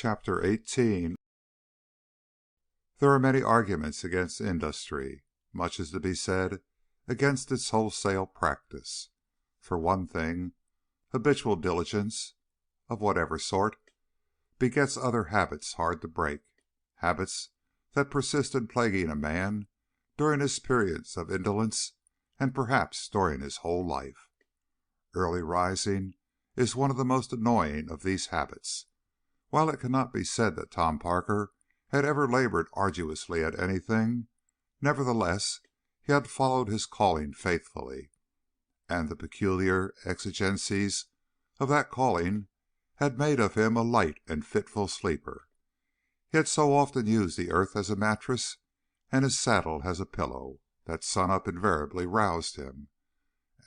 Chapter 18. There are many arguments against industry. Much is to be said against its wholesale practice. For one thing, habitual diligence, of whatever sort, begets other habits hard to break, habits that persist in plaguing a man during his periods of indolence and perhaps during his whole life. Early rising is one of the most annoying of these habits. While it cannot be said that Tom Parker had ever labored arduously at anything, nevertheless he had followed his calling faithfully, and the peculiar exigencies of that calling had made of him a light and fitful sleeper. He had so often used the earth as a mattress and his saddle as a pillow that sunup invariably roused him,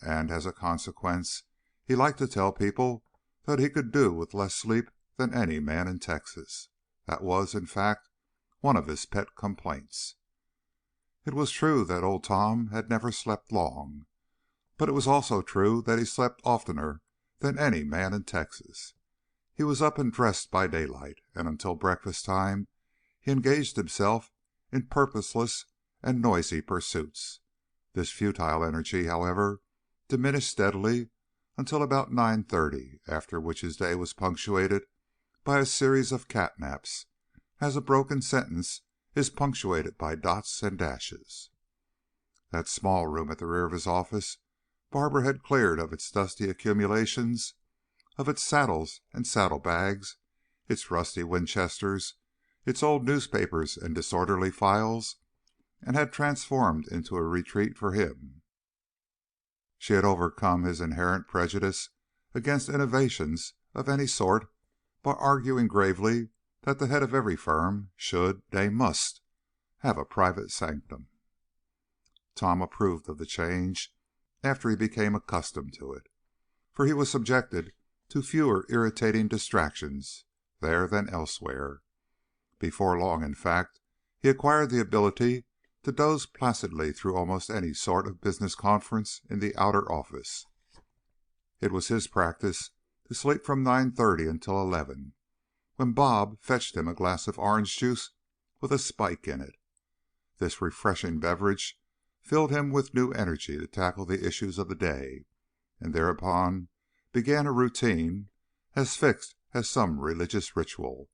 and as a consequence he liked to tell people that he could do with less sleep than any man in Texas. That was, in fact, one of his pet complaints. It was true that old Tom had never slept long, but it was also true that he slept oftener than any man in Texas. He was up and dressed by daylight, and until breakfast time he engaged himself in purposeless and noisy pursuits. This futile energy, however, diminished steadily until about 9:30, after which his day was punctuated by a series of cat naps, as a broken sentence is punctuated by dots and dashes. That small room at the rear of his office Barbara had cleared of its dusty accumulations, of its saddles and saddlebags, its rusty Winchesters, its old newspapers and disorderly files, and had transformed into a retreat for him. She had overcome his inherent prejudice against innovations of any sort by arguing gravely that the head of every firm should, nay, must, have a private sanctum. Tom approved of the change after he became accustomed to it, for he was subjected to fewer irritating distractions there than elsewhere. Before long, in fact, he acquired the ability to doze placidly through almost any sort of business conference in the outer office. It was his practice to sleep from 9:30 until 11, when Bob fetched him a glass of orange juice with a spike in it. This refreshing beverage filled him with new energy to tackle the issues of the day, and thereupon began a routine as fixed as some religious ritual.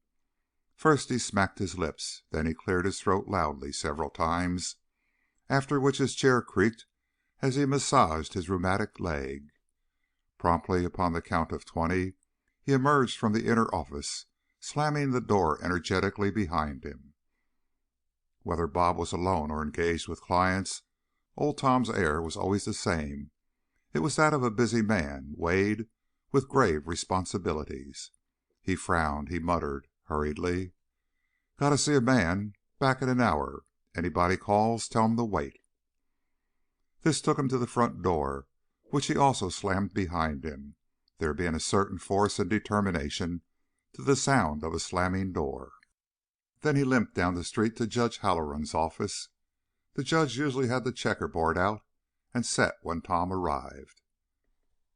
First he smacked his lips, then he cleared his throat loudly several times, after which his chair creaked as he massaged his rheumatic leg. Promptly, upon the count of 20, he emerged from the inner office, slamming the door energetically behind him. Whether Bob was alone or engaged with clients, old Tom's air was always the same. It was that of a busy man weighed with grave responsibilities. He frowned. He muttered hurriedly, "Got to see a man back in an hour. Anybody calls, tell 'em to wait." This took him to the front door, which he also slammed behind him, there being a certain force and determination to the sound of a slamming door. Then he limped down the street to Judge Halloran's office. The judge usually had the checkerboard out and set when Tom arrived.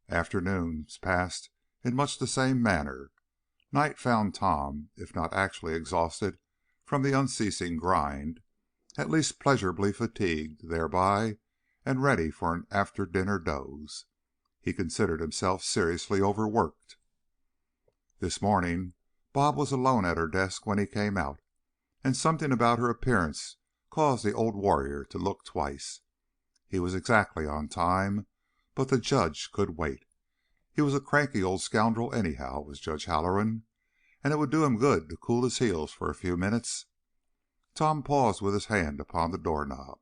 Afternoons passed in much the same manner. Night found Tom, if not actually exhausted from the unceasing grind, at least pleasurably fatigued thereby and ready for an after-dinner doze. He considered himself seriously overworked. This morning Bob was alone at her desk when he came out, and something about her appearance caused the old warrior to look twice. He was exactly on time, but the judge could wait. He was a cranky old scoundrel anyhow, was Judge Halloran, and it would do him good to cool his heels for a few minutes. Tom paused with his hand upon the doorknob.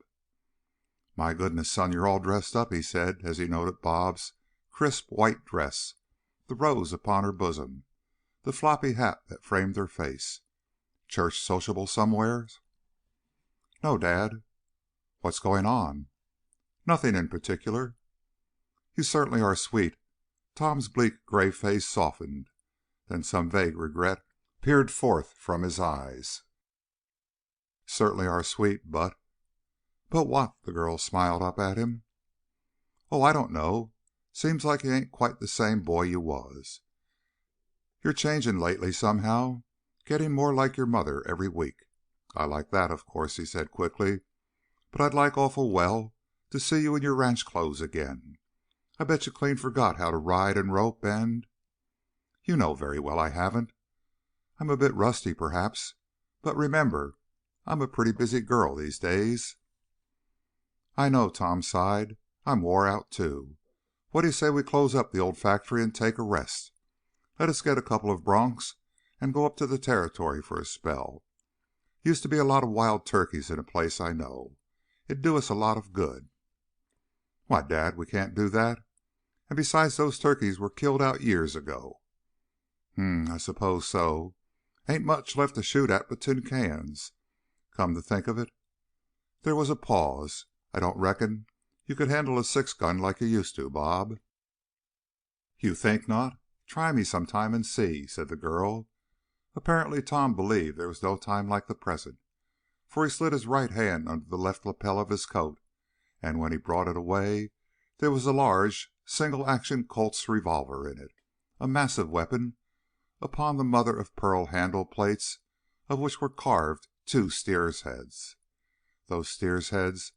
"My goodness, son, you're all dressed up," he said, as he noted Bob's crisp white dress, the rose upon her bosom, the floppy hat that framed her face. "Church sociable somewheres?" "No, Dad." "What's going on?" "Nothing in particular." "You certainly are sweet." Tom's bleak gray face softened, then some vague regret peered forth from his eyes. "Certainly are sweet, but—" "But what?" The girl smiled up at him. "Oh, I don't know. Seems like you ain't quite the same boy you was. You're changing lately, somehow. Getting more like your mother every week. I like that, of course," he said quickly. "But I'd like awful well to see you in your ranch clothes again. I bet you clean forgot how to ride and rope and—" "You know very well I haven't. I'm a bit rusty, perhaps, but remember, I'm a pretty busy girl these days." "I know," Tom sighed. "I'm wore out, too. What do you say we close up the old factory and take a rest? Let us get a couple of broncs and go up to the territory for a spell. Used to be a lot of wild turkeys in a place I know. It'd do us a lot of good." "Why, Dad, we can't do that. And besides, those turkeys were killed out years ago." I suppose so. Ain't much left to shoot at but tin cans. Come to think of it." There was a pause. "I don't reckon you could handle a 6-gun like you used to, Bob." "You think not? Try me sometime and see," said the girl. Apparently Tom believed there was no time like the present, for he slid his right hand under the left lapel of his coat, and when he brought it away there was a large single-action Colt's revolver in it, a massive weapon upon the mother-of-pearl handle plates of which were carved 2 steers' heads. Those steers' heads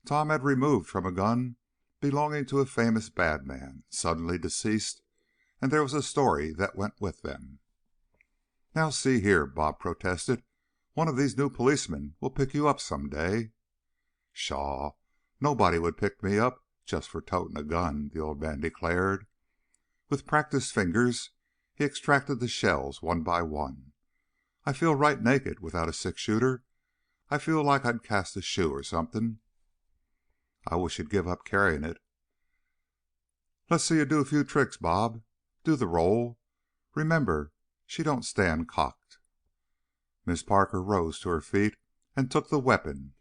Tom had removed from a gun belonging to a famous bad man, suddenly deceased, and there was a story that went with them. "Now, see here," Bob protested, "one of these new policemen will pick you up some day." "Pshaw! Nobody would pick me up just for toting a gun," the old man declared. With practiced fingers he extracted the shells one by one. "I feel right naked without a 6-shooter. I feel like I'd cast a shoe or something." "I wish you'd give up carrying it." "Let's see you do a few tricks, Bob. Do the roll. Remember, she don't stand cocked." Miss Parker rose to her feet and took the weapon.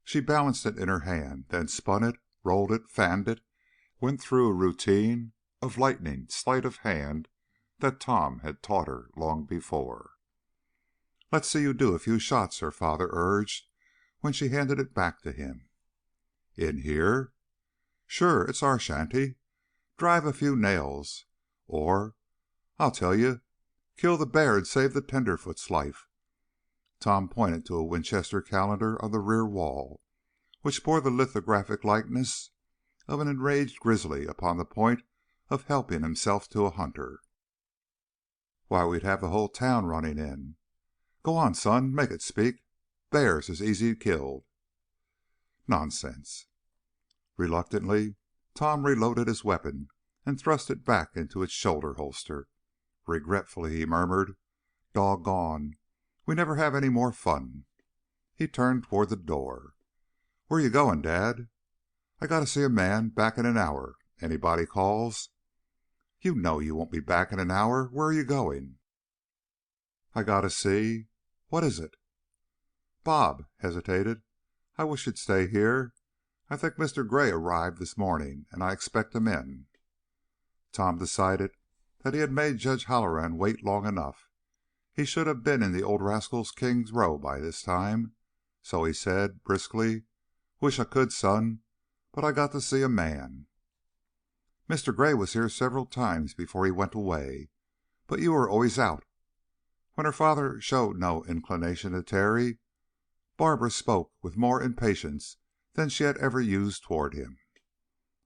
She balanced it in her hand, then spun it, rolled it, fanned it, went through a routine of lightning sleight of hand that Tom had taught her long before. "Let's see you do a few shots," her father urged when she handed it back to him. "In here?" "Sure. It's our shanty. Drive a few nails, or I'll tell you, kill the bear and save the tenderfoot's life." Tom pointed to a Winchester calendar on the rear wall, which bore the lithographic likeness of an enraged grizzly upon the point of helping himself to a hunter. "Why, we'd have the whole town running in. Go on, son, make it speak. Bears is easy killed." "Nonsense." Reluctantly, Tom reloaded his weapon and thrust it back into its shoulder holster. Regretfully he murmured, "Doggone, we never have any more fun." He turned toward the door. "Where you going, Dad?" "I got to see a man back in an hour. Anybody calls?" "You know you won't be back in an hour. Where are you going?" "I got to see what is it?" Bob hesitated. "I wish you'd stay here. I think Mr. Gray arrived this morning, and I expect him in." Tom decided that he had made Judge Halloran wait long enough. He should have been in the old rascal's King's Row by this time. So he said, briskly, "Wish I could, son, but I got to see a man." "Mr. Gray was here several times before he went away, but you were always out." When her father showed no inclination to tarry, Barbara spoke with more impatience than she had ever used toward him.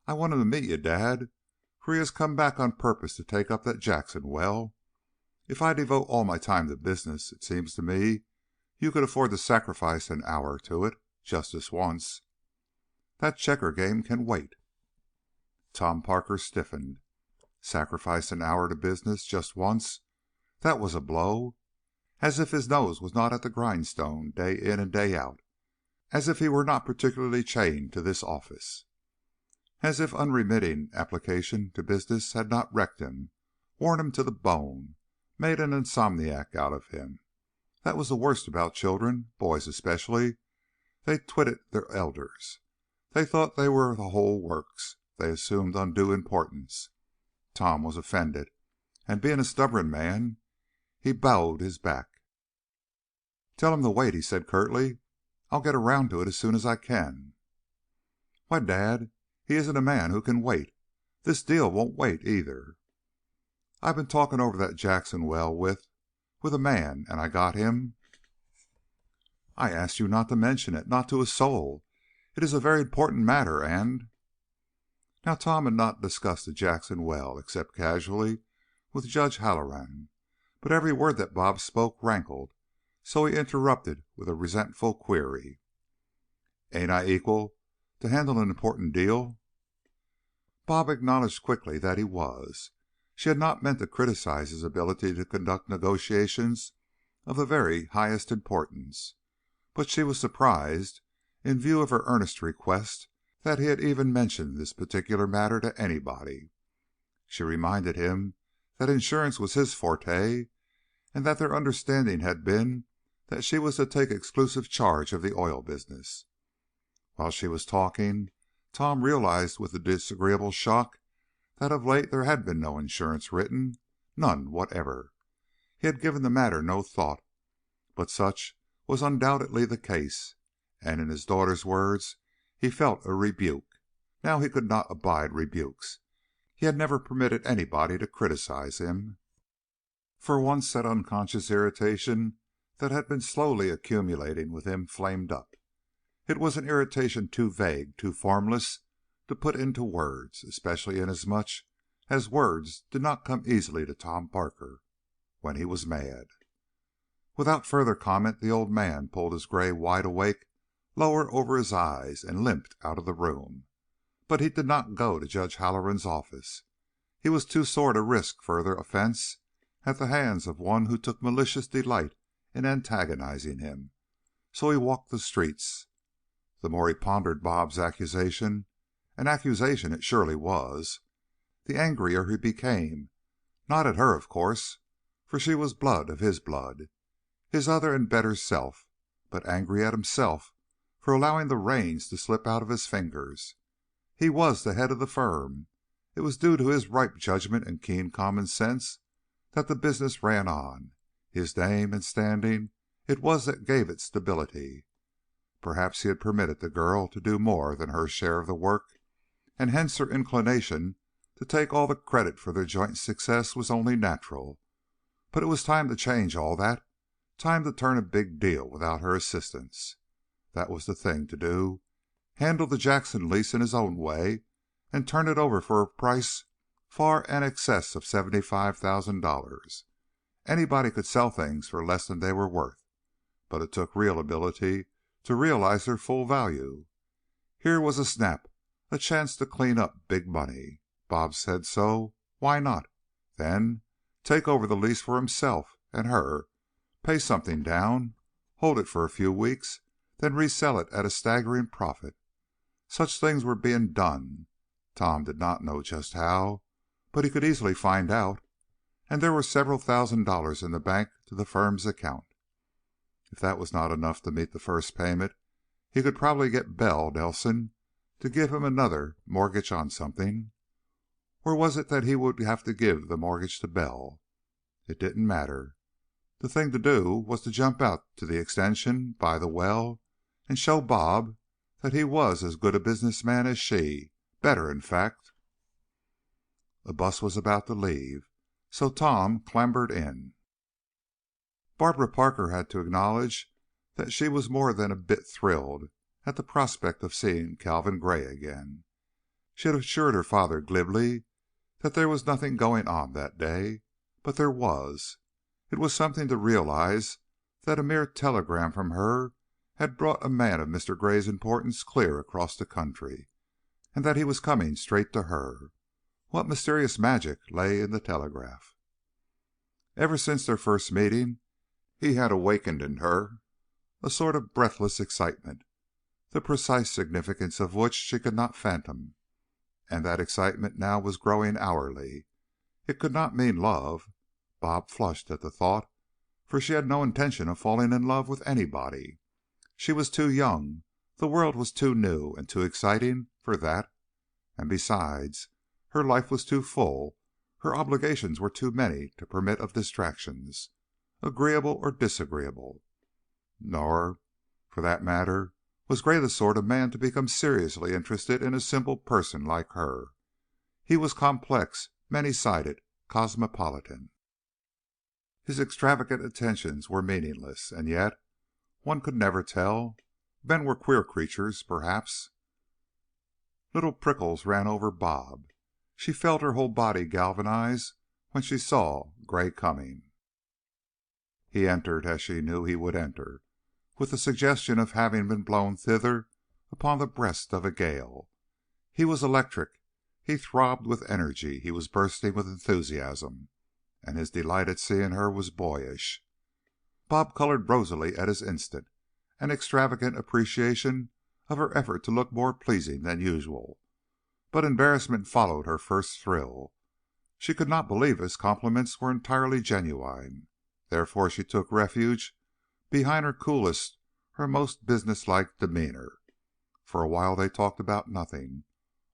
"I wanted to meet you, Dad, for he has come back on purpose to take up that Jackson well. If I devote all my time to business, it seems to me you could afford to sacrifice an hour to it, just this once." "That checker game can wait." Tom Parker stiffened. Sacrifice an hour to business just once? That was a blow. As if his nose was not at the grindstone day in and day out. As if he were not particularly chained to this office. As if unremitting application to business had not wrecked him, worn him to the bone, made an insomniac out of him. That was the worst about children, boys especially. They twitted their elders. They thought they were the whole works. They assumed undue importance. Tom was offended, and being a stubborn man, he bowed his back. "Tell him to wait," he said curtly. "I'll get around to it as soon as I can." "Why, Dad, he isn't a man who can wait. This deal won't wait, either." "I've been talking over that Jackson well with with a man, and I got him." "I asked you not to mention it, not to a soul. It is a very important matter, and—" Now Tom had not discussed the Jackson well, except casually with Judge Halloran, but every word that Bob spoke rankled, so he interrupted with a resentful query. "Ain't I equal to handle an important deal?" Bob acknowledged quickly that he was. She had not meant to criticize his ability to conduct negotiations of the very highest importance, but she was surprised, in view of her earnest request, that he had even mentioned this particular matter to anybody. She reminded him that insurance was his forte, and that their understanding had been that she was to take exclusive charge of the oil business. While she was talking, Tom realized with a disagreeable shock that of late there had been no insurance written, none whatever. He had given the matter no thought, but such was undoubtedly the case, and in his daughter's words he felt a rebuke. Now he could not abide rebukes. He had never permitted anybody to criticize him. For once that unconscious irritation that had been slowly accumulating with him flamed up. It was an irritation too vague, too formless to put into words, especially inasmuch as words did not come easily to Tom Parker when he was mad. Without further comment the old man pulled his gray wide-awake lower over his eyes and limped out of the room. But he did not go to Judge Halloran's office. He was too sore to risk further offense at the hands of one who took malicious delight in antagonizing him, so he walked the streets. The more he pondered Bob's accusation, an accusation it surely was, the angrier he became, not at her, of course, for she was blood of his blood, his other and better self, but angry at himself for allowing the reins to slip out of his fingers. He was the head of the firm. It was due to his ripe judgment and keen common sense that the business ran on. His name and standing it was that gave it stability. Perhaps he had permitted the girl to do more than her share of the work, and hence her inclination to take all the credit for their joint success was only natural. But it was time to change all that, time to turn a big deal without her assistance. That was the thing to do. Handle the Jackson lease in his own way and turn it over for a price far in excess of $75,000. Anybody could sell things for less than they were worth, but it took real ability to realize their full value. Here was a snap, a chance to clean up big money. Bob said so. Why not? Then take over the lease for himself and her, pay something down, hold it for a few weeks, then resell it at a staggering profit. Such things were being done. Tom did not know just how, but he could easily find out, and there were several $1,000s in the bank to the firm's account. If that was not enough to meet the first payment, he could probably get Belle Nelson to give him another mortgage on something. Or was it that he would have to give the mortgage to Belle? It didn't matter. The thing to do was to jump out to the extension by the well and show Bob that he was as good a businessman as she, better, in fact. A bus was about to leave, so Tom clambered in. Barbara Parker had to acknowledge that she was more than a bit thrilled at the prospect of seeing Calvin Gray again. She had assured her father glibly that there was nothing going on that day, but there was. It was something to realize that a mere telegram from her had brought a man of Mr. Gray's importance clear across the country, and that he was coming straight to her. What mysterious magic lay in the telegraph? Ever since their first meeting, he had awakened in her a sort of breathless excitement, the precise significance of which she could not fathom, and that excitement now was growing hourly. It could not mean love. Bob flushed at the thought, for she had no intention of falling in love with anybody. She was too young, the world was too new and too exciting for that, and besides, her life was too full, her obligations were too many to permit of distractions, agreeable or disagreeable. Nor, for that matter, was Gray the sort of man to become seriously interested in a simple person like her. He was complex, many-sided, cosmopolitan. His extravagant attentions were meaningless, and yet one could never tell. Men were queer creatures, perhaps. Little prickles ran over "Bob." She felt her whole body galvanize when she saw Gray coming. He entered as she knew he would enter, with the suggestion of having been blown thither upon the breast of a gale. He was electric. He throbbed with energy. He was bursting with enthusiasm, and his delight at seeing her was boyish. Bob colored rosily at his instant and extravagant appreciation of her effort to look more pleasing than usual, but embarrassment followed her first thrill. She could not believe his compliments were entirely genuine. Therefore she took refuge behind her coolest, her most businesslike demeanor. For a while they talked about nothing,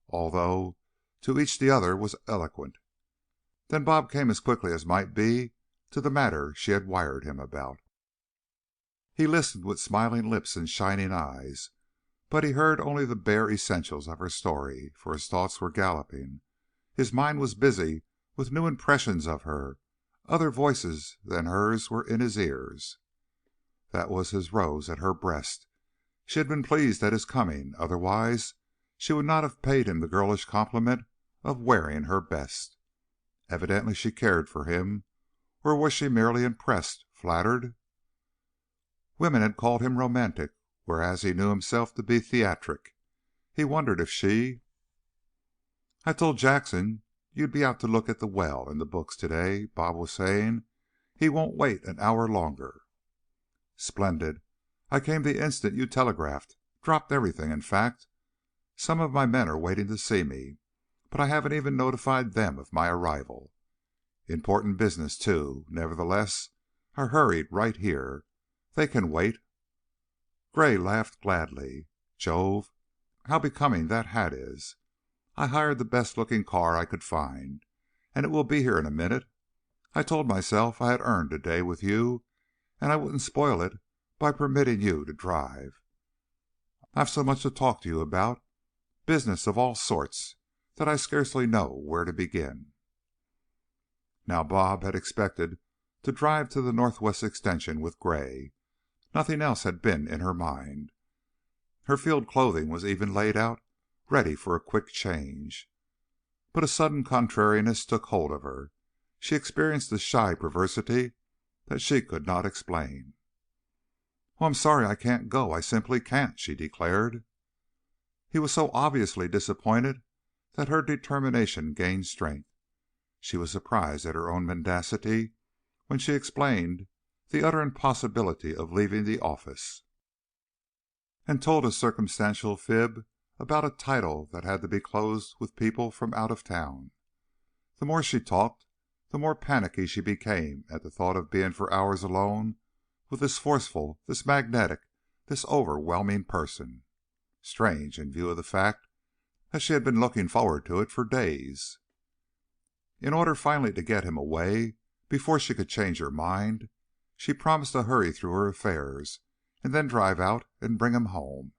although to each the other was eloquent. Then Bob came as quickly as might be to the matter she had wired him about. He listened with smiling lips and shining eyes, but he heard only the bare essentials of her story, for his thoughts were galloping. His mind was busy with new impressions of her. Other voices than hers were in his ears. That was his rose at her breast. She had been pleased at his coming, otherwise she would not have paid him the girlish compliment of wearing her best. Evidently she cared for him, or was she merely impressed, flattered? Women had called him romantic, whereas he knew himself to be theatric. He wondered if she... "I told Jackson you'd be out to look at the well in the books today," Bob was saying. "He won't wait an hour longer." "Splendid. I came the instant you telegraphed. Dropped everything, in fact. Some of my men are waiting to see me, but I haven't even notified them of my arrival. Important business, too. Nevertheless, I hurried right here. They can wait." Gray laughed gladly. "Jove, how becoming that hat is! I hired the best-looking car I could find, and it will be here in a minute. I told myself I had earned a day with you, and I wouldn't spoil it by permitting you to drive. I've so much to talk to you about, business of all sorts, that I scarcely know where to begin." Now Bob had expected to drive to the Northwest Extension with Gray. Nothing else had been in her mind. Her field clothing was even laid out, ready for a quick change. But a sudden contrariness took hold of her. She experienced a shy perversity that she could not explain. "Oh, I'm sorry I can't go. I simply can't," she declared. He was so obviously disappointed that her determination gained strength. She was surprised at her own mendacity when she explained the utter impossibility of leaving the office, and told a circumstantial fib about a title that had to be closed with people from out of town. The more she talked, the more panicky she became at the thought of being for hours alone with this forceful, this magnetic, this overwhelming person. Strange, in view of the fact that she had been looking forward to it for days. In order finally to get him away before she could change her mind, she promised to hurry through her affairs and then drive out and bring him home.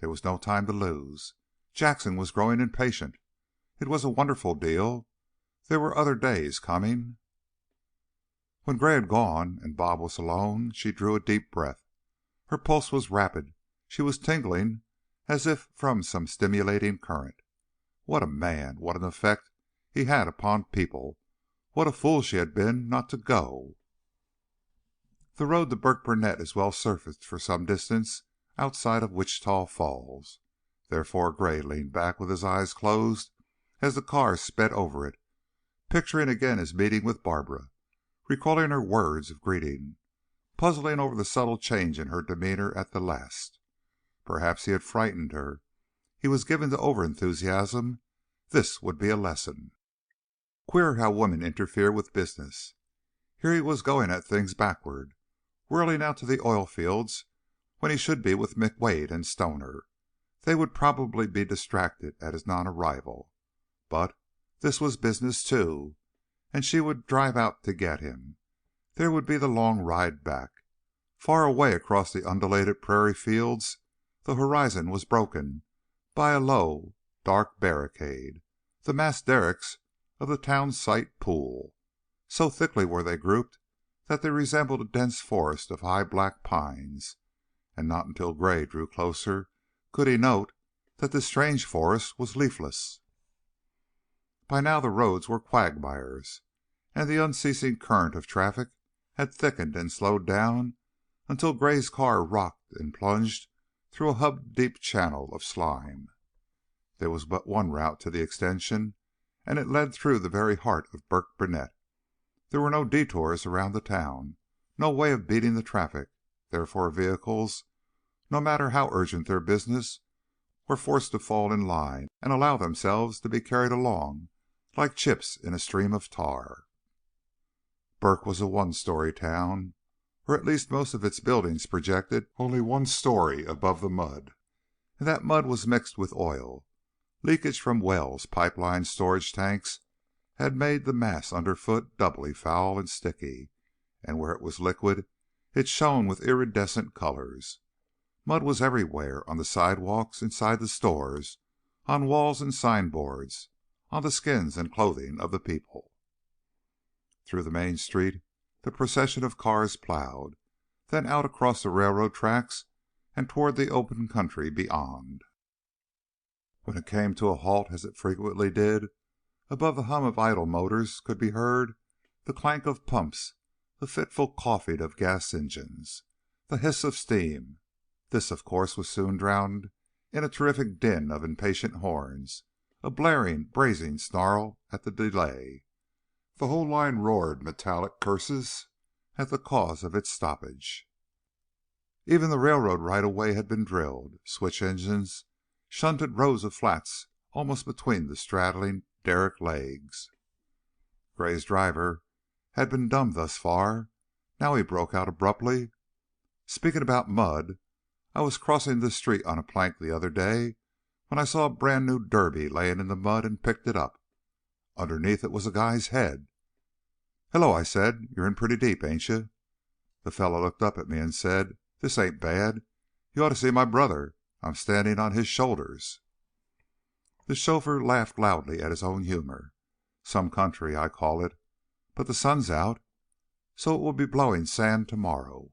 There was no time to lose. Jackson was growing impatient. It was a wonderful deal. There were other days coming. When Gray had gone and Bob was alone, she drew a deep breath. Her pulse was rapid. She was tingling as if from some stimulating current. What a man! What an effect he had upon people! What a fool she had been not to go! The road to Burkburnett is well surfaced for some distance outside of Wichita Falls. Therefore Gray leaned back with his eyes closed as the car sped over it, picturing again his meeting with Barbara, recalling her words of greeting, puzzling over the subtle change in her demeanor at the last. Perhaps he had frightened her. He was given to overenthusiasm. This would be a lesson. Queer how women interfere with business. Here he was going at things backward, whirling out to the oil fields when he should be with McWade and Stoner. They would probably be distracted at his non-arrival. But this was business, too, and she would drive out to get him. There would be the long ride back. Far away across the undulated prairie fields, the horizon was broken by a low, dark barricade, the massed derricks of the town site pool. So thickly were they grouped that they resembled a dense forest of high black pines, and not until Gray drew closer could he note that this strange forest was leafless. By now the roads were quagmires, and the unceasing current of traffic had thickened and slowed down until Gray's car rocked and plunged through a hub-deep channel of slime. There was but one route to the extension, and it led through the very heart of Burkburnett. There were no detours around the town, no way of beating the traffic, therefore vehicles, no matter how urgent their business, were forced to fall in line and allow themselves to be carried along like chips in a stream of tar. Burke was a one-story town, or at least most of its buildings projected only one story above the mud, and that mud was mixed with oil. Leakage from wells, pipeline, storage tanks had made the mass underfoot doubly foul and sticky, and where it was liquid it shone with iridescent colors. Mud was everywhere, on the sidewalks, inside the stores, on walls and signboards, on the skins and clothing of the people. Through the main street the procession of cars plowed, then out across the railroad tracks and toward the open country beyond. When it came to a halt, as it frequently did, above the hum of idle motors could be heard the clank of pumps, the fitful coughing of gas engines, the hiss of steam. This, of course, was soon drowned in a terrific din of impatient horns, a blaring, brazen snarl at the delay. The whole line roared metallic curses at the cause of its stoppage. Even the railroad right-of-way had been drilled. Switch engines shunted rows of flats almost between the straddling derrick legs. Gray's driver had been dumb thus far. Now he broke out abruptly. "Speaking about mud, I was crossing the street on a plank the other day when I saw a brand new derby laying in the mud and picked it up. Underneath it was a guy's head. 'Hello,' I said. 'You're in pretty deep, ain't you?' The fellow looked up at me and said, 'This ain't bad. You ought to see my brother. I'm standing on his shoulders.'" The chauffeur laughed loudly at his own humor. "Some country, I call it. But the sun's out, so it will be blowing sand tomorrow."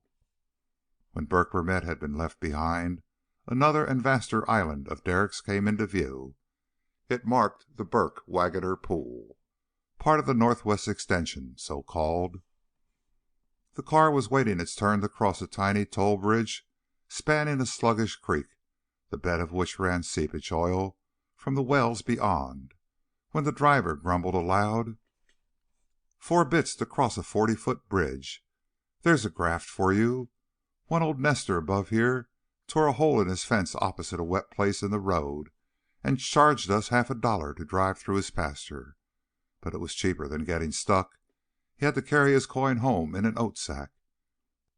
When Burkburnett had been left behind, another and vaster island of derricks came into view. It marked the Burke Waggoner Pool, part of the Northwest Extension, so called. The car was waiting its turn to cross a tiny toll bridge spanning a sluggish creek, the bed of which ran seepage oil from the wells beyond, when the driver grumbled aloud, "4 bits to cross a 40-foot bridge. There's a graft for you. One old nester above here tore a hole in his fence opposite a wet place in the road and charged us $half to drive through his pasture. But it was cheaper than getting stuck. He had to carry his coin home in an oat sack.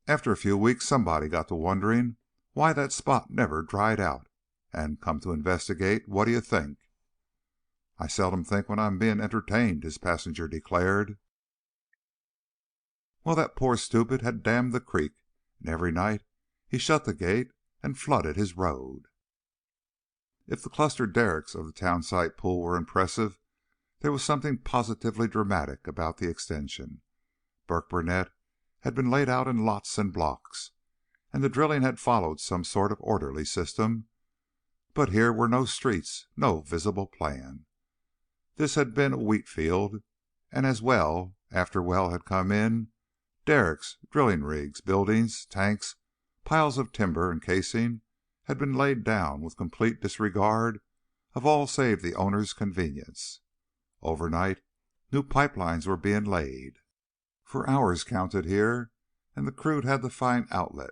After a few weeks somebody got to wondering why that spot never dried out, and come to investigate, what do you think?" "I seldom think when I'm being entertained," his passenger declared. "Well, that poor stupid had dammed the creek, and every night he shut the gate and flooded his road." If the clustered derricks of the townsite pool were impressive, there was something positively dramatic about the extension. Burkburnett had been laid out in lots and blocks, and the drilling had followed some sort of orderly system, but here were no streets, no visible plan. This had been a wheat field, and as well after well had come in, derricks, drilling rigs, buildings, tanks, piles of timber and casing had been laid down with complete disregard of all save the owner's convenience. Overnight, new pipelines were being laid, for hours counted here, and the crude had to find outlet.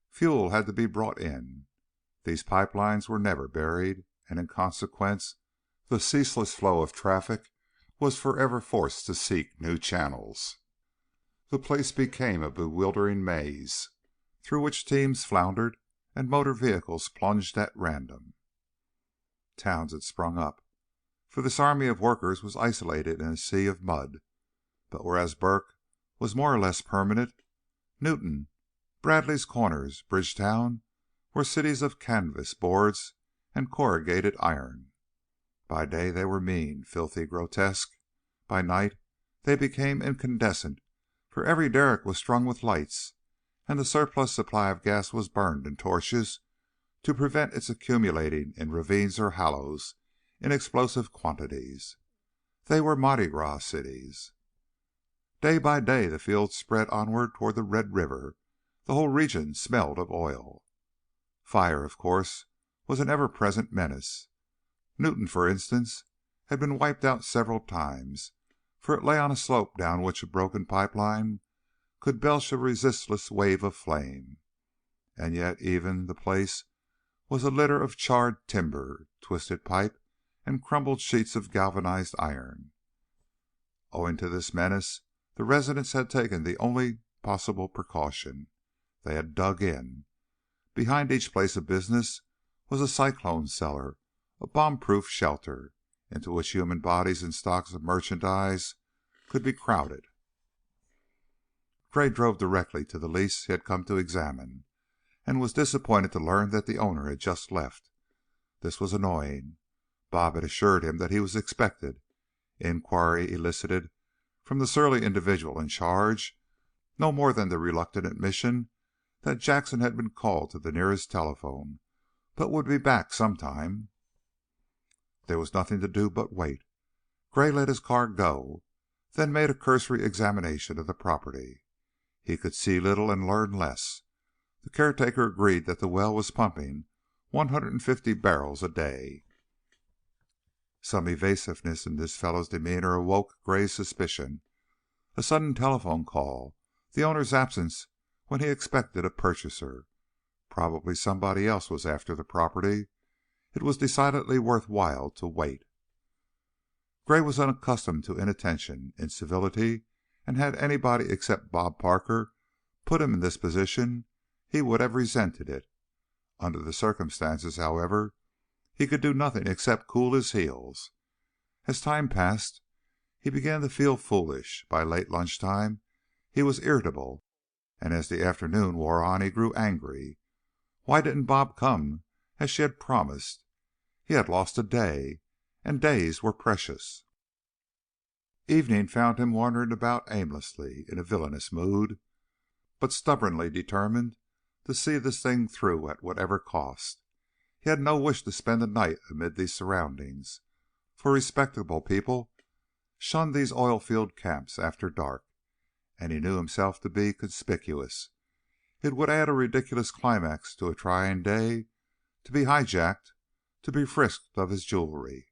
Fuel had to be brought in. These pipelines were never buried, and in consequence the ceaseless flow of traffic was forever forced to seek new channels. The place became a bewildering maze, through which teams floundered and motor vehicles plunged at random. Towns had sprung up, for this army of workers was isolated in a sea of mud, but whereas Burke was more or less permanent, Newton, Bradley's Corners, Bridgetown were cities of canvas, boards, and corrugated iron. By day they were mean, filthy, grotesque. By night they became incandescent for every derrick was strung with lights, and the surplus supply of gas was burned in torches to prevent its accumulating in ravines or hollows in explosive quantities. They were Mardi Gras cities. Day by day the fields spread onward toward the Red River. The whole region smelled of oil. Fire, of course, was an ever-present menace. Newton, for instance, had been wiped out several times, for it lay on a slope down which a broken pipeline could belch a resistless wave of flame. And yet even the place was a litter of charred timber, twisted pipe, and crumbled sheets of galvanized iron. Owing to this menace, the residents had taken the only possible precaution. They had dug in. Behind each place of business was a cyclone cellar, a bomb-proof shelter, into which human bodies and stocks of merchandise could be crowded. Gray drove directly to the lease he had come to examine, and was disappointed to learn that the owner had just left. This was annoying. Bob had assured him that he was expected. Inquiry elicited from the surly individual in charge no more than the reluctant admission that Jackson had been called to the nearest telephone, but would be back sometime. There was nothing to do but wait. Gray let his car go, then made a cursory examination of the property. He could see little and learn less. The caretaker agreed that the well was pumping 150 barrels a day. Some evasiveness in this fellow's demeanor awoke Gray's suspicion. A sudden telephone call, the owner's absence when he expected a purchaser. Probably somebody else was after the property. It was decidedly worth while to wait. Gray was unaccustomed to inattention, incivility, and had anybody except Bob Parker put him in this position, he would have resented it. Under the circumstances, however, he could do nothing except cool his heels. As time passed, he began to feel foolish. By late lunchtime, he was irritable, and as the afternoon wore on, he grew angry. Why didn't Bob come as she had promised? He had lost a day, and days were precious. Evening found him wandering about aimlessly, in a villainous mood, but stubbornly determined to see this thing through at whatever cost. He had no wish to spend the night amid these surroundings, for respectable people shunned these oil field camps after dark, and he knew himself to be conspicuous. It would add a ridiculous climax to a trying day to be hijacked, to be frisked of his jewelry.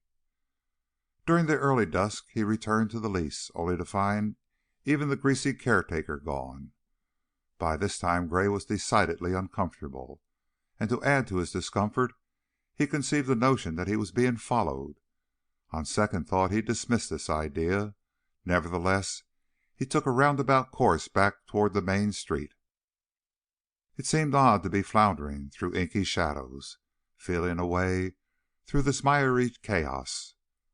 During the early dusk he returned to the lease, only to find even the greasy caretaker gone. By this time Gray was decidedly uncomfortable, and to add to his discomfort, he conceived the notion that he was being followed. On second thought he dismissed this idea. Nevertheless, he took a roundabout course back toward the main street. It seemed odd to be floundering through inky shadows, feeling a way through this miry chaos,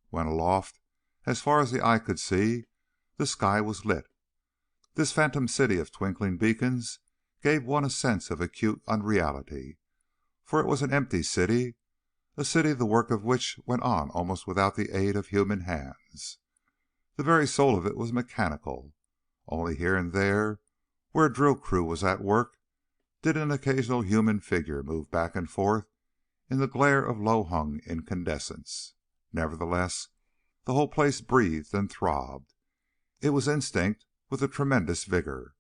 when aloft, as far as the eye could see, the sky was lit. This phantom city of twinkling beacons gave one a sense of acute unreality, for it was an empty city, a city the work of which went on almost without the aid of human hands. The very soul of it was mechanical. Only here and there, where a drill crew was at work, did an occasional human figure move back and forth in the glare of low-hung incandescence. Nevertheless, the whole place breathed and throbbed. It was instinct with a tremendous vigor.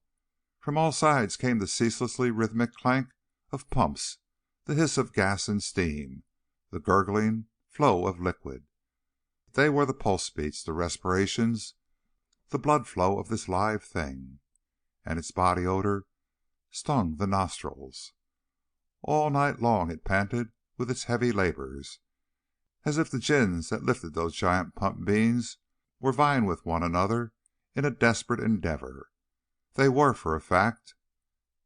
From all sides came the ceaselessly rhythmic clank of pumps, the hiss of gas and steam, the gurgling flow of liquid. They were the pulse beats, the respirations, the blood flow of this live thing, and its body odor stung the nostrils. All night long it panted with its heavy labors, as if the gins that lifted those giant pump beans were vying with one another in a desperate endeavor. They were, for a fact.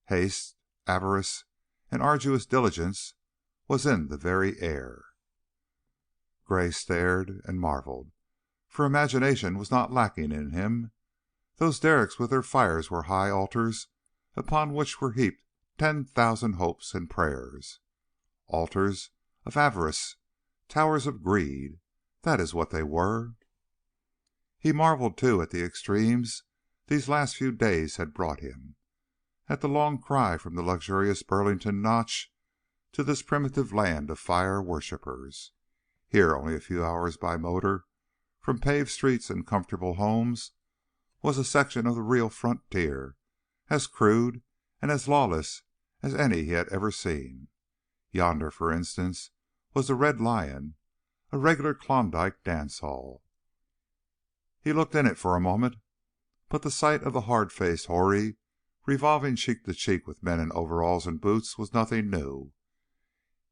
Haste, avarice, and arduous diligence was in the very air. Gray stared and marveled, for imagination was not lacking in him. Those derricks with their fires were high altars upon which were heaped 10,000 hopes and prayers. Altars of avarice, towers of greed, that is what they were. He marveled, too, at the extremes these last few days had brought him, at the long cry from the luxurious Burlington Notch to this primitive land of fire worshippers. Here, only a few hours by motor from paved streets and comfortable homes, was a section of the real frontier, as crude and as lawless as any he had ever seen. Yonder, for instance, was the Red Lion, a regular Klondike dance hall. He looked in it for a moment, but the sight of the hard-faced houri revolving cheek to cheek with men in overalls and boots was nothing new.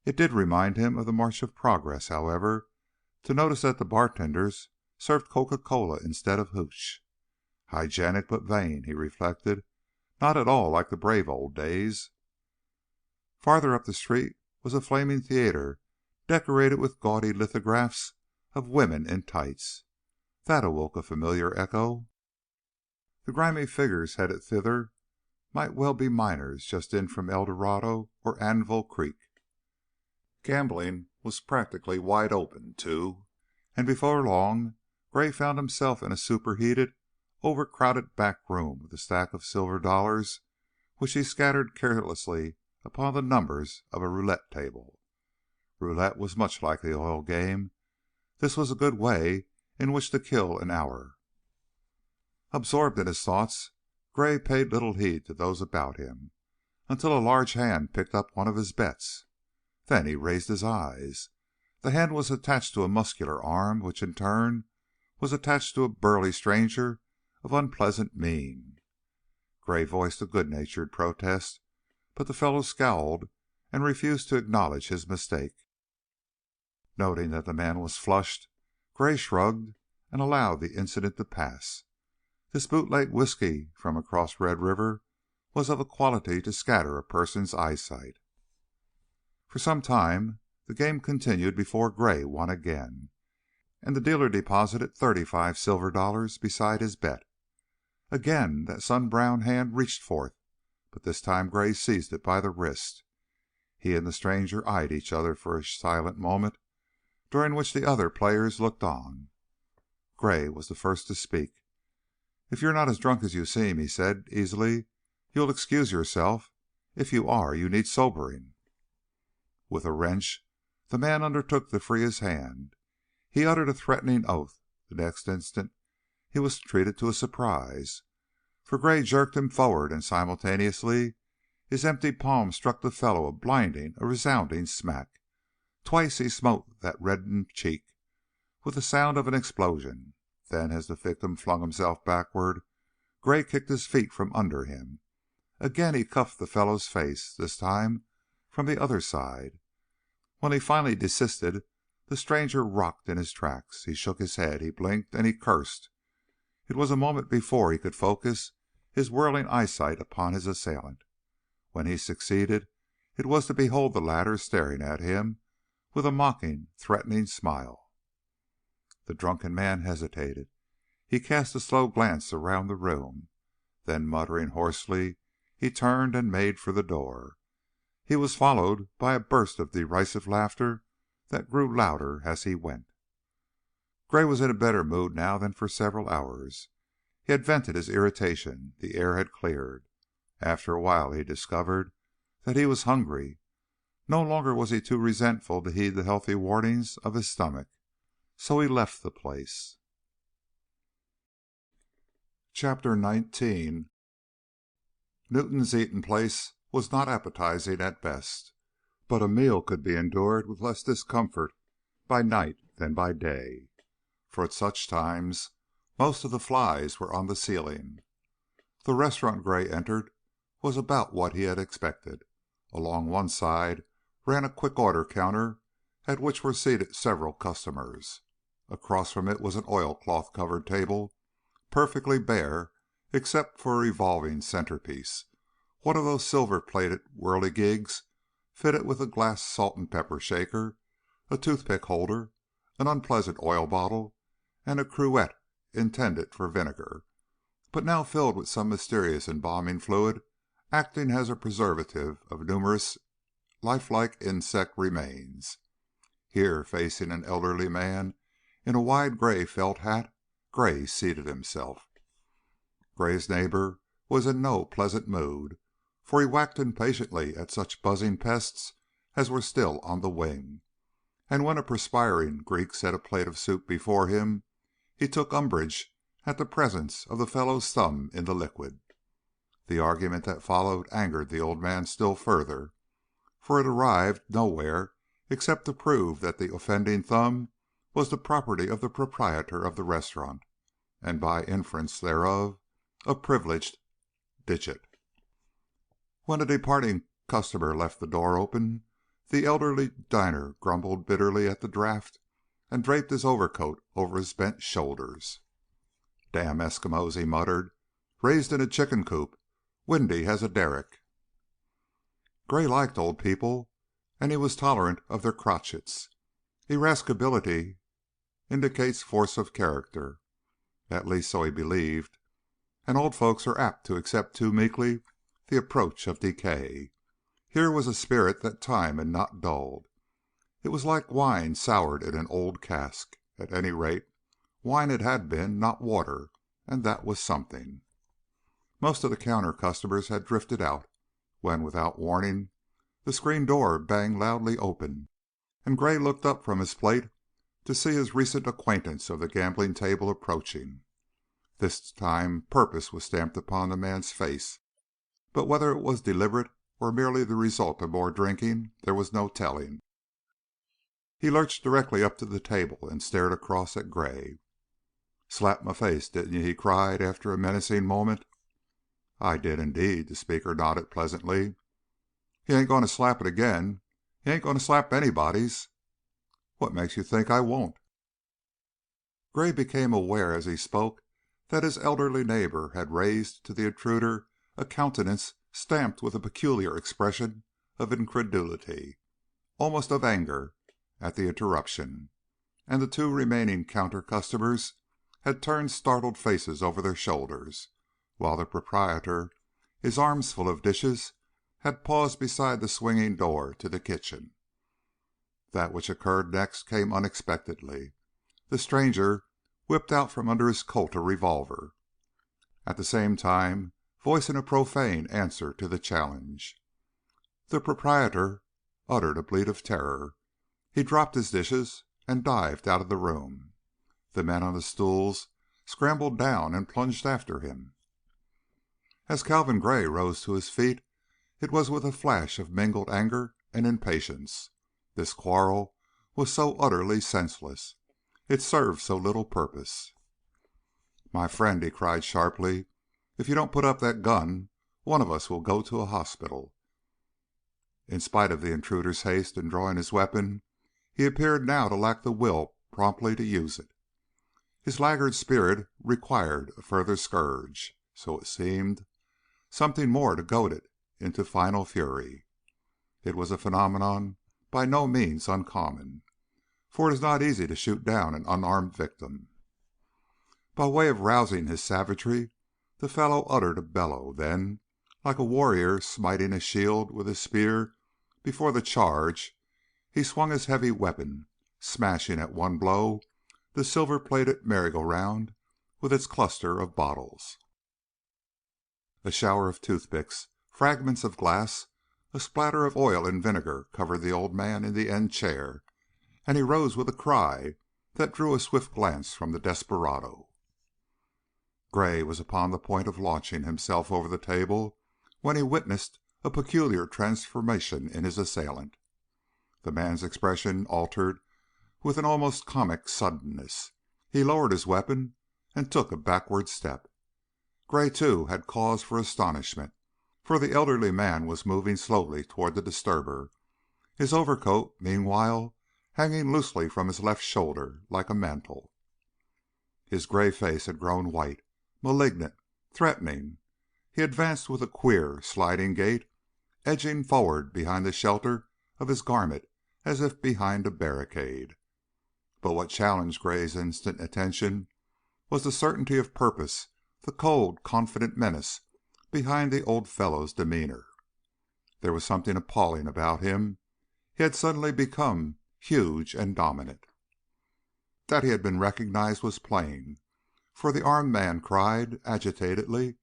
It did remind him of the March of Progress, however, to notice that the bartenders served Coca-Cola instead of hooch. Hygienic but vain, he reflected, not at all like the brave old days. Farther up the street was a flaming theater decorated with gaudy lithographs of women in tights. That awoke a familiar echo. The grimy figures headed thither might well be miners just in from El Dorado or Anvil Creek. Gambling was practically wide open, too, and before long Gray found himself in a superheated, overcrowded back room with a stack of silver dollars which he scattered carelessly upon the numbers of a roulette table. Roulette was much like the oil game. This was a good way in which to kill an hour. Absorbed in his thoughts, Gray paid little heed to those about him, until a large hand picked up one of his bets. Then he raised his eyes. The hand was attached to a muscular arm, which in turn was attached to a burly stranger of unpleasant mien. Gray voiced a good-natured protest, but the fellow scowled and refused to acknowledge his mistake. Noting that the man was flushed, Gray shrugged and allowed the incident to pass. This bootleg whiskey from across Red River was of a quality to scatter a person's eyesight. For some time the game continued before Gray won again, and the dealer deposited 35 silver dollars beside his bet. Again that sun-brown hand reached forth, but this time Gray seized it by the wrist. He and the stranger eyed each other for a silent moment, during which the other players looked on. Gray was the first to speak. "If you're not as drunk as you seem," he said, easily, "you'll excuse yourself. If you are, you need sobering." With a wrench, the man undertook to free his hand. He uttered a threatening oath. The next instant he was treated to a surprise, for Gray jerked him forward, and simultaneously his empty palm struck the fellow a blinding, a resounding smack. Twice he smote that reddened cheek, with the sound of an explosion. Then, as the victim flung himself backward, Gray kicked his feet from under him. Again he cuffed the fellow's face, this time from the other side. When he finally desisted, the stranger rocked in his tracks. He shook his head, he blinked, and he cursed. It was a moment before he could focus his whirling eyesight upon his assailant. When he succeeded, it was to behold the latter staring at him with a mocking, threatening smile. The drunken man hesitated. He cast a slow glance around the room. Then, muttering hoarsely, he turned and made for the door. He was followed by a burst of derisive laughter that grew louder as he went. Gray was in a better mood now than for several hours. He had vented his irritation. The air had cleared. After a while he discovered that he was hungry. No longer was he too resentful to heed the healthy warnings of his stomach, so he left the place. Chapter 19. Newton's eating place was not appetizing at best, but a meal could be endured with less discomfort by night than by day, for at such times most of the flies were on the ceiling. The restaurant Gray entered was about what he had expected. Along one side ran a quick-order counter at which were seated several customers. Across from it was an oilcloth-covered table, perfectly bare except for a revolving centerpiece, one of those silver-plated whirligigs fitted with a glass salt and pepper shaker, a toothpick holder, an unpleasant oil bottle, and a cruet intended for vinegar, but now filled with some mysterious embalming fluid acting as a preservative of numerous lifelike insect remains. Here, facing an elderly man in a wide gray felt hat, Gray seated himself. Gray's neighbor was in no pleasant mood, for he whacked impatiently at such buzzing pests as were still on the wing, and when a perspiring Greek set a plate of soup before him, he took umbrage at the presence of the fellow's thumb in the liquid. The argument that followed angered the old man still further, for it arrived nowhere except to prove that the offending thumb was the property of the proprietor of the restaurant, and by inference thereof, a privileged digit. When a departing customer left the door open, the elderly diner grumbled bitterly at the draft and draped his overcoat over his bent shoulders. "Damn Eskimos," he muttered. "Raised in a chicken coop. Windy as a derrick." Gray liked old people, and he was tolerant of their crotchets. Irascibility indicates force of character, at least so he believed, and old folks are apt to accept too meekly the approach of decay. Here was a spirit that time had not dulled. It was like wine soured in an old cask. At any rate, wine it had been, not water, and that was something. Most of the counter customers had drifted out, when, without warning, the screen door banged loudly open, and Gray looked up from his plate to see his recent acquaintance of the gambling table approaching. This time purpose was stamped upon the man's face, but whether it was deliberate or merely the result of more drinking, there was no telling. He lurched directly up to the table and stared across at Gray. "Slapped my face, didn't you?" he cried after a menacing moment. "I did indeed," the speaker nodded pleasantly. "You ain't going to slap it again. You ain't going to slap anybody's." "What makes you think I won't?" Gray became aware as he spoke that his elderly neighbor had raised to the intruder a countenance stamped with a peculiar expression of incredulity, almost of anger, at the interruption, and the two remaining counter customers had turned startled faces over their shoulders, while the proprietor, his arms full of dishes, had paused beside the swinging door to the kitchen. That which occurred next came unexpectedly. The stranger whipped out from under his coat a revolver, at the same time voicing a profane answer to the challenge. The proprietor uttered a bleat of terror. He dropped his dishes and dived out of the room. The men on the stools scrambled down and plunged after him. As Calvin Gray rose to his feet, it was with a flash of mingled anger and impatience. This quarrel was so utterly senseless. It served so little purpose. "My friend," he cried sharply, "if you don't put up that gun, one of us will go to a hospital." In spite of the intruder's haste in drawing his weapon, he appeared now to lack the will promptly to use it. His laggard spirit required a further scourge, so it seemed, something more to goad it into final fury. It was a phenomenon by no means uncommon, for it is not easy to shoot down an unarmed victim. By way of rousing his savagery, the fellow uttered a bellow, then, like a warrior smiting a shield with his spear before the charge, he swung his heavy weapon, smashing at one blow the silver-plated merry-go-round with its cluster of bottles. A shower of toothpicks, fragments of glass, a splatter of oil and vinegar covered the old man in the end chair, and he rose with a cry that drew a swift glance from the desperado. Gray was upon the point of launching himself over the table when he witnessed a peculiar transformation in his assailant. The man's expression altered with an almost comic suddenness. He lowered his weapon and took a backward step. Gray, too, had cause for astonishment, for the elderly man was moving slowly toward the disturber, his overcoat, meanwhile, hanging loosely from his left shoulder like a mantle. His gray face had grown white, malignant, threatening. He advanced with a queer, sliding gait, edging forward behind the shelter of his garment as if behind a barricade. But what challenged Gray's instant attention was the certainty of purpose, the cold, confident menace behind the old fellow's demeanor. There was something appalling about him. He had suddenly become huge and dominant. That he had been recognized was plain, for the armed man cried, agitatedly,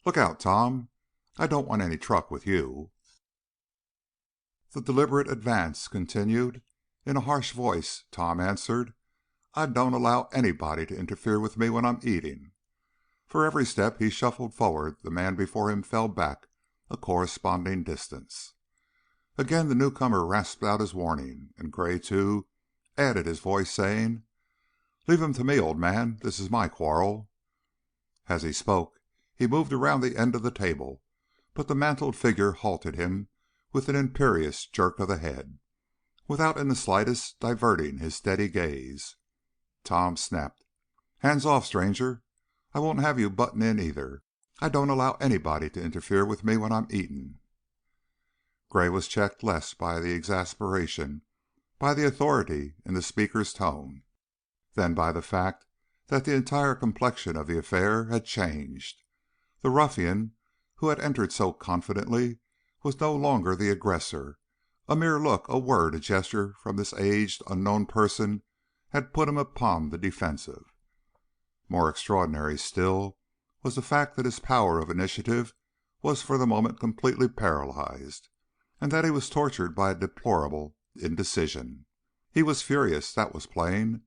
"Look out, Tom! I don't want any truck with you." The deliberate advance continued. In a harsh voice, Tom answered, "I don't allow anybody to interfere with me when I'm eating." For every step he shuffled forward the man before him fell back a corresponding distance. Again the newcomer rasped out his warning, and Gray, too, added his voice, saying, "Leave him to me, old man. This is my quarrel." As he spoke, he moved around the end of the table, but the mantled figure halted him with an imperious jerk of the head, without in the slightest diverting his steady gaze. Tom snapped, "Hands off, stranger. I won't have you butting in either. I don't allow anybody to interfere with me when I'm eating." Gray was checked less by the exasperation, by the authority in the speaker's tone, than by the fact that the entire complexion of the affair had changed. The ruffian who had entered so confidently was no longer the aggressor. A mere look, a word, a gesture from this aged, unknown person had put him upon the defensive. More extraordinary still was the fact that his power of initiative was for the moment completely paralyzed, and that he was tortured by a deplorable indecision. He was furious, that was plain.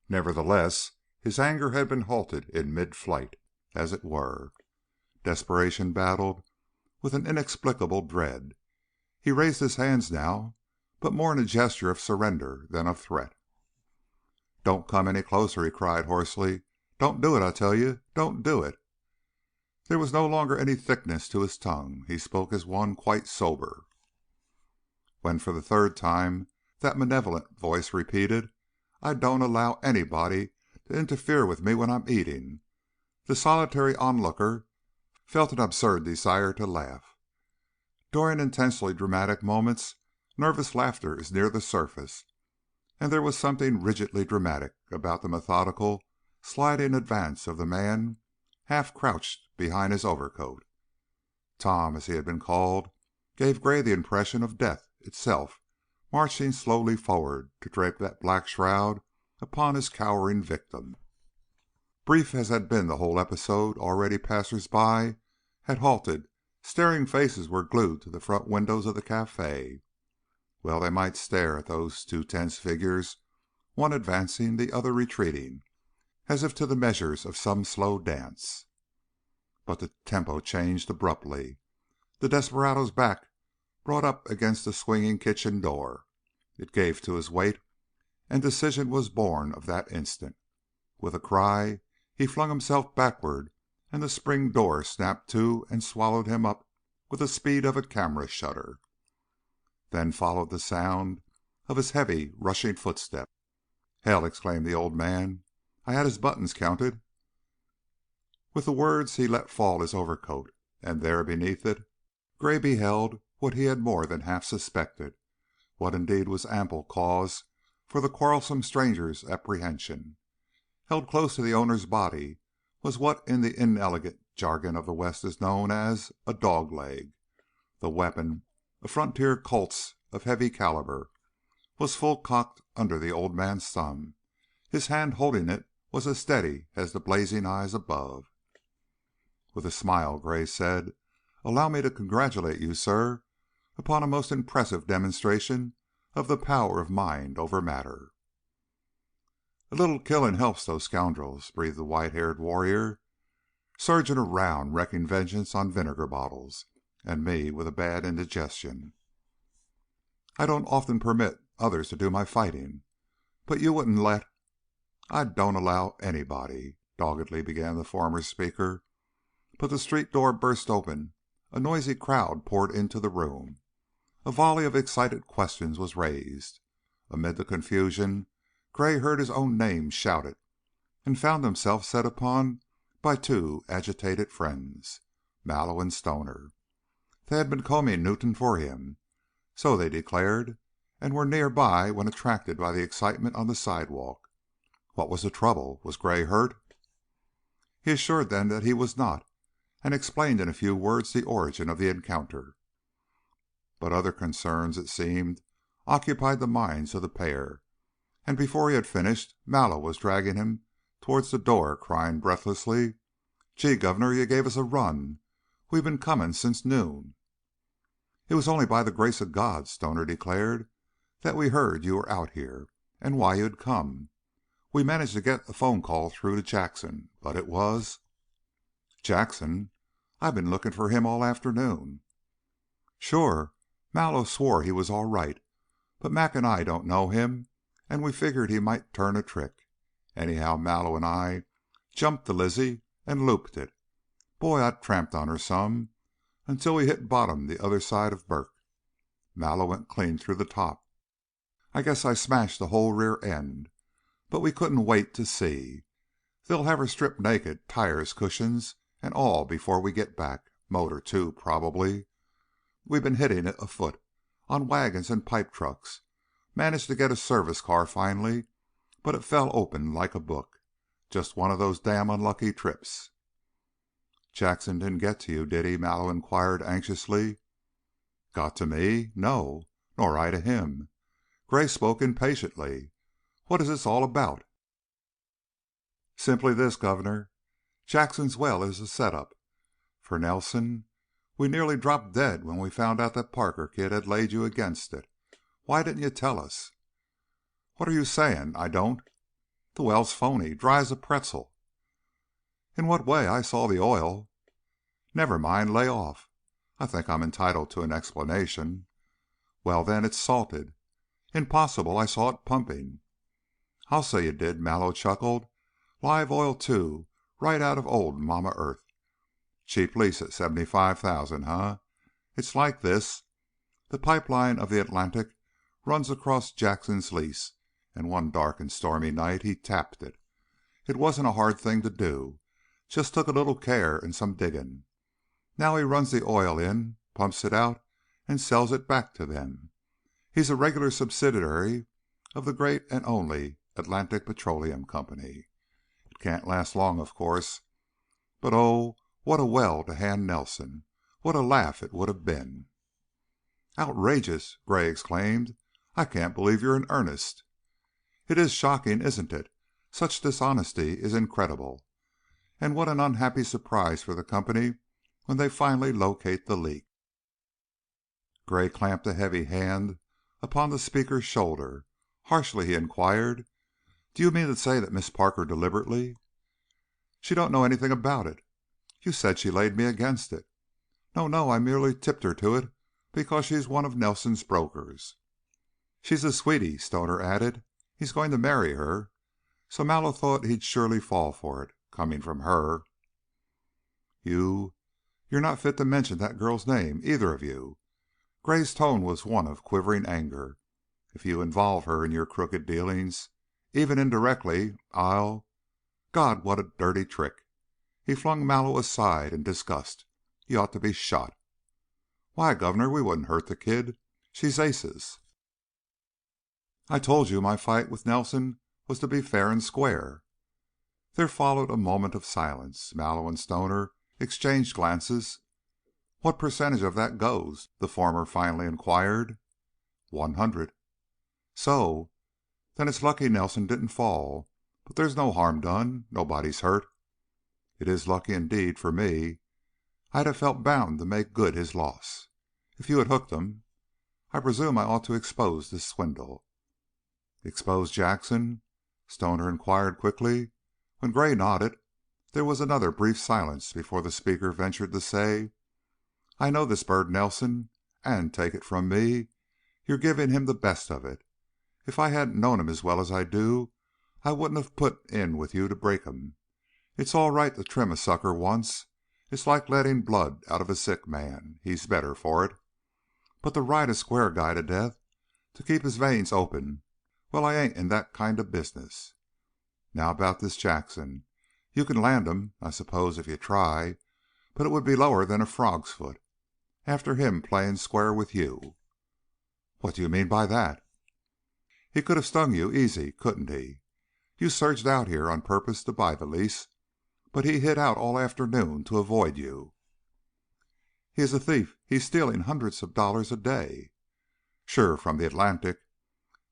Nevertheless, his anger had been halted in mid-flight, as it were. Desperation battled with an inexplicable dread. He raised his hands now, but more in a gesture of surrender than of threat. "Don't come any closer," he cried hoarsely. "Don't do it, I tell you. Don't do it." There was no longer any thickness to his tongue. He spoke as one quite sober. When for the third time that malevolent voice repeated, "I don't allow anybody to interfere with me when I'm eating," the solitary onlooker felt an absurd desire to laugh. During intensely dramatic moments, nervous laughter is near the surface, and there was something rigidly dramatic about the methodical, sliding advance of the man half crouched behind his overcoat. Tom, as he had been called, gave Gray the impression of death itself marching slowly forward to drape that black shroud upon his cowering victim. Brief as had been the whole episode, already passers-by had halted, staring faces were glued to the front windows of the café. Well they might stare at those two tense figures, one advancing, the other retreating, as if to the measures of some slow dance. But the tempo changed abruptly. The desperado's back brought up against the swinging kitchen door. It gave to his weight, and decision was born of that instant. With a cry, he flung himself backward, and the spring door snapped to and swallowed him up with the speed of a camera shutter. Then followed the sound of his heavy, rushing footstep. "Hell!" exclaimed the old man. "I had his buttons counted." With the words he let fall his overcoat, and there, beneath it, Gray beheld what he had more than half suspected, what indeed was ample cause for the quarrelsome stranger's apprehension. Held close to the owner's body was what in the inelegant jargon of the West is known as a "dog leg." The weapon, a frontier Colt's of heavy caliber, was full cocked under the old man's thumb. His hand holding it was as steady as the blazing eyes above. With a smile, Gray said, "Allow me to congratulate you, sir, upon a most impressive demonstration of the power of mind over matter." "A little killing helps those scoundrels," breathed the white-haired warrior. "Surging around, wreaking vengeance on vinegar bottles, and me with a bad indigestion. I don't often permit others to do my fighting, but you wouldn't let—" "I don't allow anybody," doggedly began the former speaker, but the street door burst open, a noisy crowd poured into the room. A volley of excited questions was raised. Amid the confusion, Gray heard his own name shouted, and found himself set upon by two agitated friends, Mallow and Stoner. They had been combing Newton for him, so they declared, and were near by when attracted by the excitement on the sidewalk. What was the trouble? Was Gray hurt? He assured them that he was not, and explained in a few words the origin of the encounter. But other concerns, it seemed, occupied the minds of the pair, and before he had finished, Mallow was dragging him towards the door, crying breathlessly, "Gee, Governor, you gave us a run. We've been coming since noon." "It was only by the grace of God," Stoner declared, "that we heard you were out here, and why you'd come. We managed to get a phone call through to Jackson, but it was—" "Jackson? I've been looking for him all afternoon." "Sure. Mallow swore he was all right, but Mac and I don't know him, and we figured he might turn a trick. Anyhow, Mallow and I jumped the Lizzie and looped it. Boy, I tramped on her some, until we hit bottom the other side of Burke. Mallow went clean through the top. I guess I smashed the whole rear end, but we couldn't wait to see. They'll have her stripped naked, tires, cushions, and all before we get back. Motor, too, probably. We've been hitting it afoot, on wagons and pipe trucks. Managed to get a service car finally, but it fell open like a book. Just one of those damn unlucky trips." "Jackson didn't get to you, did he?" Mallow inquired anxiously. "Got to me? No, nor I to him." Gray spoke impatiently. "What is this all about?" "Simply this, Governor. Jackson's well is a set-up for Nelson. We nearly dropped dead when we found out that Parker kid had laid you against it. Why didn't you tell us?" "What are you saying? I don't—" "The well's phony, dry as a pretzel." "In what way? I saw the oil—" "Never mind. Lay off. I think I'm entitled to an explanation." "Well, then, it's salted." "Impossible. I saw it pumping." "I'll say you did," Mallow chuckled. "Live oil, too, right out of old Mama Earth. Cheap lease at $75,000, huh? It's like this. The pipeline of the Atlantic runs across Jackson's lease, and one dark and stormy night he tapped it. It wasn't a hard thing to do. Just took a little care and some digging. Now he runs the oil in, pumps it out, and sells it back to them. He's a regular subsidiary of the great and only Atlantic Petroleum Company. It can't last long, of course. But oh, what a well to hand Nelson! What a laugh it would have been!" "Outrageous!" Gray exclaimed. "I can't believe you're in earnest." "It is shocking, isn't it? Such dishonesty is incredible. And what an unhappy surprise for the company when they finally locate the leak." Gray clamped a heavy hand upon the speaker's shoulder. Harshly he inquired, "Do you mean to say that Miss Parker deliberately—" "She don't know anything about it." "You said she laid me against it." "No, no, I merely tipped her to it because she's one of Nelson's brokers." "She's a sweetie," Stoner added. "He's going to marry her. So Mallow thought he'd surely fall for it, coming from her." "You're not fit to mention that girl's name, either of you." Gray's tone was one of quivering anger. "If you involve her in your crooked dealings, even indirectly, I'll— God, what a dirty trick!" He flung Mallow aside in disgust. "You ought to be shot." "Why, Governor, we wouldn't hurt the kid. She's aces." "I told you my fight with Nelson was to be fair and square." There followed a moment of silence. Mallow and Stoner exchanged glances. "What percentage of that goes?" the former finally inquired. 100. "So? Then it's lucky Nelson didn't fall. But there's no harm done. Nobody's hurt." "It is lucky indeed for me. I'd have felt bound to make good his loss if you had hooked him. I presume I ought to expose this swindle." "Expose Jackson?" Stoner inquired quickly. When Gray nodded, there was another brief silence before the speaker ventured to say, "I know this bird Nelson, and, take it from me, you're giving him the best of it. If I hadn't known him as well as I do, I wouldn't have put in with you to break him. It's all right to trim a sucker once. It's like letting blood out of a sick man. He's better for it. But to ride a square guy to death, to keep his veins open, well, I ain't in that kind of business. Now about this Jackson. You can land him, I suppose, if you try, but it would be lower than a frog's foot, after him playing square with you." "What do you mean by that?" "He could have stung you easy, couldn't he? You surged out here on purpose to buy the lease, but he hid out all afternoon to avoid you." "He is a thief. He's stealing hundreds of dollars a day." "Sure, from the Atlantic.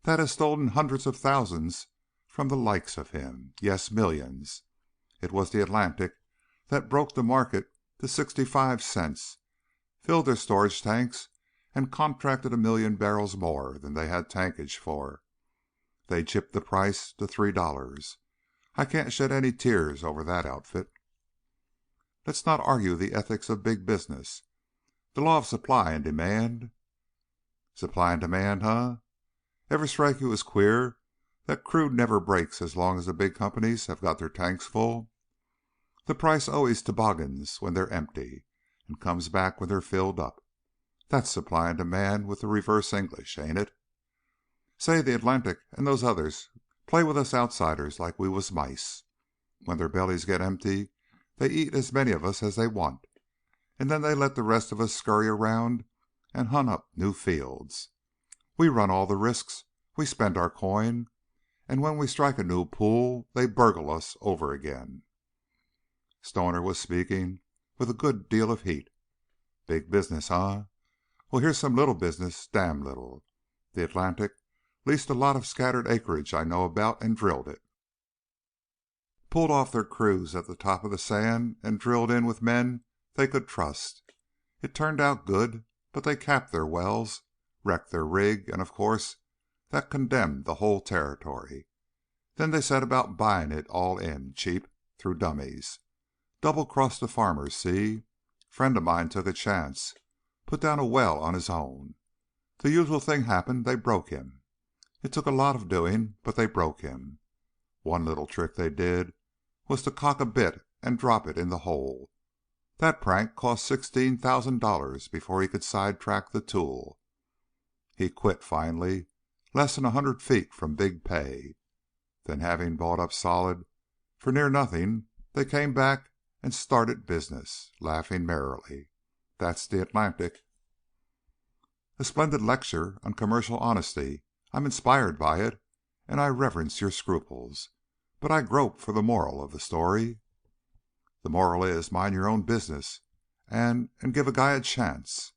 That has stolen hundreds of thousands from the likes of him. Yes, millions. It was the Atlantic that broke the market to 65 cents, filled their storage tanks, and contracted 1,000,000 barrels more than they had tankage for. They chipped the price to $3. I can't shed any tears over that outfit. Let's not argue the ethics of big business. The law of supply and demand. Supply and demand, huh? Ever strike you as queer that crude never breaks as long as the big companies have got their tanks full? The price always toboggans when they're empty and comes back when they're filled up. That's supply and demand with the reverse English, ain't it? Say, the Atlantic and those others play with us outsiders like we was mice. When their bellies get empty, they eat as many of us as they want, and then they let the rest of us scurry around and hunt up new fields. We run all the risks, we spend our coin, and when we strike a new pool, they burgle us over again. Stoner was speaking with a good deal of heat. Big business, huh? Well, here's some little business, damn little. The Atlantic leased a lot of scattered acreage I know about and drilled it. Pulled off their crews at the top of the sand and drilled in with men they could trust. It turned out good, but they capped their wells, wrecked their rig, and of course that condemned the whole territory. Then they set about buying it all in, cheap, through dummies. Double-crossed the farmers, see? Friend of mine took a chance, put down a well on his own. The usual thing happened, they broke him. It took a lot of doing, but they broke him. One little trick they did was to cock a bit and drop it in the hole. That prank cost $16,000 before he could sidetrack the tool. He quit finally, less than 100 feet from big pay. Then, having bought up solid for near nothing, they came back and started business, laughing merrily. That's the Atlantic. A splendid lecture on commercial honesty. I'm inspired by it, and I reverence your scruples. But I grope for the moral of the story. The moral is mind your own business and give a guy a chance.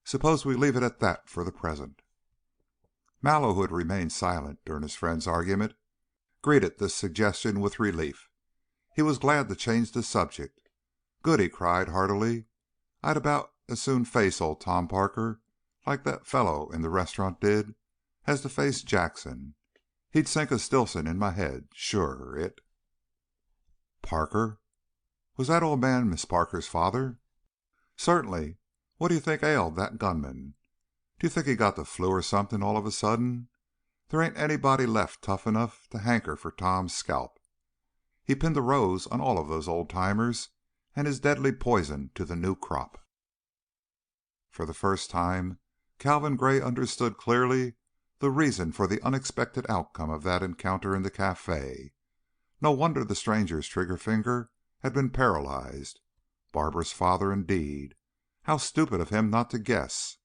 Suppose we leave it at that for the present. Mallow, who had remained silent during his friend's argument, greeted this suggestion with relief. He was glad to change the subject. Good, he cried heartily. I'd about as soon face old Tom Parker like that fellow in the restaurant did as to face Jackson. He'd sink a Stilson in my head, sure. Parker? Was that old man Miss Parker's father? Certainly. What do you think ailed that gunman? Do you think he got the flu or something all of a sudden? There ain't anybody left tough enough to hanker for Tom's scalp. He pinned a rose on all of those old-timers and is deadly poison to the new crop. For the first time, Calvin Gray understood clearly the reason for the unexpected outcome of that encounter in the cafe. No wonder the stranger's trigger finger had been paralyzed. Barbara's father, indeed. How stupid of him not to guess.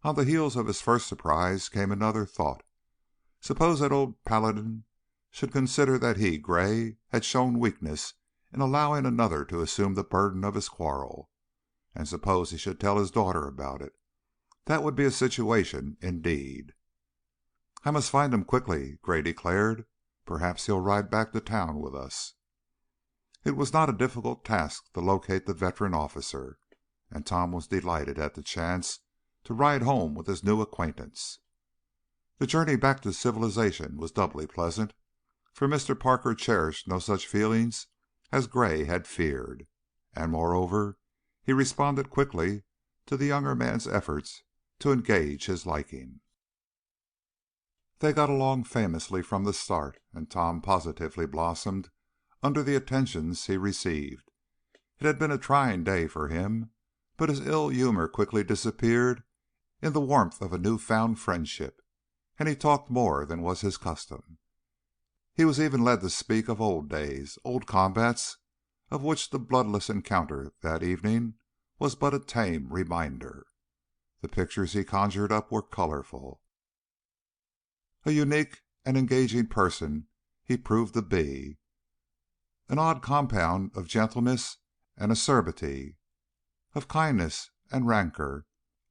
On the heels of his first surprise came another thought. Suppose that old paladin should consider that he, Gray, had shown weakness in allowing another to assume the burden of his quarrel. And suppose he should tell his daughter about it. That would be a situation, indeed. I must find him quickly, Gray declared. Perhaps he'll ride back to town with us. It was not a difficult task to locate the veteran officer, and Tom was delighted at the chance to ride home with his new acquaintance. The journey back to civilization was doubly pleasant, for Mr. Parker cherished no such feelings as Gray had feared, and, moreover, he responded quickly to the younger man's efforts to engage his liking. They got along famously from the start, and Tom positively blossomed under the attentions he received. It had been a trying day for him, but his ill humor quickly disappeared in the warmth of a new-found friendship, and he talked more than was his custom. He was even led to speak of old days, old combats, of which the bloodless encounter that evening was but a tame reminder. The pictures he conjured up were colorful. A unique and engaging person he proved to be, an odd compound of gentleness and acerbity, of kindness and rancor,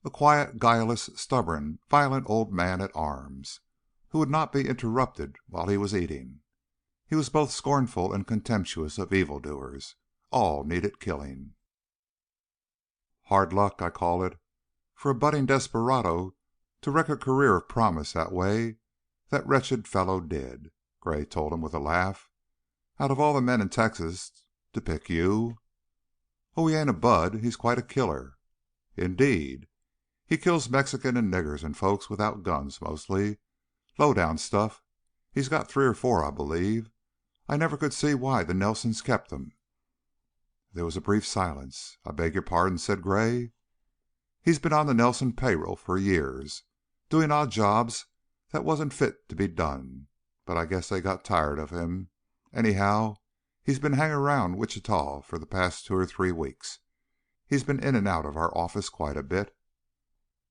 a quiet, guileless, stubborn, violent old man at arms, who would not be interrupted while he was eating. He was both scornful and contemptuous of evildoers. All needed killing. Hard luck, I call it, for a budding desperado to wreck a career of promise that way that wretched fellow did, Gray told him with a laugh. Out of all the men in Texas, to pick you. Oh, he ain't a bud. He's quite a killer. Indeed. He kills Mexican and niggers and folks without guns, mostly. Low down stuff. He's got 3 or 4, I believe. I never could see why the Nelsons kept them. There was a brief silence. I beg your pardon, said Gray. He's been on the Nelson payroll for years, doing odd jobs that wasn't fit to be done, but I guess they got tired of him. Anyhow, he's been hanging around Wichita for the past 2 or 3 weeks. He's been in and out of our office quite a bit.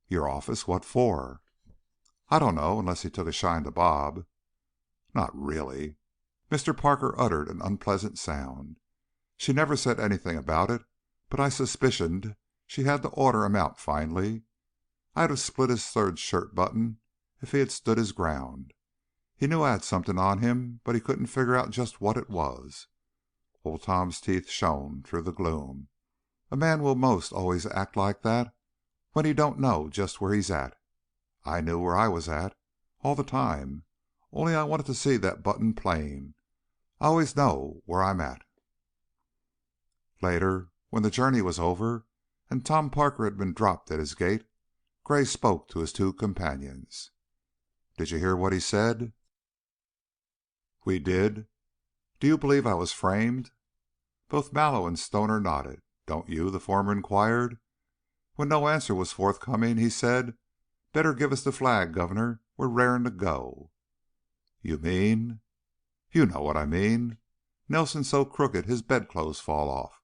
Your office? What for? I don't know, unless he took a shine to Bob. Not really. Mr. Parker uttered an unpleasant sound. She never said anything about it, but I suspicioned she had to order him out finally. I'd have split his 3rd shirt button if he had stood his ground. He knew I had something on him, but he couldn't figure out just what it was. Old Tom's teeth shone through the gloom. A man will most always act like that when he don't know just where he's at. I knew where I was at all the time, only I wanted to see that button plain. I always know where I'm at. Later, when the journey was over and Tom Parker had been dropped at his gate, Gray spoke to his 2 companions. Did you hear what he said? We did. Do you believe I was framed? Both Mallow and Stoner nodded. Don't you? The former inquired. When no answer was forthcoming, he said, Better give us the flag, Governor. We're raring to go. You mean? You know what I mean. Nelson's so crooked his bedclothes fall off.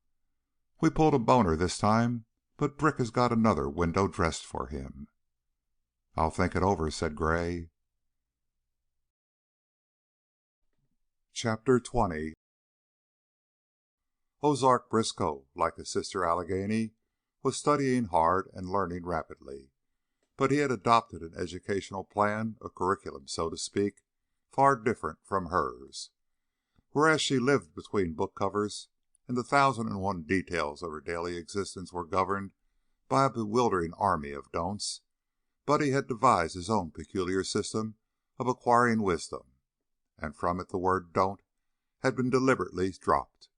We pulled a boner this time, but Brick has got another window dressed for him. I'll think it over, said Gray. Chapter 20. Ozark Briskow, like his sister Allegheny, was studying hard and learning rapidly, but he had adopted an educational plan, a curriculum, so to speak, far different from hers. Whereas she lived between book covers and the 1,001 details of her daily existence were governed by a bewildering army of don'ts, Buddy had devised his own peculiar system of acquiring wisdom, and from it the word don't had been deliberately dropped.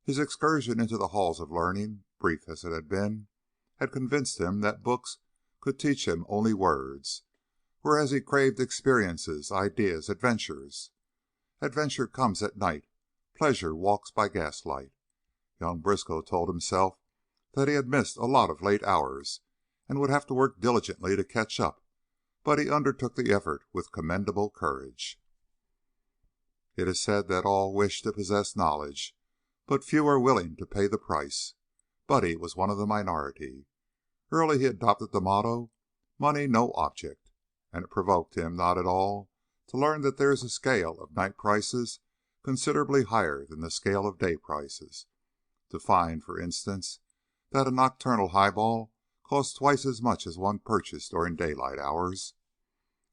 His excursion into the halls of learning, brief as it had convinced him that books could teach him only words, whereas he craved experiences, ideas, adventures. Adventure comes at night. Pleasure walks by gaslight. Young Briskow told himself that he had missed a lot of late hours and would have to work diligently to catch up, but he undertook the effort with commendable courage. It is said that all wish to possess knowledge, but few are willing to pay the price. Buddy was one of the minority. Early he adopted the motto, money no object, and it provoked him not at all to learn that there is a scale of night prices considerably higher than the scale of day prices. To find, for instance, that a nocturnal highball costs twice as much as one purchased during daylight hours.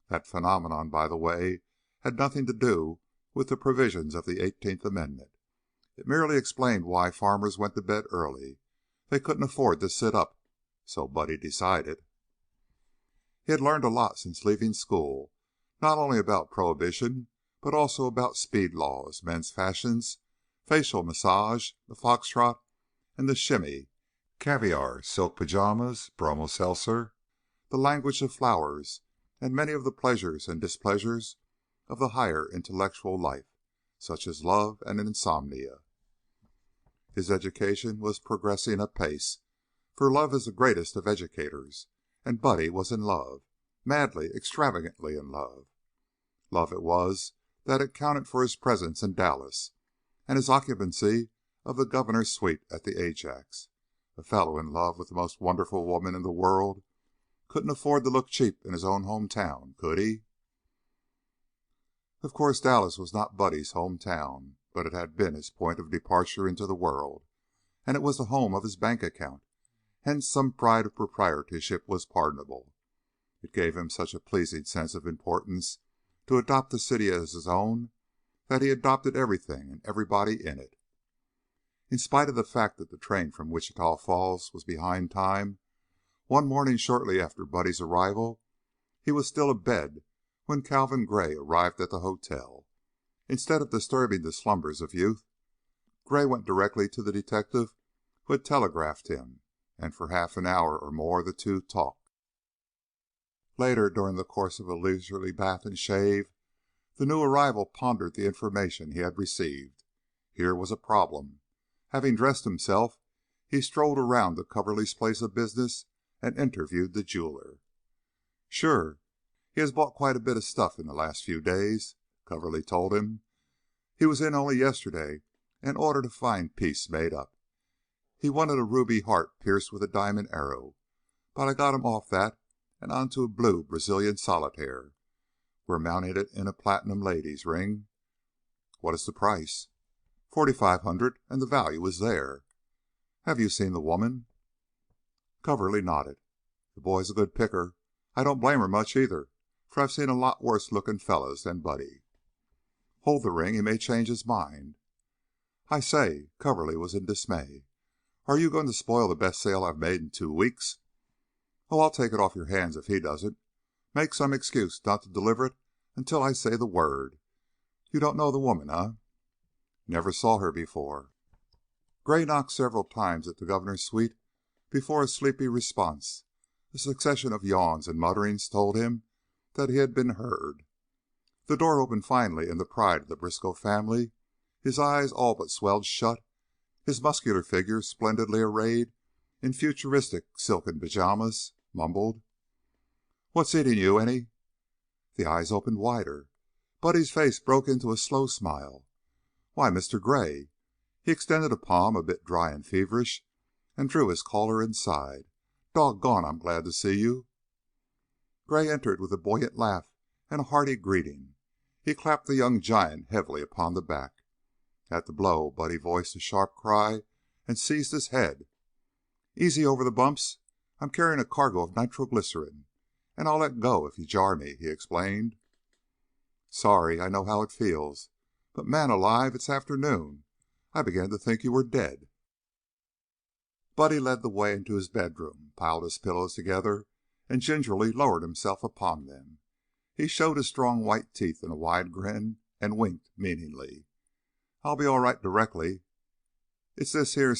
That phenomenon, by the way, had nothing to do with the provisions of the 18th Amendment. It merely explained why farmers went to bed early. They couldn't afford to sit up, so Buddy decided. He had learned a lot since leaving school, not only about prohibition, but also about speed laws, men's fashions, facial massage, the foxtrot, and the shimmy, caviar, silk pajamas, bromo seltzer, the language of flowers, and many of the pleasures and displeasures of the higher intellectual life, such as love and insomnia. His education was progressing apace, for love is the greatest of educators, and Buddy was in love, madly, extravagantly in love. Love it was that accounted for his presence in Dallas and his occupancy of the governor's suite at the Ajax. A fellow in love with the most wonderful woman in the world couldn't afford to look cheap in his own hometown, could he? Of course, Dallas was not Buddy's hometown, but it had been his point of departure into the world, and it was the home of his bank account. Hence some pride of proprietorship was pardonable. It gave him such a pleasing sense of importance to adopt the city as his own that he adopted everything and everybody in it. In spite of the fact that the train from Wichita Falls was behind time, one morning shortly after Buddy's arrival, he was still abed when Calvin Gray arrived at the hotel. Instead of disturbing the slumbers of youth, Gray went directly to the detective who had telegraphed him, and for half an hour or more the two talked. Later, during the course of a leisurely bath and shave, the new arrival pondered the information he had received. Here was a problem. Having dressed himself, he strolled around to Coverly's place of business and interviewed the jeweler. "Sure, he has bought quite a bit of stuff in the last few days," Coverly told him. "He was in only yesterday and ordered a fine piece made up. He wanted a ruby heart pierced with a diamond arrow, but I got him off that and onto a blue Brazilian solitaire. We're mounting it in a platinum lady's ring." "What is the price?" "$4,500, and the value is there." "Have you seen the woman?" Coverly nodded. "The boy's a good picker. I don't blame her much either, for I've seen a lot worse looking fellows than Buddy." "Hold the ring. He may change his mind." "I say," Coverly was in dismay, "are you going to spoil the best sale I've made in 2 weeks?" "Oh, I'll take it off your hands if he doesn't. Make some excuse not to deliver it until I say the word. You don't know the woman, eh?" "Never saw her before." Gray knocked several times at the governor's suite before a sleepy response. A succession of yawns and mutterings told him that he had been heard. The door opened finally, and the pride of the Briskow family, his eyes all but swelled shut, his muscular figure splendidly arrayed in futuristic silken pajamas, mumbled, "What's eating you, any?" The eyes opened wider. Buddy's face broke into a slow smile. "Why, Mr. Gray!" He extended a palm, a bit dry and feverish, and drew his caller inside. "Doggone, I'm glad to see you." Gray entered with a buoyant laugh and a hearty greeting. He clapped the young giant heavily upon the back. At the blow, Buddy voiced a sharp cry and seized his head. "Easy over the bumps. I'm carrying a cargo of nitroglycerin, and I'll let go if you jar me," he explained. "Sorry. I know how it feels. But, man alive, it's afternoon. I began to think you were dead." Buddy led the way into his bedroom, piled his pillows together, and gingerly lowered himself upon them. He showed his strong white teeth in a wide grin and winked meaningly. "I'll be all right directly. It's this here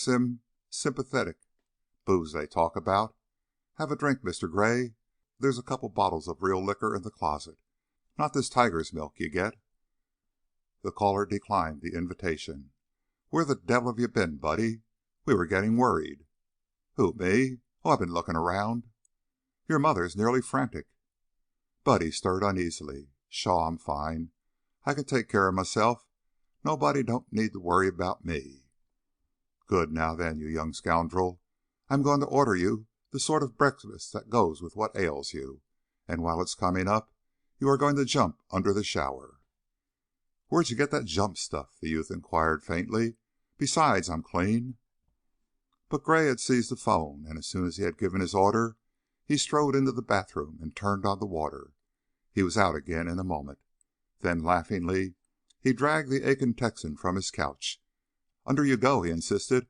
sympathetic booze they talk about. Have a drink, Mr. Gray. There's a couple bottles of real liquor in the closet. Not this tiger's milk you get." The caller declined the invitation. "Where the devil have you been, Buddy? We were getting worried." "Who, me? Oh, I've been looking around." "Your mother's nearly frantic." Buddy stirred uneasily. "Shaw, I'm fine. I can take care of myself. Nobody don't need to worry about me." "Good. Now then, you young scoundrel, I'm going to order you the sort of breakfast that goes with what ails you, and while it's coming up you are going to jump under the shower." "Where'd you get that jump stuff?" the youth inquired faintly. "Besides, I'm clean." But Gray had seized the phone, and as soon as he had given his order, he strode into the bathroom and turned on the water. He was out again in a moment. Then, laughingly, he dragged the aching Texan from his couch. "Under you go," he insisted,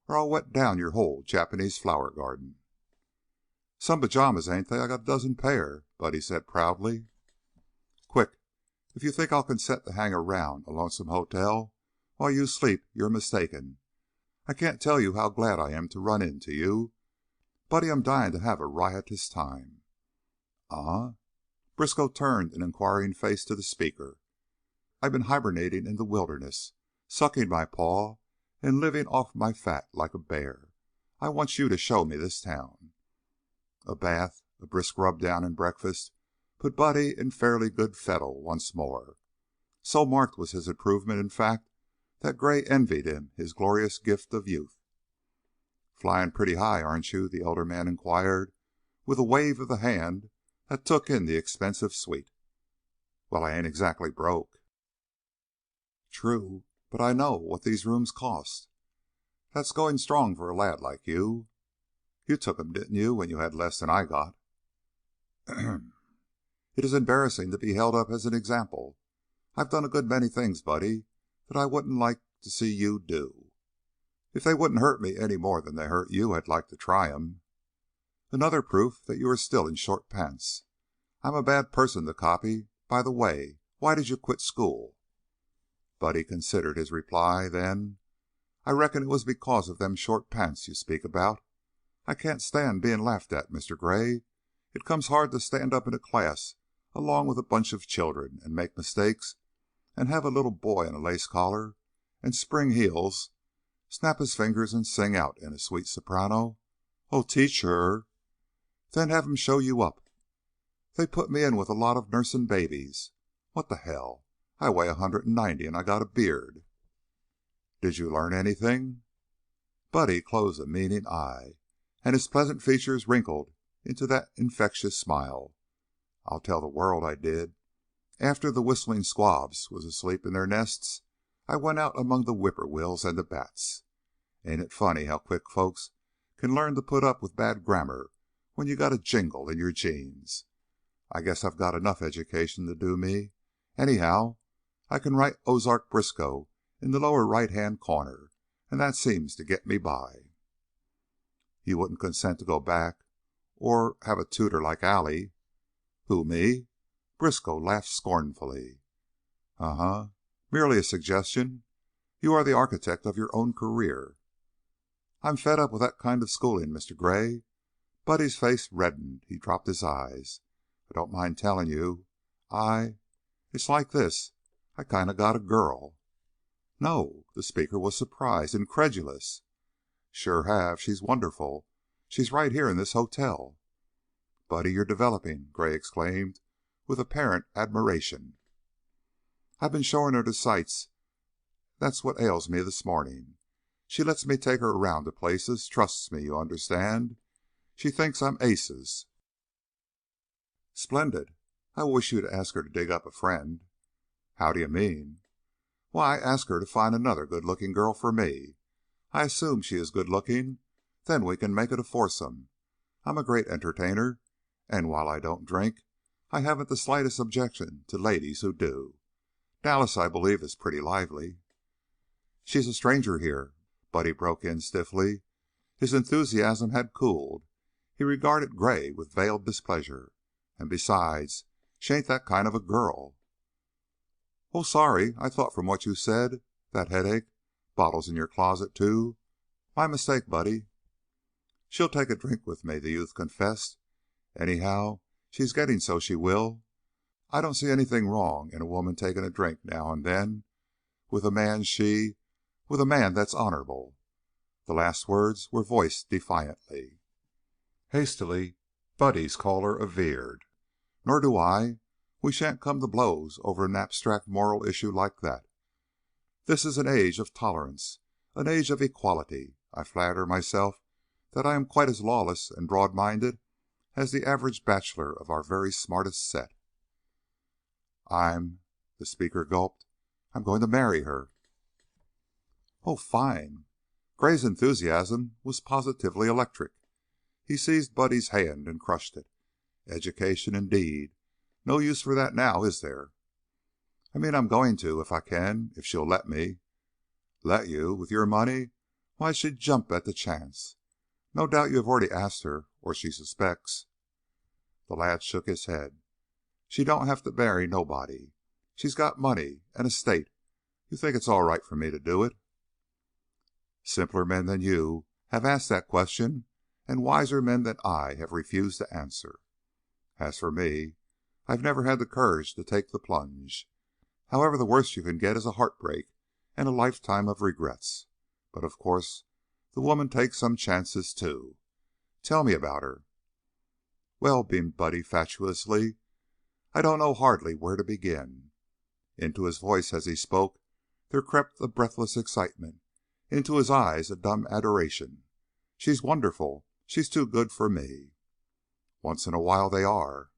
"or I'll wet down your whole Japanese flower garden." "Some pajamas, ain't they? I got a dozen pair," Buddy said proudly. "Quick! If you think I'll consent to hang around a lonesome hotel while you sleep, you're mistaken. I can't tell you how glad I am to run into you. Buddy, I'm dying to have a riotous time." "Uh?" Briskow turned an inquiring face to the speaker. "I've been hibernating in the wilderness, sucking my paw and living off my fat like a bear. I want you to show me this town." A bath, a brisk rub down and breakfast put Buddy in fairly good fettle once more. So marked was his improvement, in fact, that Gray envied him his glorious gift of youth. "Flying pretty high, aren't you?" the elder man inquired, with a wave of the hand that took in the expensive suite. "Well, I ain't exactly broke." "True, but I know what these rooms cost." "That's going strong for a lad like you." "You took 'em, didn't you, when you had less than I got?" It is embarrassing to be held up as an example. I've done a good many things, Buddy, that I wouldn't like to see you do. If they wouldn't hurt me any more than they hurt you, I'd like to try 'em. Another proof that you are still in short pants. I'm a bad person to copy. By the way, why did you quit school?" Buddy considered his reply, then, "I reckon it was because of them short pants you speak about. I can't stand being laughed at, Mr. Gray. It comes hard to stand up in a class along with a bunch of children and make mistakes and have a little boy in a lace collar and spring heels snap his fingers and sing out in a sweet soprano, 'Oh, teacher,' then have him show you up. They put me in with a lot of nursing babies. What the hell? I weigh 190 and I got a beard." "Did you learn anything?" Buddy closed a meaning eye, and his pleasant features wrinkled into that infectious smile. "I'll tell the world I did. After the whistling squabs was asleep in their nests, I went out among the whippoorwills and the bats. Ain't it funny how quick folks can learn to put up with bad grammar when you got a jingle in your jeans? I guess I've got enough education to do me. Anyhow, I can write Ozark Briscoe in the lower right-hand corner, and that seems to get me by." "You wouldn't consent to go back or have a tutor like Allie?" "Who, me?" Briscoe laughed scornfully. "Uh-huh. Merely a suggestion. You are the architect of your own career." "I'm fed up with that kind of schooling, Mr. Gray." Buddy's face reddened. He dropped his eyes. "I don't mind telling you. It's like this. I kind of got a girl." "No." The speaker was surprised, incredulous. "Sure have. She's wonderful. She's right here in this hotel." "Buddy, you're developing!" Gray exclaimed with apparent admiration. "I've been showing her the sights. That's what ails me this morning. She lets me take her around to places, trusts me, you understand. She thinks I'm aces." "Splendid. I wish you'd ask her to dig up a friend." "How do you mean?" "Why, ask her to find another good-looking girl for me. I assume she is good-looking. Then we can make it a foursome. I'm a great entertainer, and while I don't drink, I haven't the slightest objection to ladies who do. Dallas, I believe, is pretty lively." "She's a stranger here," Buddy broke in stiffly. His enthusiasm had cooled. He regarded Gray with veiled displeasure. "And besides, she ain't that kind of a girl." "Oh, sorry. I thought from what you said that headache, bottles in your closet, too. My mistake, Buddy." "She'll take a drink with me," the youth confessed. "Anyhow, she's getting so she will. I don't see anything wrong in a woman taking a drink now and then with a man with a man that's honorable." The last words were voiced defiantly. Hastily, Buddy's caller averred. "Nor do I. We shan't come to blows over an abstract moral issue like that. This is an age of tolerance, an age of equality. I flatter myself that I am quite as lawless and broad-minded as the average bachelor of our very smartest set." The speaker gulped. "I'm going to marry her." "Oh, fine!" Gray's enthusiasm was positively electric. He seized Buddy's hand and crushed it. "Education, indeed! No use for that now, is there?" "I mean I'm going to, if I can, if she'll let me." "Let you? With your money? Why, she'd jump at the chance. No doubt you have already asked her, or she suspects." The lad shook his head. "She don't have to marry nobody. She's got money, an estate. You think it's all right for me to do it?" "Simpler men than you have asked that question, and wiser men than I have refused to answer. As for me, I've never had the courage to take the plunge. However, the worst you can get is a heartbreak and a lifetime of regrets. But, of course, the woman takes some chances, too. Tell me about her." "Well," beamed Buddy fatuously, "I don't know hardly where to begin." Into his voice as he spoke there crept a breathless excitement, into his eyes a dumb adoration. "She's wonderful. She's too good for me." "Once in a while they are."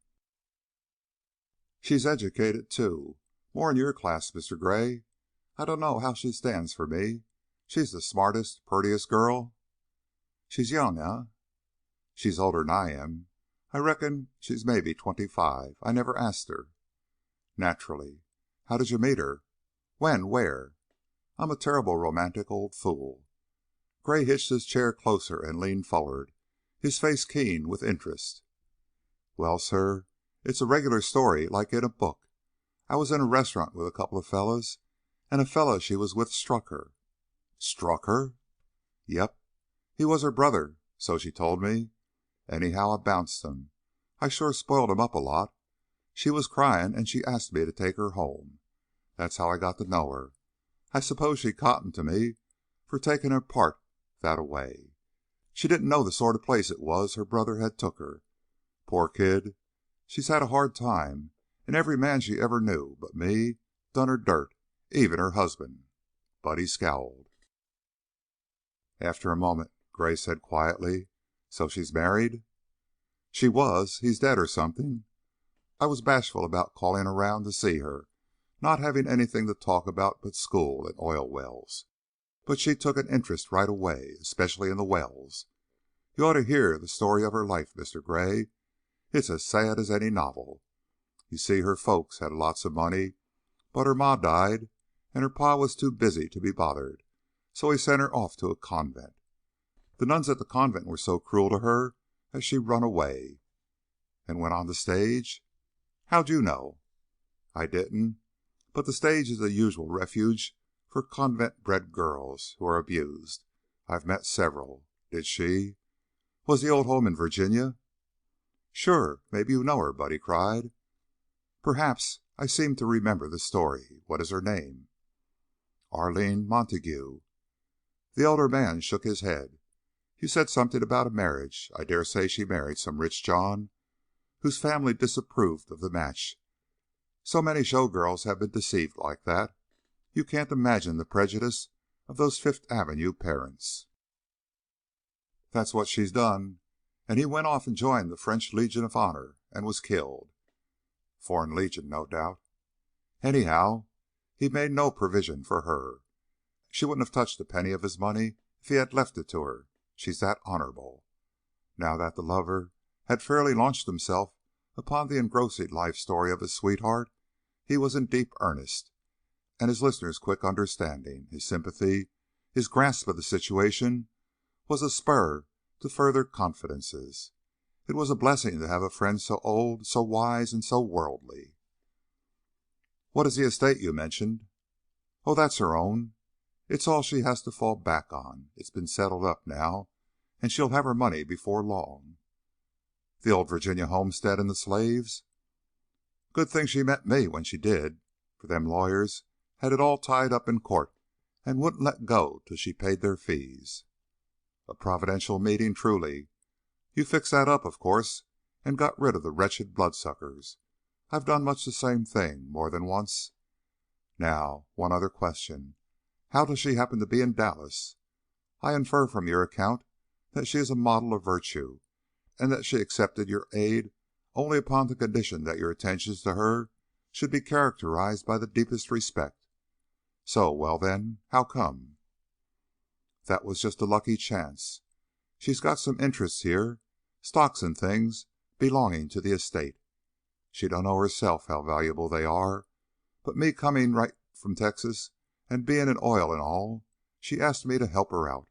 "She's educated, too. More in your class, Mr. Gray. I don't know how she stands for me. She's the smartest, purtiest girl." "She's young, eh?" "She's older'n I am. I reckon she's maybe 25. I never asked her." "Naturally. How did you meet her? When? Where? I'm a terrible romantic old fool." Gray hitched his chair closer and leaned forward, his face keen with interest. "Well, sir, it's a regular story like in a book. I was in a restaurant with a couple of fellows, and a fellow she was with struck her." "Struck her?" "Yep. He was her brother, so she told me. Anyhow, I bounced him. I sure spoiled him up a lot. She was crying, and she asked me to take her home. That's how I got to know her. I suppose she cottoned to me for taking her part that a way. She didn't know the sort of place it was her brother had took her. Poor kid, she's had a hard time, and every man she ever knew but me done her dirt, even her husband." Buddy scowled. After a moment, Gray said quietly, "So she's married?" "She was. He's dead or something. I was bashful about calling around to see her, not having anything to talk about but school and oil wells. But she took an interest right away, especially in the wells. You ought to hear the story of her life, Mr. Gray. It's as sad as any novel. You see, her folks had lots of money, but her ma died, and her pa was too busy to be bothered, so he sent her off to a convent. The nuns at the convent were so cruel to her that she run away." "And went on the stage?" "How'd you know?" "I didn't, but the stage is the usual refuge for convent bred girls who are abused. I've met several. Did she Was the old home in Virginia?" "Sure. Maybe you know her," Buddy cried. "Perhaps. I seem to remember the story. What is her name?" "Arline Montague." The elder man shook his head. "You said something about a marriage. I dare say she married some rich John whose family disapproved of the match. So many show girls have been deceived like that. You can't imagine the prejudice of those Fifth Avenue parents." "That's what she's done. And he went off and joined the French Legion of Honor and was killed." "Foreign Legion, no doubt." "Anyhow, he made no provision for her. She wouldn't have touched a penny of his money if he had left it to her. She's that honorable." Now that the lover had fairly launched himself upon the engrossing life story of his sweetheart, he was in deep earnest, and his listener's quick understanding, his sympathy, his grasp of the situation, was a spur to further confidences. It was a blessing to have a friend so old, so wise, and so worldly. "What is the estate you mentioned?" "Oh, that's her own. It's all she has to fall back on. It's been settled up now, and she'll have her money before long." "The old Virginia homestead and the slaves?" "Good thing she met me when she did, for them lawyers had it all tied up in court and wouldn't let go till she paid their fees." "A providential meeting, truly. You fixed that up, of course, and got rid of the wretched bloodsuckers. I've done much the same thing more than once. Now, one other question. How does she happen to be in Dallas? I infer from your account that she is a model of virtue, and that she accepted your aid only upon the condition that your attentions to her should be characterized by the deepest respect. So, well then, how come?" "That was just a lucky chance. She's got some interests here, stocks and things belonging to the estate. She don't know herself how valuable they are, but me coming right from Texas and being in oil and all, she asked me to help her out.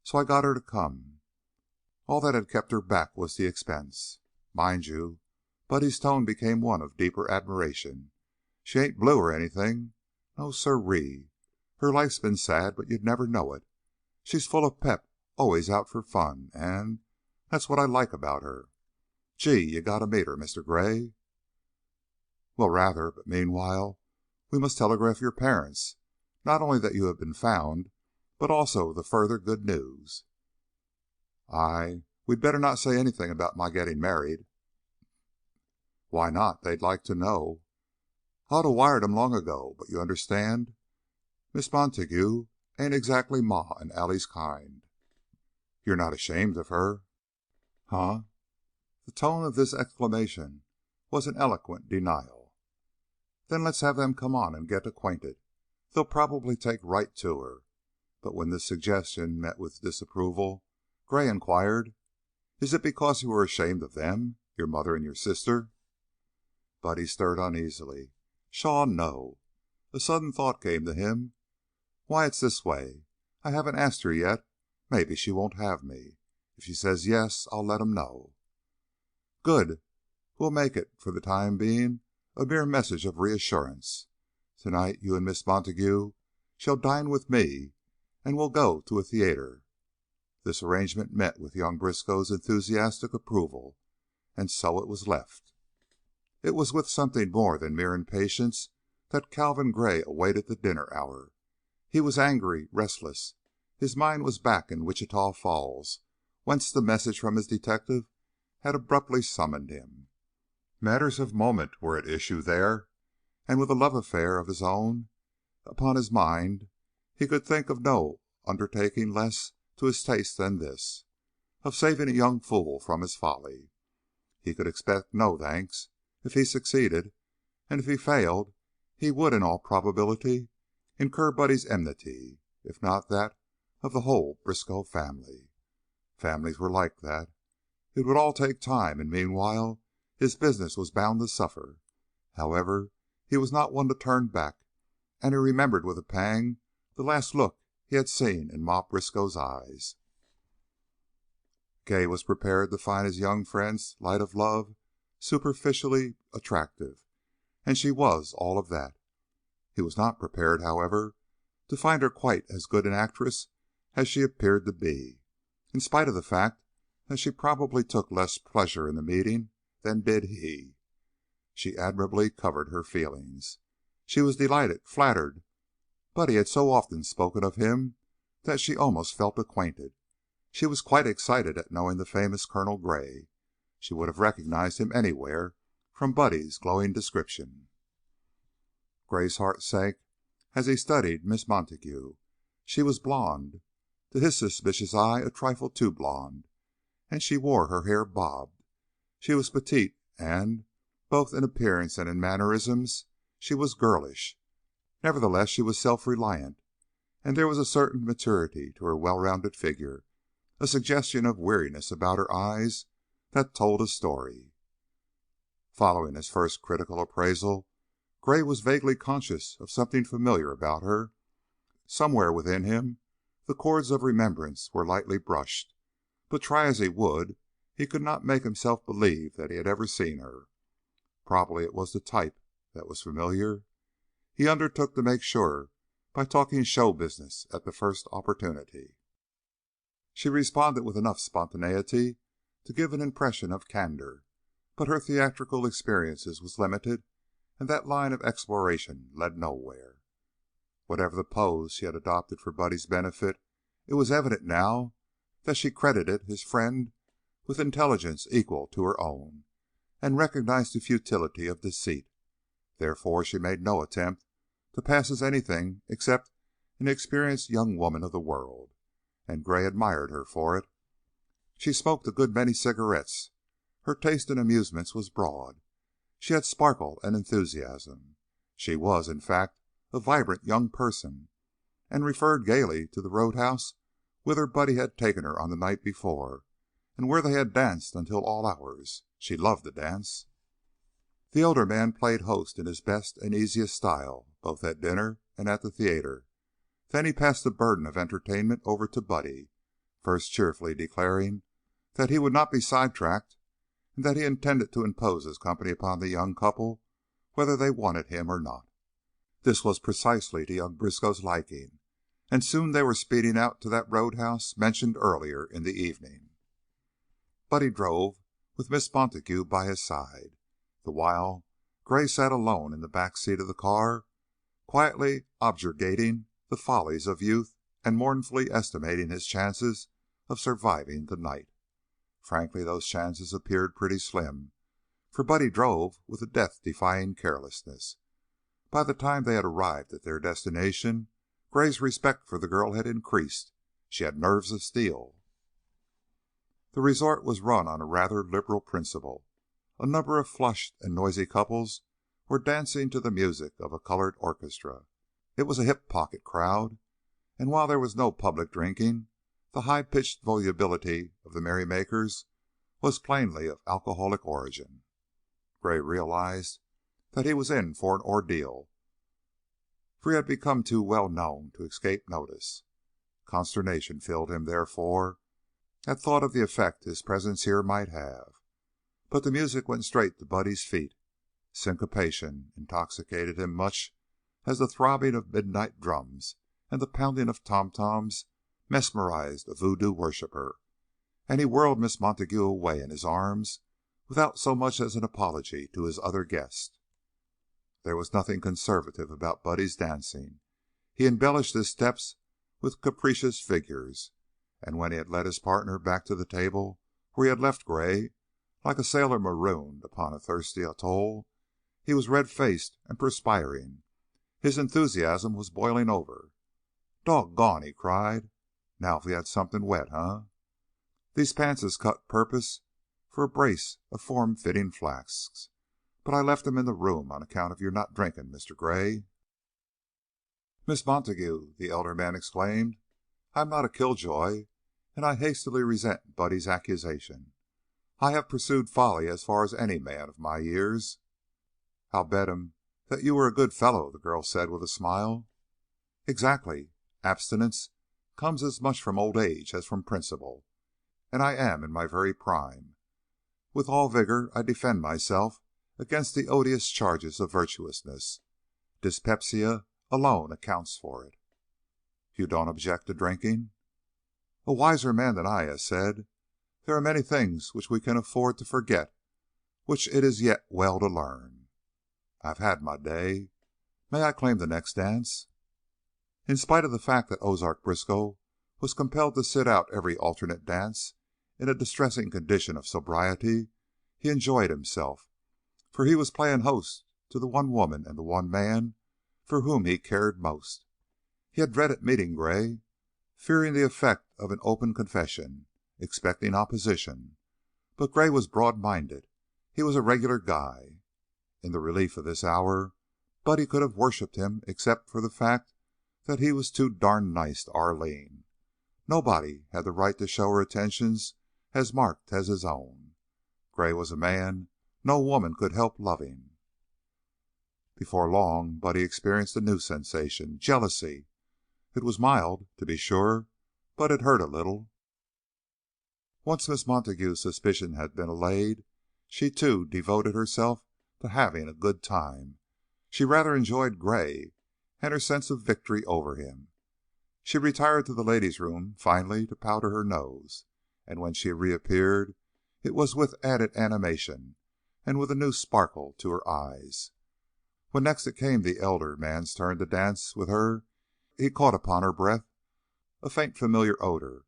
So I got her to come. All that had kept her back was the expense. Mind you," Buddy's tone became one of deeper admiration, "she ain't blue or anything. No, sirree. Her life's been sad, but you'd never know it. She's full of pep, always out for fun, and that's what I like about her. Gee, you got to meet her, Mr. Gray." "Well, rather, but meanwhile we must telegraph your parents, not only that you have been found, but also the further good news." We'd better not say anything about my getting married." "Why not? They'd like to know." "I ought to wired 'em long ago, but you understand, Miss Montague ain't exactly Ma and Allie's kind." "You're not ashamed of her?" "Huh?" The tone of this exclamation was an eloquent denial. "Then let's have them come on and get acquainted. They'll probably take right to her." But when this suggestion met with disapproval, Gray inquired, Is it because you were ashamed of them, your mother and your sister?" Buddy stirred uneasily. "Pshaw, no." A sudden thought came to him. "Why, it's this way. I haven't asked her yet. Maybe she won't have me. If she says yes, I'll let 'em know." "Good. We'll make it, for the time being, a mere message of reassurance. To night you and Miss Montague shall dine with me, and we'll go to a theater." This arrangement met with young Briskow's enthusiastic approval, and so it was left. It was with something more than mere impatience that Calvin Gray awaited the dinner hour. He was angry, restless. His mind was back in Wichita Falls, whence the message from his detective had abruptly summoned him. Matters of moment were at issue there, and with a love affair of his own upon his mind, he could think of no undertaking less to his taste than this, of saving a young fool from his folly. He could expect no thanks if he succeeded, and if he failed he would in all probability incur Buddy's enmity, if not that of the whole Briskow family. Families were like that. It would all take time, and meanwhile his business was bound to suffer. However, he was not one to turn back, and he remembered with a pang the last look he had seen in Ma Briskow's eyes. Gray was prepared to find his young friend's light of love superficially attractive, and she was all of that. He was not prepared, however, to find her quite as good an actress as she appeared to be, in spite of the fact that she probably took less pleasure in the meeting than did he. She admirably covered her feelings. She was delighted, flattered. Buddy had so often spoken of him that she almost felt acquainted. She was quite excited at knowing the famous Colonel Gray. She would have recognized him anywhere from Buddy's glowing description. Gray's heart sank as he studied Miss Montague. She was blonde, to his suspicious eye a trifle too blonde, and she wore her hair bobbed. She was petite, and, both in appearance and in mannerisms, she was girlish. Nevertheless, she was self-reliant, and there was a certain maturity to her well-rounded figure, a suggestion of weariness about her eyes that told a story. Following his first critical appraisal, Gray was vaguely conscious of something familiar about her. Somewhere within him the chords of remembrance were lightly brushed, but try as he would, he could not make himself believe that he had ever seen her. Probably it was the type that was familiar. He undertook to make sure by talking show business at the first opportunity. She responded with enough spontaneity to give an impression of candor, but her theatrical experience was limited, and that line of exploration led nowhere. Whatever the pose she had adopted for Buddy's benefit, it was evident now that she credited his friend with intelligence equal to her own, and recognized the futility of deceit. Therefore she made no attempt to pass as anything except an experienced young woman of the world, and Gray admired her for it. She smoked a good many cigarettes. Her taste in amusements was broad. She had sparkle and enthusiasm. She was, in fact, a vibrant young person, and referred gaily to the roadhouse whither Buddy had taken her on the night before, and where they had danced until all hours. She loved to dance. The elder man played host in his best and easiest style, both at dinner and at the theater. Then he passed the burden of entertainment over to Buddy, first cheerfully declaring that he would not be sidetracked, and that he intended to impose his company upon the young couple whether they wanted him or not. This was precisely to young Briskow's liking, and soon they were speeding out to that roadhouse mentioned earlier in the evening. Buddy drove with Miss Montague by his side, the while Gray sat alone in the back seat of the car, quietly objurgating the follies of youth and mournfully estimating his chances of surviving the night. Frankly, those chances appeared pretty slim, for Buddy drove with a death-defying carelessness. By the time they had arrived at their destination, Gray's respect for the girl had increased. She had nerves of steel. The resort was run on a rather liberal principle. A number of flushed and noisy couples were dancing to the music of a colored orchestra. It was a hip-pocket crowd, and while there was no public drinking, the high-pitched volubility of the merrymakers was plainly of alcoholic origin. Gray realized that he was in for an ordeal, for he had become too well known to escape notice. Consternation filled him, therefore, at thought of the effect his presence here might have. But the music went straight to Buddy's feet. Syncopation intoxicated him much as the throbbing of midnight drums and the pounding of tom-toms mesmerized a voodoo worshiper, and he whirled Miss Montague away in his arms without so much as an apology to his other guest. There was nothing conservative about Buddy's dancing. He embellished his steps with capricious figures, and when he had led his partner back to the table where he had left Gray, like a sailor marooned upon a thirsty atoll, he was red-faced and perspiring. His enthusiasm was boiling over. "Doggone!" he cried. "Now if we had something wet, huh? These pants is cut purpose for a brace of form-fitting flasks, but I left 'em in the room on account of your not drinking, Mr. Gray." "Miss Montague," the elder man exclaimed, "I am not a killjoy, and I hastily resent Buddy's accusation. I have pursued folly as far as any man of my years." "I'll bet him that you were a good fellow," the girl said with a smile. "Exactly. Abstinence comes as much from old age as from principle, and I am in my very prime. With all vigor I defend myself against the odious charges of virtuousness. Dyspepsia alone accounts for it." "You don't object to drinking?" "A wiser man than I has said, 'There are many things which we can afford to forget, which it is yet well to learn.' I have had my day. May I claim the next dance?" In spite of the fact that Ozark Briskow was compelled to sit out every alternate dance in a distressing condition of sobriety, he enjoyed himself, for he was playing host to the one woman and the one man for whom he cared most. He had dreaded meeting Gray, fearing the effect of an open confession, expecting opposition, but Gray was broad-minded. He was a regular guy. In the relief of this hour, Buddy could have worshipped him except for the fact that he was too darn nice to Arline. Nobody had the right to show her attentions as marked as his own. Gray was a man no woman could help loving. Before long, Buddy experienced a new sensation, jealousy. It was mild, to be sure, but it hurt a little. Once Miss Montague's suspicion had been allayed, she too devoted herself to having a good time. She rather enjoyed Gray and her sense of victory over him. She retired to the ladies' room finally to powder her nose, and when she reappeared it was with added animation and with a new sparkle to her eyes. When next it came the elder man's turn to dance with her, he caught upon her breath a faint familiar odor,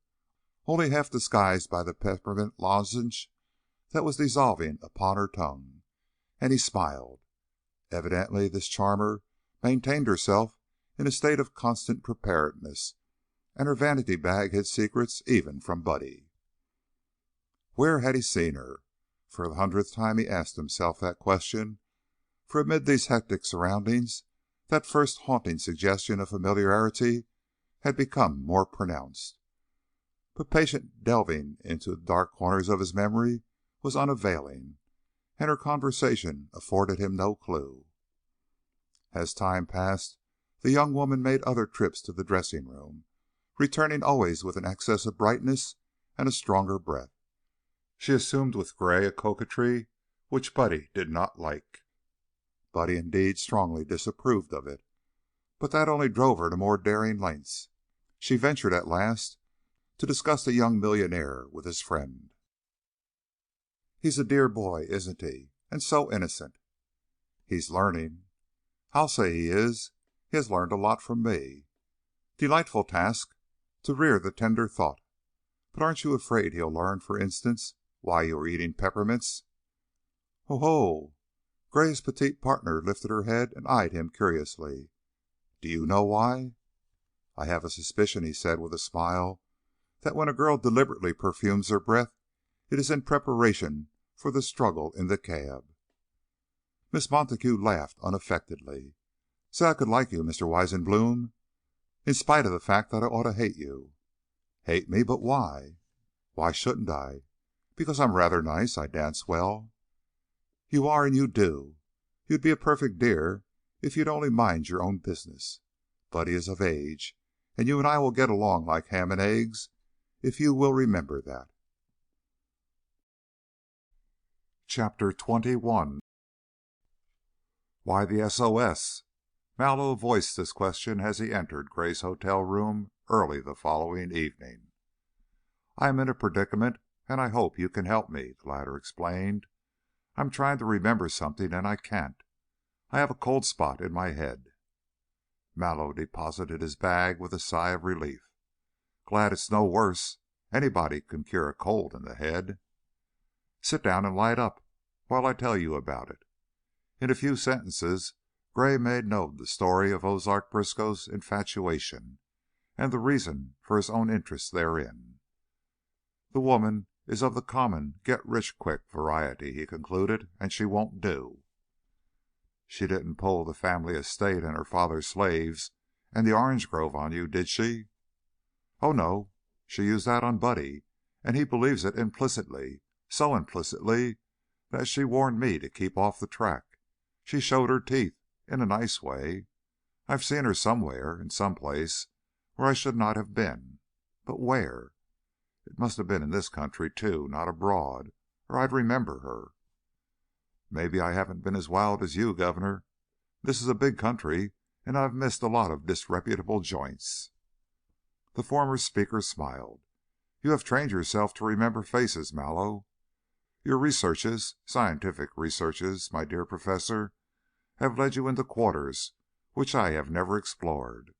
only half disguised by the peppermint lozenge that was dissolving upon her tongue, and he smiled. Evidently this charmer maintained herself in a state of constant preparedness, and her vanity bag hid secrets even from Buddy. Where had he seen her? For the 100th time he asked himself that question, for amid these hectic surroundings that first haunting suggestion of familiarity had become more pronounced. But patient delving into the dark corners of his memory was unavailing, and her conversation afforded him no clue. As time passed, the young woman made other trips to the dressing room, returning always with an excess of brightness and a stronger breath. She assumed with Gray a coquetry which Buddy did not like. Buddy, indeed, strongly disapproved of it, but that only drove her to more daring lengths. She ventured at last to discuss the young millionaire with his friend. "He's a dear boy, isn't he? And so innocent." "He's learning." "I'll say he is. He has learned a lot from me." "Delightful task to rear the tender thought. But aren't you afraid he'll learn, for instance, why you are eating peppermints?" "Oh ho!" Gray's petite partner lifted her head and eyed him curiously. "Do you know why?" "I have a suspicion," he said with a smile, "that when a girl deliberately perfumes her breath, it is in preparation for the struggle in the cab." Miss Montague laughed unaffectedly. "Say I could like you, Mr. Wisenblum, in spite of the fact that I ought to hate you." "Hate me? But why?" "Why shouldn't I? Because I'm rather nice. I dance well." "You are, and you do. You'd be a perfect dear if you'd only mind your own business. Buddy is of age, and you and I will get along like ham and eggs if you will remember that." Chapter 21. "Why the SOS?" Mallow voiced this question as he entered Gray's hotel room early the following evening. "I am in a predicament, and I hope you can help me," the latter explained. "I'm trying to remember something, and I can't. I have a cold spot in my head." Mallow deposited his bag with a sigh of relief. "Glad it's no worse. Anybody can cure a cold in the head." "Sit down and light up while I tell you about it." In a few sentences Gray made known the story of Ozark Briskow's infatuation and the reason for his own interest therein. "The woman is of the common get-rich-quick variety," he concluded, "and she won't do." "She didn't pull the family estate and her father's slaves and the orange grove on you, did she?" "Oh, no. She used that on Buddy, and he believes it implicitly, so implicitly that she warned me to keep off the track. She showed her teeth, in a nice way. I've seen her somewhere, in some place where I should not have been. But where? It must have been in this country, too, not abroad, or I'd remember her." "Maybe I haven't been as wild as you, Governor. This is a big country, and I've missed a lot of disreputable joints." The former speaker smiled. "You have trained yourself to remember faces, Mallow. Your researches, scientific researches, my dear Professor, have led you into quarters which I have never explored.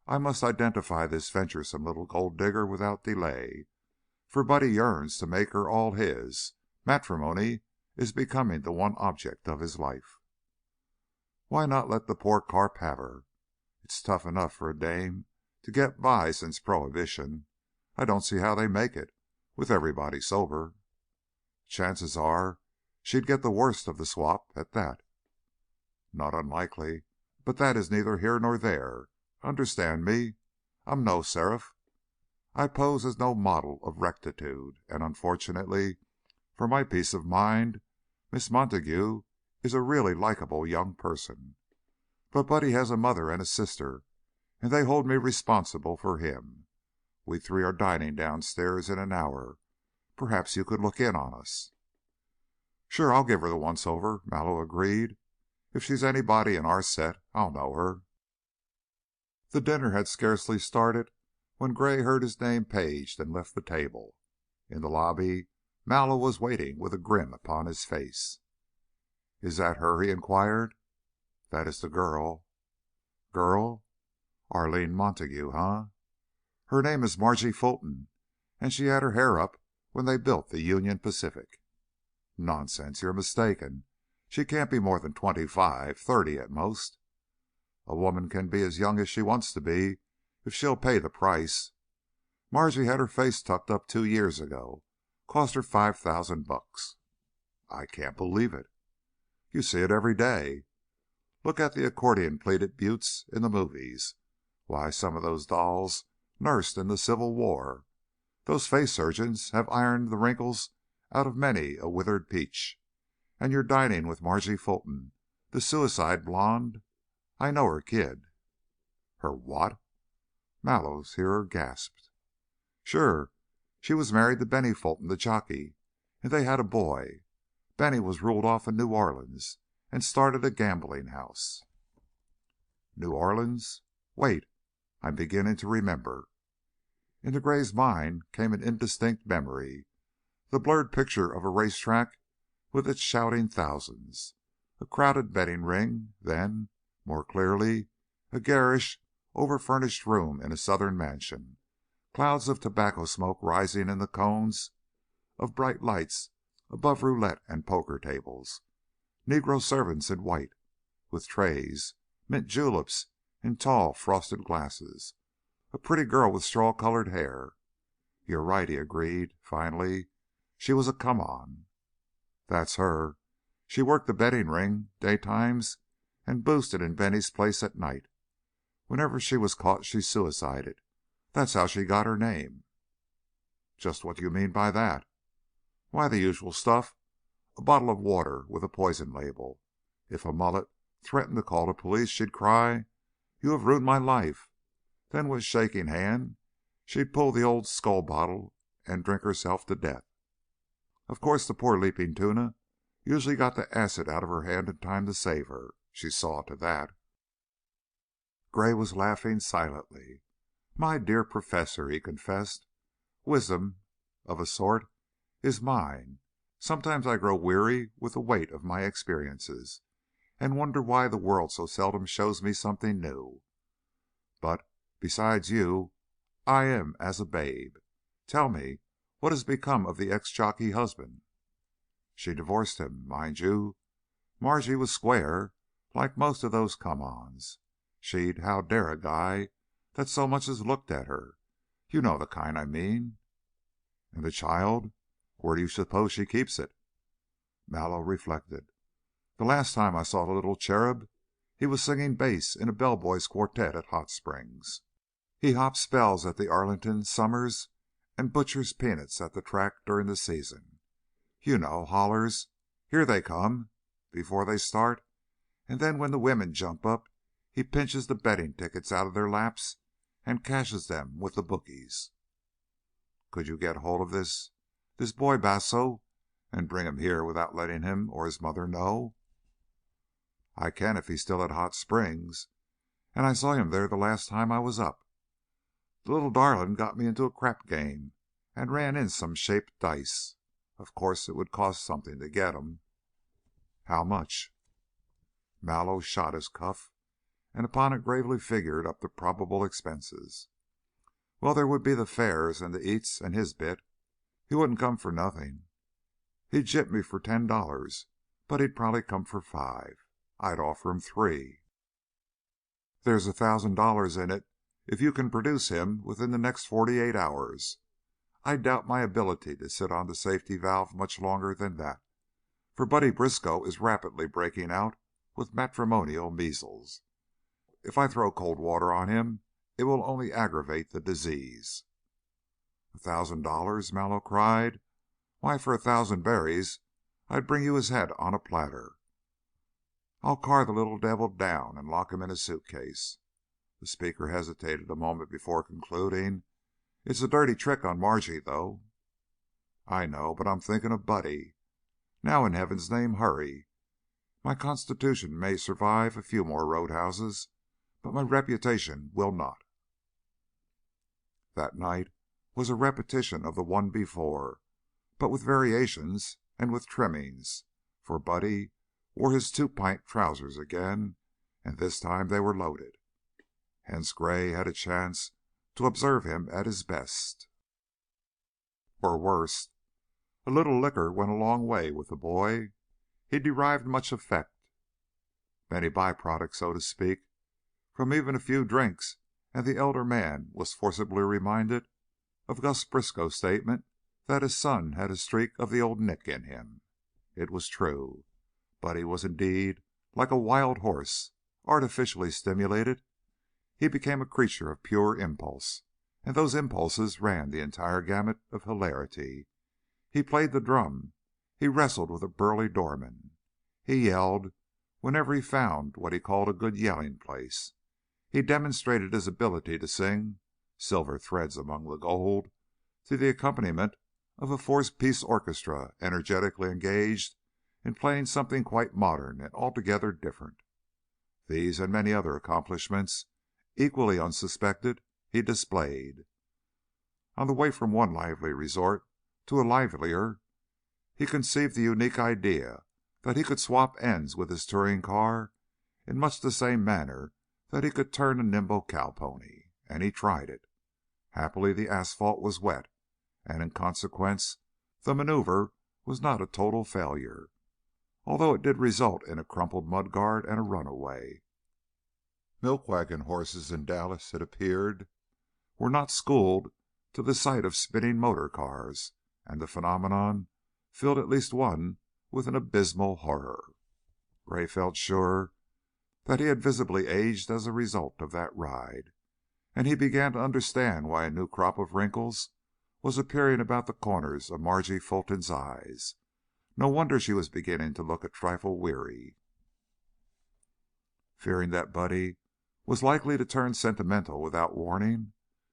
I must identify this venturesome little gold digger without delay, for Buddy yearns to make her all his. Matrimony is becoming the one object of his life." "Why not let the poor carp have her? It's tough enough for a dame to get by since Prohibition. I don't see how they make it, with everybody sober." "Chances are she'd get the worst of the swap, at that." "Not unlikely, but that is neither here nor there. Understand me, I'm no seraph. I pose as no model of rectitude, and unfortunately for my peace of mind, Miss Montague is a really likable young person. But Buddy has a mother and a sister, and they hold me responsible for him. We three are dining downstairs in an hour. Perhaps you could look in on us." "Sure, I'll give her the once over," Mallow agreed. "If she's anybody in our set, I'll know her." The dinner had scarcely started when Gray heard his name paged and left the table. In the lobby Mallow was waiting with a grin upon his face. "Is that her?" he inquired. "That is the girl." "Girl? Arline Montague, eh? Her name is Margie Fulton, and she had her hair up when they built the Union Pacific." "Nonsense! You're mistaken. She can't be more than 25, 30 at most." "A woman can be as young as she wants to be if she'll pay the price. Margie had her face tucked up 2 years ago. Cost her $5,000." "I can't believe it." "You see it every day. Look at the accordion pleated buttes in the movies. Why, some of those dolls nursed in the Civil War. Those face surgeons have ironed the wrinkles out of many a withered peach. And you're dining with Margie Fulton, the suicide blonde. I know her kid." "Her what?" Mallow's hearer gasped. "Sure. She was married to Benny Fulton, the jockey, and they had a boy. Benny was ruled off in New Orleans and started a gambling house." "New Orleans? Wait, I'm beginning to remember." Into Gray's mind came an indistinct memory, the blurred picture of a race track with its shouting thousands, a crowded betting ring, then, more clearly, a garish, overfurnished room in a Southern mansion, clouds of tobacco smoke rising in the cones of bright lights above roulette and poker tables, negro servants in white, with trays, mint juleps in tall frosted glasses, a pretty girl with straw-colored hair. "You're right," he agreed. Finally, "she was a come-on." "That's her. She worked the betting ring daytimes and boosted in Benny's place at night. Whenever she was caught she suicided. That's how she got her name." "Just what do you mean by that?" Why, the usual stuff. A bottle of water with a poison label. If a mullet threatened to call the police, she'd cry, 'You have ruined my life.' Then with shaking hand she'd pull the old skull bottle and drink herself to death. Of course, the poor leaping tuna usually got the acid out of her hand in time to save her. She saw to that." Gray was laughing silently. "My dear Professor," he confessed, "wisdom, of a sort, is mine. Sometimes I grow weary with the weight of my experiences, and wonder why the world so seldom shows me something new. But, besides you, I am as a babe. Tell me, what has become of the ex-jockey husband?" "She divorced him, mind you. Margie was square, like most of those come-ons. She'd how dare a guy that so much as looked at her? You know the kind I mean." "And the child? Where do you suppose she keeps it?" Mallow reflected. "The last time I saw the little cherub he was singing bass in a bellboys' quartet at Hot Springs. He hops spells at the Arlington summers and butchers peanuts at the track during the season. You know, hollers, 'Here they come,' before they start, and then when the women jump up he pinches the betting tickets out of their laps and cashes them with the bookies." "Could you get hold of this boy Basso and bring him here without letting him or his mother know?" "I can if he's still at Hot Springs, and I saw him there the last time I was up. The little darling got me into a crap game and ran in some shaped dice. Of course it would cost something to get him." "How much?" Mallow shot his cuff, and upon it gravely figured up the probable expenses. "Well, there would be the fares and the eats and his bit. He wouldn't come for nothing. He'd jip me for $10, but he'd probably come for 5. I'd offer him 3. "There's $1,000 in it if you can produce him within the next 48 hours. I doubt my ability to sit on the safety valve much longer than that, for Buddy Briskow is rapidly breaking out with matrimonial measles. If I throw cold water on him, it will only aggravate the disease." "$1,000!" Mallow cried. "Why, for 1,000 berries I'd bring you his head on a platter. I'll car the little devil down and lock him in a suitcase." The speaker hesitated a moment before concluding. "It's a dirty trick on Margie, though." "I know, but I'm thinking of Buddy. Now, in heaven's name, hurry. My constitution may survive a few more roadhouses, but my reputation will not." That night was a repetition of the one before, but with variations and with trimmings, for Buddy wore his 2-pint trousers again, and this time they were loaded. Hence Gray had a chance to observe him at his best, or worst. A little liquor went a long way with the boy. He derived much effect, many by products, so to speak, from even a few drinks, and the elder man was forcibly reminded of Gus Briskow's statement that his son had a streak of the old Nick in him. It was true. Buddy was indeed like a wild horse. Artificially stimulated, he became a creature of pure impulse, and those impulses ran the entire gamut of hilarity. He played the drum. He wrestled with a burly doorman. He yelled whenever he found what he called a good yelling place. He demonstrated his ability to sing "Silver Threads Among the Gold" to the accompaniment of a 4-piece orchestra energetically engaged in playing something quite modern and altogether different. These and many other accomplishments, equally unsuspected, he displayed. On the way from one lively resort to a livelier, he conceived the unique idea that he could swap ends with his touring car in much the same manner that he could turn a nimble cow pony, and he tried it. Happily the asphalt was wet, and in consequence the maneuver was not a total failure, although it did result in a crumpled mudguard and a runaway. Milk wagon horses in Dallas, it appeared, were not schooled to the sight of spinning motor cars, and the phenomenon filled at least one with an abysmal horror. Gray felt sure that he had visibly aged as a result of that ride, and he began to understand why a new crop of wrinkles was appearing about the corners of Margie Fulton's eyes. No wonder she was beginning to look a trifle weary. Fearing that Buddy was likely to turn sentimental without warning,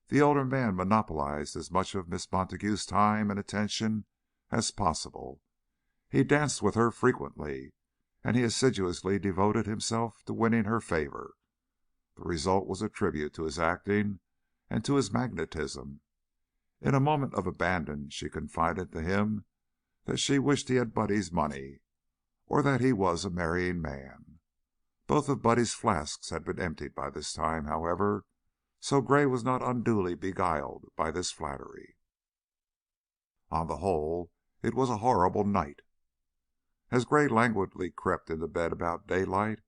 the older man monopolized as much of Miss Montague's time and attention as possible. He danced with her frequently, and he assiduously devoted himself to winning her favor. The result was a tribute to his acting and to his magnetism. In a moment of abandon she confided to him that she wished he had Buddy's money, or that he was a marrying man. Both of Buddy's flasks had been emptied by this time, however, so Gray was not unduly beguiled by this flattery. On the whole, it was a horrible night. As Gray languidly crept into bed about daylight,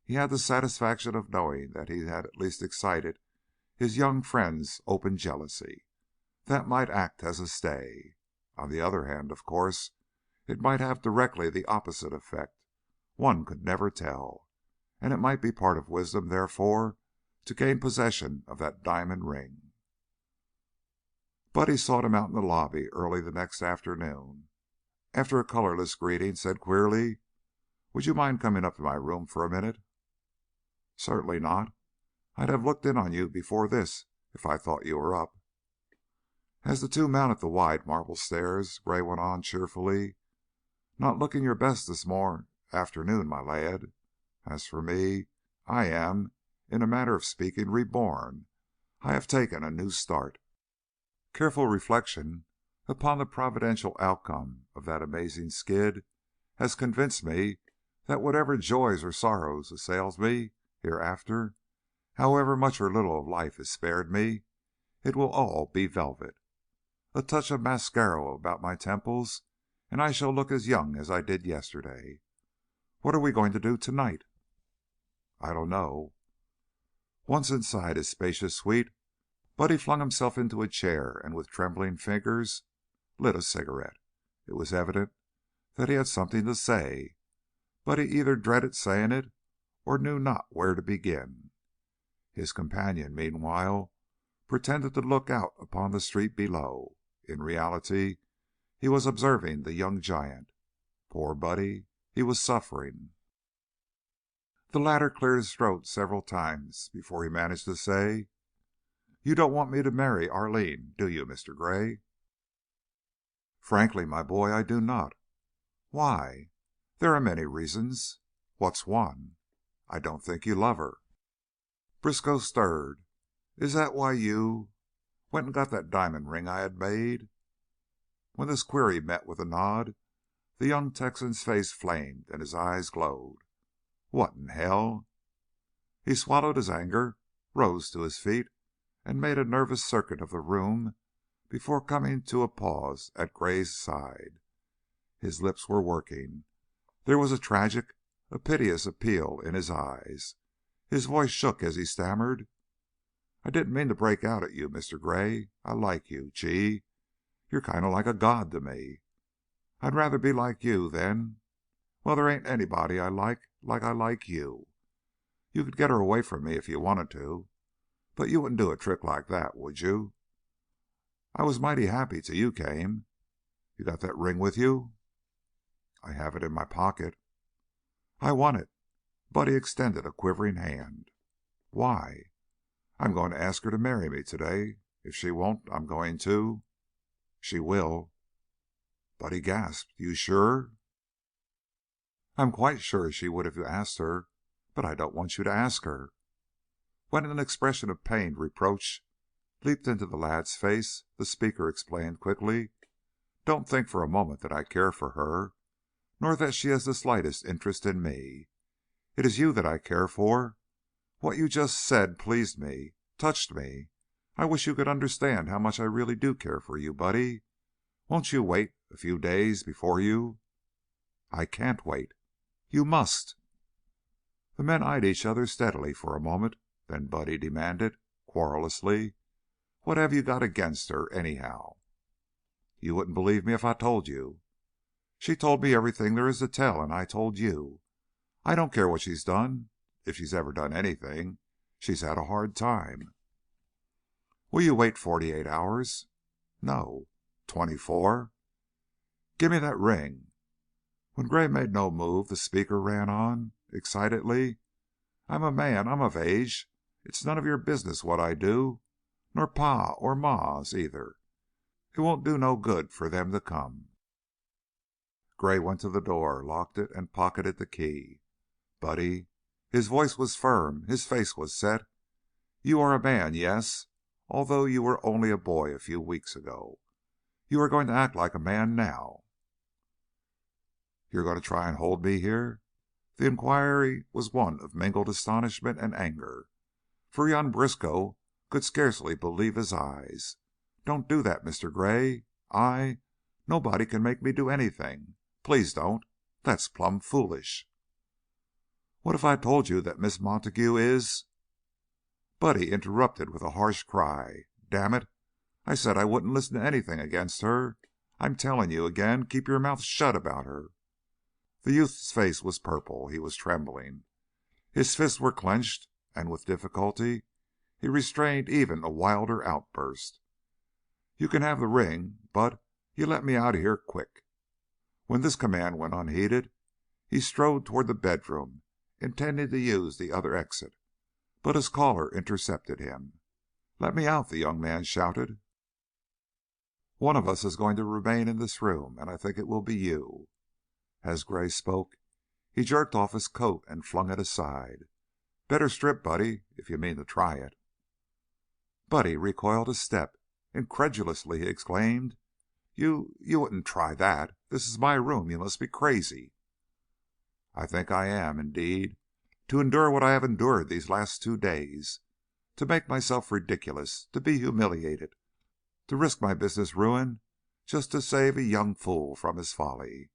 he had the satisfaction of knowing that he had at least excited his young friend's open jealousy. That might act as a stay. On the other hand, of course, it might have directly the opposite effect. One could never tell, and it might be part of wisdom, therefore, to gain possession of that diamond ring. Buddy sought him out in the lobby early the next afternoon. After a colorless greeting, said queerly, "Would you mind coming up to my room for a minute?" "Certainly not. I'd have looked in on you before this if I thought you were up." As the two mounted the wide marble stairs, Gray went on cheerfully, "Not looking your best this afternoon, my lad. As for me, I am, in a manner of speaking, reborn. I have taken a new start." Careful reflection upon the providential outcome of that amazing skid has convinced me that whatever joys or sorrows assails me hereafter, however much or little of life is spared me, it will all be velvet. A touch of mascaro about my temples, and I shall look as young as I did yesterday. What are we going to do tonight?" "I don't know." Once inside his spacious suite, Buddy flung himself into a chair and with trembling fingers lit a cigarette. It was evident that he had something to say, but he either dreaded saying it or knew not where to begin. His companion, meanwhile, pretended to look out upon the street below. In reality, he was observing the young giant. Poor Buddy, he was suffering. The latter cleared his throat several times before he managed to say, "You don't want me to marry Arline, do you, Mr. Gray?" "Frankly, my boy, I do not." "Why?" "There are many reasons." "What's one?" "I don't think you love her." Briskow stirred. "Is that why you went and got that diamond ring I had made?" When this query met with a nod, the young Texan's face flamed and his eyes glowed. "What in hell?" He swallowed his anger, rose to his feet, and made a nervous circuit of the room before coming to a pause at Gray's side. His lips were working. There was a tragic, a piteous appeal in his eyes. His voice shook as he stammered, "I didn't mean to break out at you, Mr. Gray. I like you. Gee, you're kind of like a god to me. I'd rather be like you than well, there ain't anybody I like I like you. You could get her away from me if you wanted to, but you wouldn't do a trick like that, would you? I was mighty happy till you came. You got that ring with you?" "I have it in my pocket." "I want it." Buddy extended a quivering hand. "Why?" "I'm going to ask her to marry me today. If she won't, I'm going to." "She will." Buddy gasped. "You sure?" "I'm quite sure she would if you asked her, but I don't want you to ask her." When an expression of pained reproach leaped into the lad's face, the speaker explained quickly, "Don't think for a moment that I care for her, nor that she has the slightest interest in me. It is you that I care for. What you just said pleased me, touched me. I wish you could understand how much I really do care for you, Buddy. Won't you wait a few days before you—" "I can't wait." "You must." The men eyed each other steadily for a moment. Then Buddy demanded, querulously, "What have you got against her, anyhow?" "You wouldn't believe me if I told you." "She told me everything there is to tell, and I told you. I don't care what she's done, if she's ever done anything. She's had a hard time." "Will you wait 48 hours?" "No." "24?" "Give me that ring." When Gray made no move, the speaker ran on, excitedly. "I'm a man. I'm of age. It's none of your business what I do, nor Pa or Ma's either. It won't do no good for them to come." Gray went to the door, locked it, and pocketed the key. "Buddy," his voice was firm, his face was set, "you are a man, yes, although you were only a boy a few weeks ago. You are going to act like a man now." "You're going to try and hold me here?" The inquiry was one of mingled astonishment and anger, for young Briskow could scarcely believe his eyes. "Don't do that, Mr. Gray. Nobody can make me do anything. Please don't. That's plumb foolish." "What if I told you that Miss Montague is Buddy interrupted with a harsh cry. "Damn it, I said I wouldn't listen to anything against her. I'm telling you again, keep your mouth shut about her." The youth's face was purple. He was trembling. His fists were clenched, and with difficulty he restrained even a wilder outburst. "You can have the ring, but you let me out of here quick." When this command went unheeded, he strode toward the bedroom, intending to use the other exit, but his caller intercepted him. "Let me out!" the young man shouted. "One of us is going to remain in this room, and I think it will be you." As Gray spoke, he jerked off his coat and flung it aside. "Better strip, Buddy, if you mean to try it." Buddy recoiled a step. Incredulously he exclaimed, You wouldn't try that. This is my room. You must be crazy." "I think I am, indeed, to endure what I have endured these last 2 days, to make myself ridiculous, to be humiliated, to risk my business ruin just to save a young fool from his folly."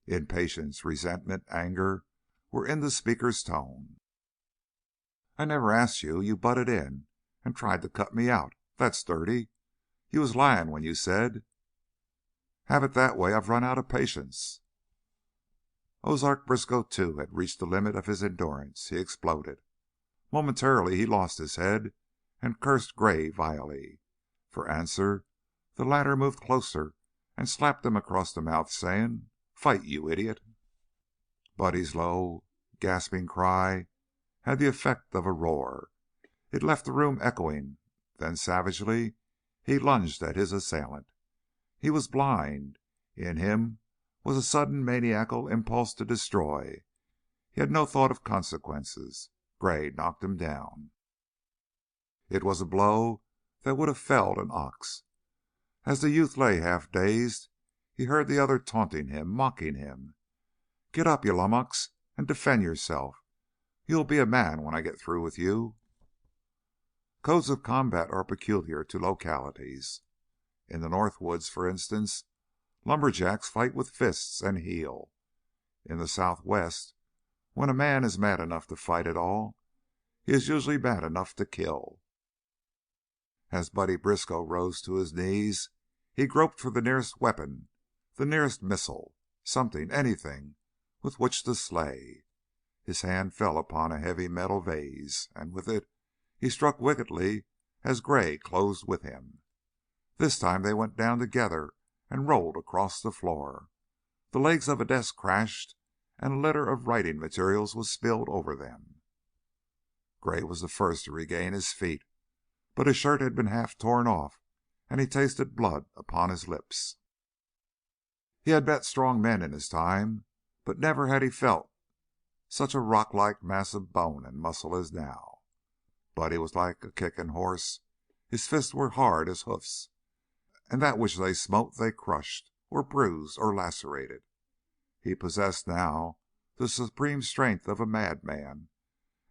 Impatience, resentment, anger were in the speaker's tone. "I never asked you. You butted in and tried to cut me out. That's dirty. You was lying when you said—" "Have it that way. I've run out of patience." Ozark Briskow, too, had reached the limit of his endurance. He exploded. Momentarily he lost his head and cursed Gray vilely. For answer, the latter moved closer and slapped him across the mouth, saying, "Fight, you idiot!" Buddy's low, gasping cry had the effect of a roar. It left the room echoing. Then savagely he lunged at his assailant. He was blind. In him was a sudden maniacal impulse to destroy. He had no thought of consequences. Gray knocked him down. It was a blow that would have felled an ox. As the youth lay half dazed, he heard the other taunting him, mocking him. "Get up, you lummox, and defend yourself. You'll be a man when I get through with you." Codes of combat are peculiar to localities. In the North Woods, for instance, lumberjacks fight with fists and heel. In the Southwest, when a man is mad enough to fight at all, he is usually mad enough to kill. As Buddy Briskow rose to his knees, he groped for the nearest weapon, the nearest missile, something, anything, with which to slay. His hand fell upon a heavy metal vase, and with it he struck wickedly as Gray closed with him. This time they went down together and rolled across the floor. The legs of a desk crashed, and a litter of writing materials was spilled over them. Gray was the first to regain his feet, but his shirt had been half torn off, and he tasted blood upon his lips. He had met strong men in his time, but never had he felt such a rock-like mass of bone and muscle as now. Buddy was like a kicking horse. His fists were hard as hoofs, and that which they smote they crushed, or bruised, or lacerated. He possessed now the supreme strength of a madman,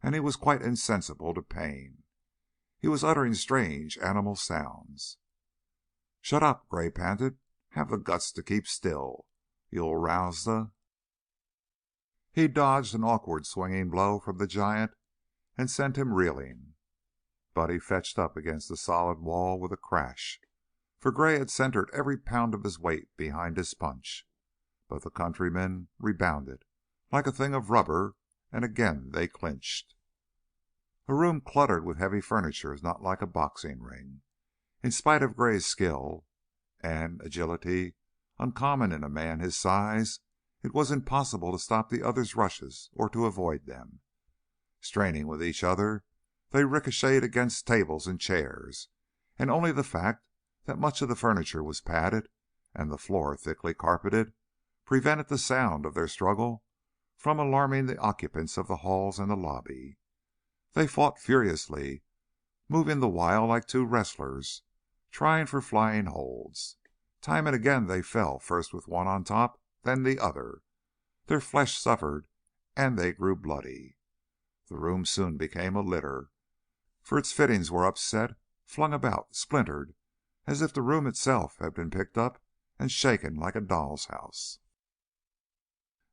and he was quite insensible to pain. He was uttering strange animal sounds. "Shut up!" Gray panted. "Have the guts to keep still. You'll rouse the—" He dodged an awkward swinging blow from the giant and sent him reeling. Buddy fetched up against the solid wall with a crash, for Gray had centered every pound of his weight behind his punch. But the countryman rebounded like a thing of rubber, and again they clinched. A room cluttered with heavy furniture is not like a boxing ring. In spite of Gray's skill, and agility uncommon in a man his size, it was impossible to stop the other's rushes or to avoid them. Straining with each other, they ricocheted against tables and chairs, and only the fact that much of the furniture was padded and the floor thickly carpeted prevented the sound of their struggle from alarming the occupants of the halls and the lobby. They fought furiously, moving the while like two wrestlers trying for flying holds. Time and again they fell, first with one on top, then the other. Their flesh suffered, and they grew bloody. The room soon became a litter, for its fittings were upset, flung about, splintered, as if the room itself had been picked up and shaken like a doll's house.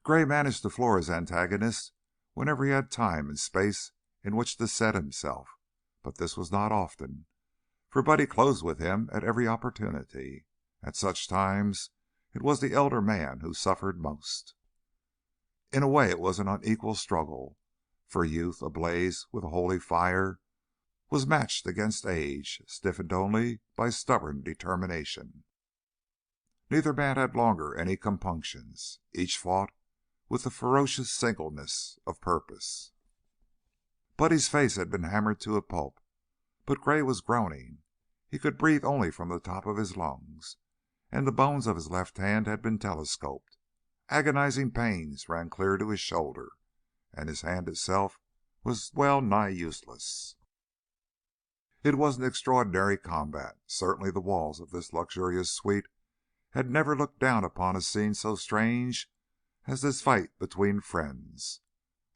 Gray managed to floor his antagonist whenever he had time and space in which to set himself, but this was not often, for Buddy closed with him at every opportunity. At such times it was the elder man who suffered most. In a way it was an unequal struggle, for youth, ablaze with a holy fire, was matched against age, stiffened only by stubborn determination. Neither man had longer any compunctions. Each fought with the ferocious singleness of purpose. Buddy's face had been hammered to a pulp, but Gray was groaning. He could breathe only from the top of his lungs, and the bones of his left hand had been telescoped. Agonizing pains ran clear to his shoulder, and his hand itself was well nigh useless. It was an extraordinary combat. Certainly the walls of this luxurious suite had never looked down upon a scene so strange as this fight between friends.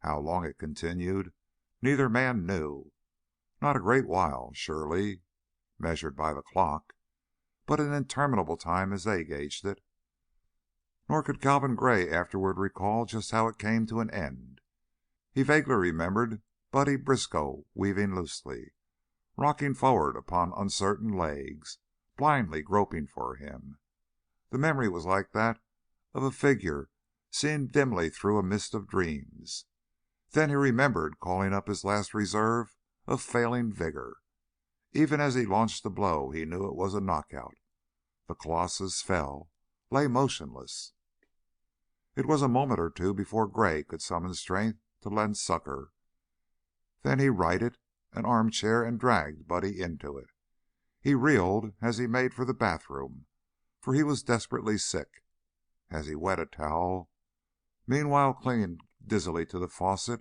How long it continued, neither man knew. Not a great while, surely, measured by the clock, but an interminable time as they gauged it. Nor could Calvin Gray afterward recall just how it came to an end. He vaguely remembered Buddy Briskow weaving loosely, rocking forward upon uncertain legs, blindly groping for him. The memory was like that of a figure seen dimly through a mist of dreams. Then he remembered calling up his last reserve of failing vigor. Even as he launched the blow, he knew it was a knockout. The colossus fell, lay motionless. It was a moment or two before Gray could summon strength to lend succor. Then he righted an armchair and dragged Buddy into it. He reeled as he made for the bathroom, for he was desperately sick. As he wet a towel, meanwhile clinging dizzily to the faucet,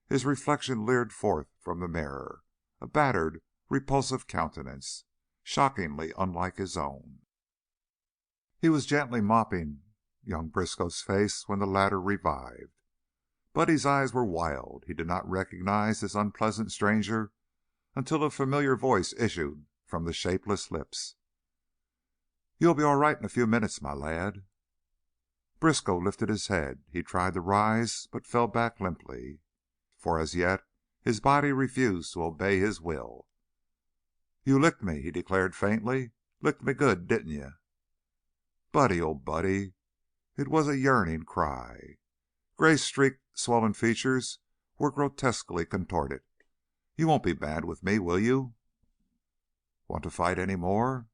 his reflection leered forth from the mirror, a battered, repulsive countenance, shockingly unlike his own. He was gently mopping young Briskow's face when the latter revived. Buddy's eyes were wild. He did not recognize this unpleasant stranger until a familiar voice issued from the shapeless lips. "You'll be all right in a few minutes, my lad." Briskow lifted his head. He tried to rise, but fell back limply, for as yet his body refused to obey his will. "You licked me," he declared faintly. "Licked me good, didn't you?" "Buddy, oh, Buddy!" It was a yearning cry. Gray's streaked, swollen features were grotesquely contorted. "You won't be mad with me, will you?" "Want to fight any more?"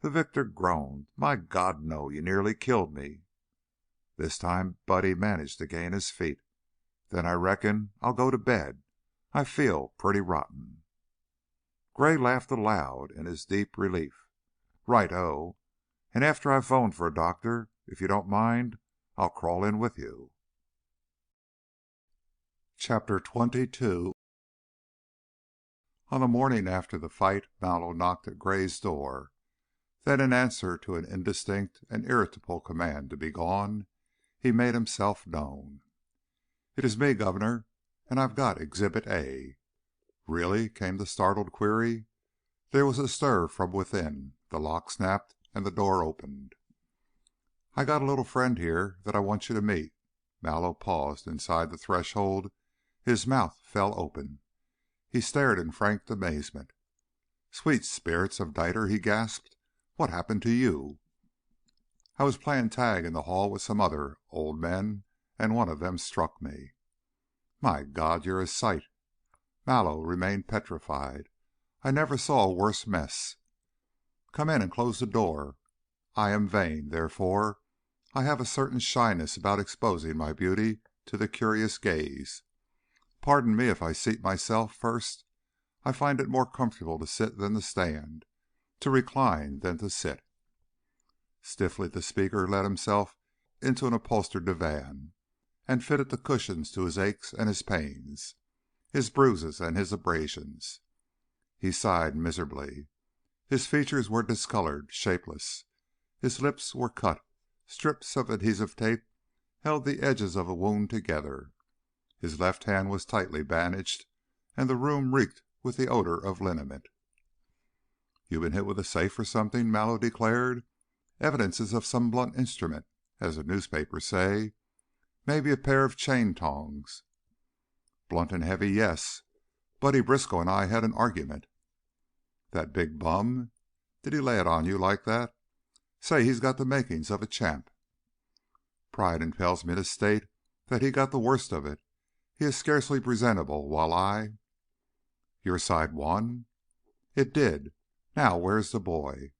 The victor groaned. "My God, no! You nearly killed me." This time Buddy managed to gain his feet. "Then I reckon I'll go to bed. I feel pretty rotten." Gray laughed aloud in his deep relief. "Right-o. And after I've phoned for a doctor, if you don't mind, I'll crawl in with you." Chapter 22. On the morning after the fight, Mallow knocked at Gray's door. Then, in answer to an indistinct and irritable command to be gone, he made himself known. "It is me, Governor, and I've got Exhibit A." "Really?" came the startled query. There was a stir from within. The lock snapped and the door opened. "I got a little friend here that I want you to meet." Mallow paused inside the threshold. His mouth fell open. He stared in frank amazement. "Sweet spirits of Dieter," he gasped. "What happened to you?" "I was playing tag in the hall with some other old men, and one of them struck me." "My God, you're a sight!" Mallow remained petrified. "I never saw a worse mess." Come in and close the door. I am vain, therefore I have a certain shyness about exposing my beauty to the curious gaze. Pardon me if I seat myself first. I find it more comfortable to sit than to stand, to recline than to sit." Stiffly the speaker let himself into an upholstered divan and fitted the cushions to his aches and his pains, his bruises and his abrasions. He sighed miserably. His features were discolored, shapeless. His lips were cut. Strips of adhesive tape held the edges of a wound together. His left hand was tightly bandaged, and the room reeked with the odor of liniment. "You've been hit with a safe or something," Mallow declared. "Evidences of some blunt instrument, as the newspapers say. Maybe a pair of chain tongs." "Blunt and heavy, yes. Buddy Briskow and I had an argument." "That big bum? Did he lay it on you like that? Say, he's got the makings of a champ." "Pride impels me to state that he got the worst of it. He is scarcely presentable, while I—" "Your side won?" "It did. Now where's the boy?"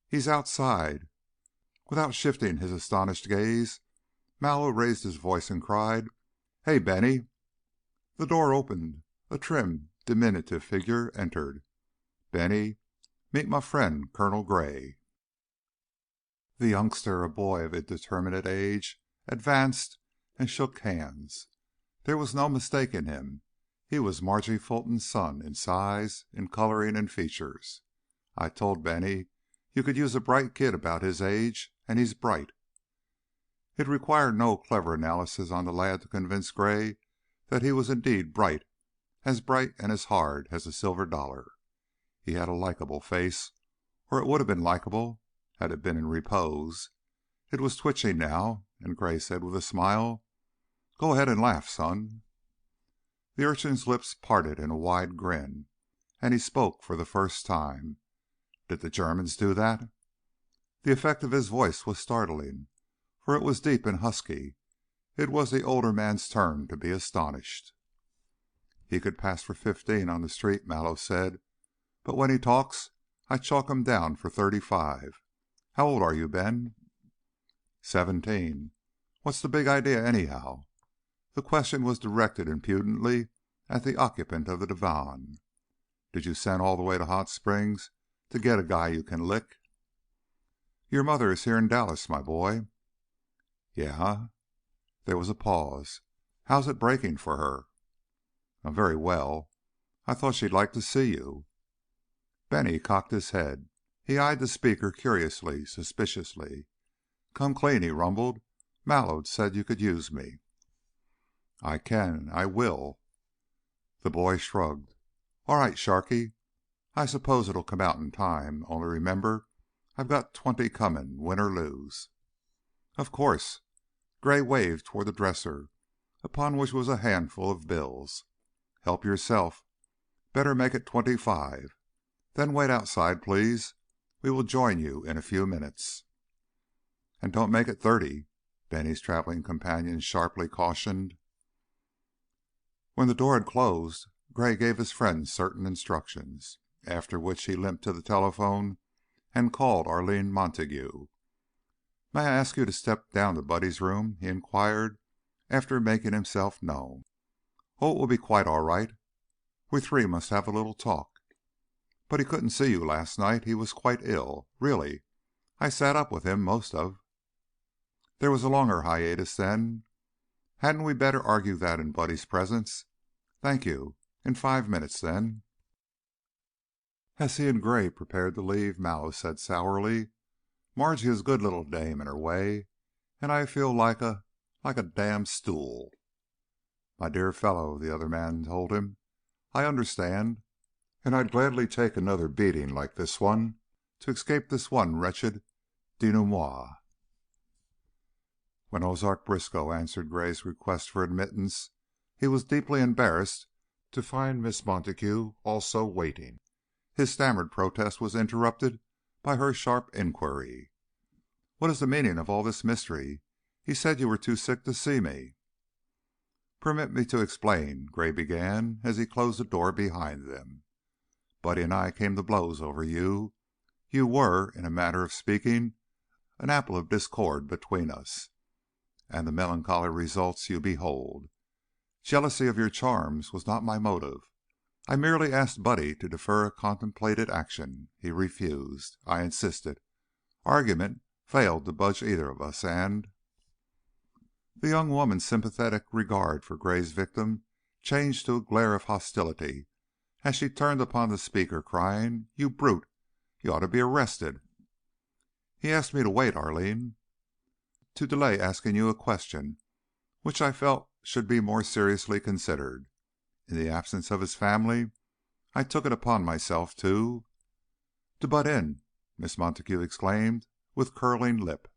"He's outside." Without shifting his astonished gaze, Mallow raised his voice and cried, "Hey, Benny!" The door opened. A trim, diminutive figure entered. "Benny, meet my friend, Colonel Gray." The youngster, a boy of indeterminate age, advanced and shook hands. There was no mistaking him. He was Margie Fulton's son in size, in coloring and features. I told Benny you could use a bright kid about his age, and he's bright. It required no clever analysis on the lad to convince Gray that he was indeed bright and as hard as a silver dollar. He had a likable face, or it would have been likable had it been in repose. It was twitching now, and Gray said with a smile, "Go ahead and laugh, son." The urchin's lips parted in a wide grin, and he spoke for the first time. "Did the Germans do that?" The effect of his voice was startling, for it was deep and husky. It was the older man's turn to be astonished. "He could pass for 15 on the street," Mallow said, "but when he talks I chalk him down for 35. How old are you, Ben?" 17. "What's the big idea, anyhow?" The question was directed impudently at the occupant of the divan. "Did you send all the way to Hot Springs to get a guy you can lick?" "Your mother is here in Dallas, my boy." "Yeah?" There was a pause. "How's it breaking for her?" "Very well. I thought she'd like to see you." Benny cocked his head. He eyed the speaker curiously, suspiciously. "Come clean," he rumbled. "Mallow said you could use me." "I can. I will." The boy shrugged. "All right, Sharkey. I suppose it'll come out in time. Only remember, I've got 20 coming, win or lose." "Of course." Gray waved toward the dresser, upon which was a handful of bills. "Help yourself. Better make it 25. Then wait outside, please. We will join you in a few minutes." "And don't make it 30," Benny's traveling companion sharply cautioned. When the door had closed, Gray gave his friend certain instructions, after which he limped to the telephone and called Arline Montague. "May I ask you to step down to Buddy's room?" he inquired, after making himself known. "Oh, it will be quite all right. We three must have a little talk." "But he couldn't see you last night. He was quite ill. Really, I sat up with him most of—" There was a longer hiatus then. "Hadn't we better argue that in Buddy's presence? Thank you. In 5 minutes, then." As he and Gray prepared to leave, Mallow said sourly, "Margie is a good little dame in her way, and I feel like a damn stool." "My dear fellow," the other man told him, "I understand, and I'd gladly take another beating like this one to escape this one wretched denouement." When Ozark Briskow answered Gray's request for admittance, he was deeply embarrassed to find Miss Montague also waiting. His stammered protest was interrupted by her sharp inquiry. "What is the meaning of all this mystery? He said you were too sick to see me." "Permit me to explain," Gray began, as he closed the door behind them. "Buddy and I came to blows over you. You were, in a manner of speaking, an apple of discord between us, and the melancholy results you behold. Jealousy of your charms was not my motive. I merely asked Buddy to defer a contemplated action. He refused. I insisted. Argument failed to budge either of us, and the young woman's sympathetic regard for Gray's victim changed to a glare of hostility as she turned upon the speaker, crying, "You brute! You ought to be arrested." "He asked me to wait, Arline, to delay asking you a question which I felt should be more seriously considered. In the absence of his family, I took it upon myself to butt in," Miss Montague exclaimed, with curling lip.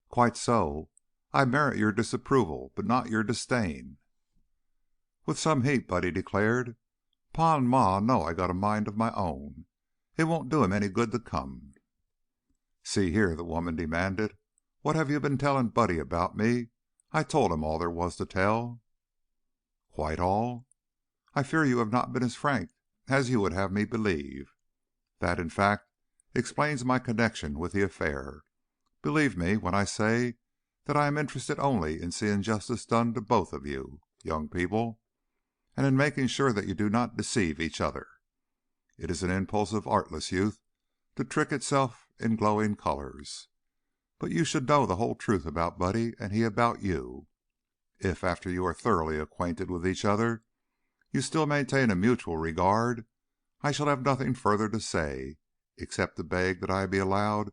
"Quite so. I merit your disapproval, but not your disdain." With some heat, Buddy declared, "Pa and Ma know I got a mind of my own. It won't do 'em any good to come." "See here," the woman demanded, "what have you been telling Buddy about me? I told him all there was to tell." "Quite all? I fear you have not been as frank as you would have me believe. That, in fact, explains my connection with the affair. Believe me when I say that I am interested only in seeing justice done to both of you, young people, and in making sure that you do not deceive each other. It is an impulse of artless youth to trick itself in glowing colors. But you should know the whole truth about Buddy and he about you. If, after you are thoroughly acquainted with each other, you still maintain a mutual regard, I shall have nothing further to say, except to beg that I be allowed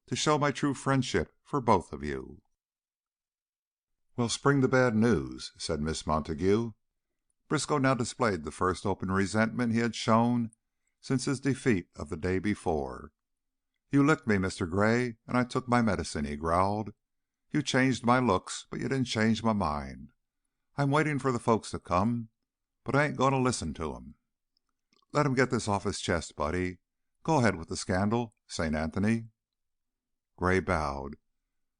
to show my true friendship for both of you." "Well, spring the bad news," said Miss Montague. Briskow now displayed the first open resentment he had shown since his defeat of the day before. "You licked me, Mr. Gray, and I took my medicine," he growled. "You changed my looks, but you didn't change my mind. I'm waiting for the folks to come, but I ain't going to listen to 'em. Let him get this off his chest, Buddy. Go ahead with the scandal, St. Anthony." Gray bowed.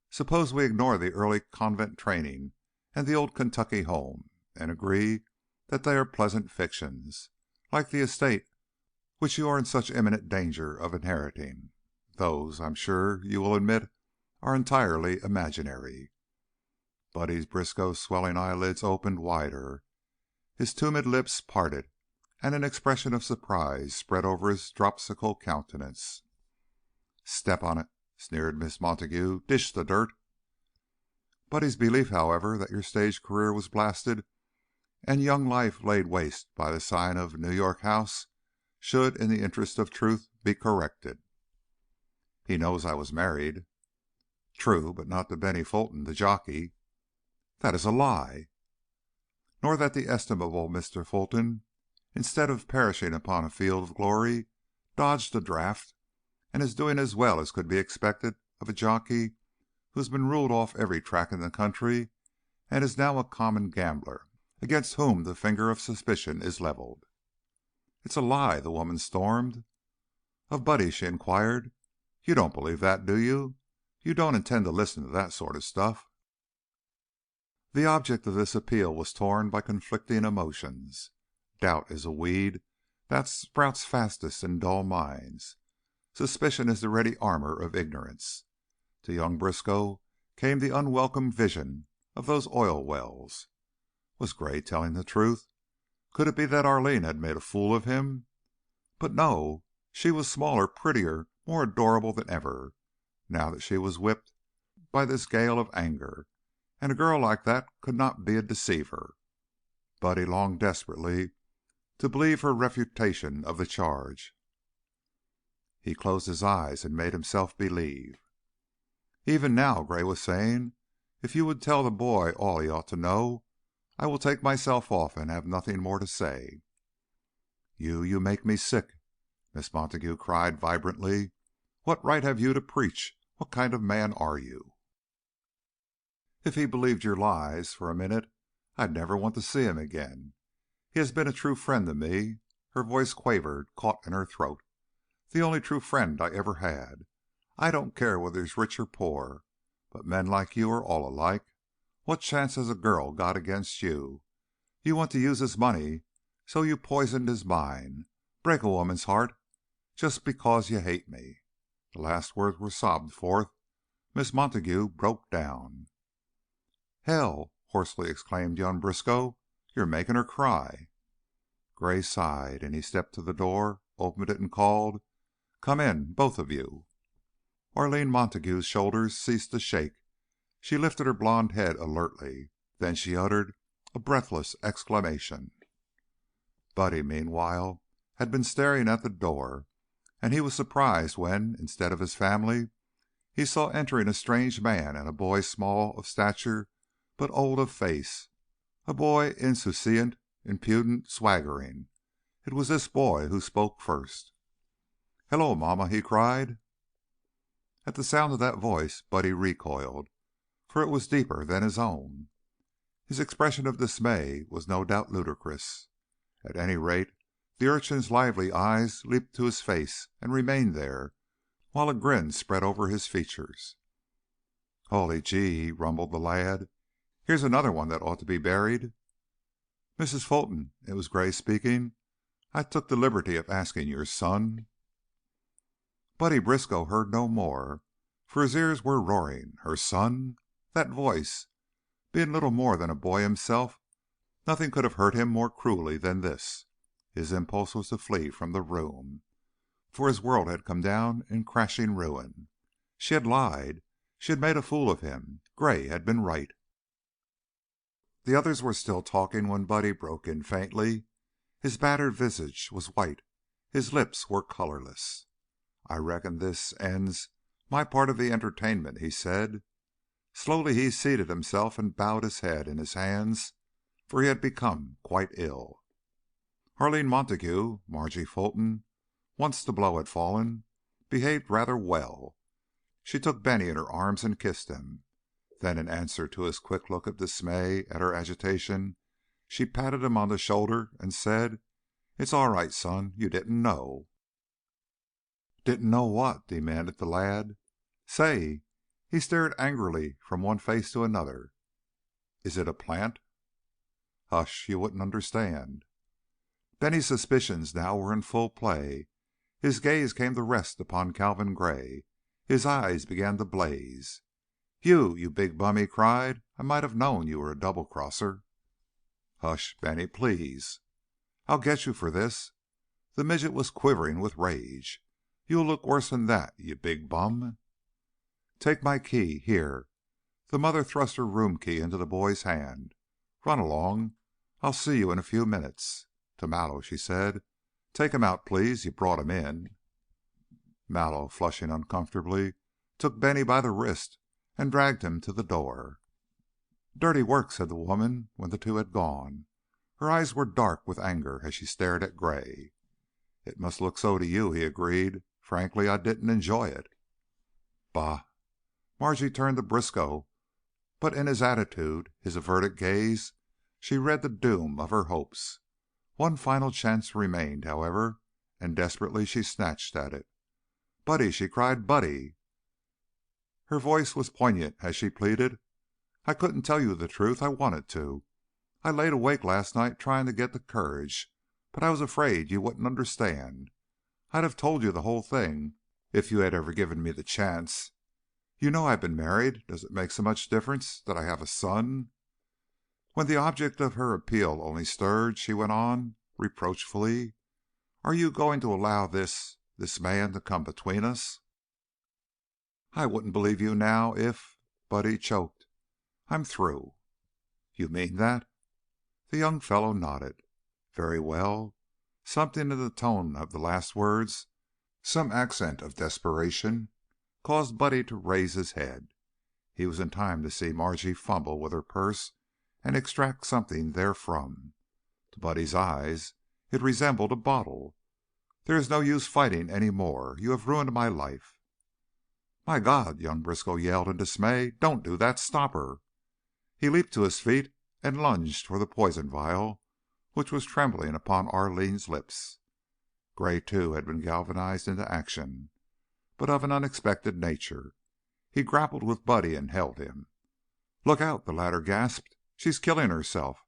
"Suppose we ignore the early convent training and the old Kentucky home, and agree that they are pleasant fictions, like the estate which you are in such imminent danger of inheriting. Those, I'm sure you will admit, are entirely imaginary." Buddy Briskow's swelling eyelids opened wider, his tumid lips parted, and an expression of surprise spread over his dropsical countenance. "Step on it," sneered Miss Montague. "Dish the dirt." Buddy's belief, however, that your stage career was blasted and young life laid waste by the sign of New York House should, in the interest of truth, be corrected. "He knows I was married." "True, but not to Benny Fulton, the jockey." "That is a lie." "Nor that the estimable Mr. Fulton, instead of perishing upon a field of glory, dodged a draft, and is doing as well as could be expected of a jockey who has been ruled off every track in the country and is now a common gambler against whom the finger of suspicion is leveled." "It's a lie!" the woman stormed. Of Buddy she inquired, "You don't believe that, do you? You don't intend to listen to that sort of stuff?" The object of this appeal was torn by conflicting emotions. Doubt is a weed that sprouts fastest in dull minds. Suspicion is the ready armor of ignorance. To young Briskow came the unwelcome vision of those oil wells. Was Gray telling the truth? Could it be that Arline had made a fool of him? But no, she was smaller, prettier, more adorable than ever, now that she was whipped by this gale of anger, and a girl like that could not be a deceiver. Buddy longed desperately to believe her refutation of the charge. He closed his eyes and made himself believe. "Even now," Gray was saying, "if you would tell the boy all he ought to know, I will take myself off and have nothing more to say." You make me sick," Miss Montague cried vibrantly. "What right have you to preach? What kind of man are you?" "If he believed your lies for a minute, I'd never want to see him again. He has been a true friend to me." Her voice quavered, caught in her throat. "The only true friend I ever had. I don't care whether he's rich or poor, but men like you are all alike. What chance has a girl got against you? You want to use his money, so you poisoned his mind, break a woman's heart just because you hate me." The last words were sobbed forth. Miss Montague broke down. "Hell!" hoarsely exclaimed young Briskow. "You're making her cry." Gray sighed, and he stepped to the door, opened it, and called, "Come in, both of you." Arline Montague's shoulders ceased to shake. She lifted her blond head alertly. Then she uttered a breathless exclamation. Buddy, meanwhile, had been staring at the door, and he was surprised when, instead of his family, he saw entering a strange man and a boy small of stature but old of face, a boy insouciant, impudent, swaggering. It was this boy who spoke first. "Hello, Mama," he cried. At the sound of that voice Buddy recoiled, for it was deeper than his own. His expression of dismay was no doubt ludicrous. At any rate, the urchin's lively eyes leaped to his face and remained there, while a grin spread over his features. "Hully gee," rumbled the lad. "Here's another one that ought to be buried." "Mrs. Fulton," it was Gray speaking, "I took the liberty of asking your son—" Buddy Briskow heard no more, for his ears were roaring. Her son! That voice! Being little more than a boy himself, nothing could have hurt him more cruelly than this. His impulse was to flee from the room, for his world had come down in crashing ruin. She had lied. She had made a fool of him. Gray had been right. The others were still talking when Buddy broke in faintly. His battered visage was white. His lips were colorless. "I reckon this ends my part of the entertainment," he said. Slowly he seated himself and bowed his head in his hands, for he had become quite ill. Arline Montague, Margie Fulton, once the blow had fallen, behaved rather well. She took Benny in her arms and kissed him. Then, in answer to his quick look of dismay at her agitation, she patted him on the shoulder and said, "It's all right, son. You didn't know." "Didn't know what?" demanded the lad. "Say!" He stared angrily from one face to another. "Is it a plant?" "Hush! You wouldn't understand." Bennie's suspicions now were in full play. His gaze came to rest upon Calvin Gray. His eyes began to blaze. You big bum!" he cried. "I might have known you were a double crosser." "Hush, Bennie, please." "I'll get you for this." The midget was quivering with rage. "You'll look worse than that, you big bum." "Take my key. Here." The mother thrust her room key into the boy's hand. "Run along. I'll see you in a few minutes." To Mallow she said, "Take him out, please. You brought him in." Mallow, flushing uncomfortably, took Benny by the wrist and dragged him to the door. "Dirty work," said the woman when the two had gone. Her eyes were dark with anger as she stared at Gray. "It must look so to you," he agreed. "Frankly, I didn't enjoy it." "Bah!" Margie turned to Briskow, but in his attitude, his averted gaze, she read the doom of her hopes. One final chance remained, however, and desperately she snatched at it. "Buddy!" she cried. "Buddy!" Her voice was poignant as she pleaded. "I couldn't tell you the truth. I wanted to. I laid awake last night trying to get the courage, but I was afraid you wouldn't understand. I'd have told you the whole thing if you had ever given me the chance. You know I've been married. Does it make so much difference that I have a son?" When the object of her appeal only stirred, she went on, reproachfully, "Are you going to allow this man to come between us?" "I wouldn't believe you now if—" Buddy choked. "I'm through." "You mean that?" The young fellow nodded. "Very well." Something in the tone of the last words, some accent of desperation, caused Buddy to raise his head. He was in time to see Margie fumble with her purse and extract something therefrom. To Buddy's eyes it resembled a bottle. "There is no use fighting any more. You have ruined my life." "My God!" young Briskow yelled in dismay. "Don't do that! Stop her!" He leaped to his feet and lunged for the poison vial which was trembling upon Arline's lips. Gray, too, had been galvanized into action, but of an unexpected nature. He grappled with Buddy and held him. "Look out!" the latter gasped. "She's killing herself!"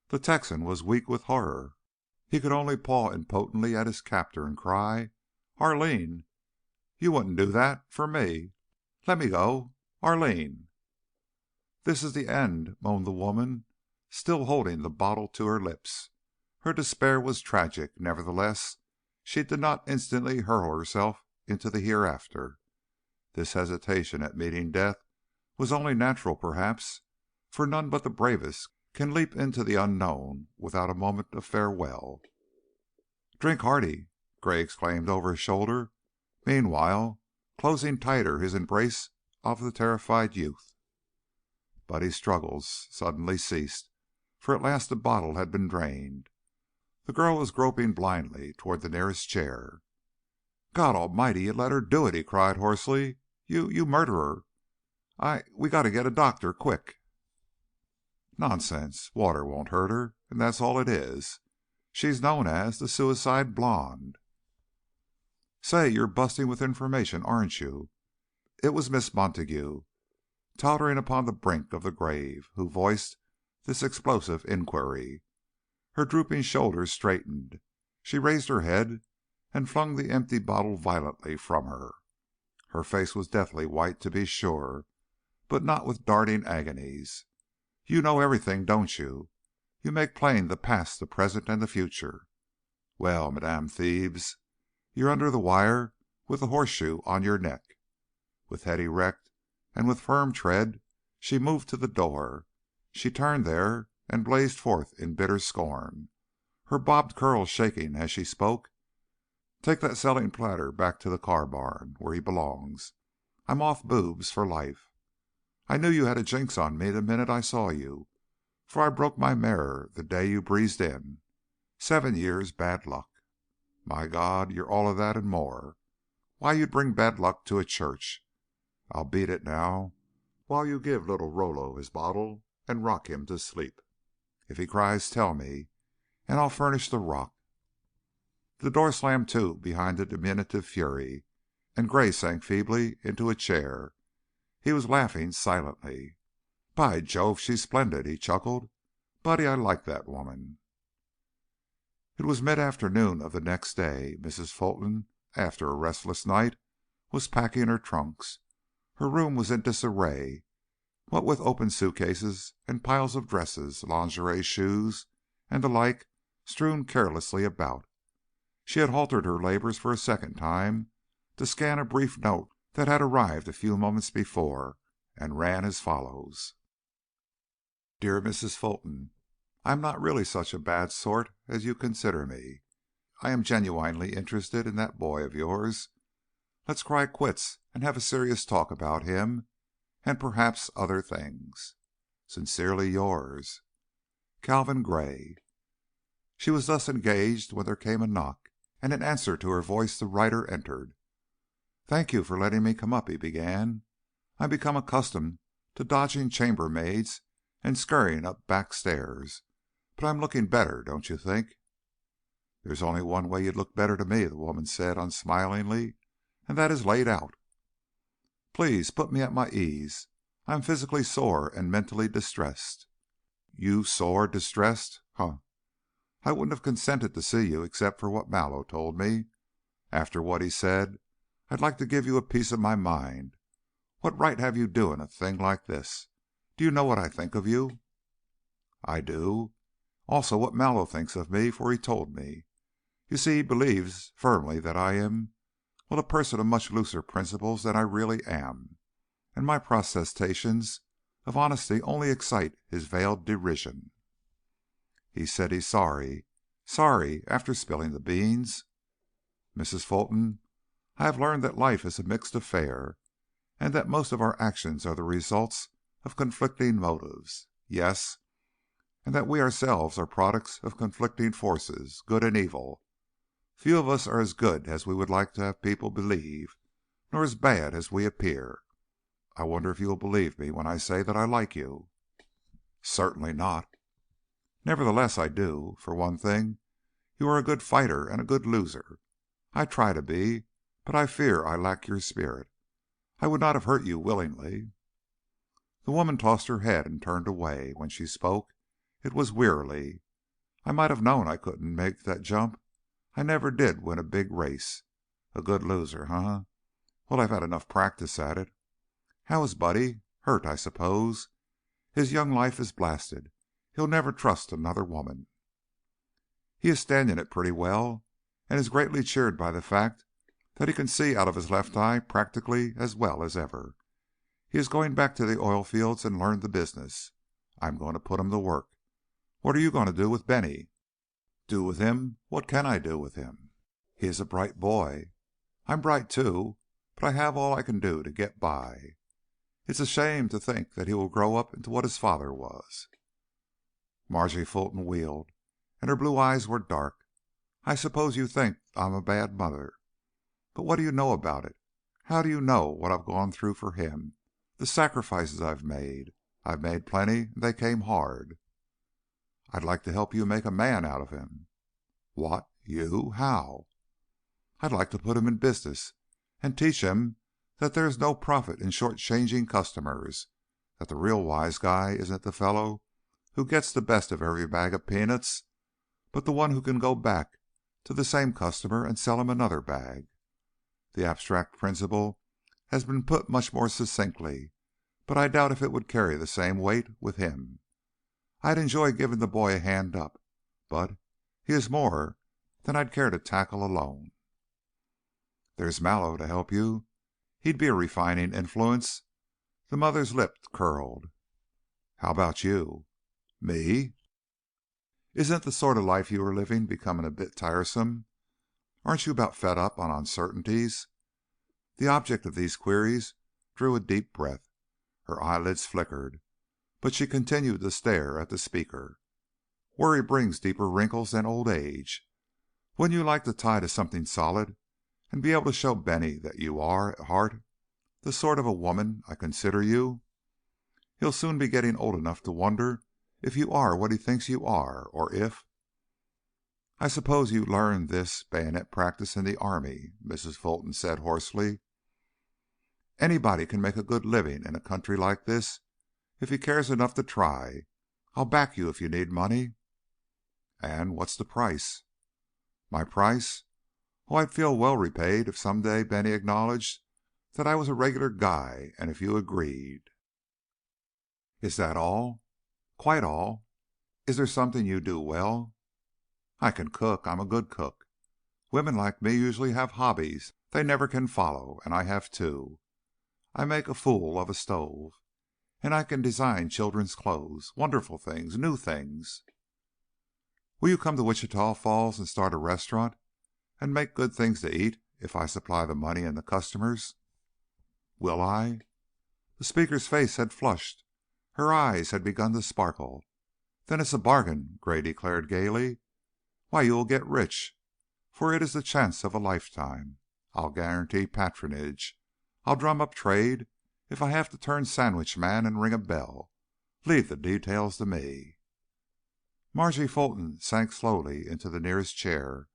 The Texan was weak with horror. He could only paw impotently at his captor and cry, Arline, you wouldn't do that for me. Let me go. Arline." "This is the end," moaned the woman, still holding the bottle to her lips. Her despair was tragic; nevertheless, she did not instantly hurl herself into the hereafter. This hesitation at meeting death was only natural, perhaps, for none but the bravest can leap into the unknown without a moment of farewell. "Drink hearty!" Gray exclaimed over his shoulder, meanwhile closing tighter his embrace of the terrified youth. Buddy's struggles suddenly ceased, for at last the bottle had been drained. The girl was groping blindly toward the nearest chair. "God Almighty, you let her do it!" he cried, hoarsely. "You murderer! We got to get a doctor, quick!" "Nonsense! Water won't hurt her, and that's all it is. She's known as the Suicide Blonde." "Say, you're busting with information, aren't you?" It was Miss Montague, tottering upon the brink of the grave, who voiced this explosive inquiry. Her drooping shoulders straightened. She raised her head and flung the empty bottle violently from her. Her face was deathly white, to be sure, but not with darting agonies. "You know everything, don't you? You make plain the past, the present, and the future. Well, Madame Thebes, you're under the wire with the horseshoe on your neck." With head erect and with firm tread she moved to the door. She turned there and blazed forth in bitter scorn, her bobbed curls shaking as she spoke. "Take that selling platter back to the car barn, where he belongs. I'm off boobs for life. I knew you had a jinx on me the minute I saw you, for I broke my mirror the day you breezed in. 7 years bad luck. My God, you're all of that and more. Why, you'd bring bad luck to a church. I'll beat it now while you give little Rollo his bottle and rock him to sleep. If he cries, tell me, and I'll furnish the rock." The door slammed to behind the diminutive fury, and Gray sank feebly into a chair. He was laughing silently. "By Jove, she's splendid!" he chuckled. "Buddy, I like that woman." It was mid-afternoon of the next day. Mrs. Fulton, after a restless night, was packing her trunks. Her room was in disarray, what with open suitcases and piles of dresses, lingerie, shoes, and the like strewn carelessly about. She had halted her labors for a second time to scan a brief note that had arrived a few moments before, and ran as follows: "Dear Mrs. Fulton, I am not really such a bad sort as you consider me. I am genuinely interested in that boy of yours. Let's cry quits and have a serious talk about him and perhaps other things. Sincerely yours, Calvin Gray." She was thus engaged when there came a knock, and in answer to her voice the writer entered. "Thank you for letting me come up," he began. "I've become accustomed to dodging chambermaids and scurrying up back stairs, but I'm looking better, don't you think?" "There's only one way you'd look better to me," the woman said, unsmilingly, "and that is laid out." "Please put me at my ease. I am physically sore and mentally distressed." "You sore, distressed? Huh! I wouldn't have consented to see you except for what Mallow told me. After what he said, I'd like to give you a piece of my mind. What right have you doing a thing like this? Do you know what I think of you?" "I do. Also what Mallow thinks of me, for he told me. You see, he believes firmly that I am, well, a person of much looser principles than I really am, and my protestations of honesty only excite his veiled derision." "He said he's sorry. Sorry after spilling the beans?" "Mrs. Fulton, I have learned that life is a mixed affair, and that most of our actions are the results of conflicting motives. Yes, and that we ourselves are products of conflicting forces, good and evil. Few of us are as good as we would like to have people believe, nor as bad as we appear. I wonder if you will believe me when I say that I like you?" "Certainly not." "Nevertheless, I do. For one thing, you are a good fighter and a good loser. I try to be, but I fear I lack your spirit. I would not have hurt you willingly." The woman tossed her head and turned away. When she spoke, it was wearily. "I might have known I couldn't make that jump. I never did win a big race. A good loser, huh? Well, I've had enough practice at it. How is Buddy? Hurt, I suppose. His young life is blasted. He'll never trust another woman. He is standing it pretty well, and is greatly cheered by the fact that he can see out of his left eye practically as well as ever. He is going back to the oil fields and learn the business. I'm going to put him to work. What are you going to do with Benny? Do with him? What can I do with him? He is a bright boy. I'm bright too, but I have all I can do to get by. It's a shame to think that he will grow up into what his father was." Margie Fulton wheeled, and her blue eyes were dark. "I suppose you think I'm a bad mother. But what do you know about it? How do you know what I've gone through for him, the sacrifices I've made? I've made plenty, and they came hard." "I'd like to help you make a man out of him." "What? You? How?" "I'd like to put him in business and teach him that there is no profit in short-changing customers, that the real wise guy isn't the fellow who gets the best of every bag of peanuts, but the one who can go back to the same customer and sell him another bag. The abstract principle has been put much more succinctly, but I doubt if it would carry the same weight with him. I'd enjoy giving the boy a hand up, but he is more than I'd care to tackle alone." "There's Mallow to help you. He'd be a refining influence." The mother's lip curled. "How about you?" "Me?" "Isn't the sort of life you are living becoming a bit tiresome? Aren't you about fed up on uncertainties?" The object of these queries drew a deep breath. Her eyelids flickered, but she continued to stare at the speaker. "Worry brings deeper wrinkles than old age. Wouldn't you like to tie to something solid and be able to show Benny that you are, at heart, the sort of a woman I consider you? He'll soon be getting old enough to wonder if you are what he thinks you are, or if—" "I suppose you learned this bayonet practice in the army," Mrs. Fulton said hoarsely. "Anybody can make a good living in a country like this if he cares enough to try. I'll back you if you need money." "And what's the price?" "My price? Oh, I'd feel well repaid if some day Benny acknowledged that I was a regular guy, and if you agreed." "Is that all?" "Quite all. Is there something you do well?" "I can cook. I'm a good cook. Women like me usually have hobbies they never can follow, and I have two. I make a fool of a stove, and I can design children's clothes, wonderful things, new things." "Will you come to Wichita Falls and start a restaurant and make good things to eat if I supply the money and the customers?" "Will I?" The speaker's face had flushed. Her eyes had begun to sparkle. "Then it's a bargain," Gray declared gaily. "Why, you will get rich, for it is the chance of a lifetime. I'll guarantee patronage. I'll drum up trade if I have to turn sandwich man and ring a bell. Leave the details to me." Margie Fulton sank slowly into the nearest chair,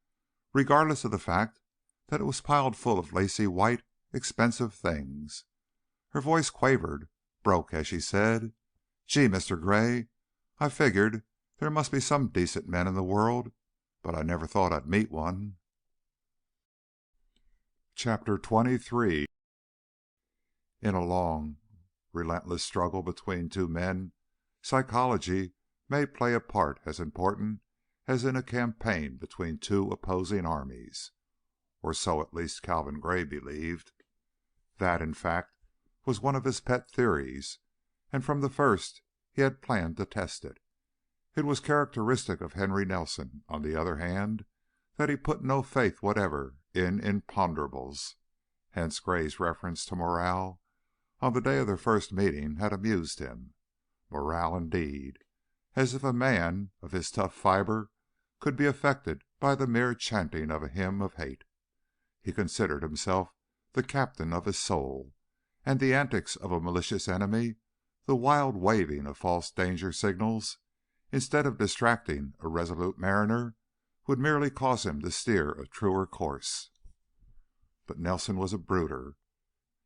regardless of the fact that it was piled full of lacy white, expensive things. Her voice quavered, broke as she said, "Gee, Mr. Gray, I figured there must be some decent men in the world, but I never thought I'd meet one." Chapter 23. In a long, relentless struggle between two men, psychology may play a part as important as in a campaign between two opposing armies, or so at least Calvin Gray believed. That, in fact, was one of his pet theories, and from the first he had planned to test it. It was characteristic of Henry Nelson, on the other hand, that he put no faith whatever in imponderables. Hence Gray's reference to morale on the day of their first meeting had amused him. Morale, indeed! As if a man of his tough fiber could be affected by the mere chanting of a hymn of hate. He considered himself the captain of his soul, and the antics of a malicious enemy, the wild waving of false danger signals, instead of distracting a resolute mariner, would merely cause him to steer a truer course. But Nelson was a brooder.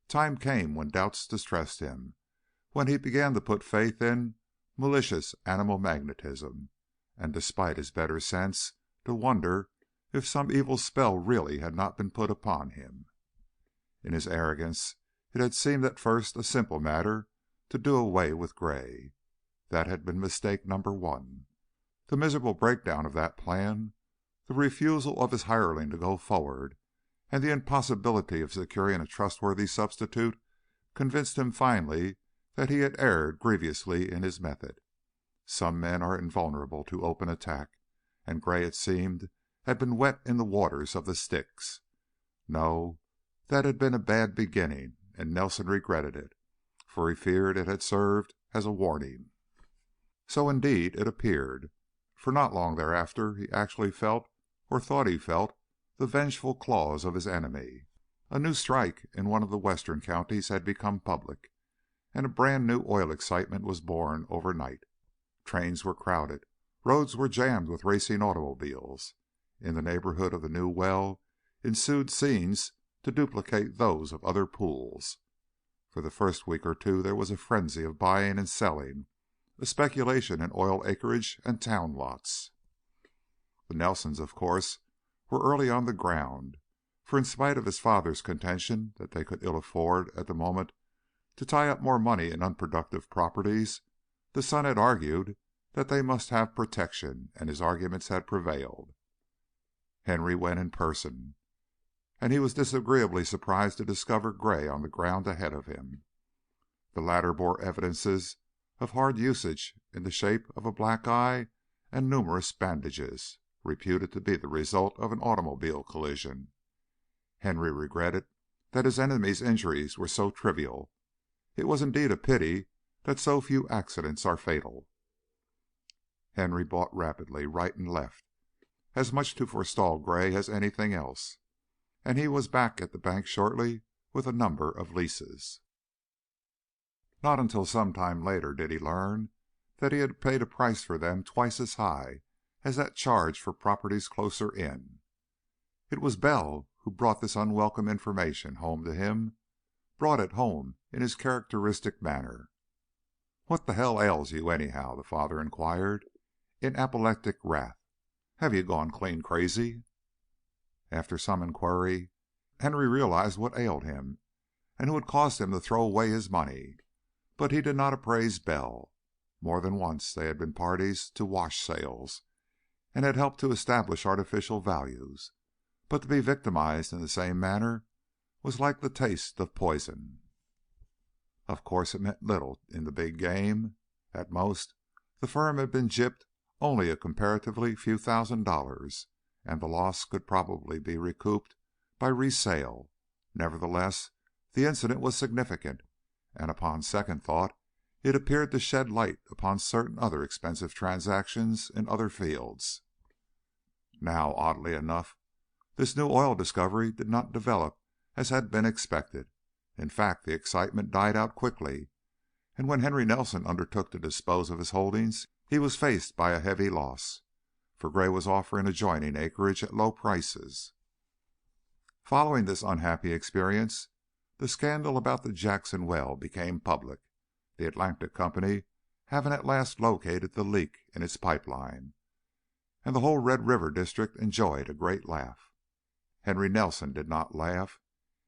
Time came when doubts distressed him, when he began to put faith in malicious animal magnetism, and despite his better sense, to wonder if some evil spell really had not been put upon him. In his arrogance it had seemed at first a simple matter to do away with Gray. That had been mistake number one. The miserable breakdown of that plan, the refusal of his hireling to go forward, and the impossibility of securing a trustworthy substitute convinced him finally that he had erred grievously in his method. Some men are invulnerable to open attack, and Gray, it seemed, had been wet in the waters of the Styx. No, that had been a bad beginning, and Nelson regretted it, for he feared it had served as a warning. So indeed it appeared, for not long thereafter he actually felt, or thought he felt, the vengeful claws of his enemy. A new strike in one of the western counties had become public, and a brand new oil excitement was born overnight. Trains were crowded, roads were jammed with racing automobiles. In the neighborhood of the new well ensued scenes to duplicate those of other pools. For the first week or two there was a frenzy of buying and selling, a speculation in oil acreage and town lots. The Nelsons, of course, were early on the ground, for in spite of his father's contention that they could ill afford at the moment to tie up more money in unproductive properties, the son had argued that they must have protection, and his arguments had prevailed. Henry went in person, and he was disagreeably surprised to discover Gray on the ground ahead of him. The latter bore evidences of hard usage in the shape of a black eye and numerous bandages, reputed to be the result of an automobile collision. Henry regretted that his enemy's injuries were so trivial. It was indeed a pity that so few accidents are fatal. Henry bought rapidly, right and left, as much to forestall Gray as anything else, and he was back at the bank shortly with a number of leases. Not until some time later did he learn that he had paid a price for them twice as high as that charged for properties closer in. It was Bell who brought this unwelcome information home to him, brought it home in his characteristic manner. "What the hell ails you, anyhow?" the father inquired, in apoplectic wrath. "Have you gone clean crazy?" After some inquiry, Henry realized what ailed him, and who had caused him to throw away his money. But he did not appraise Bell. More than once they had been parties to wash sales, and had helped to establish artificial values, but to be victimized in the same manner was like the taste of poison. Of course it meant little in the big game. At most, the firm had been gypped only a comparatively few $1,000s, and the loss could probably be recouped by resale. Nevertheless, the incident was significant, and upon second thought it appeared to shed light upon certain other expensive transactions in other fields. Now, oddly enough, this new oil discovery did not develop as had been expected. In fact, the excitement died out quickly, and when Henry Nelson undertook to dispose of his holdings, he was faced by a heavy loss, for Gray was offering adjoining acreage at low prices. Following this unhappy experience, the scandal about the Jackson well became public, the Atlantic Company having at last located the leak in its pipeline, and the whole Red River district enjoyed a great laugh. Henry Nelson did not laugh.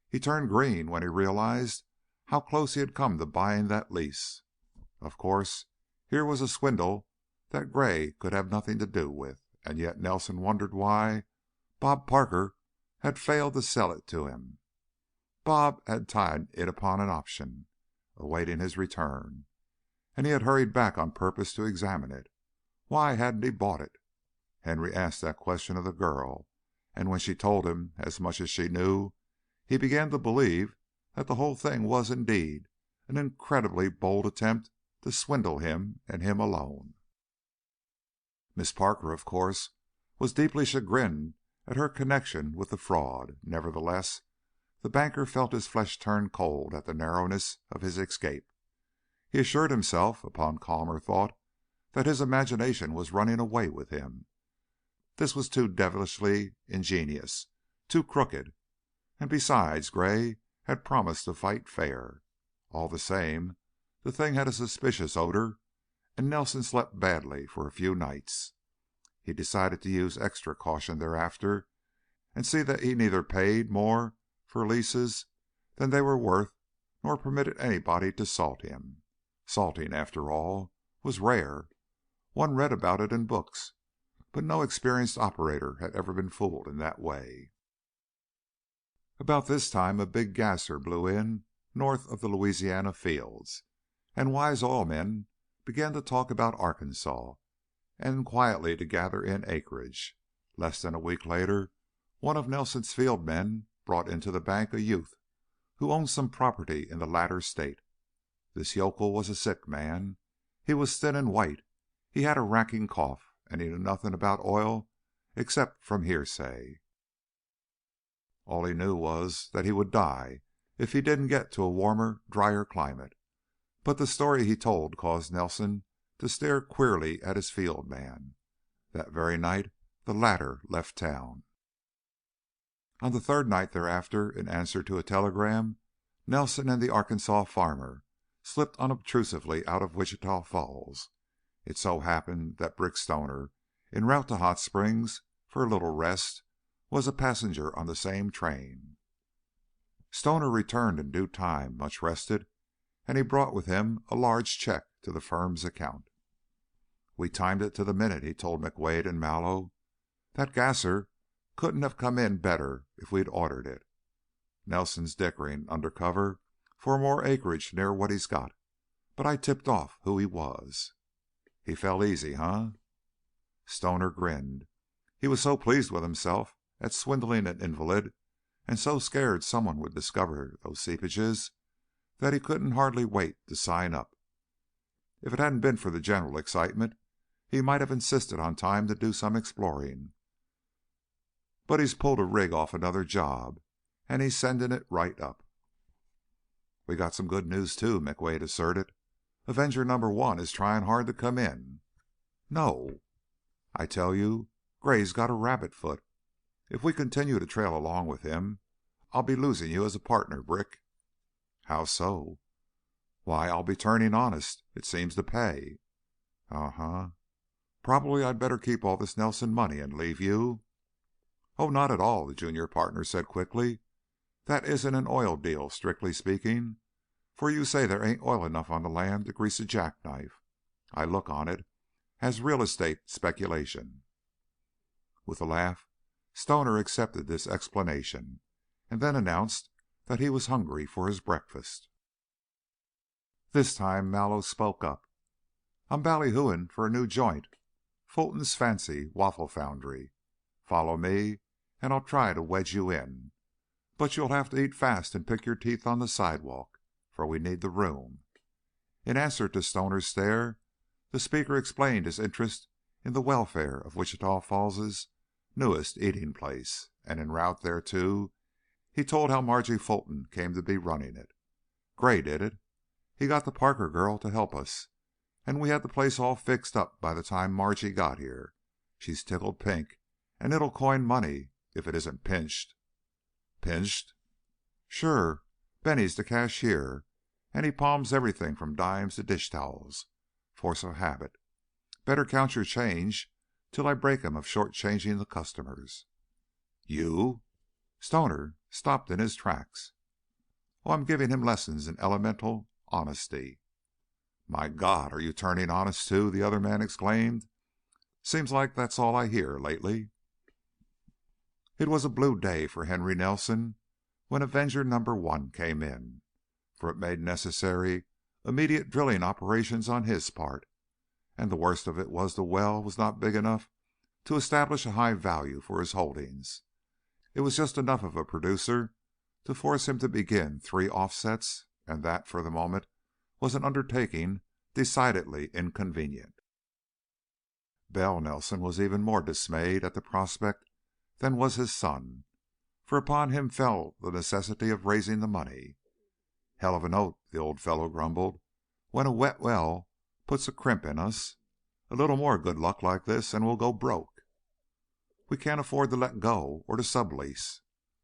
He turned green when he realized how close he had come to buying that lease. Of course, here was a swindle that Gray could have nothing to do with, and yet Nelson wondered why Bob Parker had failed to sell it to him. Bob had tied it upon an option, awaiting his return, and he had hurried back on purpose to examine it. Why hadn't he bought it? Henry asked that question of the girl, and when she told him as much as she knew, he began to believe that the whole thing was indeed an incredibly bold attempt to swindle him and him alone. Miss Parker, of course, was deeply chagrined at her connection with the fraud. Nevertheless, the banker felt his flesh turn cold at the narrowness of his escape. He assured himself, upon calmer thought, that his imagination was running away with him. This was too devilishly ingenious, too crooked, and besides, Gray had promised to fight fair. All the same, the thing had a suspicious odor, and Nelson slept badly for a few nights. He decided to use extra caution thereafter and see that he neither paid more for leases than they were worth nor permitted anybody to salt him. Salting, after all, was rare. One read about it in books, but no experienced operator had ever been fooled in that way. About this time a big gasser blew in north of the Louisiana fields, and wise oil men began to talk about Arkansas and quietly to gather in acreage. Less than a week later, one of Nelson's field men brought into the bank a youth who owned some property in the latter state. This yokel was a sick man. He was thin and white. He had a racking cough, and he knew nothing about oil except from hearsay. All he knew was that he would die if he didn't get to a warmer, drier climate. But the story he told caused Nelson to stare queerly at his field man. That very night the latter left town. On the third night thereafter, in answer to a telegram, Nelson and the Arkansas farmer slipped unobtrusively out of Wichita Falls. It so happened that Brick Stoner, en route to Hot Springs for a little rest, was a passenger on the same train. Stoner returned in due time, much rested, and he brought with him a large check to the firm's account. "We timed it to the minute," he told McWade and Mallow. "That gasser couldn't have come in better if we'd ordered it. Nelson's dickering under cover for more acreage near what he's got, but I tipped off who he was." "He fell easy, huh?" Stoner grinned. He was so pleased with himself at swindling an invalid, and so scared someone would discover those seepages, that he couldn't hardly wait to sign up. If it hadn't been for the general excitement, he might have insisted on time to do some exploring. But he's pulled a rig off another job, and he's sending it right up. "We got some good news, too," McWade asserted. "Avenger number 1 is trying hard to come in." "No." "I tell you, Gray's got a rabbit foot. If we continue to trail along with him, I'll be losing you as a partner, Brick." "How so?" "Why, I'll be turning honest. It seems to pay." "Uh-huh. Probably I'd better keep all this Nelson money and leave you." "Oh, not at all," the junior partner said quickly. "That isn't an oil deal, strictly speaking, for you say there ain't oil enough on the land to grease a jackknife. I look on it as real estate speculation." With a laugh, Stoner accepted this explanation, and then announced that he was hungry for his breakfast. This time Mallow spoke up. "I'm ballyhooing for a new joint, Fulton's Fancy Waffle Foundry. Follow me, and I'll try to wedge you in. But you'll have to eat fast and pick your teeth on the sidewalk, for we need the room." In answer to Stoner's stare, the speaker explained his interest in the welfare of Wichita Falls's newest eating place, and en route thereto he told how Margie Fulton came to be running it. "Gray did it. He got the Parker girl to help us, and we had the place all fixed up by the time Margie got here. She's tickled pink, and it'll coin money if it isn't pinched." "Pinched?" "Sure. Benny's the cashier, and he palms everything from dimes to dish towels. Force of habit. Better count your change till I break him of short-changing the customers." "You?" Stoner stopped in his tracks. "Oh, I'm giving him lessons in elemental honesty." "My God, are you turning honest, too?" the other man exclaimed. "Seems like that's all I hear lately." It was a blue day for Henry Nelson when Avenger number 1 came in, for it made necessary immediate drilling operations on his part, and the worst of it was the well was not big enough to establish a high value for his holdings. It was just enough of a producer to force him to begin 3 offsets, and that, for the moment, was an undertaking decidedly inconvenient. Bell Nelson was even more dismayed at the prospect than was his son, for upon him fell the necessity of raising the money. "Hell of a note," the old fellow grumbled, "when a wet well puts a crimp in us. A little more good luck like this and we'll go broke." "We can't afford to let go or to sublease."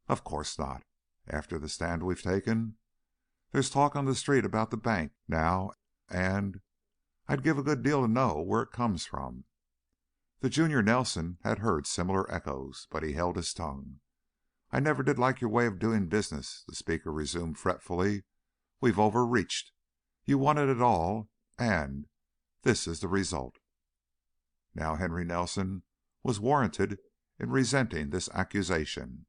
"Of course not, after the stand we've taken. There's talk on the street about the bank now, and I'd give a good deal to know where it comes from." The junior Nelson had heard similar echoes, but he held his tongue. "I never did like your way of doing business," the speaker resumed fretfully. "We've overreached. You wanted it all, and this is the result." Now Henry Nelson was warranted in resenting this accusation,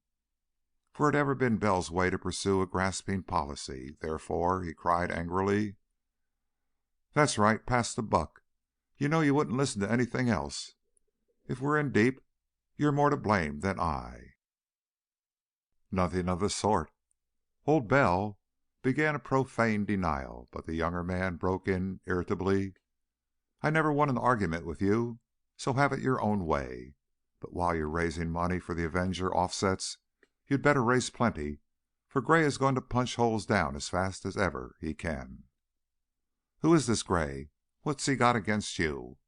for it had ever been Bell's way to pursue a grasping policy. Therefore, he cried angrily: "That's right. Pass the buck. You know you wouldn't listen to anything else. If we're in deep, you're more to blame than I." "Nothing of the sort." Old Bell began a profane denial, but the younger man broke in irritably: "I never won an argument with you, so have it your own way. But while you're raising money for the Avenger offsets, you'd better raise plenty, for Gray is going to punch holes down as fast as ever he can." "Who is this Gray? What's he got against you?"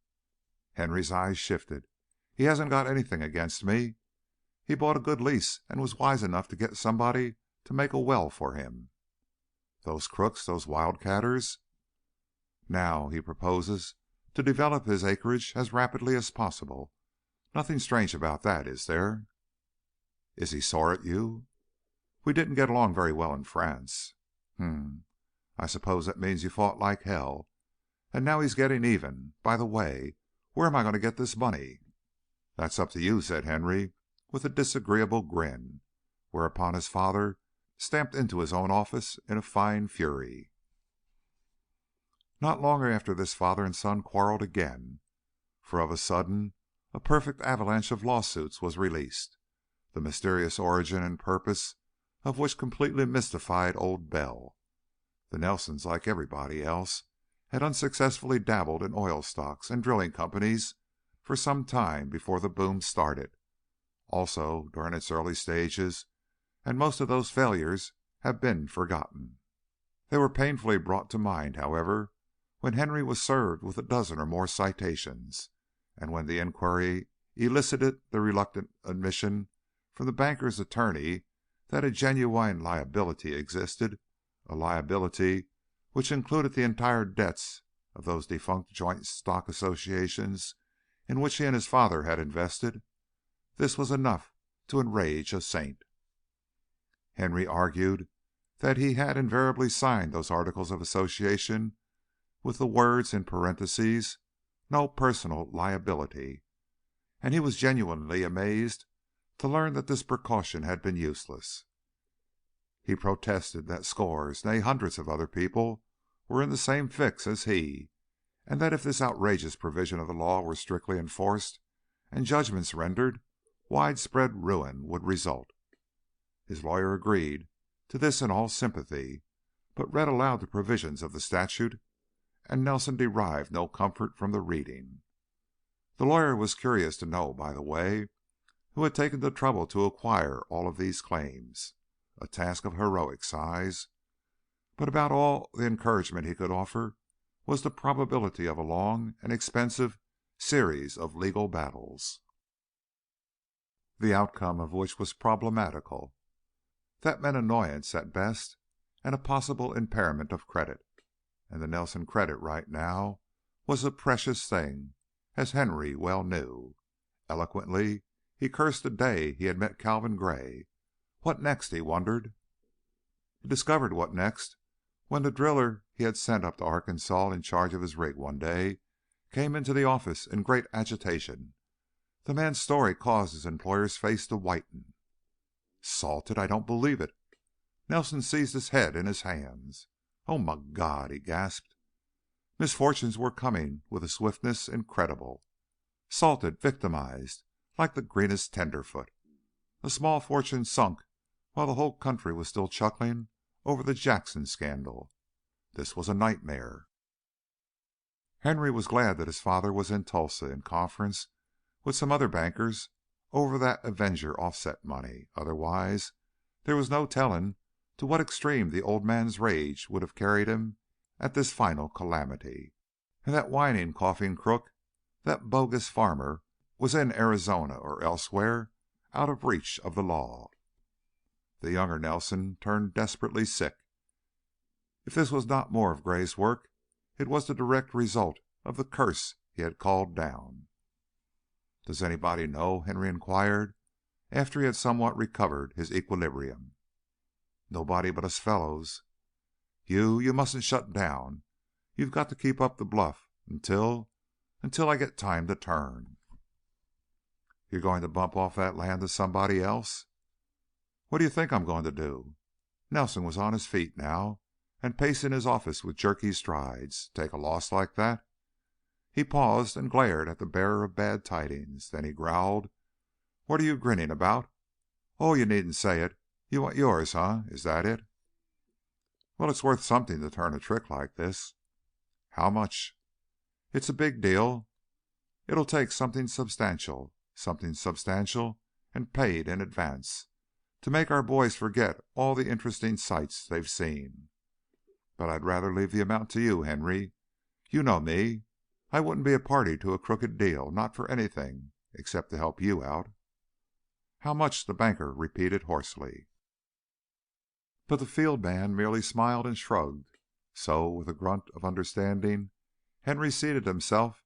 Henry's eyes shifted. "He hasn't got anything against me. He bought a good lease and was wise enough to get somebody to make a well for him." "Those crooks, those wildcatters?" "Now he proposes to develop his acreage as rapidly as possible. Nothing strange about that, is there?" "Is he sore at you?" "We didn't get along very well in France." "H'm. I suppose that means you fought like hell, and now he's getting even. By the way, where am I going to get this money?" "That's up to you," said Henry, with a disagreeable grin, whereupon his father stamped into his own office in a fine fury. Not long after this father and son quarreled again, for of a sudden a perfect avalanche of lawsuits was released, the mysterious origin and purpose of which completely mystified old Bell. The Nelsons, like everybody else, had unsuccessfully dabbled in oil stocks and drilling companies for some time before the boom started, also during its early stages, and most of those failures have been forgotten. They were painfully brought to mind, however, when Henry was served with a dozen or more citations, and when the inquiry elicited the reluctant admission from the banker's attorney that a genuine liability existed, a liability which included the entire debts of those defunct joint stock associations in which he and his father had invested. This was enough to enrage a saint. Henry argued that he had invariably signed those articles of association with the words in parentheses, "no personal liability," and he was genuinely amazed to learn that this precaution had been useless. He protested that scores, nay, hundreds of other people were in the same fix as he, and that if this outrageous provision of the law were strictly enforced and judgments rendered, widespread ruin would result. His lawyer agreed to this in all sympathy, but read aloud the provisions of the statute, and Nelson derived no comfort from the reading. The lawyer was curious to know, by the way, who had taken the trouble to acquire all of these claims, a task of heroic size, but about all the encouragement he could offer was the probability of a long and expensive series of legal battles, the outcome of which was problematical. That meant annoyance at best and a possible impairment of credit, and the Nelson credit right now was a precious thing, as Henry well knew. Eloquently he cursed the day he had met Calvin Gray. What next, he wondered. He discovered what next when the driller he had sent up to Arkansas in charge of his rig one day came into the office in great agitation. The man's story caused his employer's face to whiten. "Salted? I don't believe it." Nelson seized his head in his hands. "Oh, my God!" he gasped. Misfortunes were coming with a swiftness incredible. Salted, victimized, like the greenest tenderfoot. A small fortune sunk while the whole country was still chuckling over the Jackson scandal. This was a nightmare. Henry was glad that his father was in Tulsa in conference with some other bankers over that Avenger offset money. Otherwise, there was no telling to what extreme the old man's rage would have carried him at this final calamity. And that whining, coughing crook, that bogus farmer, was in Arizona or elsewhere, out of reach of the law. The younger Nelson turned desperately sick. If this was not more of Gray's work, it was the direct result of the curse he had called down. "Does anybody know?" Henry inquired. after he had somewhat recovered his equilibrium. "Nobody but us fellows." "You mustn't shut down. You've got to keep up the bluff until I get time to turn." "You're going to bump off that land to somebody else?" "What do you think I'm going to do?" Nelson was on his feet now and pacing his office with jerky strides. "Take a loss like that?" He paused and glared at the bearer of bad tidings. Then he growled, "What are you grinning about? Oh, you needn't say it. You want yours, huh? Is that it?" "Well, it's worth something to turn a trick like this." "How much?" "It's a big deal. It'll take something substantial and paid in advance, to make our boys forget all the interesting sights they've seen. But I'd rather leave the amount to you, Henry. You know me. I wouldn't be a party to a crooked deal, not for anything, except to help you out." "How much?" the banker repeated hoarsely. But the field man merely smiled and shrugged. So, with a grunt of understanding, Henry seated himself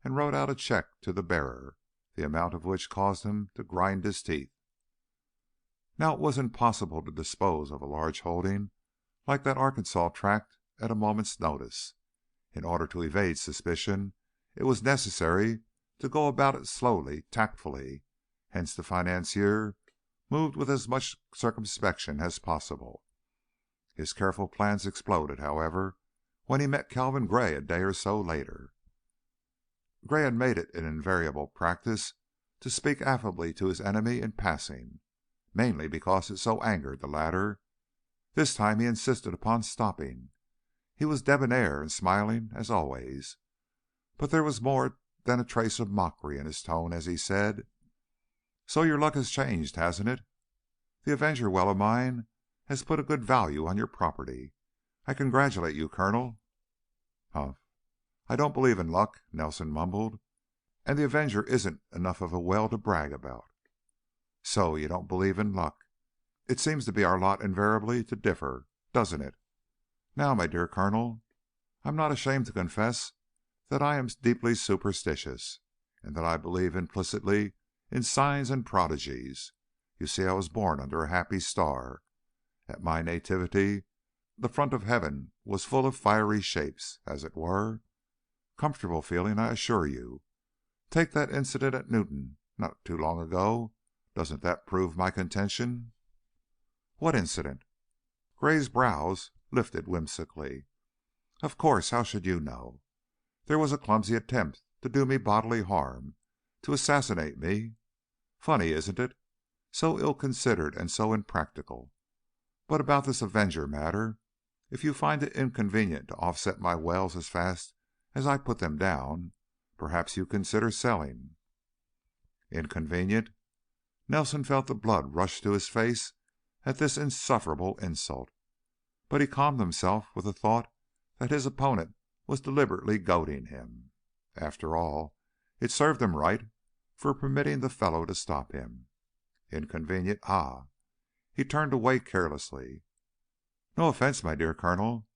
and wrote out a check to the bearer, the amount of which caused him to grind his teeth. Now it was impossible to dispose of a large holding like that Arkansas tract at a moment's notice. In order to evade suspicion, it was necessary to go about it slowly, tactfully. Hence the financier moved with as much circumspection as possible. His careful plans exploded, however, when he met Calvin Gray a day or so later. Gray had made it an invariable practice to speak affably to his enemy in passing, mainly because it so angered the latter. This time he insisted upon stopping. He was debonair and smiling as always, but there was more than a trace of mockery in his tone as he said, "So your luck has changed, hasn't it? The Avenger well of mine has put a good value on your property. I congratulate you, Colonel." "Humph! I don't believe in luck," Nelson mumbled, "and the Avenger isn't enough of a well to brag about." "So you don't believe in luck. It seems to be our lot invariably to differ, doesn't it? Now, my dear Colonel, I'm not ashamed to confess that I am deeply superstitious, and that I believe implicitly in signs and prodigies. You see, I was born under a happy star. At my nativity, the front of heaven was full of fiery shapes, as it were. Comfortable feeling, I assure you. Take that incident at Newton, not too long ago. Doesn't that prove my contention?" "What incident?" Gray's brows lifted whimsically. "Of course, how should you know? There was a clumsy attempt to do me bodily harm, to assassinate me. Funny, isn't it? So ill-considered and so impractical. But about this Avenger matter, if you find it inconvenient to offset my wells as fast as I put them down, perhaps you consider selling." "Inconvenient?" Nelson felt the blood rush to his face at this insufferable insult, but he calmed himself with the thought that his opponent was deliberately goading him. After all, it served him right for permitting the fellow to stop him. "Inconvenient? Ah!" He turned away carelessly. "No offense, my dear Colonel.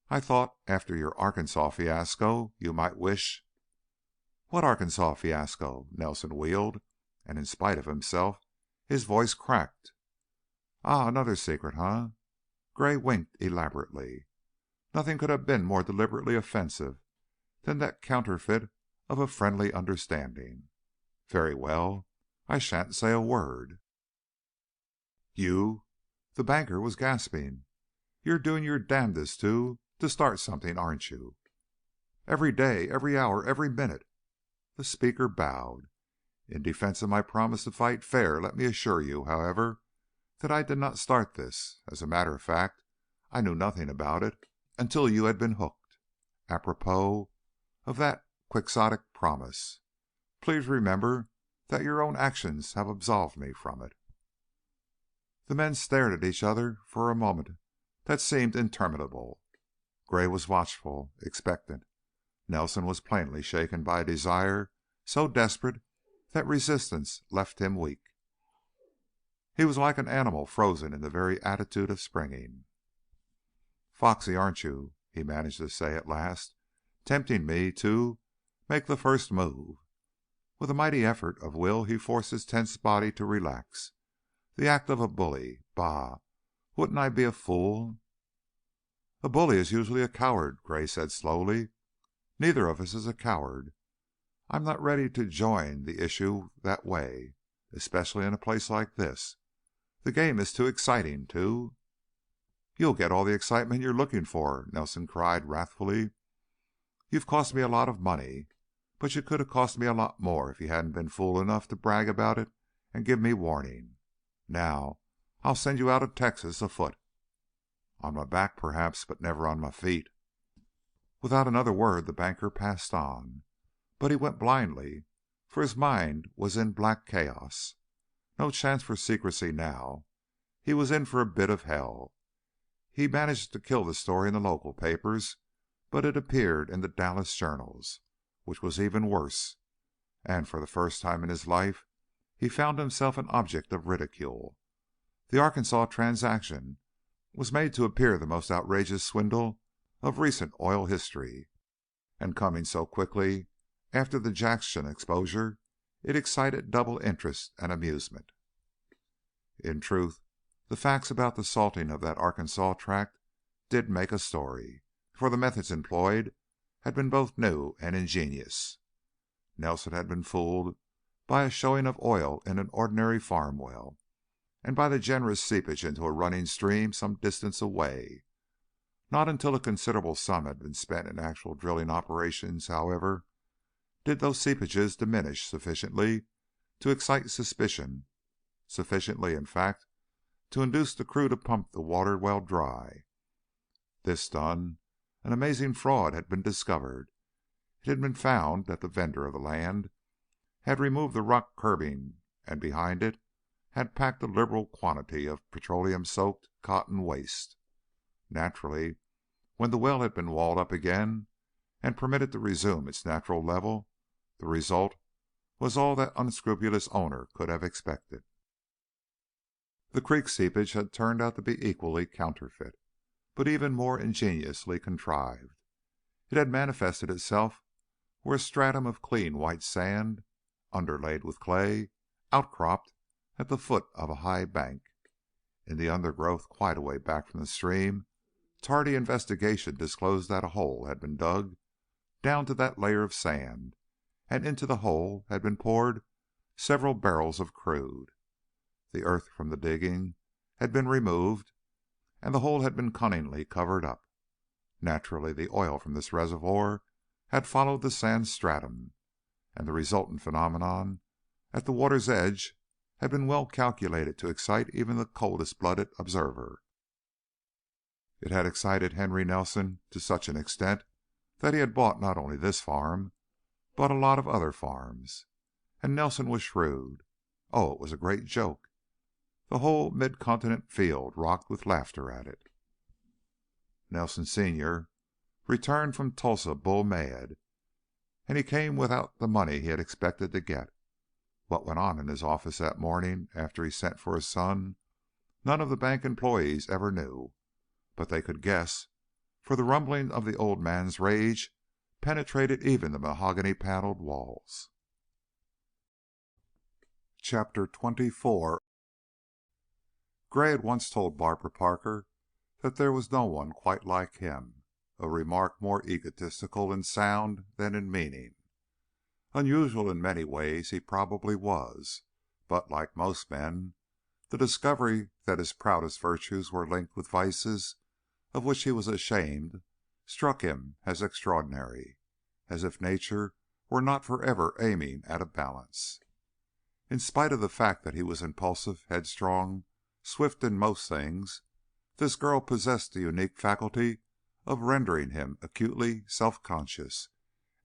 I thought, after your Arkansas fiasco, you might wish—" "What Arkansas fiasco?" Nelson wheeled, and in spite of himself his voice cracked. "Ah, another secret, eh?" Gray winked elaborately. Nothing could have been more deliberately offensive than that counterfeit of a friendly understanding. "Very well, I shan't say a word." "You—" The banker was gasping. "You're doing your damnedest to start something, aren't you?" "Every day, every hour, every minute." The speaker bowed. "In defense of my promise to fight fair, let me assure you, however, that I did not start this. As a matter of fact, I knew nothing about it until you had been hooked. Apropos of that quixotic promise, please remember that your own actions have absolved me from it." The men stared at each other for a moment that seemed interminable. Gray was watchful, expectant. Nelson was plainly shaken by a desire so desperate that resistance left him weak. He was like an animal frozen in the very attitude of springing. "Foxy, aren't you?" he managed to say at last. "Tempting me to make the first move." With a mighty effort of will he forced his tense body to relax. The act of a bully. Bah! Wouldn't I be a fool? "A bully is usually a coward," Gray said, slowly. "Neither of us is a coward. I'm not ready to join the issue that way, especially in a place like this. The game is too exciting to—" "You'll get all the excitement you're looking for," Nelson cried, wrathfully. "You've cost me a lot of money, but you could have cost me a lot more if you hadn't been fool enough to brag about it and give me warning. Now, I'll send you out of Texas afoot." "On my back, perhaps, but never on my feet." Without another word the banker passed on, but he went blindly, for his mind was in black chaos. No chance for secrecy now. He was in for a bit of hell. He managed to kill the story in the local papers, but it appeared in the Dallas journals, which was even worse, and for the first time in his life he found himself an object of ridicule. The Arkansas transaction was made to appear the most outrageous swindle of recent oil history, and coming so quickly after the Jackson exposure, it excited double interest and amusement. In truth, the facts about the salting of that Arkansas tract did make a story, for the methods employed had been both new and ingenious. Nelson had been fooled by a showing of oil in an ordinary farm well, and by the generous seepage into a running stream some distance away. Not until a considerable sum had been spent in actual drilling operations, however, did those seepages diminish sufficiently to excite suspicion, sufficiently, in fact, to induce the crew to pump the water well dry. This done, an amazing fraud had been discovered. It had been found that the vendor of the land had removed the rock curbing and behind it had packed a liberal quantity of petroleum-soaked cotton waste. Naturally, when the well had been walled up again and permitted to resume its natural level, the result was all that unscrupulous owner could have expected. The creek seepage had turned out to be equally counterfeit, but even more ingeniously contrived. It had manifested itself where a stratum of clean white sand, underlaid with clay, outcropped at the foot of a high bank. In the undergrowth quite a way back from the stream, tardy investigation disclosed that a hole had been dug down to that layer of sand, and into the hole had been poured several barrels of crude. The earth from the digging had been removed, and the hole had been cunningly covered up. Naturally, the oil from this reservoir had followed the sand stratum, and the resultant phenomenon at the water's edge had been well calculated to excite even the coldest-blooded observer. It had excited Henry Nelson to such an extent that he had bought not only this farm, but a lot of other farms. And Nelson was shrewd. Oh, it was a great joke. The whole mid-continent field rocked with laughter at it. Nelson Sr. returned from Tulsa bull mad, and he came without the money he had expected to get. What went on in his office that morning after he sent for his son, none of the bank employees ever knew, but they could guess, for the rumbling of the old man's rage penetrated even the mahogany-paneled walls. Chapter 24. Gray had once told Barbara Parker that there was no one quite like him, a remark more egotistical in sound than in meaning. Unusual in many ways he probably was, but, like most men, the discovery that his proudest virtues were linked with vices of which he was ashamed struck him as extraordinary, as if nature were not forever aiming at a balance. In spite of the fact that he was impulsive, headstrong, swift in most things, this girl possessed the unique faculty of rendering him acutely self-conscious,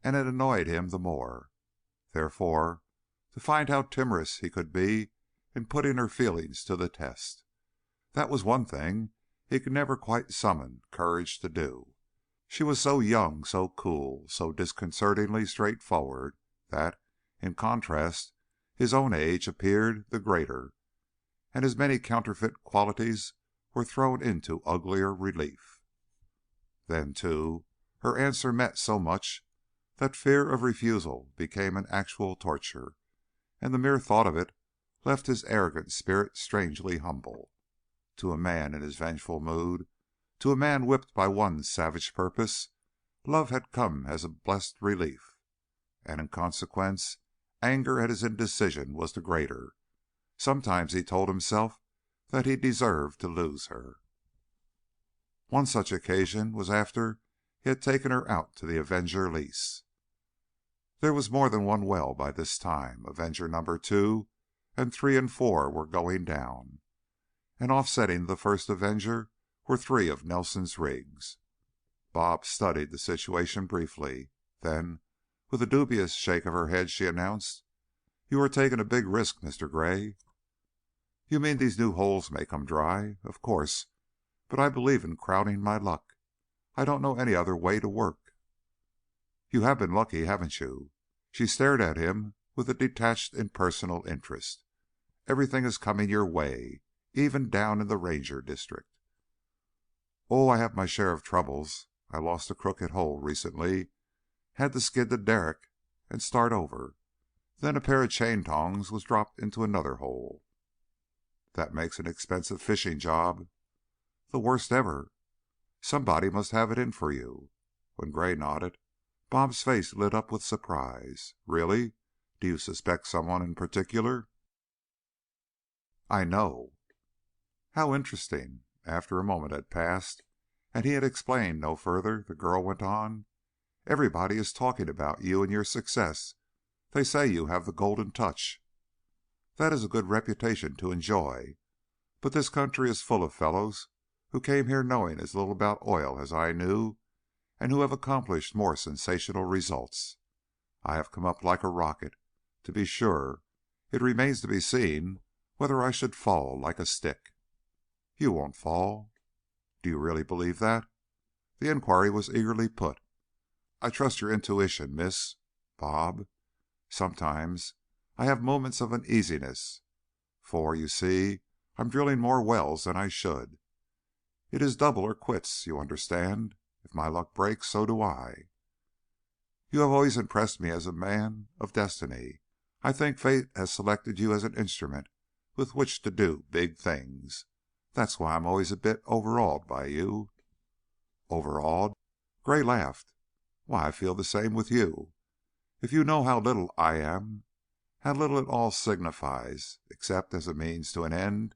and it annoyed him the more. Therefore, to find how timorous he could be in putting her feelings to the test. That was one thing he could never quite summon courage to do. She was so young, so cool, so disconcertingly straightforward that, in contrast, his own age appeared the greater, and his many counterfeit qualities were thrown into uglier relief. Then, too, her answer meant so much that fear of refusal became an actual torture, and the mere thought of it left his arrogant spirit strangely humble. To a man in his vengeful mood, to a man whipped by one savage purpose, love had come as a blessed relief, and in consequence anger at his indecision was the greater. Sometimes he told himself that he deserved to lose her. One such occasion was after he had taken her out to the Avenger lease. There was more than one well by this time. Avenger number 2 and 3 and 4 were going down, and offsetting the first Avenger were 3 of Nelson's rigs. Bob studied the situation briefly. Then, with a dubious shake of her head, she announced, "You are taking a big risk, Mr. Gray." "You mean these new holes may come dry? Of course, but I believe in crowding my luck. I don't know any other way to work." "You have been lucky, haven't you?" She stared at him with a detached, impersonal interest. "Everything is coming your way, even down in the Ranger district." "Oh, I have my share of troubles. I lost a crooked hole recently. Had to skid the derrick and start over. Then a pair of chain tongs was dropped into another hole." "That makes an expensive fishing job." "The worst ever. Somebody must have it in for you." When Gray nodded, Bob's face lit up with surprise. "Really? Do you suspect someone in particular?" "I know." "How interesting." After a moment had passed and he had explained no further, the girl went on, "Everybody is talking about you and your success. They say you have the golden touch." "That is a good reputation to enjoy. But this country is full of fellows who came here knowing as little about oil as I knew, and who have accomplished more sensational results. I have come up like a rocket, to be sure. It remains to be seen whether I should fall like a stick." "You won't fall." "Do you really believe that?" The inquiry was eagerly put. "I trust your intuition, Miss Bob. Sometimes I have moments of uneasiness, for, you see, I'm drilling more wells than I should. It is double or quits, you understand. If my luck breaks, so do I." "You have always impressed me as a man of destiny. I think fate has selected you as an instrument with which to do big things. That's why I'm always a bit overawed by you." "Overawed?" Gray laughed. "Why, I feel the same with you. If you know how little I am, how little it all signifies except as a means to an end,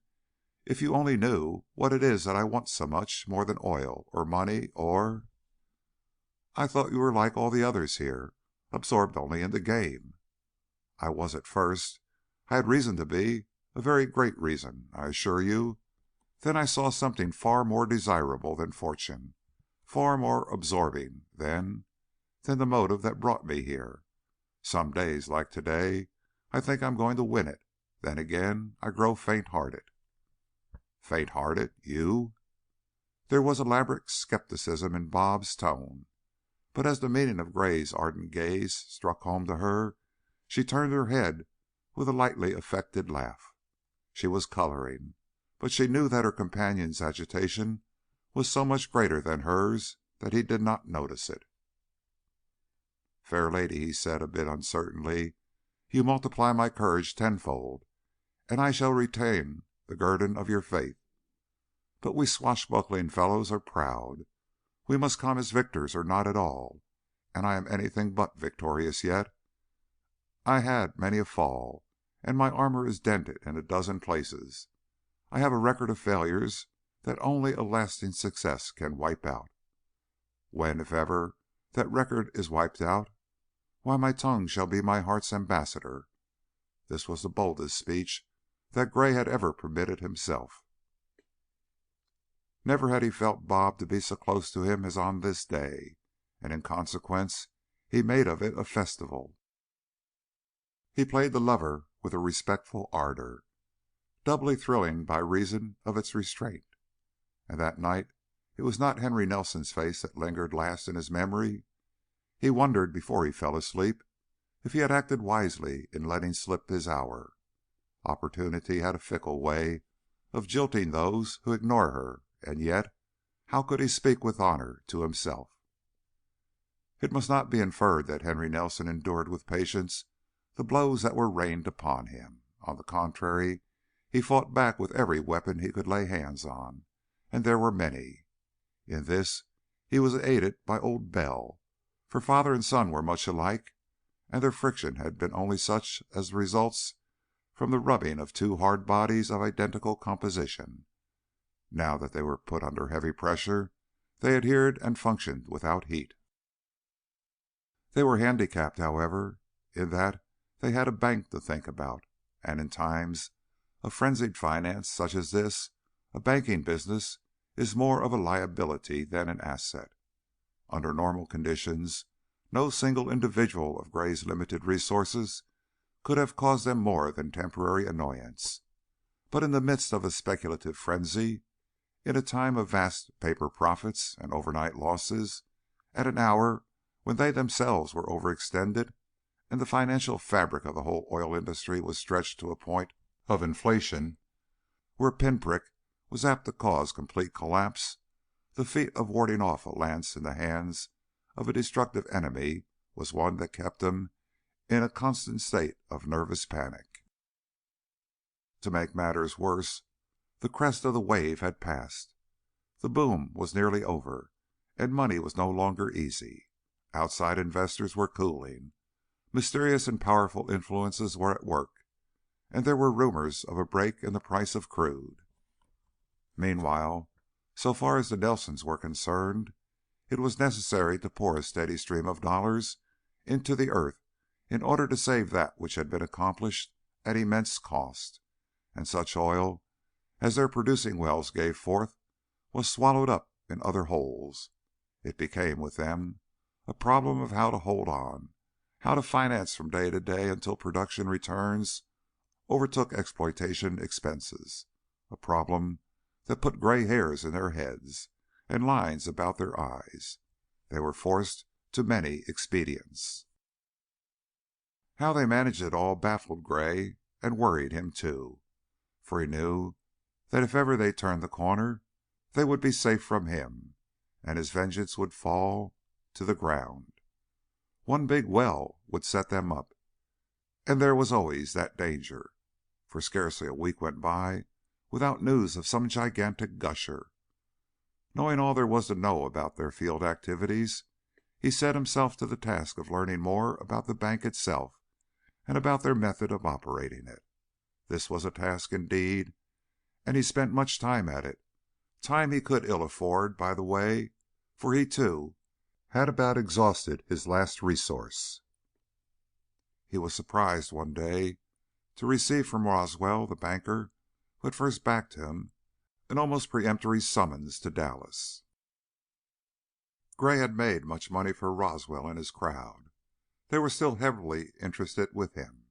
if you only knew what it is that I want so much more than oil or money or—" "I thought you were like all the others here, absorbed only in the game." "I was at first. I had reason to be, a very great reason, I assure you. Then I saw something far more desirable than fortune, far more absorbing than the motive that brought me here. Some days, like today, I think I'm going to win it. Then again I grow faint-hearted." "Faint-hearted? You?" There was elaborate skepticism in Bob's tone, but as the meaning of Gray's ardent gaze struck home to her, she turned her head with a lightly affected laugh. She was coloring, but she knew that her companion's agitation was so much greater than hers that he did not notice it. "Fair lady," he said, a bit uncertainly, "you multiply my courage tenfold, and I shall retain the guerdon of your faith. But we swashbuckling fellows are proud. We must come as victors or not at all, and I am anything but victorious yet. I had many a fall, and my armor is dented in a dozen places. I have a record of failures that only a lasting success can wipe out. When, if ever, that record is wiped out, why, my tongue shall be my heart's ambassador." This was the boldest speech that Gray had ever permitted himself. Never had he felt Bob to be so close to him as on this day, and in consequence he made of it a festival. He played the lover with a respectful ardor, doubly thrilling by reason of its restraint. And that night it was not Henry Nelson's face that lingered last in his memory. He wondered before he fell asleep if he had acted wisely in letting slip his hour. Opportunity had a fickle way of jilting those who ignore her, and yet how could he speak with honor to himself? It must not be inferred that Henry Nelson endured with patience the blows that were rained upon him. On the contrary, he fought back with every weapon he could lay hands on, and there were many. In this he was aided by Old Bell, for father and son were much alike, and their friction had been only such as results from the rubbing of two hard bodies of identical composition. Now that they were put under heavy pressure, they adhered and functioned without heat. They were handicapped, however, in that they had a bank to think about, and in times of frenzied finance such as this, a banking business is more of a liability than an asset. Under normal conditions, no single individual of Gray's limited resources could have caused them more than temporary annoyance. But in the midst of a speculative frenzy, in a time of vast paper profits and overnight losses, at an hour when they themselves were overextended and the financial fabric of the whole oil industry was stretched to a point of inflation where a pinprick was apt to cause complete collapse, the feat of warding off a lance in the hands of a destructive enemy was one that kept him in a constant state of nervous panic. To make matters worse, the crest of the wave had passed. The boom was nearly over, and money was no longer easy. Outside investors were cooling. Mysterious and powerful influences were at work, and there were rumors of a break in the price of crude. Meanwhile, so far as the Nelsons were concerned, it was necessary to pour a steady stream of dollars into the earth in order to save that which had been accomplished at immense cost, and such oil as their producing wells gave forth was swallowed up in other holes. It became with them a problem of how to hold on, how to finance from day to day until production returns overtook exploitation expenses, a problem that put gray hairs in their heads and lines about their eyes. They were forced to many expedients. How they managed it all baffled Gray and worried him too, for he knew that if ever they turned the corner, they would be safe from him, and his vengeance would fall to the ground. One big well would set them up, and there was always that danger, for scarcely a week went by without news of some gigantic gusher. Knowing all there was to know about their field activities, he set himself to the task of learning more about the bank itself and about their method of operating it. This was a task indeed, and he spent much time at it, time he could ill afford, by the way, for he, too, had about exhausted his last resource. He was surprised one day to receive from Roswell, the banker who had first backed him, an almost peremptory summons to Dallas. Gray had made much money for Roswell and his crowd. They were still heavily interested with him,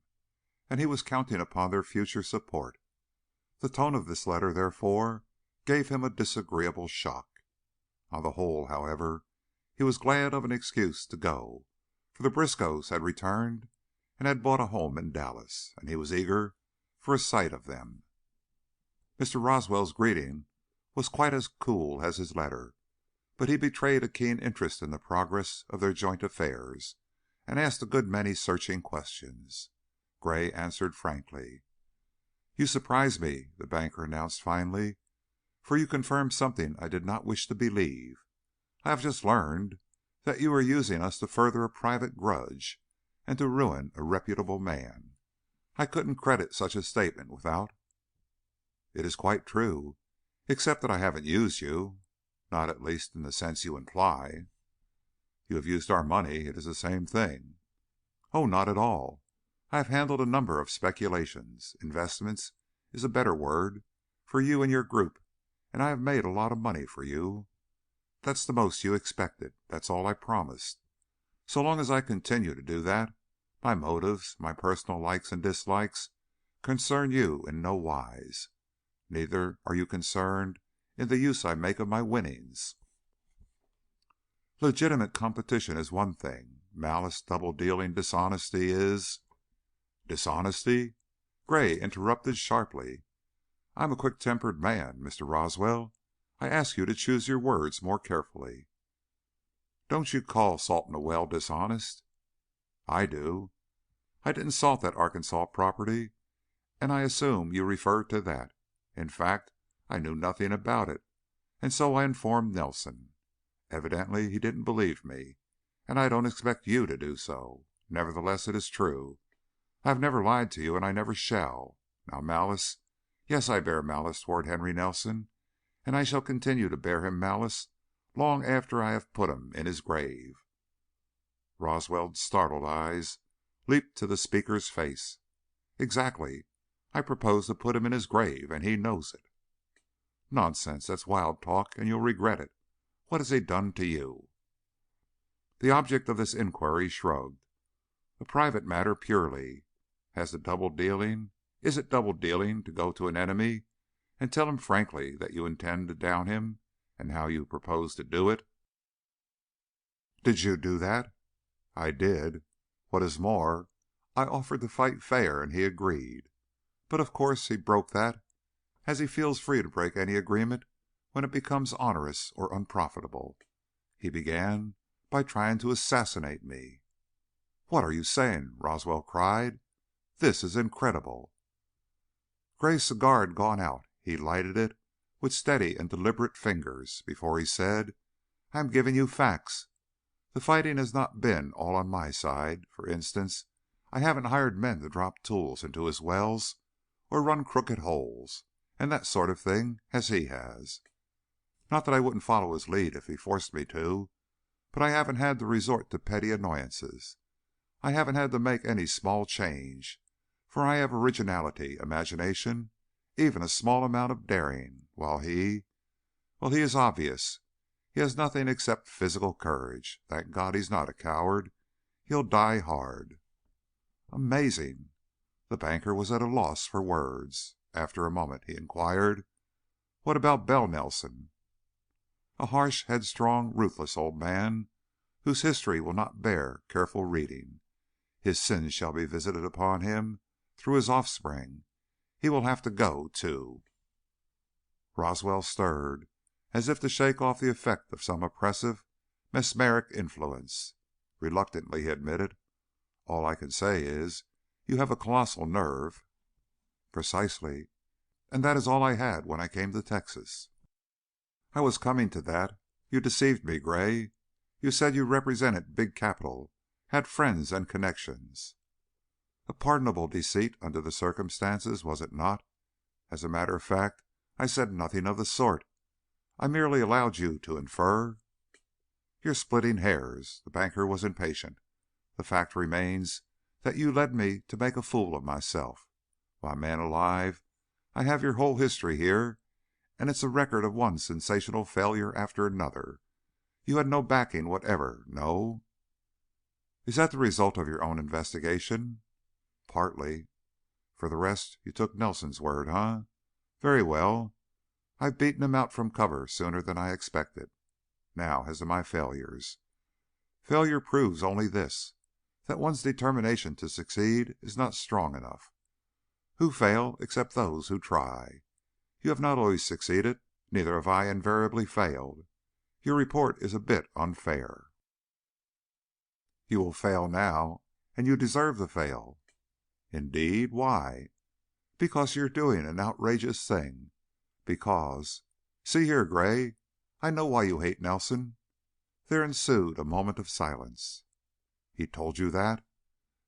and he was counting upon their future support. The tone of this letter, therefore, gave him a disagreeable shock. On the whole, however, he was glad of an excuse to go, for the Briscoes had returned and had bought a home in Dallas, and he was eager for a sight of them. Mr. Roswell's greeting was quite as cool as his letter, but he betrayed a keen interest in the progress of their joint affairs, and asked a good many searching questions. Gray answered frankly. "You surprise me," the banker announced finally, "for you confirm something I did not wish to believe. I have just learned that you are using us to further a private grudge and to ruin a reputable man. I couldn't credit such a statement without—" "It is quite true, except that I haven't used you, not at least in the sense you imply." "You have used our money. It is the same thing." "Oh, not at all. I have handled a number of speculations. Investments is a better word for you and your group, and I have made a lot of money for you. That's the most you expected. That's all I promised. So long as I continue to do that, my motives, my personal likes and dislikes, concern you in no wise. Neither are you concerned in the use I make of my winnings. Legitimate competition is one thing. Malice, double-dealing, dishonesty is—" "Dishonesty?" Gray interrupted sharply. "I am a quick-tempered man, Mr. Roswell. I ask you to choose your words more carefully." Don't you call salting a well dishonest?" "I do. I didn't salt that Arkansas property, and I assume you refer to that. In fact, I knew nothing about it, and so I informed Nelson. Evidently he didn't believe me, and I don't expect you to do so. Nevertheless, it is true. I have never lied to you, and I never shall. Now, malice, yes, I bear malice toward Henry Nelson, and I shall continue to bear him malice long after I have put him in his grave." Roswell's startled eyes leaped to the speaker's face. "Exactly. I propose to put him in his grave, and he knows it." "Nonsense! That's wild talk, and you'll regret it. What has he done to you?" The object of this inquiry shrugged. "A private matter purely. As to double dealing, is it double dealing to go to an enemy and tell him frankly that you intend to down him and how you propose to do it?" "Did you do that?" "I did. What is more, I offered to fight fair, and he agreed. But of course he broke that, as he feels free to break any agreement when it becomes onerous or unprofitable. He began by trying to assassinate me." "What are you saying?" Roswell cried. "This is incredible." Gray's cigar had gone out. He lighted it with steady and deliberate fingers before he said, "I am giving you facts. The fighting has not been all on my side. For instance, I haven't hired men to drop tools into his wells or run crooked holes and that sort of thing as he has. Not that I wouldn't follow his lead if he forced me to, but I haven't had to resort to petty annoyances. I haven't had to make any small change, for I have originality, imagination, even a small amount of daring, while he is obvious. He has nothing except physical courage. Thank God he's not a coward. He'll die hard." "Amazing!" The banker was at a loss for words. After a moment he inquired, "What about Bell Nelson?" "A harsh, headstrong, ruthless old man whose history will not bear careful reading. His sins shall be visited upon him through his offspring. He will have to go, too." Roswell stirred, as if to shake off the effect of some oppressive, mesmeric influence. Reluctantly he admitted, "All I can say is, you have a colossal nerve." "Precisely. And that is all I had when I came to Texas." "I was coming to that. You deceived me, Gray. You said you represented big capital, had friends and connections." "A pardonable deceit under the circumstances, was it not? As a matter of fact, I said nothing of the sort. I merely allowed you to infer." "You're splitting hairs." The banker was impatient. "The fact remains that you led me to make a fool of myself. Why, man alive, I have your whole history here, and it's a record of one sensational failure after another. You had no backing whatever, no." "Is that the result of your own investigation?" "Partly." "For the rest, you took Nelson's word, eh? Very well. I've beaten him out from cover sooner than I expected. Now, as to my failures. Failure proves only this, that one's determination to succeed is not strong enough. Who fail except those who try? You have not always succeeded, neither have I invariably failed. Your report is a bit unfair." "You will fail now, and you deserve to fail." "Indeed? Why?" "Because you're doing an outrageous thing. Because see here, Gray, I know why you hate Nelson." There ensued a moment of silence. "He told you that?"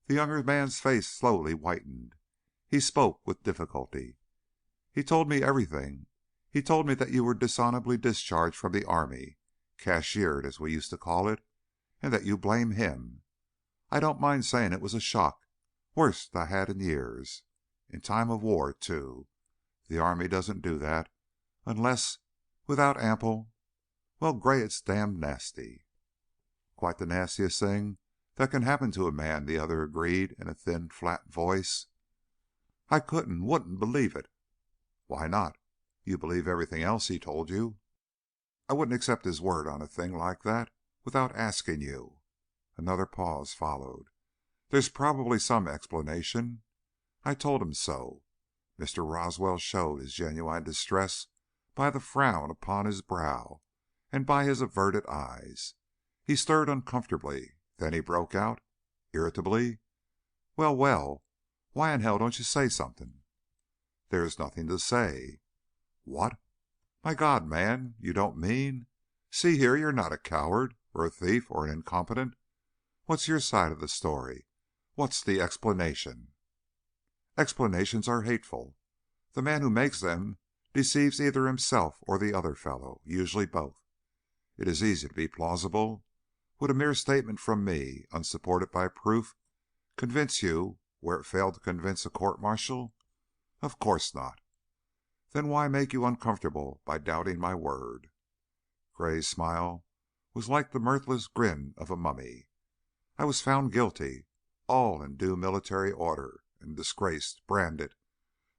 The younger man's face slowly whitened. He spoke with difficulty. "He told me everything. He told me that you were dishonorably discharged from the army, cashiered, as we used to call it, and that you blame him. I don't mind saying it was a shock, worst I had in years. In time of war, too. The army doesn't do that unless without ample well, Gray, it's damned nasty." "Quite the nastiest thing that can happen to a man," the other agreed in a thin, flat voice. "I wouldn't believe it." "Why not? You believe everything else he told you." "I wouldn't accept his word on a thing like that without asking you." Another pause followed. "There's probably some explanation. I told him so." Mr. Roswell showed his genuine distress by the frown upon his brow and by his averted eyes. He stirred uncomfortably. Then he broke out, irritably, "Well, well, why in hell don't you say something?" "There is nothing to say." "What? My God, man, you don't mean See here, you're not a coward, or a thief, or an incompetent. What's your side of the story? What's the explanation?" "Explanations are hateful. The man who makes them deceives either himself or the other fellow, usually both. It is easy to be plausible. Would a mere statement from me, unsupported by proof, convince you where it failed to convince a court martial? Of course not. Then why make you uncomfortable by doubting my word?" Gray's smile was like the mirthless grin of a mummy. "I was found guilty, all in due military order, and disgraced, branded.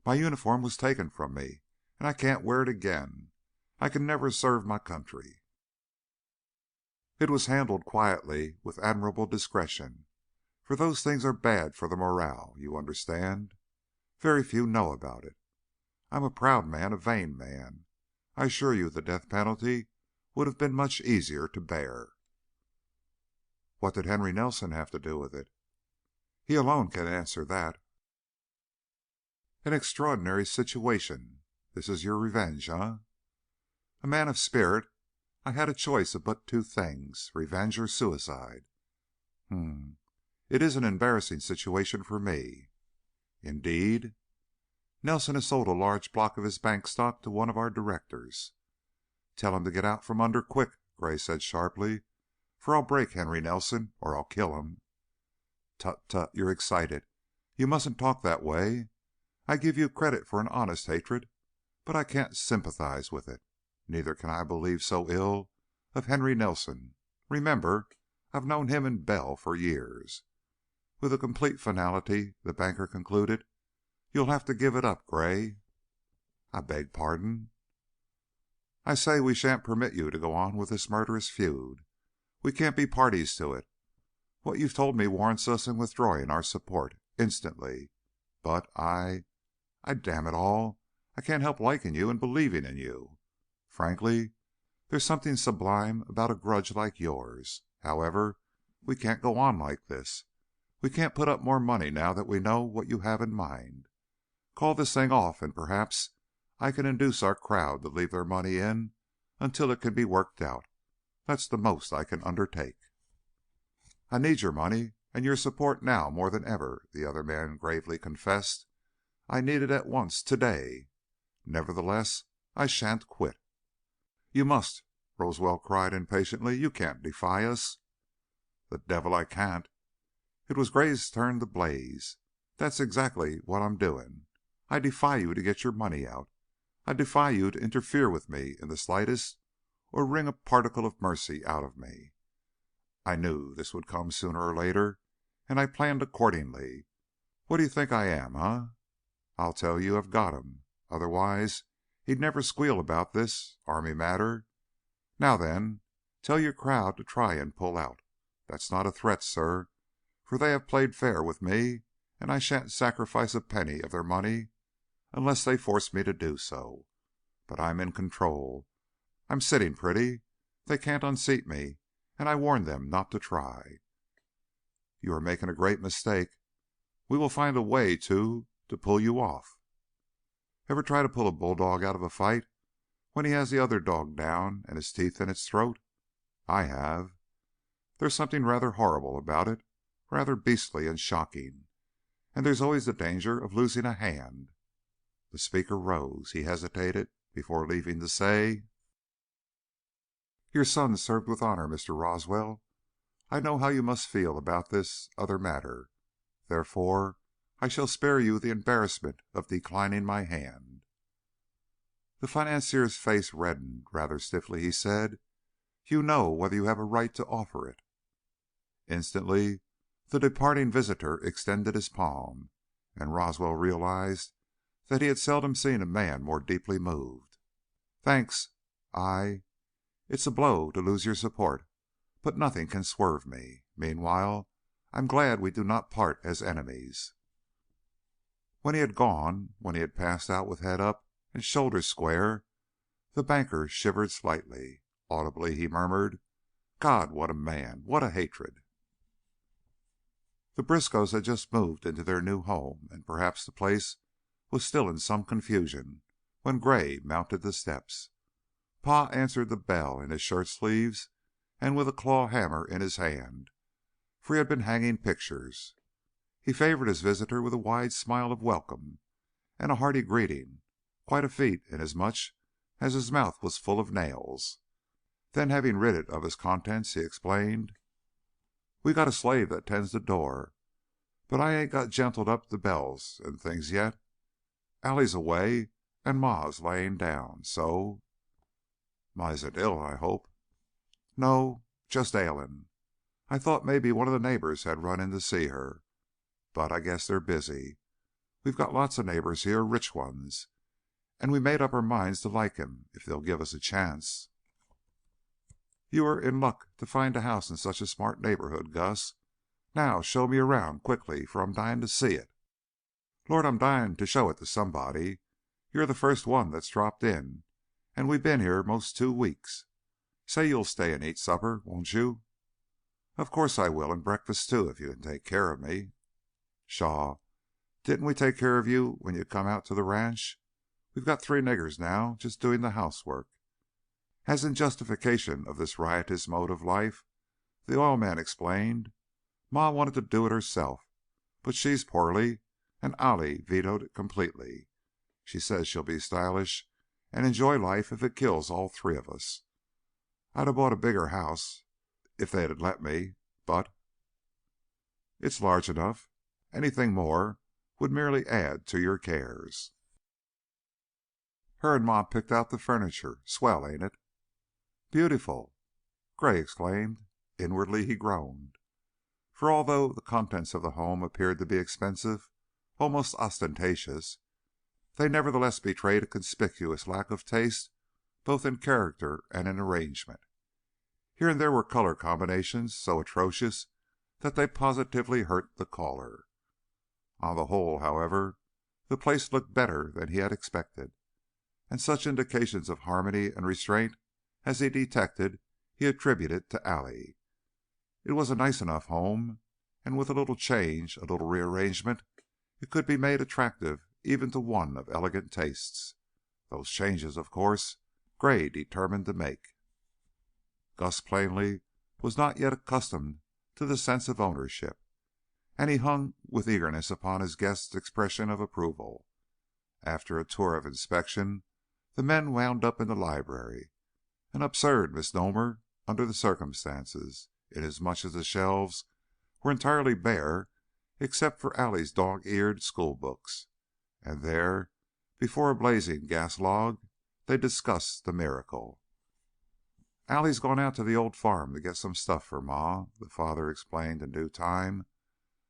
My uniform was taken from me, and I can't wear it again. I can never serve my country." "It was handled quietly, with admirable discretion, for those things are bad for the morale, you understand. Very few know about it. I'm a proud man, a vain man. I assure you the death penalty would have been much easier to bear." "What did Henry Nelson have to do with it?" "He alone can answer that." "An extraordinary situation. This is your revenge, eh?" "A man of spirit, I had a choice of but two things, revenge or suicide." "H'm. It is an embarrassing situation for me." "Indeed?" "Nelson has sold a large block of his bank stock to one of our directors." "Tell him to get out from under quick," Gray said, sharply, "for I'll break Henry Nelson or I'll kill him." "Tut, tut! You're excited. You mustn't talk that way. I give you credit for an honest hatred, but I can't sympathize with it. Neither can I believe so ill of Henry Nelson. Remember, I've known him and Bell for years." With a complete finality, the banker concluded, "You'll have to give it up, Gray." "I beg pardon?" "I say we shan't permit you to go on with this murderous feud. We can't be parties to it. What you've told me warrants us in withdrawing our support instantly. But damn it all, I can't help liking you and believing in you. Frankly, there's something sublime about a grudge like yours. However, we can't go on like this. We can't put up more money now that we know what you have in mind. Call this thing off and perhaps I can induce our crowd to leave their money in until it can be worked out. That's the most I can undertake." "I need your money and your support now more than ever," the other man gravely confessed. "I need it at once, today. Nevertheless, I shan't quit." "You must!" Roswell cried, impatiently. "You can't defy us." "The devil I can't!" It was Gray's turn to blaze. "That's exactly what I'm doing. I defy you to get your money out. I defy you to interfere with me in the slightest or wring a particle of mercy out of me. I knew this would come sooner or later, and I planned accordingly. What do you think I am, eh? I'll tell you, I've got him. Otherwise, he'd never squeal about this army matter. Now then, tell your crowd to try and pull out. That's not a threat, sir, for they have played fair with me, and I shan't sacrifice a penny of their money unless they force me to do so. But I'm in control. I'm sitting pretty. They can't unseat me, and I warned them not to try." "You are making a great mistake. We will find a way to pull you off." "Ever try to pull a bulldog out of a fight when he has the other dog down and his teeth in its throat? I have. There's something rather horrible about it, rather beastly and shocking, and there's always the danger of losing a hand." The speaker rose. He hesitated before leaving to say, "Your son served with honor, Mr. Roswell. I know how you must feel about this other matter. Therefore, I shall spare you the embarrassment of declining my hand." The financier's face reddened. Rather stiffly he said, "You know whether you have a right to offer it." Instantly the departing visitor extended his palm, and Roswell realized that he had seldom seen a man more deeply moved. "Thanks. It's a blow to lose your support, but nothing can swerve me. Meanwhile, I'm glad we do not part as enemies." When he had gone, when he had passed out with head up and shoulders square, the banker shivered slightly. Audibly he murmured, God, what a man! What a hatred! The Briscoes had just moved into their new home, and perhaps the place was still in some confusion when Gray mounted the steps. Pa answered the bell in his shirt sleeves and with a claw hammer in his hand, for he had been hanging pictures. He favored his visitor with a wide smile of welcome and a hearty greeting, quite a feat inasmuch as his mouth was full of nails. Then, having rid it of its contents, he explained, "We got a slave that tends the door, but I ain't got gentled up the bells and things yet. Allie's away and Ma's laying down, so—" "Ma isn't ill, I hope?" "No, just ailin'. I thought maybe one of the neighbors had run in to see her, but I guess they're busy. We've got lots of neighbors here, rich ones, and we made up our minds to like 'em if they'll give us a chance." "You are in luck to find a house in such a smart neighborhood, Gus. Now show me around quickly, for I'm dying to see it." "Lord, I'm dying to show it to somebody. You're the first one that's dropped in, and we been here 'most 2 weeks. Say you'll stay and eat supper, won't you?" "Of course I will, and breakfast too, if you can take care of me." "Pshaw! Didn't we take care of you when you come out to the ranch? We've got 3 niggers now, just doing the housework." As in justification of this riotous mode of life, the oil man explained, "Ma wanted to do it herself, but she's poorly, and Allie vetoed it completely. She says she'll be stylish and enjoy life if it kills all 3 of us. I'd a bought a bigger house if they'd let me, but—" "It's large enough. Anything more would merely add to your cares." "Her and Ma picked out the furniture. Swell, ain't it?" "Beautiful!" Gray exclaimed. Inwardly he groaned, for although the contents of the home appeared to be expensive, almost ostentatious, they nevertheless betrayed a conspicuous lack of taste both in character and in arrangement. Here and there were color combinations so atrocious that they positively hurt the caller. On the whole, however, the place looked better than he had expected, and such indications of harmony and restraint as he detected he attributed to Allie. It was a nice enough home, and with a little change, a little rearrangement, it could be made attractive even to one of elegant tastes. Those changes, of course, Gray determined to make. Gus plainly was not yet accustomed to the sense of ownership, and he hung with eagerness upon his guest's expression of approval. After a tour of inspection, the men wound up in the library, an absurd misnomer under the circumstances, inasmuch as the shelves were entirely bare except for Allie's dog-eared school books, and there, before a blazing gas log, they discussed the miracle. "Allie's gone out to the old farm to get some stuff for Ma," the father explained in due time.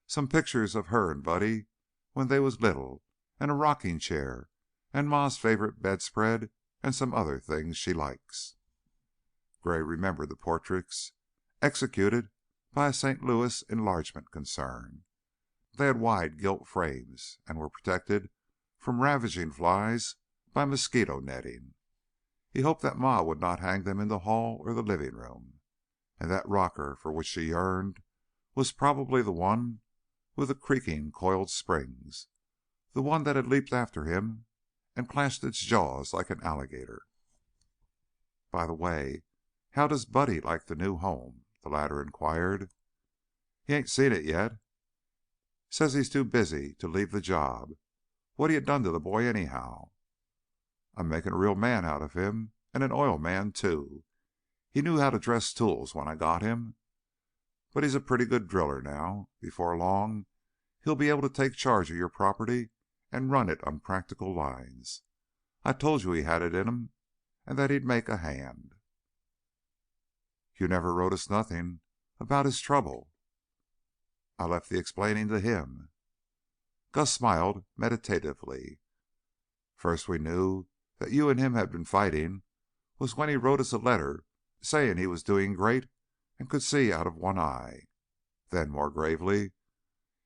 "Some pictures of her and Buddy when they was little, and a rocking chair, and Ma's favorite bedspread, and some other things she likes." Gray remembered the portraits executed by a St. Louis enlargement concern. They had wide gilt frames, and were protected from ravaging flies by mosquito netting. He hoped that Ma would not hang them in the hall or the living room, and that rocker for which she yearned was probably the one with the creaking coiled springs, the one that had leaped after him and clashed its jaws like an alligator. "By the way, how does Buddy like the new home?" the latter inquired. "He ain't seen it yet. Says he's too busy to leave the job. What you done to the boy, anyhow?" "I'm making a real man out of him, and an oil man, too. He knew how to dress tools when I got him, but he's a pretty good driller now. Before long he'll be able to take charge of your property and run it on practical lines. I told you he had it in him, and that he'd make a hand." "You never wrote us nothing about his trouble." "I left the explaining to him." Gus smiled meditatively. "First we knew that you and him had been fighting was when he wrote us a letter saying he was doing great and could see out of one eye. Then, more gravely,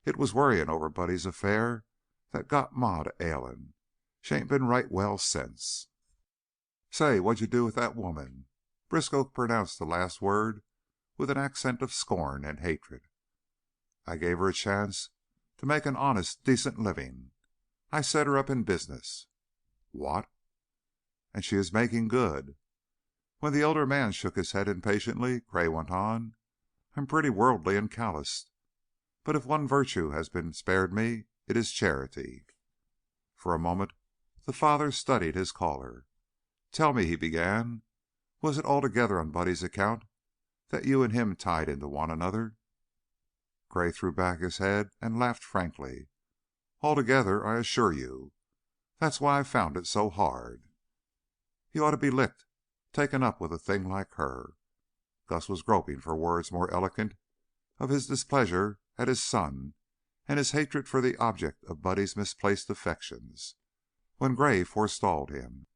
it was worrying over Buddy's affair that got Ma to ailin'. She ain't been right well since." "Say, what'd you do with that woman?" Briskow pronounced the last word with an accent of scorn and hatred. "I gave her a chance to make an honest, decent living. I set her up in business." "What?" "And she is making good." When the elder man shook his head impatiently, Gray went on, "I'm pretty worldly and calloused, but if one virtue has been spared me, it is charity." For a moment the father studied his caller. "Tell me," he began, "was it altogether on Buddy's account that you and him tied into one another?" Gray threw back his head and laughed frankly. "Altogether, I assure you. That's why I found it so hard." "He ought to be licked, taking up with a thing like her." Gus was groping for words more eloquent of his displeasure at his son and his hatred for the object of Buddy's misplaced affections, when Gray forestalled him.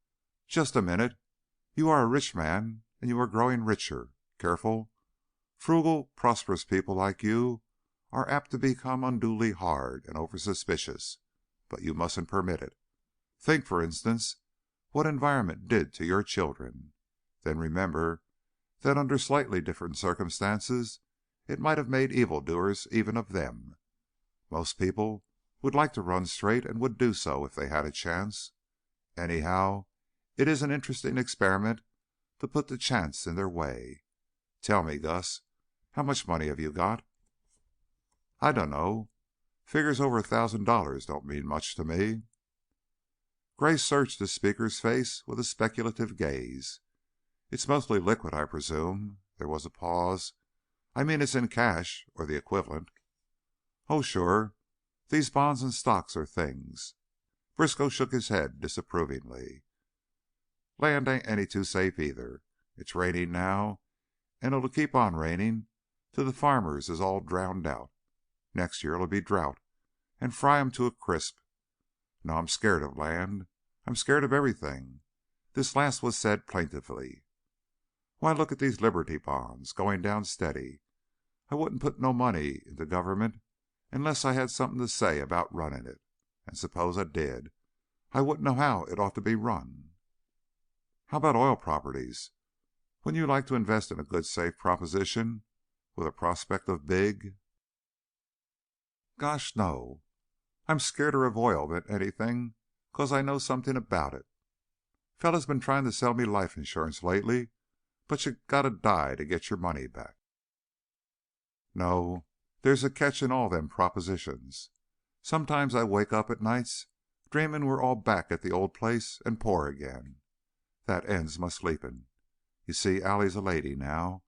"Just a minute. You are a rich man, and you are growing richer. Careful. Frugal, prosperous people like you are apt to become unduly hard and over suspicious, but you mustn't permit it. Think, for instance, what environment did to your children. Then remember that under slightly different circumstances it might have made evildoers even of them. Most people would like to run straight and would do so if they had a chance. Anyhow, it is an interesting experiment to put the chance in their way. Tell me, Gus, how much money have you got?" "I dunno. Figures over $1,000 don't mean much to me." Gray searched the speaker's face with a speculative gaze. "It's mostly liquid, I presume." There was a pause. "I mean it's in cash or the equivalent." "Oh, sure. These bonds and stocks are things." Briskow shook his head disapprovingly. "Land ain't any too safe, either. It's raining now, and it'll keep on raining till the farmers is all drowned out. Next year it'll be drought and fry 'em to a crisp. No, I'm scared of land. I'm scared of everything." This last was said plaintively. "Why, look at these Liberty bonds, going down steady. I wouldn't put no money into government unless I had something to say about running it. And suppose I did, I wouldn't know how it ought to be run." "How about oil properties? Wouldn't you like to invest in a good safe proposition with a prospect of big?" "Gosh, no. I'm scareder of oil than anything 'cause I know something about it. Fella's been trying to sell me life insurance lately, but you gotta die to get your money back." "No, there's a catch in all them propositions. Sometimes I wake up at nights dreaming we're all back at the old place and poor again. That ends my sleeping. You see, Allie's a lady now,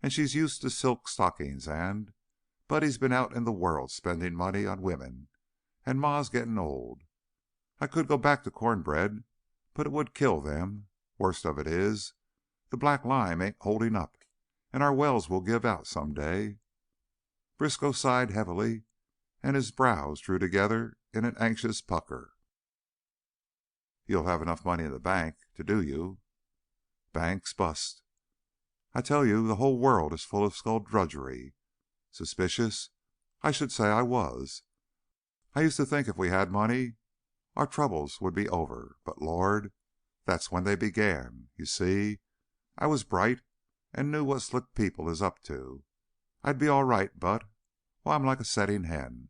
and she's used to silk stockings and Buddy's been out in the world spending money on women, and Ma's getting old. I could go back to cornbread, but it would kill them. Worst of it is, the black lime ain't holding up, and our wells will give out some day." Briskow sighed heavily, and his brows drew together in an anxious pucker. "You'll have enough money in the bank to do you." "Banks bust. I tell you the whole world is full of skullduggery. Suspicious? I should say I was. I used to think if we had money our troubles would be over, but Lord, that's when they began. You see, I was bright and knew what slick people is up to. I'd be all right, but why, I'm like a setting hen.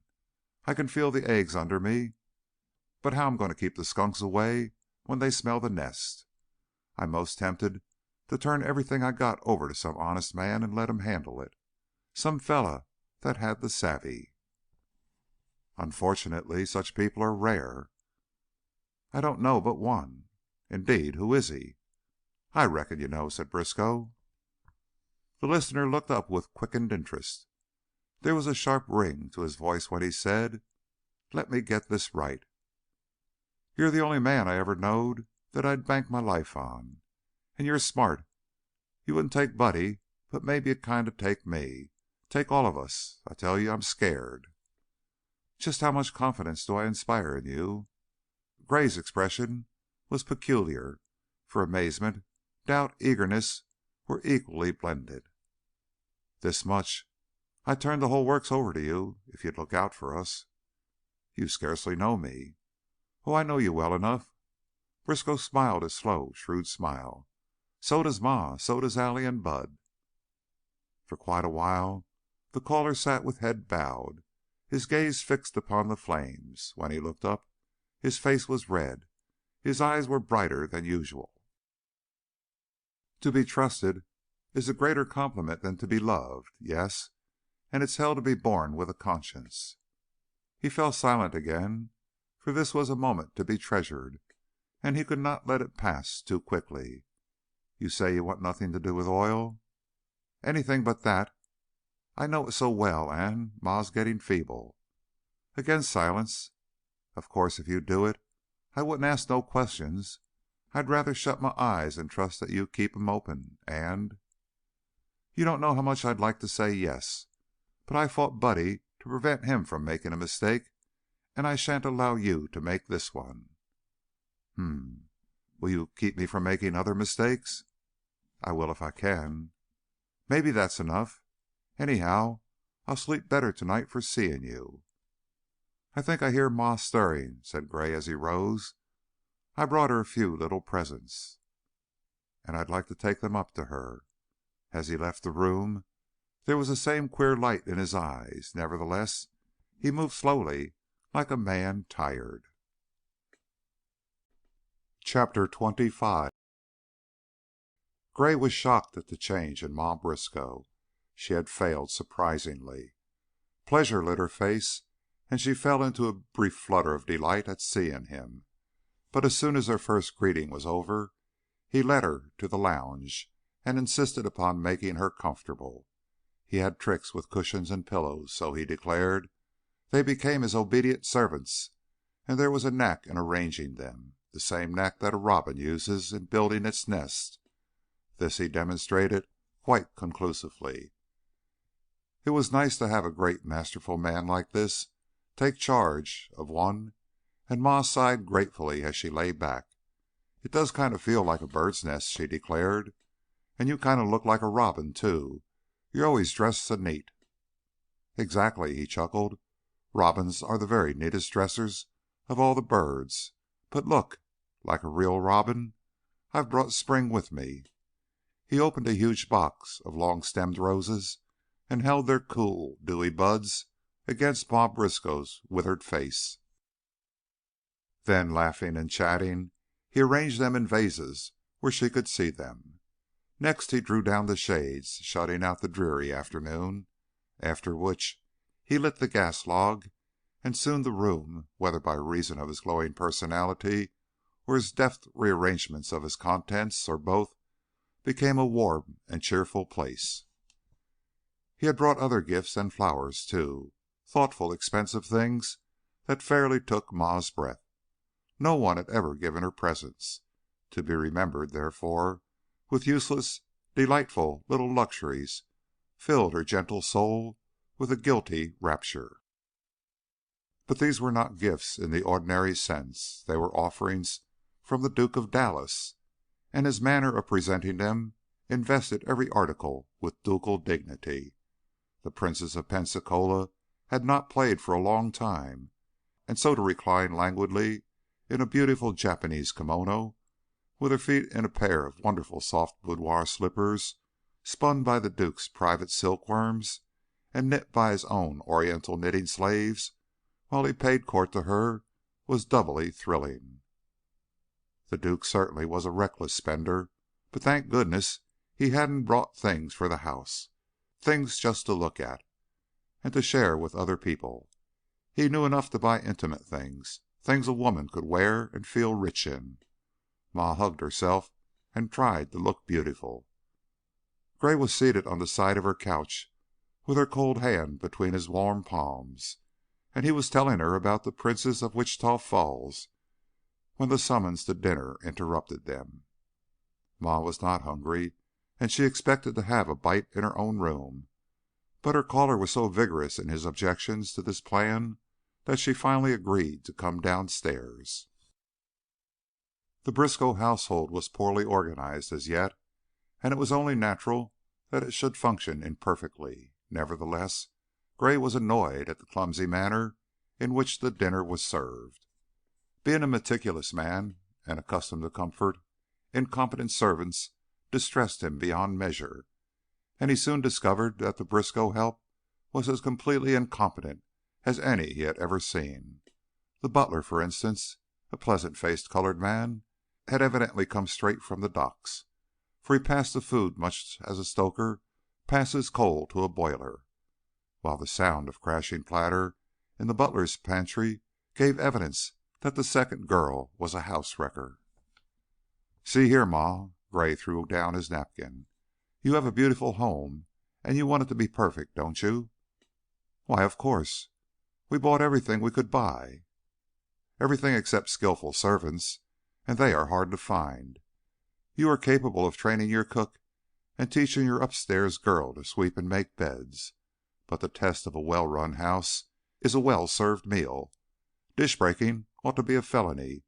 I can feel the eggs under me, but how I'm going to keep the skunks away when they smell the nest? I'm most tempted to turn everything I got over to some honest man and let him handle it. Some fella that had the savvy." "Unfortunately, such people are rare." "I don't know but one." "Indeed? Who is he?" "I reckon you know," said Briskow. The listener looked up with quickened interest. There was a sharp ring to his voice when he said, "Let me get this right. You're the only man I ever knowed that I'd bank my life on. And you're smart. You wouldn't take Buddy, but maybe you'd kind of take me. Take all of us. I tell you, I'm scared." "Just how much confidence do I inspire in you?" Gray's expression was peculiar, for amazement, doubt, eagerness were equally blended. "This much. I'd turn the whole works over to you if you'd look out for us." "You scarcely know me." "Oh, I know you well enough." Briskow smiled his slow, shrewd smile. "So does Ma, so does Allie and Bud." For quite a while the caller sat with head bowed, his gaze fixed upon the flames. When he looked up, his face was red, his eyes were brighter than usual. To be trusted is a greater compliment than to be loved, yes, and it's hell to be born with a conscience. He fell silent again, for this was a moment to be treasured, and he could not let it pass too quickly. You say you want nothing to do with oil? Anything but that. I know it so well, and Ma's getting feeble. Again silence. Of course, if you do it, I wouldn't ask no questions. I'd rather shut my eyes and trust that you keep 'em open, and you don't know how much I'd like to say yes, but I fought Buddy to prevent him from making a mistake, and I shan't allow you to make this one. Will you keep me from making other mistakes? I will if I can. Maybe that's enough. Anyhow, I'll sleep better tonight for seeing you. I think I hear Ma stirring, said Gray as he rose. I brought her a few little presents, and I'd like to take them up to her. As he left the room, there was the same queer light in his eyes. Nevertheless, he moved slowly, like a man tired. Chapter 25. Gray was shocked at the change in Ma Briskow. She had failed surprisingly. Pleasure lit her face, and she fell into a brief flutter of delight at seeing him. But as soon as their first greeting was over, he led her to the lounge and insisted upon making her comfortable. He had tricks with cushions and pillows, so he declared. They became his obedient servants, and there was a knack in arranging them, the same knack that a robin uses in building its nest. This he demonstrated quite conclusively. It was nice to have a great masterful man like this take charge of one, and Ma sighed gratefully as she lay back. It does kind of feel like a bird's nest, she declared. And you kind of look like a robin, too. You're always dressed so neat. Exactly, he chuckled. Robins are the very neatest dressers of all the birds. But look, like a real robin, I've brought spring with me. He opened a huge box of long-stemmed roses and held their cool, dewy buds against Ma Briskow's withered face. Then, laughing and chatting, he arranged them in vases where she could see them. Next he drew down the shades, shutting out the dreary afternoon, after which he lit the gas log, and soon the room, whether by reason of his glowing personality or his deft rearrangement of its contents, or both, became a warm and cheerful place. He had brought other gifts and flowers, too, thoughtful, expensive things that fairly took Ma's breath. No one had ever given her presents, to be remembered, therefore, with useless, delightful little luxuries, filled her gentle soul with a guilty rapture. But these were not gifts in the ordinary sense. They were offerings from the Duke of Dallas, and his manner of presenting them invested every article with ducal dignity. The Princess of Pensacola had not played for a long time, and so to recline languidly in a beautiful Japanese kimono, with her feet in a pair of wonderful soft boudoir slippers, spun by the Duke's private silkworms and knit by his own Oriental knitting slaves, while he paid court to her, was doubly thrilling. The Duke certainly was a reckless spender, but thank goodness he hadn't brought things for the house, things just to look at, and to share with other people. He knew enough to buy intimate things, things a woman could wear and feel rich in. Ma hugged herself and tried to look beautiful. Gray was seated on the side of her couch, with her cold hand between his warm palms, and he was telling her about the Princess of Wichita Falls when the summons to dinner interrupted them. Ma was not hungry, and she expected to have a bite in her own room, but her caller was so vigorous in his objections to this plan that she finally agreed to come downstairs. The Briskow household was poorly organized as yet, and it was only natural that it should function imperfectly. Nevertheless, Gray was annoyed at the clumsy manner in which the dinner was served. Being a meticulous man and accustomed to comfort, incompetent servants distressed him beyond measure, and he soon discovered that the Briskow help was as completely incompetent as any he had ever seen. The butler, for instance, a pleasant-faced colored man, had evidently come straight from the docks, for he passed the food much as a stoker passes coal to a boiler, while the sound of crashing platter in the butler's pantry gave evidence that the second girl was a house wrecker. "See here, Ma." Gray threw down his napkin. "You have a beautiful home, and you want it to be perfect, don't you?" "Why, of course. We bought everything we could buy." "Everything except skillful servants, and they are hard to find. You are capable of training your cook and teaching your upstairs girl to sweep and make beds, but the test of a well-run house is a well-served meal. Dish breaking ought to be a felony,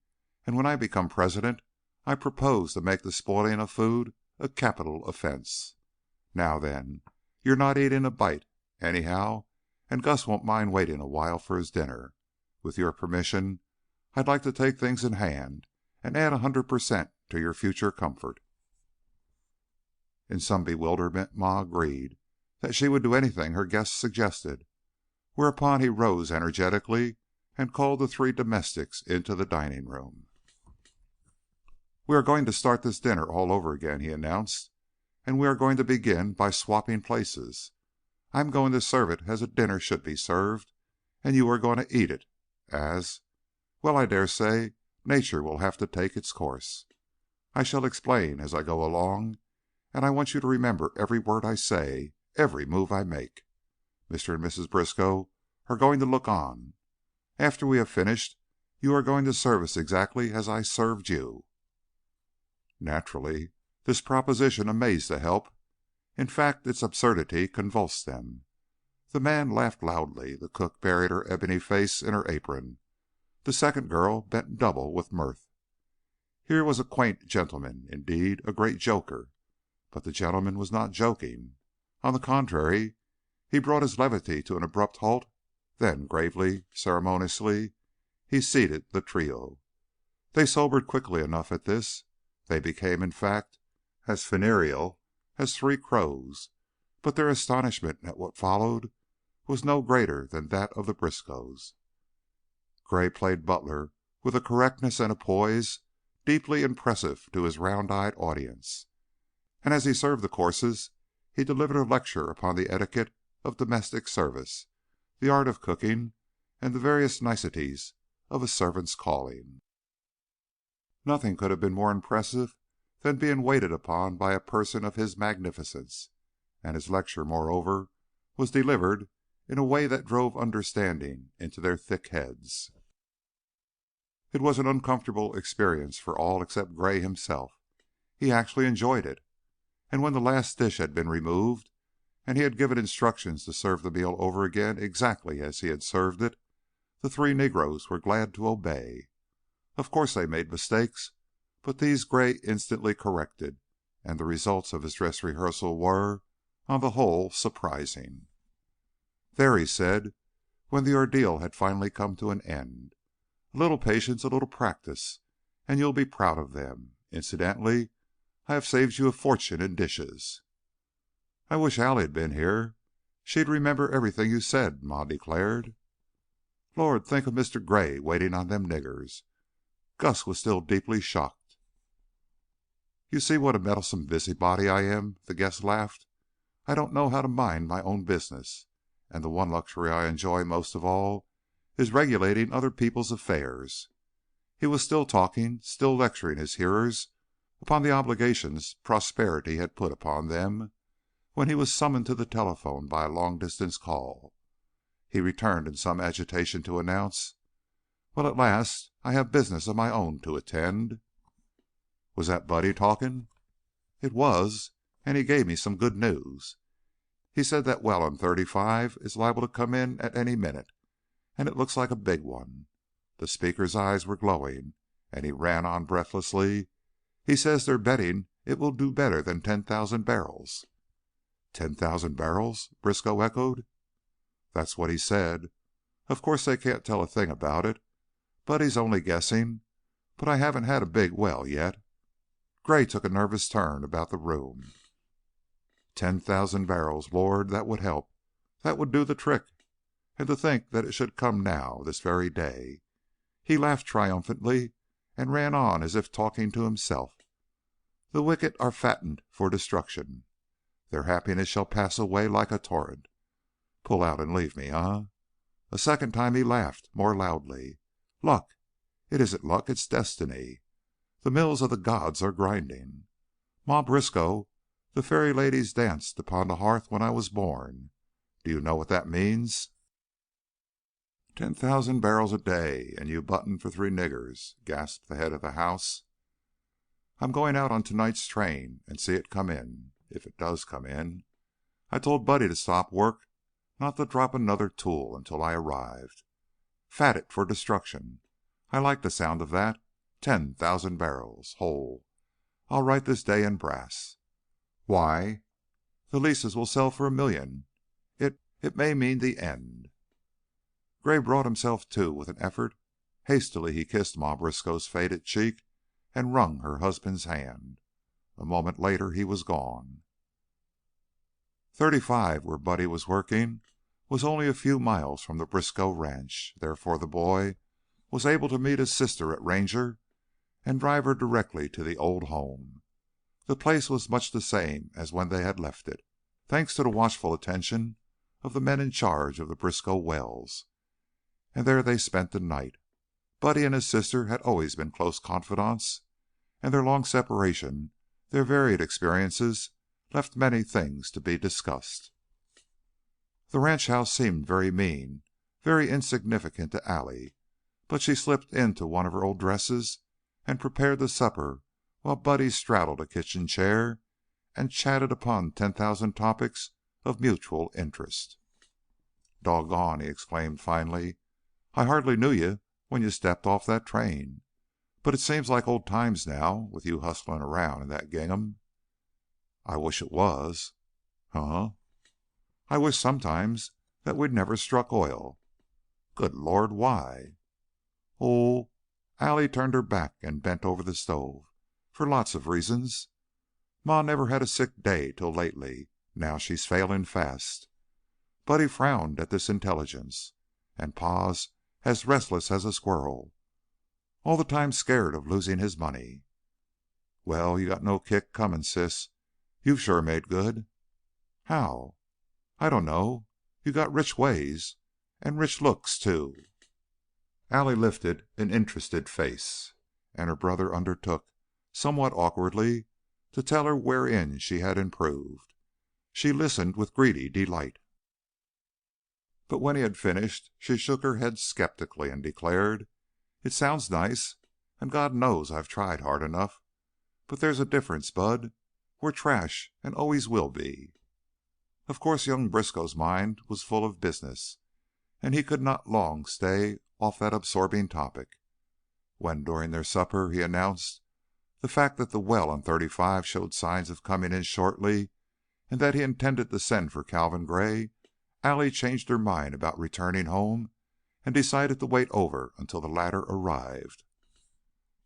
and when I become president I propose to make the spoiling of food a capital offense. Now then, you're not eating a bite, anyhow, and Gus won't mind waiting a while for his dinner. With your permission, I'd like to take things in hand and add 100% to your future comfort." In some bewilderment Ma agreed that she would do anything her guest suggested, whereupon he rose energetically and called the three domestics into the dining room. "We are going to start this dinner all over again," he announced, "and we are going to begin by swapping places. I am going to serve it as a dinner should be served, and you are going to eat it as well, I dare say nature will have to take its course. I shall explain as I go along, and I want you to remember every word I say, every move I make. Mr. and Mrs. Briskow are going to look on. After we have finished, you are going to serve us exactly as I served you." Naturally, this proposition amazed the help. In fact, its absurdity convulsed them. The man laughed loudly, the cook buried her ebony face in her apron, the second girl bent double with mirth. Here was a quaint gentleman, indeed, a great joker, but the gentleman was not joking. On the contrary, he brought his levity to an abrupt halt, then gravely, ceremoniously, he seated the trio. They sobered quickly enough at this. They became, in fact, as funereal as three crows, but their astonishment at what followed was no greater than that of the Briskows. Gray played butler with a correctness and a poise deeply impressive to his round-eyed audience, and as he served the courses he delivered a lecture upon the etiquette of domestic service, the art of cooking, and the various niceties of a servant's calling. Nothing could have been more impressive than being waited upon by a person of his magnificence, and his lecture, moreover, was delivered in a way that drove understanding into their thick heads. It was an uncomfortable experience for all except Gray himself. He actually enjoyed it, and when the last dish had been removed and he had given instructions to serve the meal over again exactly as he had served it, the three negroes were glad to obey. Of course they made mistakes, but these Gray instantly corrected, and the results of his dress rehearsal were, on the whole, surprising. "There," he said, when the ordeal had finally come to an end. "A little patience, a little practice, and you'll be proud of them. Incidentally, I have saved you a fortune in dishes." "I wish Allie'd been here. She'd remember everything you said," Ma declared. "Lord, think of Mr. Gray waiting on them niggers!" Gus was still deeply shocked. "You see what a meddlesome busybody I am," the guest laughed. "I don't know how to mind my own business, and the one luxury I enjoy most of all is regulating other people's affairs." He was still talking, still lecturing his hearers upon the obligations prosperity had put upon them, when he was summoned to the telephone by a long-distance call. He returned in some agitation to announce, "Well, at last I have business of my own to attend." "Was that Buddy talking?" "It was, and he gave me some good news. He said that well on 35 is liable to come in at any minute, and it looks like a big one." The speaker's eyes were glowing, and he ran on breathlessly. "He says they're betting it will do better than 10,000 barrels." "10,000 barrels?" Briskow echoed. "That's what he said. Of course they can't tell a thing about it. Buddy's only guessing, but I haven't had a big well yet." Gray took a nervous turn about the room. 10,000 barrels, Lord, that would help. That would do the trick. And to think that it should come now, this very day. He laughed triumphantly and ran on as if talking to himself. The wicked are fattened for destruction. Their happiness shall pass away like a torrent. Pull out and leave me, eh? A second time he laughed, more loudly. Luck! It isn't luck, it's destiny. The mills of the gods are grinding. Ma Briscoe, the fairy ladies danced upon the hearth when I was born. Do you know what that means? 10,000 barrels a day, and you button for 3 niggers, gasped the head of the house. I'm going out on tonight's train and see it come in, if it does come in. I told Buddy to stop work, not to drop another tool until I arrived. Fatted for destruction. I like the sound of that. 10,000 barrels, whole. I'll write this day in brass. Why? The leases will sell for $1,000,000. It may mean the end. Gray brought himself to with an effort. Hastily he kissed Ma Briskow's faded cheek and wrung her husband's hand. A moment later he was gone. 35, where Buddy was working, was only a few miles from the Briskow ranch. Therefore the boy was able to meet his sister at Ranger and drive her directly to the old home. The place was much the same as when they had left it, thanks to the watchful attention of the men in charge of the Briskow wells, and there they spent the night. Buddy and his sister had always been close confidants, and their long separation, their varied experiences, left many things to be discussed. The ranch house seemed very mean, very insignificant to Allie, but she slipped into one of her old dresses and prepared the supper while Buddy straddled a kitchen chair and chatted upon 10,000 topics of mutual interest. "Doggone!" he exclaimed finally. "I hardly knew you when you stepped off that train. But it seems like old times now, with you hustling around in that gingham." "I wish it was." "Huh?" "I wish sometimes that we'd never struck oil." "Good Lord, why?" "Oh," Allie turned her back and bent over the stove. "For lots of reasons. Ma never had a sick day till lately. Now she's failing fast." Buddy frowned at this intelligence. "And Pa's as restless as a squirrel. All the time scared of losing his money." "Well, you got no kick coming, sis. You've sure made good." "How?" "I don't know. You got rich ways. And rich looks, too." Allie lifted an interested face, and her brother undertook, somewhat awkwardly, to tell her wherein she had improved. She listened with greedy delight. But when he had finished, she shook her head skeptically and declared, "It sounds nice, and God knows I've tried hard enough. But there's a difference, Bud. We're trash and always will be." Of course, young Briskow's mind was full of business, and he could not long stay off that absorbing topic. When, during their supper, he announced the fact that the well on 35 showed signs of coming in shortly, and that he intended to send for Calvin Gray, Allie changed her mind about returning home and decided to wait over until the latter arrived.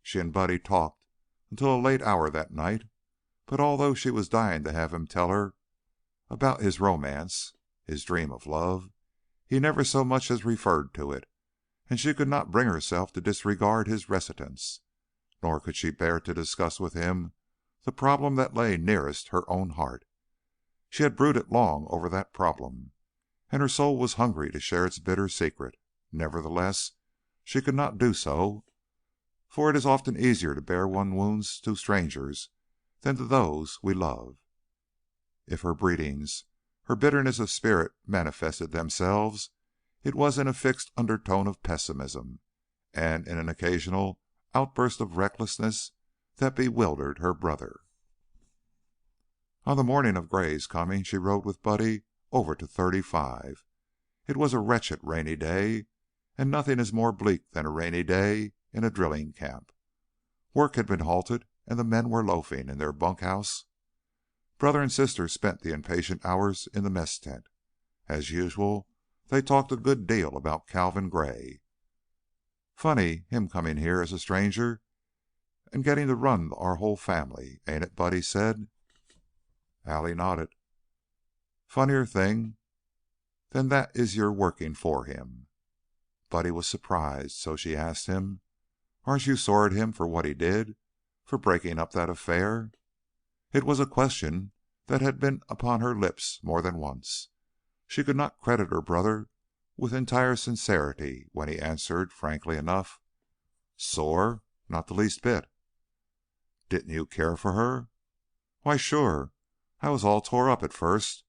She and Buddy talked until a late hour that night, but although she was dying to have him tell her about his romance, his dream of love, he never so much as referred to it, and she could not bring herself to disregard his reticence, nor could she bear to discuss with him the problem that lay nearest her own heart. She had brooded long over that problem, and her soul was hungry to share its bitter secret. Nevertheless, she could not do so, for it is often easier to bear one's wounds to strangers than to those we love. If her breedings, her bitterness of spirit manifested themselves, it was in a fixed undertone of pessimism and in an occasional outburst of recklessness that bewildered her brother. On the morning of Gray's coming, she rode with Buddy over to 35. It was a wretched rainy day, and nothing is more bleak than a rainy day in a drilling camp. Work had been halted, and the men were loafing in their bunk house. Brother and sister spent the impatient hours in the mess tent. As usual, they talked a good deal about Calvin Gray. "Funny, him coming here as a stranger and getting to run our whole family, ain't it?" Buddy said. Allie nodded. Funnier thing than that is your working for him." Buddy was surprised, so she asked him, "Aren't you sore at him for what he did, for breaking up that affair?" It was a question that had been upon her lips more than once. She could not credit her brother with entire sincerity when he answered, frankly enough, "Sore? Not the least bit." "Didn't you care for her?" "Why, sure. I was all tore up at first,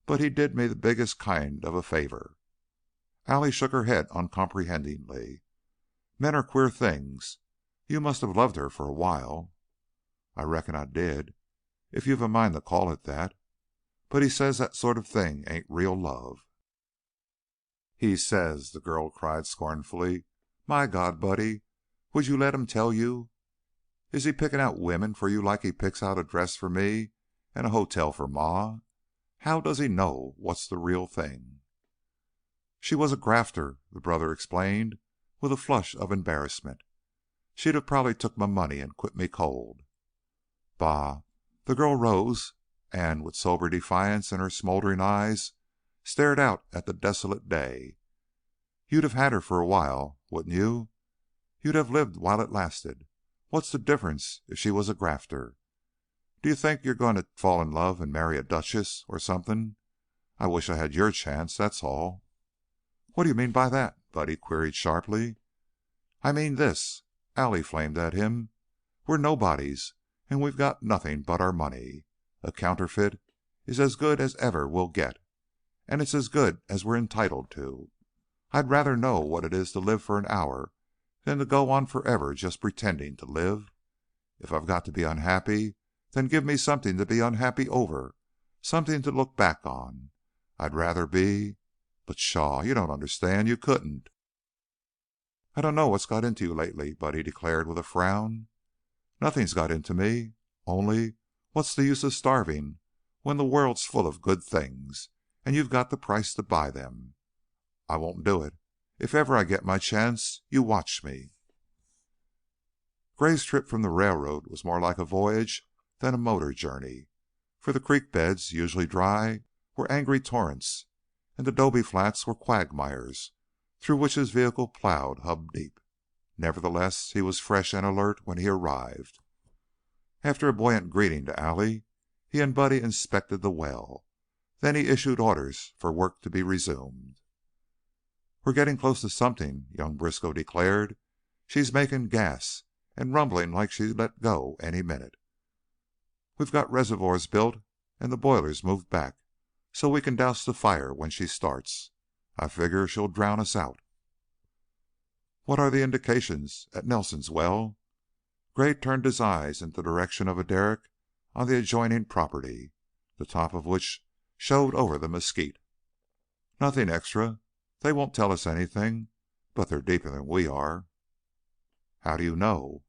but he did me the biggest kind of a favor." Allie shook her head uncomprehendingly. "Men are queer things. You must have loved her for a while." "I reckon I did, if you've a mind to call it that. But he says that sort of thing ain't real love." "He says!" the girl cried scornfully. "My God, Buddy, would you let him tell you? Is he picking out women for you like he picks out a dress for me and a hotel for Ma? How does he know what's the real thing?" "She was a grafter," the brother explained, with a flush of embarrassment. "She'd have probably took my money and quit me cold." "Bah!" The girl rose and, with sober defiance in her smoldering eyes, stared out at the desolate day. "You'd have had her for a while, wouldn't you? You'd have lived while it lasted. What's the difference if she was a grafter? Do you think you're going to fall in love and marry a duchess or something? I wish I had your chance, that's all." "What do you mean by that?" Buddy queried sharply. "I mean this!" Allie flamed at him. "We're nobodies, and we've got nothing but our money. A counterfeit is as good as ever we'll get, and it's as good as we're entitled to. I'd rather know what it is to live for an hour than to go on forever just pretending to live. If I've got to be unhappy, then give me something to be unhappy over, something to look back on. I'd rather be But pshaw, you don't understand. You couldn't." "I don't know what's got into you lately," Buddy declared with a frown. "Nothing's got into me. Only, what's the use of starving when the world's full of good things and you've got the price to buy them? I won't do it. If ever I get my chance, you watch me." Gray's trip from the railroad was more like a voyage than a motor journey, for the creek beds, usually dry, were angry torrents, and the 'dobe flats were quagmires through which his vehicle plowed hub deep. Nevertheless, he was fresh and alert when he arrived. After a buoyant greeting to Allie, he and Buddy inspected the well. Then he issued orders for work to be resumed. "We're getting close to something," young Briskow declared. "She's making gas and rumbling like she'd let go any minute. We've got reservoirs built and the boilers moved back so we can douse the fire when she starts. I figure she'll drown us out." "What are the indications at Nelson's well?" Gray turned his eyes in the direction of a derrick on the adjoining property, the top of which showed over the mesquite. "Nothing extra. They won't tell us anything, but they're deeper than we are." "How do you know?"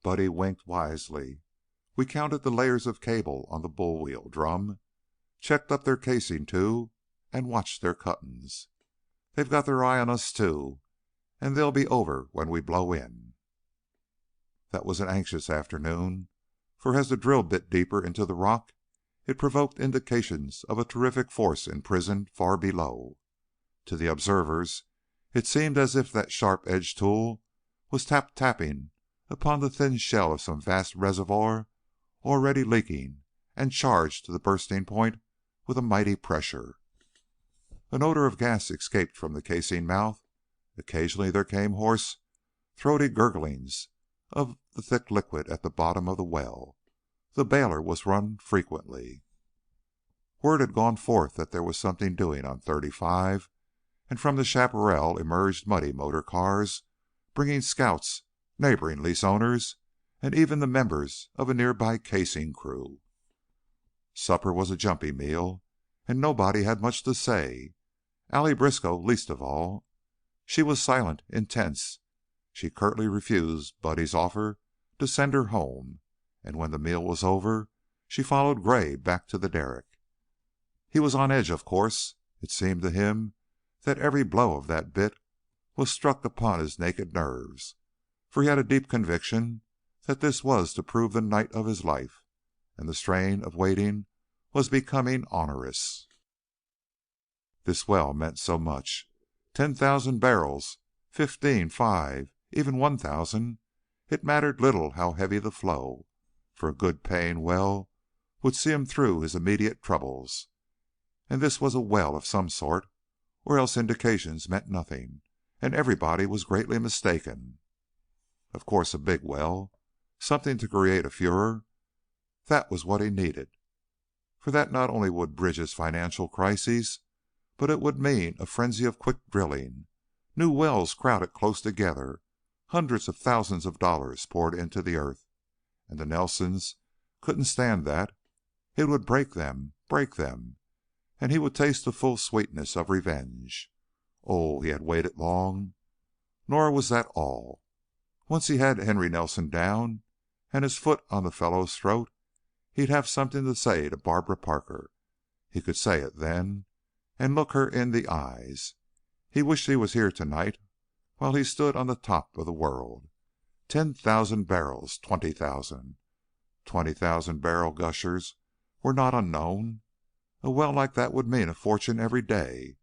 Buddy winked wisely. "We counted the layers of cable on the bull wheel drum, checked up their casing, too, and watched their cuttin's. They've got their eye on us, too, and they'll be over when we blow in." That was an anxious afternoon, for as the drill bit deeper into the rock, it provoked indications of a terrific force imprisoned far below. To the observers, it seemed as if that sharp-edged tool was tapping upon the thin shell of some vast reservoir already leaking and charged to the bursting point with a mighty pressure. An odor of gas escaped from the casing mouth. Occasionally there came hoarse, throaty gurglings of the thick liquid at the bottom of the well. The bailer was run frequently. Word had gone forth that there was something doing on 35, and from the chaparral emerged muddy motor cars bringing scouts, neighboring lease owners, and even the members of a nearby casing crew. Supper was a jumpy meal, and nobody had much to say. Allie Briskow least of all. She was silent, intense. She curtly refused Buddy's offer to send her home, and when the meal was over, she followed Gray back to the derrick. He was on edge, of course. It seemed to him that every blow of that bit was struck upon his naked nerves, for he had a deep conviction that this was to prove the night of his life, and the strain of waiting was becoming onerous. This well meant so much. 10,000 barrels, 15, 5, even 1,000. It mattered little how heavy the flow, for a good paying well would see him through his immediate troubles. And this was a well of some sort, or else indications meant nothing, and everybody was greatly mistaken. Of course, a big well, something to create a furor, that was what he needed, for that not only would bridge his financial crises, but it would mean a frenzy of quick drilling, new wells crowded close together, hundreds of thousands of dollars poured into the earth. And the Nelsons couldn't stand that. It would break them, and he would taste the full sweetness of revenge. Oh, he had waited long. Nor was that all. Once he had Henry Nelson down and his foot on the fellow's throat, he'd have something to say to Barbara Parker. He could say it then, and look her in the eyes. He wished he was here tonight while he stood on the top of the world. 10,000 barrels, 20,000. 20,000 barrel gushers were not unknown. A well like that would mean a fortune every day.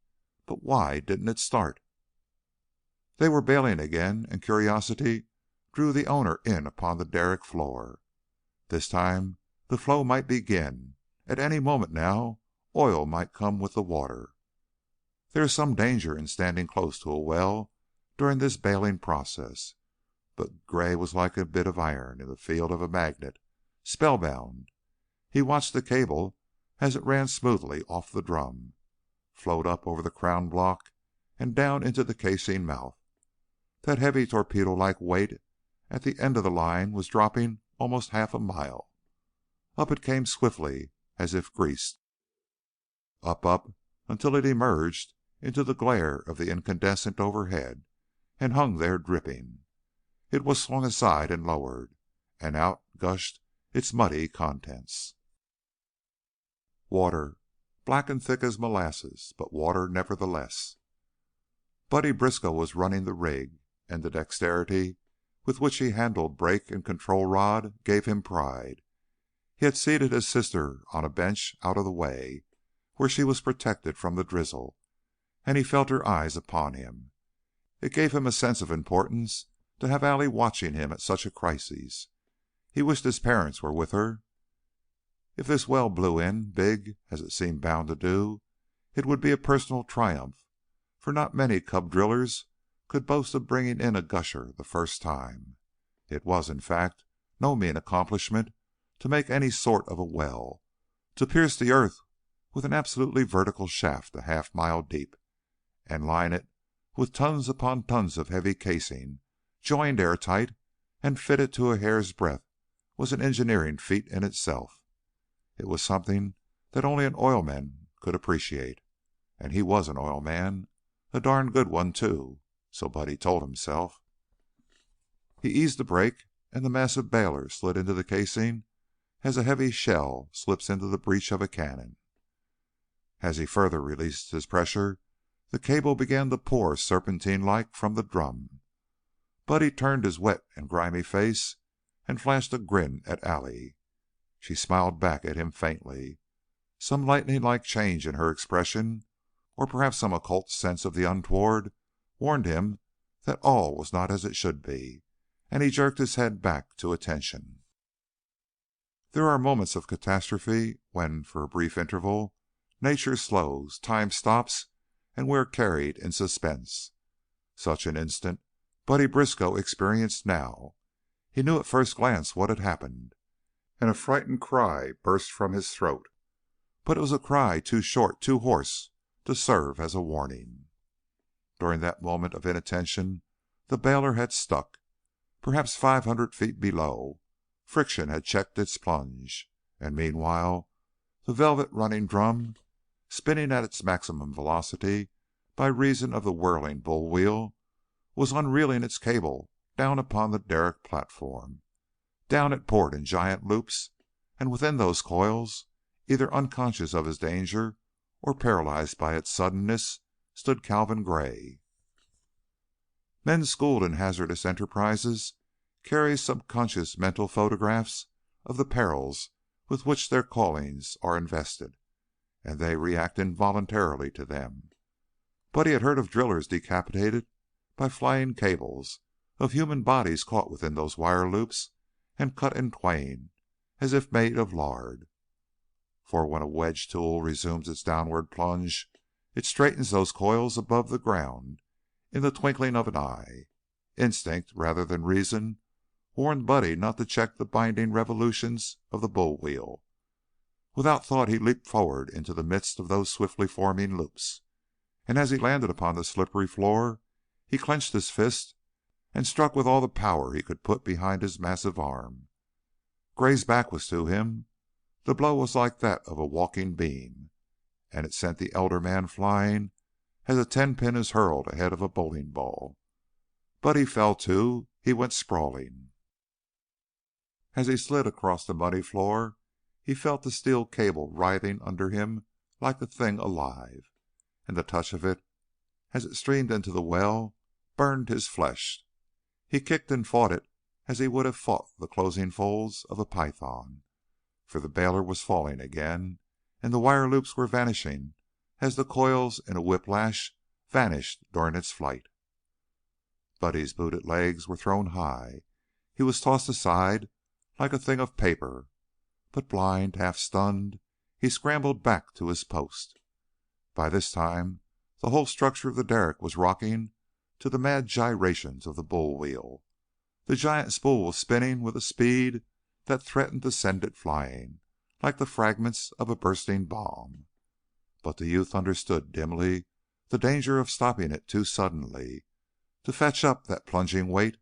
But why didn't it start? They were bailing again, and curiosity drew the owner in upon the derrick floor. This time the flow might begin. At any moment now oil might come with the water. There is some danger in standing close to a well during this bailing process, but Gray was like a bit of iron in the field of a magnet, spellbound. He watched the cable as it ran smoothly off the drum, flowed up over the crown block and down into the casing mouth. That heavy torpedo-like weight at the end of the line was dropping almost half a mile. Up it came swiftly, as if greased. Up, until it emerged into the glare of the incandescent overhead and hung there dripping. It was swung aside and lowered, and out gushed its muddy contents. Water, black and thick as molasses, but water nevertheless. Buddy Briskow was running the rig, and the dexterity with which he handled brake and control rod gave him pride. He had seated his sister on a bench out of the way, where she was protected from the drizzle, and he felt her eyes upon him. It gave him a sense of importance to have Allie watching him at such a crisis. He wished his parents were with her. If this well blew in big, as it seemed bound to do, it would be a personal triumph, for not many cub drillers could boast of bringing in a gusher the first time. It was, in fact, no mean accomplishment to make any sort of a well, to pierce the earth with an absolutely vertical shaft a half-mile deep, and line it with tons upon tons of heavy casing, joined airtight and fitted to a hair's breadth, was an engineering feat in itself. It was something that only an oilman could appreciate, and he was an oilman, a darn good one too, so Buddy told himself. He eased the brake, and the massive bailer slid into the casing as a heavy shell slips into the breech of a cannon. As he further released his pressure, the cable began to pour serpentine-like from the drum. Buddy turned his wet and grimy face and flashed a grin at Allie. She smiled back at him faintly. Some lightning-like change in her expression, or perhaps some occult sense of the untoward, warned him that all was not as it should be, and he jerked his head back to attention. There are moments of catastrophe when, for a brief interval, nature slows, time stops, and we are carried in suspense. Such an instant Buddy Briskow experienced now. He knew at first glance what had happened, and a frightened cry burst from his throat. But it was a cry too short, too hoarse, to serve as a warning. During that moment of inattention, the bailer had stuck. Perhaps 500 feet below, friction had checked its plunge, and meanwhile the velvet running drum, spinning at its maximum velocity by reason of the whirling bull wheel, was unreeling its cable down upon the derrick platform. Down it poured in giant loops, and within those coils, either unconscious of his danger or paralyzed by its suddenness, stood Calvin Gray. Men schooled in hazardous enterprises carry subconscious mental photographs of the perils with which their callings are invested, and they react involuntarily to them. Buddy had heard of drillers decapitated by flying cables, of human bodies caught within those wire loops and cut in twain as if made of lard. For when a wedge tool resumes its downward plunge, it straightens those coils above the ground in the twinkling of an eye. Instinct rather than reason warned Buddy not to check the binding revolutions of the bull wheel. Without thought he leaped forward into the midst of those swiftly forming loops, and as he landed upon the slippery floor he clenched his fist and struck with all the power he could put behind his massive arm. Gray's back was to him. The blow was like that of a walking beam, and it sent the elder man flying as a 10-pin is hurled ahead of a bowling ball. Buddy fell too. He went sprawling. As he slid across the muddy floor, he felt the steel cable writhing under him like a thing alive, and the touch of it as it streamed into the well burned his flesh. He kicked and fought it as he would have fought the closing folds of a python, for the bailer was falling again, and the wire loops were vanishing as the coils in a whiplash vanished during its flight. Buddy's booted legs were thrown high. He was tossed aside like a thing of paper, but blind, half stunned, he scrambled back to his post. By this time the whole structure of the derrick was rocking to the mad gyrations of the bull wheel. The giant spool was spinning with a speed that threatened to send it flying, like the fragments of a bursting bomb. But the youth understood dimly the danger of stopping it too suddenly. To fetch up that plunging weight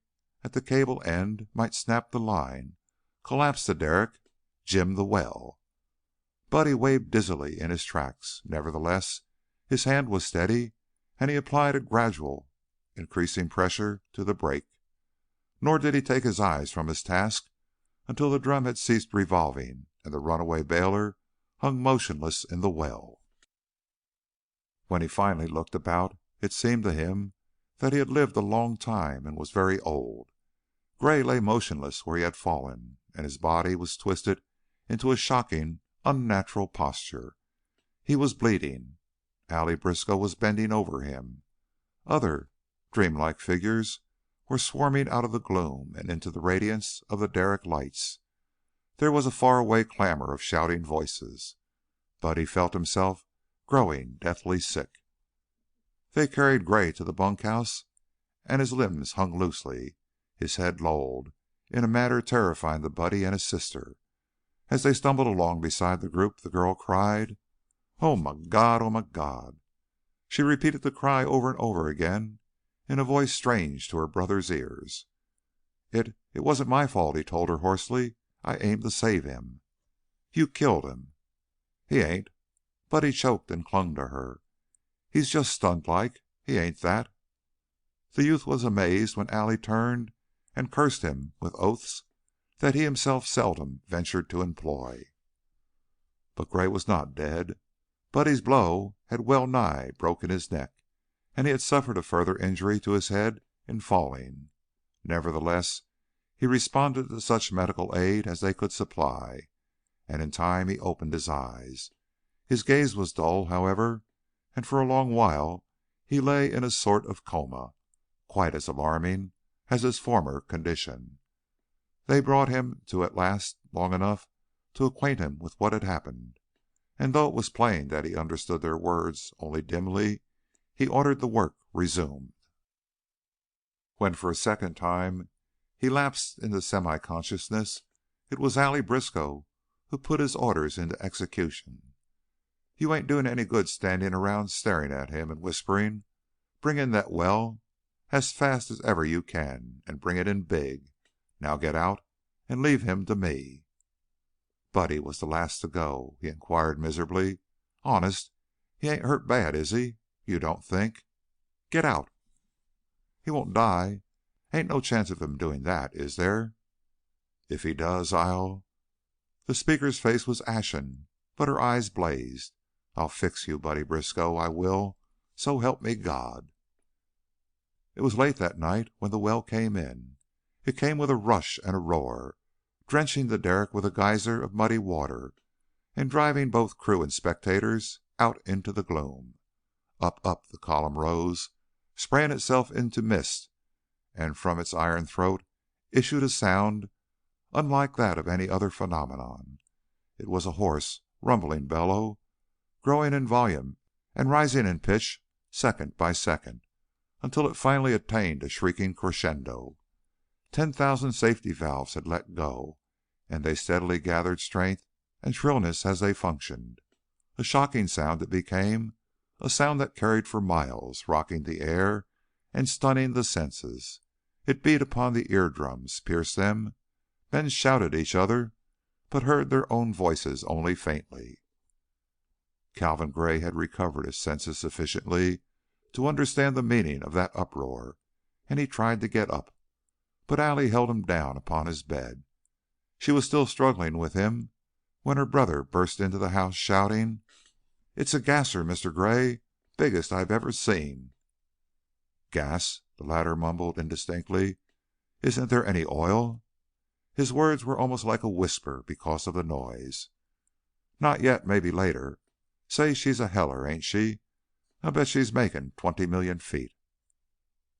at the cable end might snap the line, collapse the derrick, jim the well. Buddy waved dizzily in his tracks. Nevertheless, his hand was steady, and he applied a gradual increasing pressure to the brake. Nor did he take his eyes from his task until the drum had ceased revolving and the runaway bailer hung motionless in the well. When he finally looked about, it seemed to him that he had lived a long time and was very old. Gray lay motionless where he had fallen, and his body was twisted into a shocking, unnatural posture. He was bleeding. Allie Briskow was bending over him. Other dreamlike figures were swarming out of the gloom and into the radiance of the derrick lights. There was a faraway clamor of shouting voices. Buddy felt himself growing deathly sick. They carried Gray to the bunkhouse, and his limbs hung loosely, his head lolled, in a manner terrifying to Buddy and his sister. As they stumbled along beside the group, the girl cried, "Oh, my God! Oh, my God!" She repeated the cry over and over again in a voice strange to her brother's ears. It wasn't my fault," he told her hoarsely. "I aimed to save him." "You killed him." "He ain't." Buddy choked and clung to her. "He's just stunned like. He ain't that." The youth was amazed when Allie turned and cursed him with oaths that he himself seldom ventured to employ. But Gray was not dead. Buddy's blow had well nigh broken his neck, and he had suffered a further injury to his head in falling. Nevertheless, he responded to such medical aid as they could supply, and in time he opened his eyes. His gaze was dull, however, and for a long while he lay in a sort of coma, quite as alarming as his former condition. They brought him to at last long enough to acquaint him with what had happened, and though it was plain that he understood their words only dimly, he ordered the work resumed. When for a second time he lapsed into semi-consciousness, it was Allie Briskow who put his orders into execution. "You ain't doing any good standing around staring at him and whispering. Bring in that well as fast as ever you can, and bring it in big. Now get out and leave him to me." Buddy was the last to go. He inquired miserably, "Honest, he ain't hurt bad, is he? You don't think Get out." "He won't die. Ain't no chance of him doing that, is there?" "If he does, I'll..." The speaker's face was ashen, but her eyes blazed. "I'll fix you, Buddy Briskow. I will, so help me God." It was late that night when the well came in. It came with a rush and a roar, drenching the derrick with a geyser of muddy water, and driving both crew and spectators out into the gloom. Up the column rose, spraying itself into mist, and from its iron throat issued a sound unlike that of any other phenomenon. It was a hoarse, rumbling bellow, growing in volume and rising in pitch second by second, until it finally attained a shrieking crescendo. 10,000 safety valves had let go, and they steadily gathered strength and shrillness as they functioned. A shocking sound it became, a sound that carried for miles, rocking the air and stunning the senses. It beat upon the eardrums, pierced them. Men shouted each other, but heard their own voices only faintly. Calvin Gray had recovered his senses sufficiently to understand the meaning of that uproar, and he tried to get up, but Allie held him down upon his bed. She was still struggling with him when her brother burst into the house shouting, "It's a gasser, Mr. Gray, biggest I've ever seen." "Gas?" the latter mumbled indistinctly. "Isn't there any oil?" His words were almost like a whisper because of the noise. "Not yet, maybe later. Say, she's a heller, ain't she? I bet she's making 20 million feet."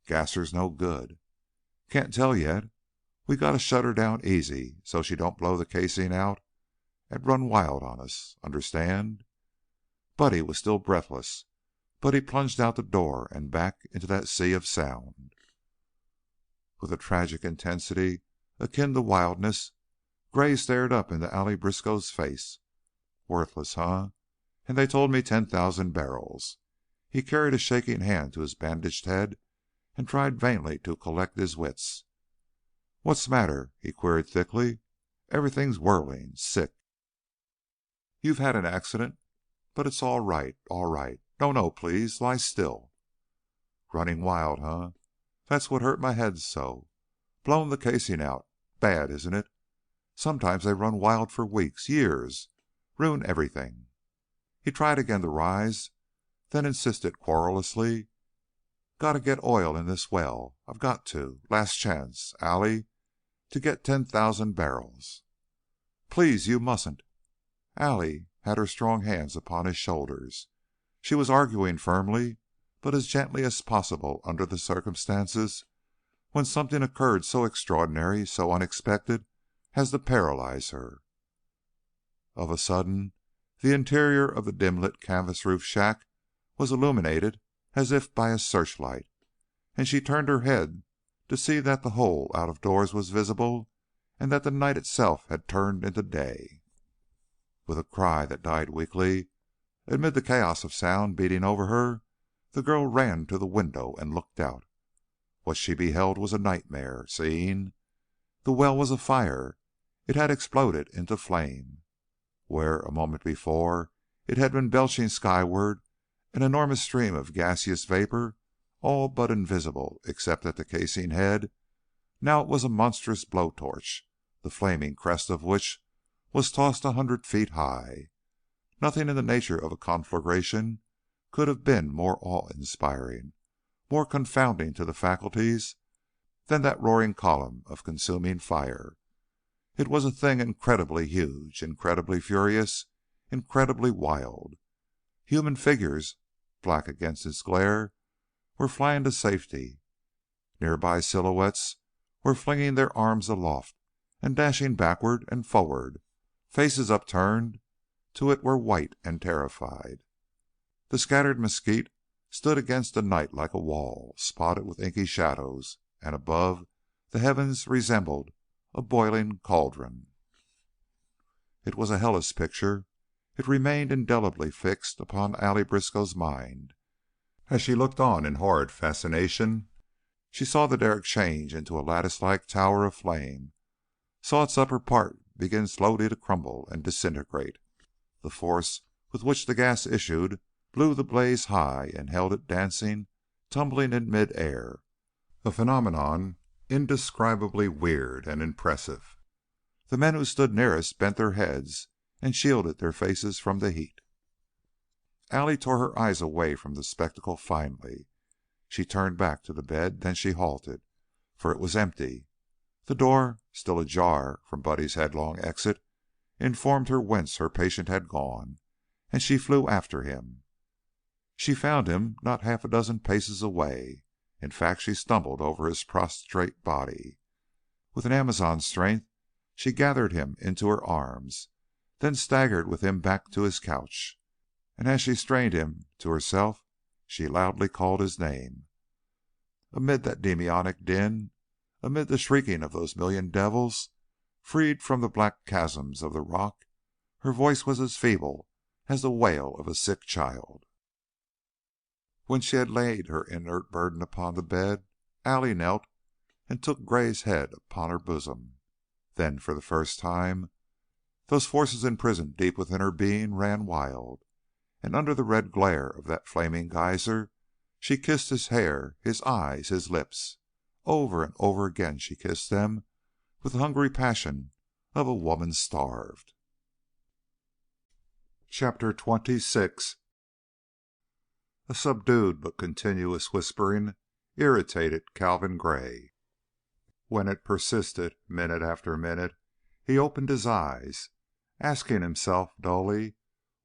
"Gasser's no good." "Can't tell yet. We got to shut her down easy so she don't blow the casing out and run wild on us. Understand?" Buddy was still breathless, but he plunged out the door and back into that sea of sound. With a tragic intensity akin to wildness, Gray stared up into Allie Briskow's face. "Worthless, huh? And they told me 10,000 barrels." He carried a shaking hand to his bandaged head and tried vainly to collect his wits. "What's matter?" he queried thickly. "Everything's whirling. Sick." "You've had an accident, but it's all right, all right. No, no, please. Lie still." "Running wild, huh? That's what hurt my head so. Blown the casing out. Bad, isn't it? Sometimes they run wild for weeks, years. Ruin everything." He tried again to rise, then insisted querulously, "Got to get oil in this well. I've got to. Last chance, Allie, to get 10,000 barrels." "Please, you mustn't." Allie had her strong hands upon his shoulders. She was arguing firmly, but as gently as possible under the circumstances, when something occurred so extraordinary, so unexpected, as to paralyze her. Of a sudden, the interior of the dim-lit canvas-roof shack was illuminated as if by a searchlight, and she turned her head to see that the whole out of doors was visible and that the night itself had turned into day. With a cry that died weakly amid the chaos of sound beating over her, the girl ran to the window and looked out. What she beheld was a nightmare scene. The well was afire. It had exploded into flame. Where, a moment before, it had been belching skyward an enormous stream of gaseous vapor, all but invisible except at the casing head, now it was a monstrous blowtorch, the flaming crest of which was tossed 100 feet high. Nothing in the nature of a conflagration could have been more awe-inspiring, more confounding to the faculties, than that roaring column of consuming fire. It was a thing incredibly huge, incredibly furious, incredibly wild. Human figures, black against its glare, were flying to safety. Nearby silhouettes were flinging their arms aloft and dashing backward and forward. Faces upturned to it were white and terrified. The scattered mesquite stood against the night like a wall, spotted with inky shadows, and above, the heavens resembled a boiling cauldron. It was a hellish picture. It remained indelibly fixed upon Allie Briskow's mind. As she looked on in horrid fascination, she saw the derrick change into a lattice-like tower of flame, saw its upper part begin slowly to crumble and disintegrate. The force with which the gas issued blew the blaze high and held it dancing, tumbling in mid-air, a phenomenon indescribably weird and impressive. The men who stood nearest bent their heads and shielded their faces from the heat. Allie tore her eyes away from the spectacle finally. She turned back to the bed, then she halted, for it was empty. The door, still ajar from Buddy's headlong exit, informed her whence her patient had gone, and she flew after him. She found him not half a dozen paces away. In fact, she stumbled over his prostrate body. With an Amazon's strength, she gathered him into her arms, then staggered with him back to his couch, and as she strained him to herself, she loudly called his name. Amid that demoniac din, amid the shrieking of those million devils, freed from the black chasms of the rock, her voice was as feeble as the wail of a sick child. When she had laid her inert burden upon the bed, Allie knelt and took Gray's head upon her bosom. Then, for the first time, those forces imprisoned deep within her being ran wild, and under the red glare of that flaming geyser she kissed his hair, his eyes, his lips. Over and over again she kissed them with the hungry passion of a woman starved. Chapter 26. A subdued but continuous whispering irritated Calvin Gray. When it persisted, minute after minute, he opened his eyes, asking himself dully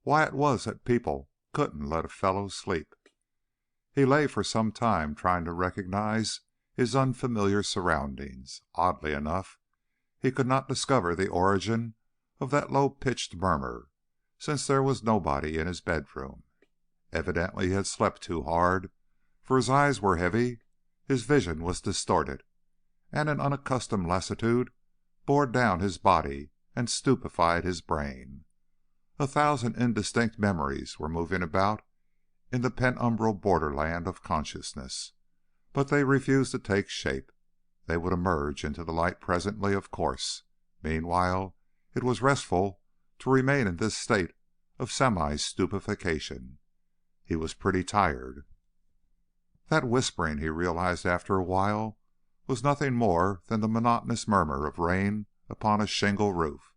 why it was that people couldn't let a fellow sleep. He lay for some time trying to recognize his unfamiliar surroundings. Oddly enough, he could not discover the origin of that low-pitched murmur, since there was nobody in his bedroom. Evidently he had slept too hard, for his eyes were heavy, his vision was distorted, and an unaccustomed lassitude bore down his body and stupefied his brain. 1,000 indistinct memories were moving about in the penumbral borderland of consciousness, but they refused to take shape. They would emerge into the light presently, of course. Meanwhile, it was restful to remain in this state of semi-stupefaction. He was pretty tired. That whispering, he realized after a while, was nothing more than the monotonous murmur of rain upon a shingle roof,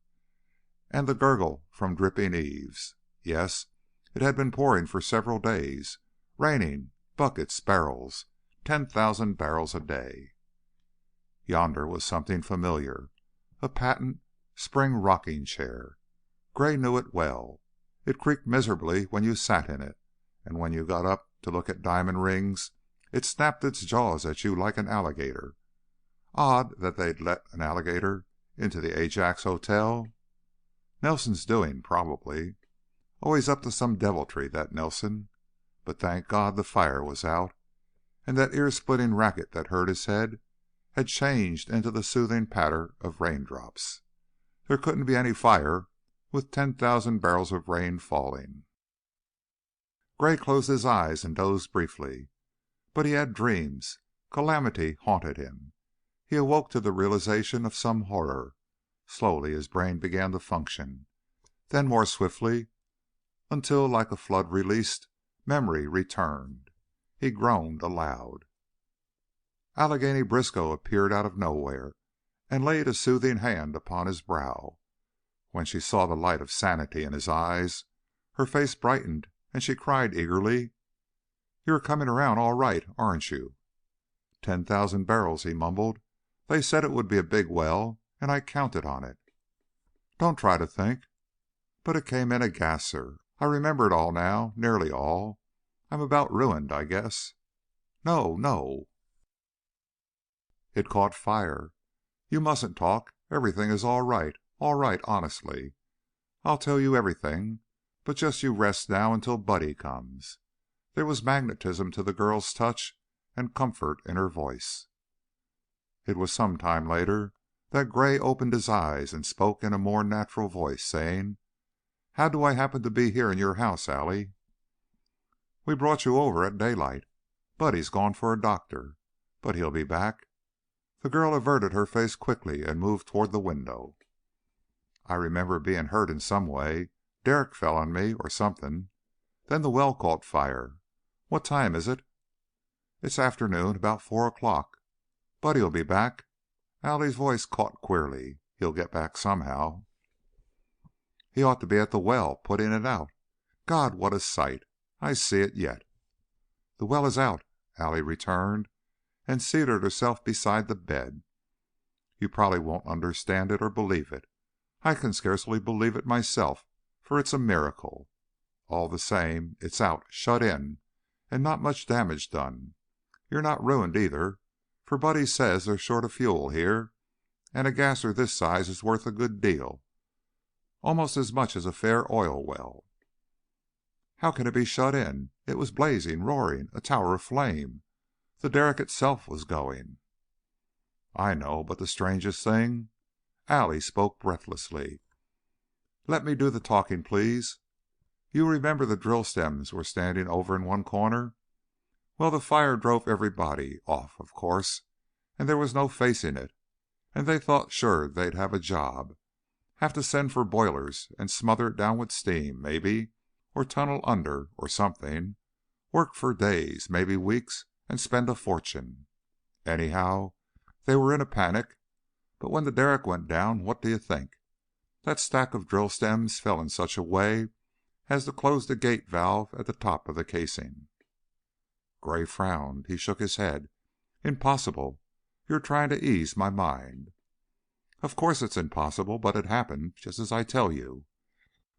and the gurgle from dripping eaves. Yes, it had been pouring for several days, raining buckets, barrels, 10,000 barrels a day. Yonder was something familiar, a patent spring rocking chair. Gray knew it well. It creaked miserably when you sat in it, and when you got up to look at diamond rings, it snapped its jaws at you like an alligator. Odd that they'd let an alligator into the Ajax Hotel. Nelson's doing, probably. Always up to some deviltry, that Nelson. But thank God the fire was out, and that ear-splitting racket that hurt his head had changed into the soothing patter of raindrops. There couldn't be any fire with 10,000 barrels of rain falling. Gray closed his eyes and dozed briefly. But he had dreams. Calamity haunted him. He awoke to the realization of some horror. Slowly his brain began to function, then more swiftly, until, like a flood released, memory returned. He groaned aloud. Allegheny Briskow appeared out of nowhere and laid a soothing hand upon his brow. When she saw the light of sanity in his eyes, her face brightened and she cried eagerly, "You're coming around all right, aren't you?" 10,000 barrels, he mumbled. "They said it would be a big well, and I counted on it." "Don't try to think." But it came in a gasser. "I remember it all now, nearly all. I'm about ruined, I guess." "No, no." "It caught fire." "You mustn't talk. Everything is all right, honestly. I'll tell you everything, but just you rest now until Buddy comes." There was magnetism to the girl's touch and comfort in her voice. It was some time later that Gray opened his eyes and spoke in a more natural voice, saying, "How do I happen to be here in your house, Allie?" "We brought you over at daylight. Buddy's gone for a doctor, but he'll be back." The girl averted her face quickly and moved toward the window. "I remember being hurt in some way. Derrick fell on me, or something. Then the well caught fire. What time is it?" "It's afternoon, about 4 o'clock. Buddy'll be back." Allie's voice caught queerly. "He'll get back somehow." "He ought to be at the well, putting it out. God, what a sight! I see it yet." "The well is out," Allie returned, and seated herself beside the bed. You probably won't understand it or believe it. I can scarcely believe it myself, for it's a miracle. All the same, it's out, shut in, and not much damage done. You're not ruined either, for Buddy says they're short of fuel here, and a gasser this size is worth a good deal, almost as much as a fair oil well." "How can it be shut in? It was blazing, roaring, a tower of flame. The derrick itself was going." "I know, but the strangest thing—" Allie spoke breathlessly. "Let me do the talking, please. You remember the drill stems were standing over in one corner? Well, the fire drove everybody off, of course, and there was no facing it, and they thought sure they'd have a job. Have to send for boilers and smother it down with steam, maybe, or tunnel under, or something. Work for days, maybe weeks, and spend a fortune. Anyhow, they were in a panic, but when the derrick went down, what do you think? That stack of drill stems fell in such a way as to close the gate valve at the top of the casing." Gray frowned. He shook his head. "Impossible. You're trying to ease my mind." "Of course it's impossible, but it happened, just as I tell you.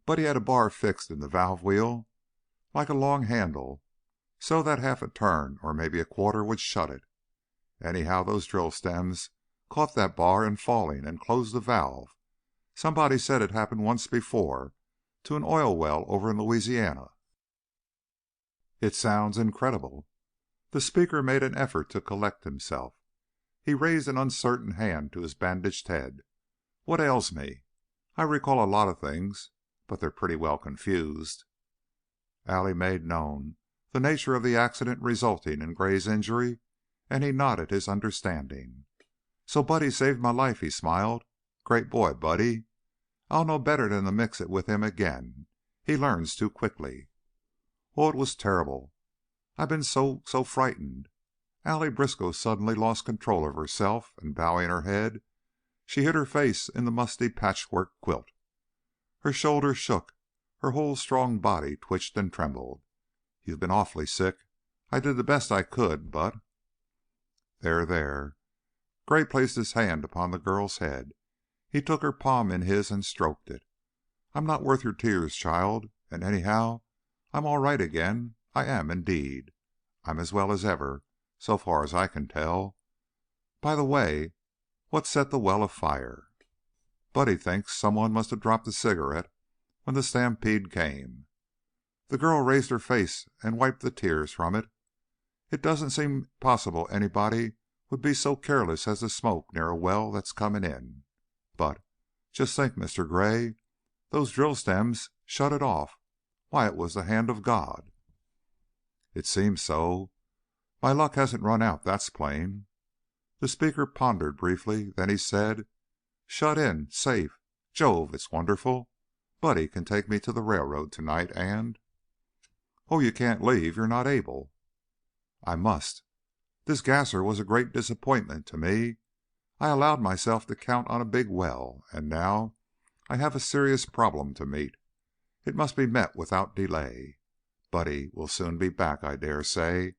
But he had a bar fixed in the valve wheel like a long handle, so that half a turn or maybe a quarter would shut it. Anyhow, those drill stems caught that bar in falling and closed the valve. Somebody said it happened once before to an oil well over in Louisiana." "It sounds incredible." The speaker made an effort to collect himself. He raised an uncertain hand to his bandaged head. "What ails me? I recall a lot of things, but they're pretty well confused." Allie made known the nature of the accident resulting in Gray's injury, and he nodded his understanding. "So Buddy saved my life," he smiled. "Great boy, Buddy. I'll know better than to mix it with him again. He learns too quickly." "Oh, it was terrible. I've been so frightened." Allie Briskow suddenly lost control of herself, and bowing her head, she hid her face in the musty patchwork quilt. Her shoulders shook, her whole strong body twitched and trembled. "You've been awfully sick. I did the best I could, but—" "There." Gray placed his hand upon the girl's head. He took her palm in his and stroked it. "I'm not worth your tears, child, and anyhow I'm all right again. I am, indeed. I'm as well as ever, so far as I can tell. By the way, what set the well afire?" "Buddy thinks someone must have dropped a cigarette when the stampede came." The girl raised her face and wiped the tears from it. "It doesn't seem possible anybody would be so careless as to smoke near a well that's coming in. But just think, Mr. Gray, those drill stems shut it off. Why, it was the hand of God." "It seems so. My luck hasn't run out, that's plain." The speaker pondered briefly, then he said, "Shut in, safe. Jove, it's wonderful. Buddy can take me to the railroad tonight and—" "Oh, you can't leave. You're not able." "I must. This gasser was a great disappointment to me. I allowed myself to count on a big well, and now I have a serious problem to meet. It must be met without delay. Buddy will soon be back, I dare say."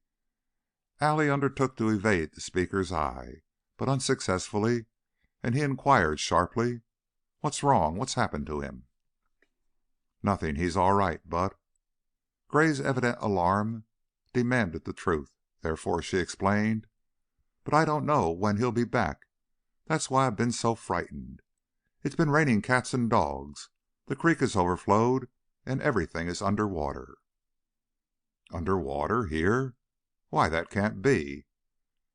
Allie undertook to evade the speaker's eye, but unsuccessfully, and he inquired sharply, "What's wrong? What's happened to him?" "Nothing. He's all right, but—" Gray's evident alarm demanded the truth, therefore she explained, "But I don't know when he'll be back. That's why I've been so frightened. It's been raining cats and dogs. The creek is overflowed, and everything is under water." "Under water? Here? Why, that can't be."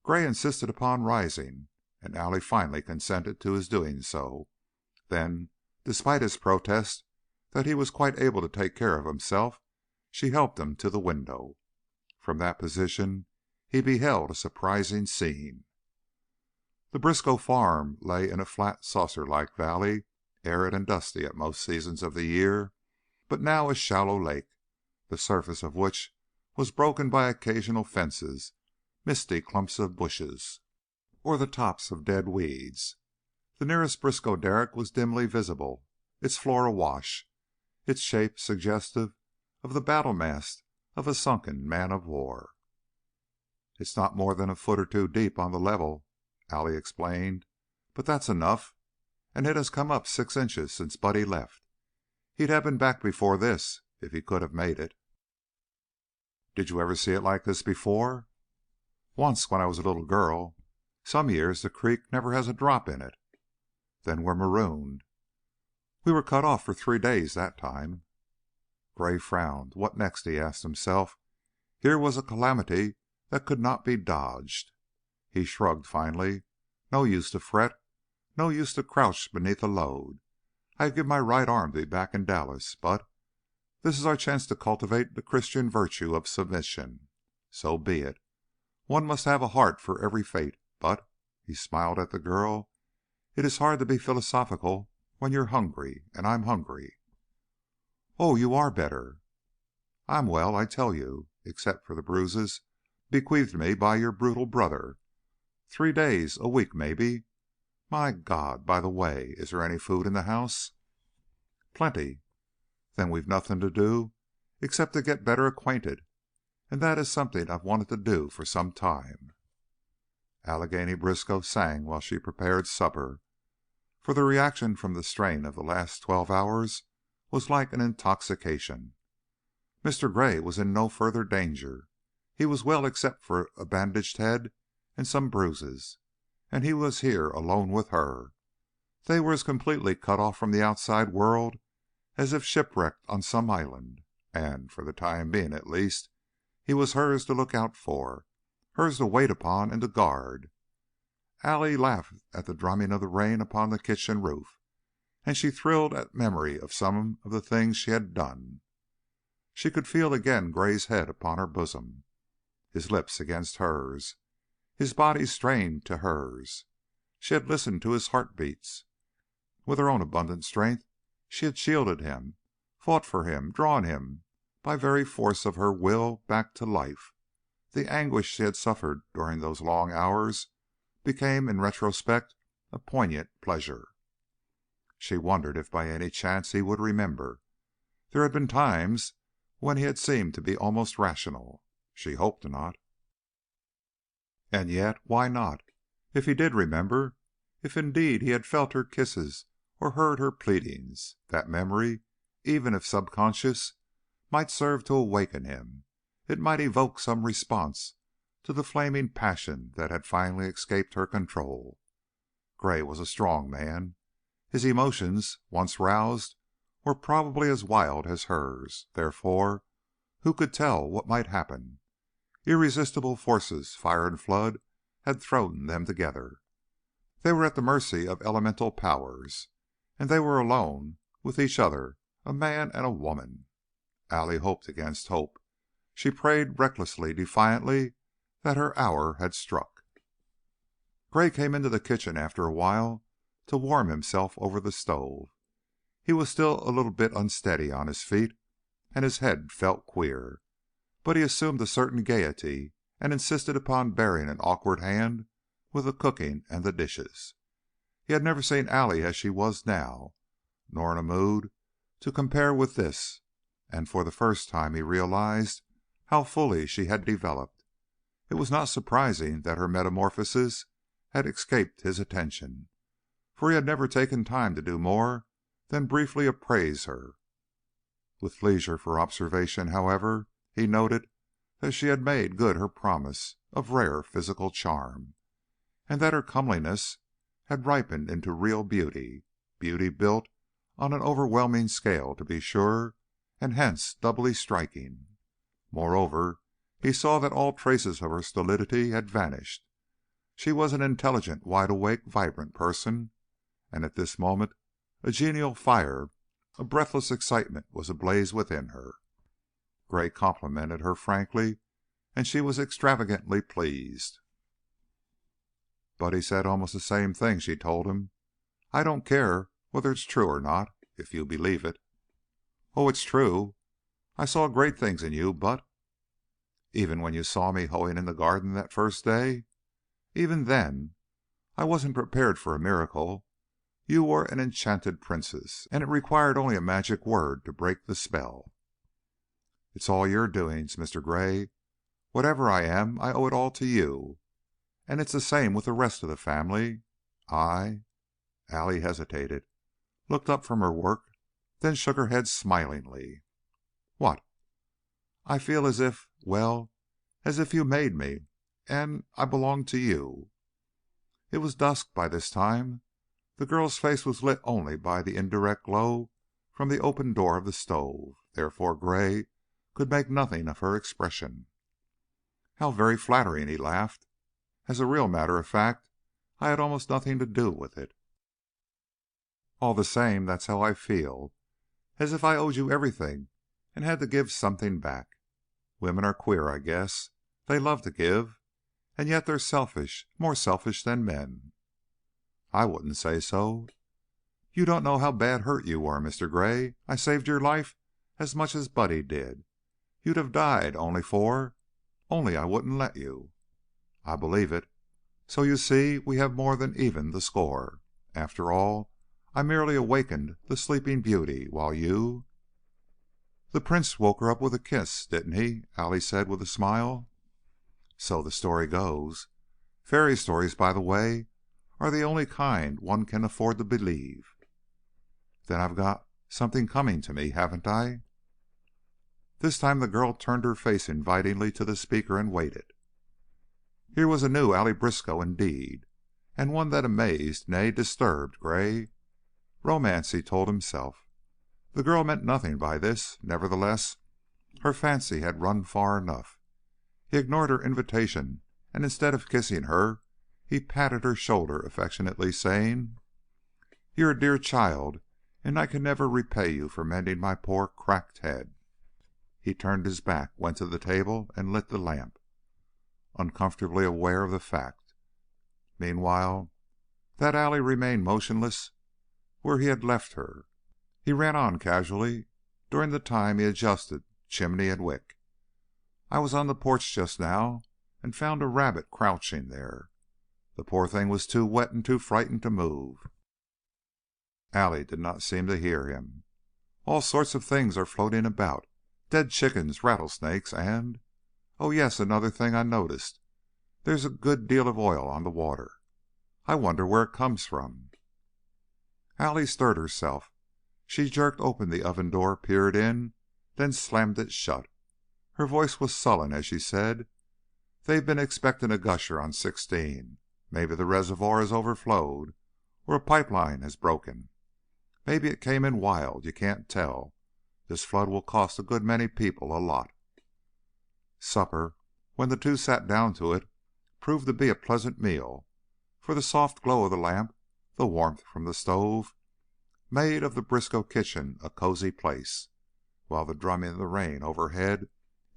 Gray insisted upon rising, and Allie finally consented to his doing so. Then, despite his protest that he was quite able to take care of himself, she helped him to the window. From that position he beheld a surprising scene. The Briskow farm lay in a flat, saucer-like valley, arid and dusty at most seasons of the year, but now a shallow lake, the surface of which was broken by occasional fences, misty clumps of bushes, or the tops of dead weeds. The nearest Briskow derrick was dimly visible, its floor awash, its shape suggestive of the battle mast of a sunken man of war. "It's not more than a foot or two deep on the level," Allie explained. but that's enough, and it has come up 6 inches since Buddy left. He'd have been back before this if he could have made it." "Did you ever see it like this before?" "Once, when I was a little girl. Some years the creek never has a drop in it." "Then we're marooned." "We were cut off for 3 days that time." Gray frowned. What next, he asked himself. Here was a calamity that could not be dodged. He shrugged finally. "No use to fret. No use to crouch beneath a load. I'd give my right arm to be back in Dallas, but this is our chance to cultivate the Christian virtue of submission. So be it. One must have a heart for every fate, but," he smiled at the girl, "it is hard to be philosophical when you're hungry, and I'm hungry." "Oh, you are better." "I'm well, I tell you, except for the bruises bequeathed me by your brutal brother. 3 days, a week, maybe. My God! By the way, is there any food in the house?" "Plenty." "Then we've nothing to do except to get better acquainted, and that is something I've wanted to do for some time." Allegheny Briskow sang while she prepared supper, for the reaction from the strain of the last 12 hours was like an intoxication. Mr. Gray was in no further danger. He was well except for a bandaged head and some bruises, and he was here alone with her. They were as completely cut off from the outside world as if shipwrecked on some island, and, for the time being at least, he was hers to look out for, hers to wait upon and to guard. Allie laughed at the drumming of the rain upon the kitchen roof, and she thrilled at memory of some of the things she had done. She could feel again Gray's head upon her bosom, his lips against hers, his body strained to hers. She had listened to his heartbeats. With her own abundant strength she had shielded him, fought for him, drawn him by very force of her will back to life. The anguish she had suffered during those long hours became in retrospect a poignant pleasure. She wondered if by any chance he would remember. There had been times when he had seemed to be almost rational. She hoped not. And yet, why not? If he did remember, if indeed he had felt her kisses or heard her pleadings, that memory, even if subconscious, might serve to awaken him. It might evoke some response to the flaming passion that had finally escaped her control. Gray was a strong man. His emotions, once roused, were probably as wild as hers. Therefore, who could tell what might happen? Irresistible forces, fire and flood, had thrown them together. They were at the mercy of elemental powers, and they were alone with each other, a man and a woman. Allie hoped against hope. She prayed recklessly, defiantly, that her hour had struck. Gray came into the kitchen after a while to warm himself over the stove. He was still a little bit unsteady on his feet, and his head felt queer, but he assumed a certain gaiety and insisted upon bearing an awkward hand with the cooking and the dishes. He had never seen Allie as she was now, nor in a mood to compare with this, and for the first time he realized how fully she had developed. It was not surprising that her metamorphosis had escaped his attention, for he had never taken time to do more than briefly appraise her. With leisure for observation, however, he noted that she had made good her promise of rare physical charm, and that her comeliness had ripened into real beauty, beauty built on an overwhelming scale, to be sure, and hence doubly striking. Moreover, he saw that all traces of her stolidity had vanished. She was an intelligent, wide awake, vibrant person, and at this moment a genial fire, a breathless excitement was ablaze within her. Gray complimented her frankly, and she was extravagantly pleased. "Buddy said almost the same thing," she told him. "I don't care whether it's true or not, if you believe it." "Oh, it's true. I saw great things in you, but—" "Even when you saw me hoeing in the garden that first day?" "Even then. I wasn't prepared for a miracle. You were an enchanted princess, and it required only a magic word to break the spell." "It's all your doings, Mr. Gray. Whatever I am, I owe it all to you. And it's the same with the rest of the family. I Allie hesitated, looked up from her work, then shook her head smilingly. "What?" "I feel as if well, as if you made me, and I belonged to you." It was dusk by this time. The girl's face was lit only by the indirect glow from the open door of the stove, therefore Gray could make nothing of her expression. "How very flattering," he laughed. "As a real matter of fact, I had almost nothing to do with it. All the same, that's how I feel, as if I owed you everything and had to give something back. Women are queer, I guess. They love to give, and yet they're selfish, more selfish than men." "I wouldn't say so." "You don't know how bad hurt you were, Mr. Gray. I saved your life as much as Buddy did. You'd have died only I wouldn't let you." "I believe it. So you see we have more than evened the score. After all, I merely awakened the sleeping beauty, while you—" "The Prince woke her up with a kiss, didn't he?" Allie said with a smile. "So the story goes. Fairy stories, by the way, are the only kind one can afford to believe." "Then I've got something coming to me, haven't I?" This time the girl turned her face invitingly to the speaker and waited. Here was a new Allie Briskow indeed, and one that amazed, nay, disturbed Gray. Romance, he told himself. The girl meant nothing by this; nevertheless, her fancy had run far enough. He ignored her invitation, and instead of kissing her, he patted her shoulder affectionately, saying: "You're a dear child, and I can never repay you for mending my poor cracked head." He turned his back, went to the table, and lit the lamp, uncomfortably aware of the fact. Meanwhile, that Allie remained motionless where he had left her. He ran on casually during the time he adjusted chimney and wick. "I was on the porch just now and found a rabbit crouching there. The poor thing was too wet and too frightened to move." Allie did not seem to hear him. "All sorts of things are floating about. Dead chickens, rattlesnakes, and oh, yes, another thing I noticed. There's a good deal of oil on the water. I wonder where it comes from." Allie stirred herself. She jerked open the oven door, peered in, then slammed it shut. Her voice was sullen as she said: "They've been expecting a gusher on 16. Maybe the reservoir has overflowed, or a pipe line has broken. Maybe it came in wild. You can't tell. This flood will cost a good many people a lot." Supper, when the two sat down to it, proved to be a pleasant meal, for the soft glow of the lamp, the warmth from the stove, made of the Briskow kitchen a cozy place, while the drumming of the rain overhead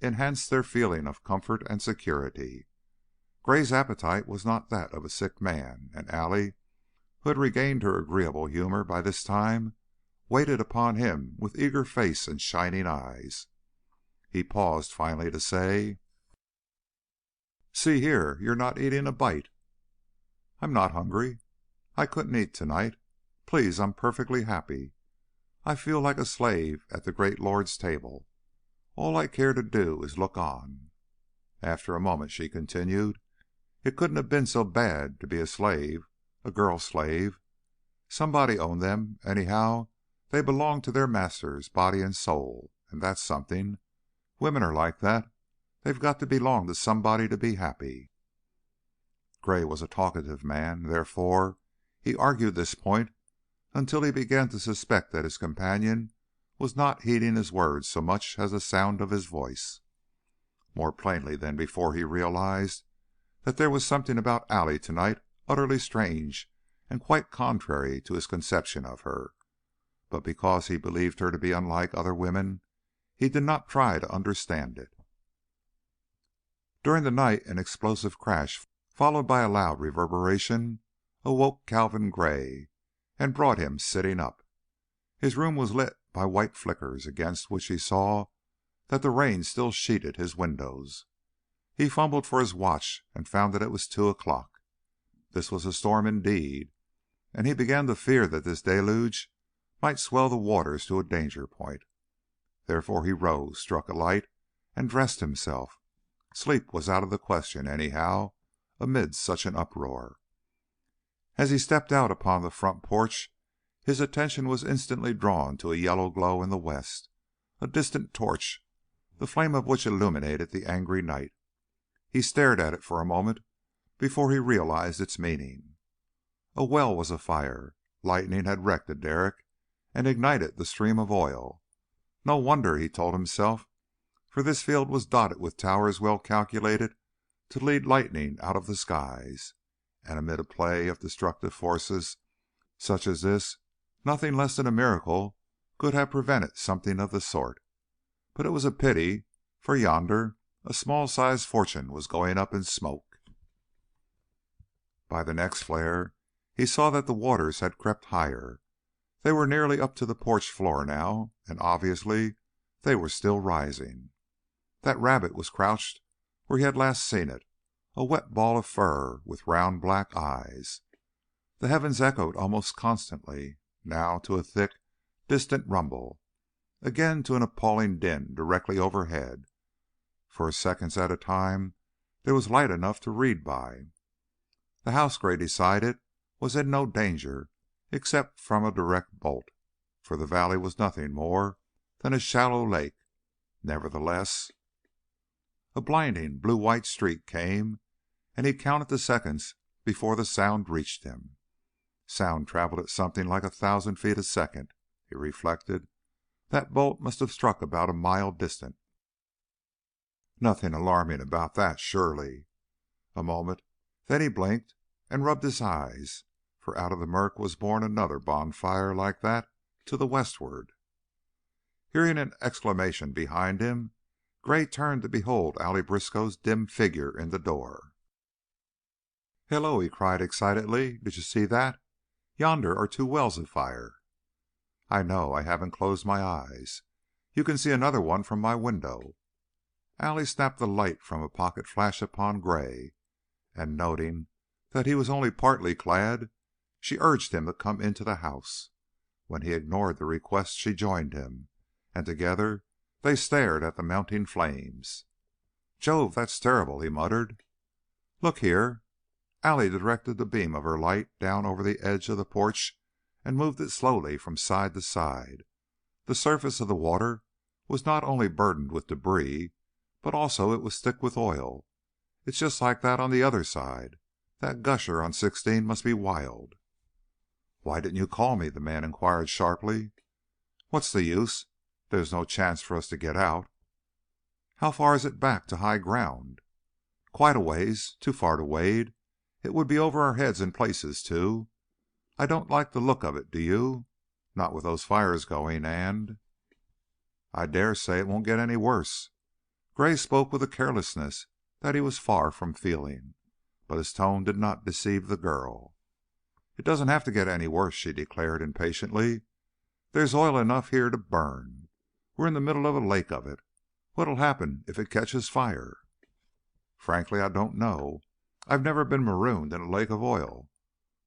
enhanced their feeling of comfort and security. Gray's appetite was not that of a sick man, and Allie, who had regained her agreeable humor by this time, waited upon him with eager face and shining eyes. He paused finally to say: "See here, you're not eating a bite." "I'm not hungry. I couldn't eat tonight. Please, I'm perfectly happy. I feel like a slave at the great lord's table. All I care to do is look on." After a moment she continued: "It couldn't have been so bad to be a slave, a girl slave. Somebody owned them; anyhow, they belonged to their masters, body and soul, and that's something. Women are like that. They've got to belong to somebody to be happy." Gray was a talkative man, therefore he argued this point until he began to suspect that his companion was not heeding his words so much as the sound of his voice. More plainly than before he realized that there was something about Allie tonight utterly strange and quite contrary to his conception of her, but because he believed her to be unlike other women, he did not try to understand it. During the night an explosive crash followed by a loud reverberation awoke Calvin Gray and brought him sitting up. His room was lit by white flickers, against which he saw that the rain still sheeted his windows. He fumbled for his watch and found that it was 2 o'clock. This was a storm indeed, and he began to fear that this deluge might swell the waters to a danger point. Therefore he rose, struck a light, and dressed himself. Sleep was out of the question, anyhow, amid such an uproar. As he stepped out upon the front porch, his attention was instantly drawn to a yellow glow in the west, a distant torch, the flame of which illuminated the angry night. He stared at it for a moment before he realized its meaning. A well was afire. Lightning had wrecked a derrick and ignited the stream of oil. No wonder, he told himself, for this field was dotted with towers well calculated to lead lightning out of the skies, and amid a play of destructive forces such as this, nothing less than a miracle could have prevented something of the sort. But it was a pity, for yonder a small-sized fortune was going up in smoke. By the next flare he saw that the waters had crept higher. They were nearly up to the porch floor now, and obviously they were still rising. That rabbit was crouched where he had last seen it, a wet ball of fur with round black eyes. The heavens echoed almost constantly, now to a thick, distant rumble, again to an appalling din directly overhead. For seconds at a time there was light enough to read by. The house, Gray decided, was in no danger except from a direct bolt, for the valley was nothing more than a shallow lake. Nevertheless, a blinding blue-white streak came, and he counted the seconds before the sound reached him. Sound traveled at something like 1,000 feet a second, he reflected. That bolt must have struck about a mile distant. Nothing alarming about that, surely. A moment, then he blinked and rubbed his eyes, for out of the murk was born another bonfire like that to the westward. Hearing an exclamation behind him, Gray turned to behold Allie Briskow's dim figure in the door. "Hello!" he cried excitedly. "Did you see that? Yonder are 2 wells afire." "I know. I haven't closed my eyes. You can see another one from my window." Allie snapped the light from a pocket flash upon Gray, and noting that he was only partly clad, she urged him to come into the house. When he ignored the request, she joined him, and together they stared at the mounting flames. "Jove, that's terrible!" he muttered. "Look here." Allie directed the beam of her light down over the edge of the porch and moved it slowly from side to side. The surface of the water was not only burdened with debris, but also it was thick with oil. "It's just like that on the other side. That gusher on 16 must be wild." "Why didn't you call me?" the man inquired sharply. "What's the use? There's no chance for us to get out." "How far is it back to high ground?" "Quite a ways. Too far to wade. It would be over our heads in places, too. I don't like the look of it, do you? Not with those fires going, and—" "I dare say it won't get any worse." Gray spoke with a carelessness that he was far from feeling, but his tone did not deceive the girl. "It doesn't have to get any worse," she declared impatiently. "There's oil enough here to burn. We're in the middle of a lake of it. What'll happen if it catches fire?" "Frankly, I don't know. I've never been marooned in a lake of oil.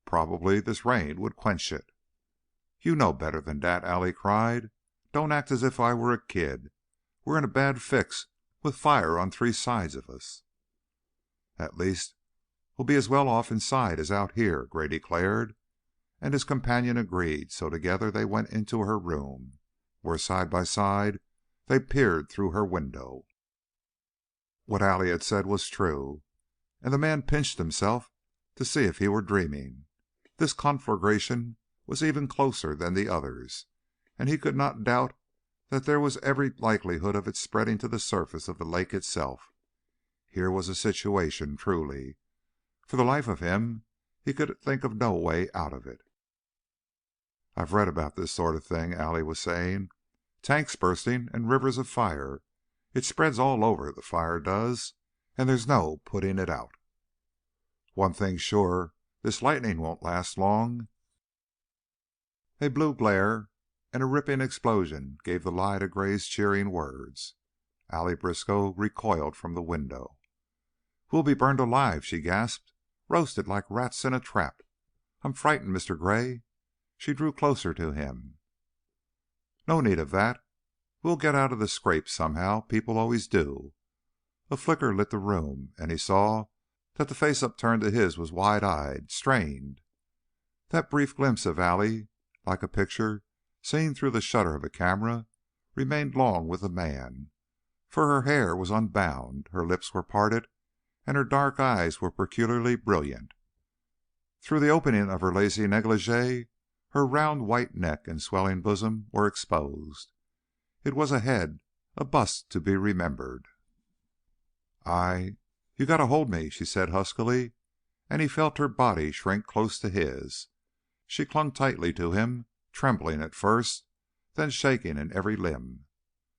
Probably this rain would quench it." "You know better than that," Allie cried. "Don't act as if I were a kid. We're in a bad fix with fire on 3 sides of us." "At least we'll be as well off inside as out here," Gray declared, and his companion agreed, so together they went into her room, where side by side they peered through her window. What Allie had said was true, and the man pinched himself to see if he were dreaming. This conflagration was even closer than the others, and he could not doubt that there was every likelihood of its spreading to the surface of the lake itself. Here was a situation, truly. For the life of him, he could think of no way out of it. "I've read about this sort of thing," Allie was saying. "Tanks bursting and rivers of fire. It spreads all over, the fire does, and there's no putting it out. One thing's sure, this lightning won't last long." A blue glare and a ripping explosion gave the lie to Gray's cheering words. Allie Briskow recoiled from the window. "We'll be burned alive," she gasped. "Roasted like rats in a trap. I'm frightened, Mr. Gray." She drew closer to him. "No need of that. We'll get out of this scrape somehow. People always do." A flicker lit the room, and he saw that the face upturned to his was wide-eyed, strained. That brief glimpse of Allie, like a picture seen through the shutter of a camera, remained long with the man, for her hair was unbound, her lips were parted, and her dark eyes were peculiarly brilliant. Through the opening of her lacy negligee, her round white neck and swelling bosom were exposed. It was a head, a bust to be remembered. You got to hold me," she said huskily, and he felt her body shrink close to his. She clung tightly to him, trembling at first, then shaking in every limb.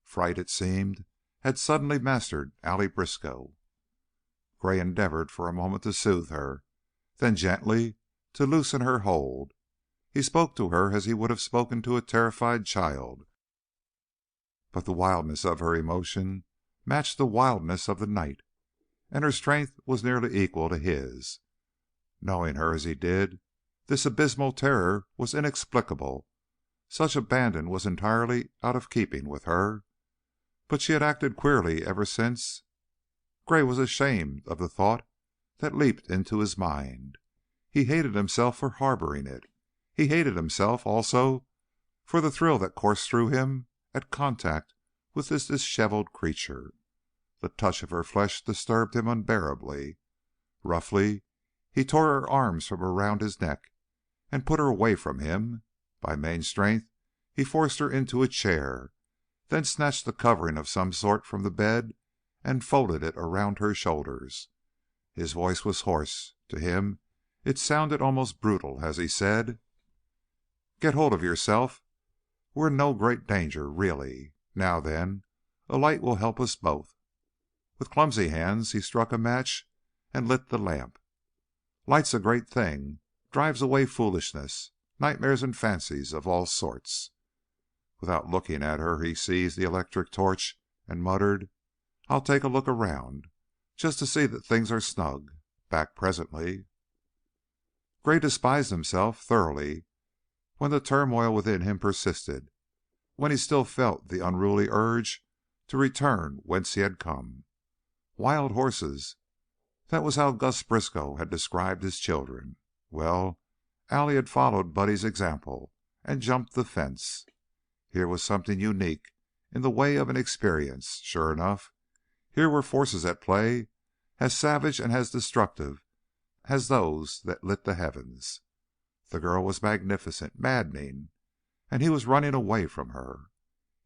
Fright, it seemed, had suddenly mastered Allie Briskow. Gray endeavored for a moment to soothe her, then gently to loosen her hold. He spoke to her as he would have spoken to a terrified child, but the wildness of her emotion matched the wildness of the night, and her strength was nearly equal to his. Knowing her as he did, this abysmal terror was inexplicable. Such abandon was entirely out of keeping with her, but she had acted queerly ever since. Gray was ashamed of the thought that leaped into his mind. He hated himself for harboring it. He hated himself also for the thrill that coursed through him at contact with this disheveled creature. The touch of her flesh disturbed him unbearably. Roughly, he tore her arms from around his neck and put her away from him. By main strength he forced her into a chair, then snatched the covering of some sort from the bed and folded it around her shoulders. His voice was hoarse. To him it sounded almost brutal as he said, "Get hold of yourself. We're in no great danger, really. Now then, a light will help us both." With clumsy hands he struck a match and lit the lamp. "Light's a great thing. Drives away foolishness, nightmares and fancies of all sorts." Without looking at her, he seized the electric torch and muttered, "I'll take a look around, just to see that things are snug. Back presently." Gray despised himself thoroughly when the turmoil within him persisted, when he still felt the unruly urge to return whence he had come. Wild horses, that was how Gus Briskow had described his children. Well, Allie had followed Buddy's example and jumped the fence. Here was something unique in the way of an experience, sure enough. Here were forces at play as savage and as destructive as those that lit the heavens. The girl was magnificent, maddening, and he was running away from her.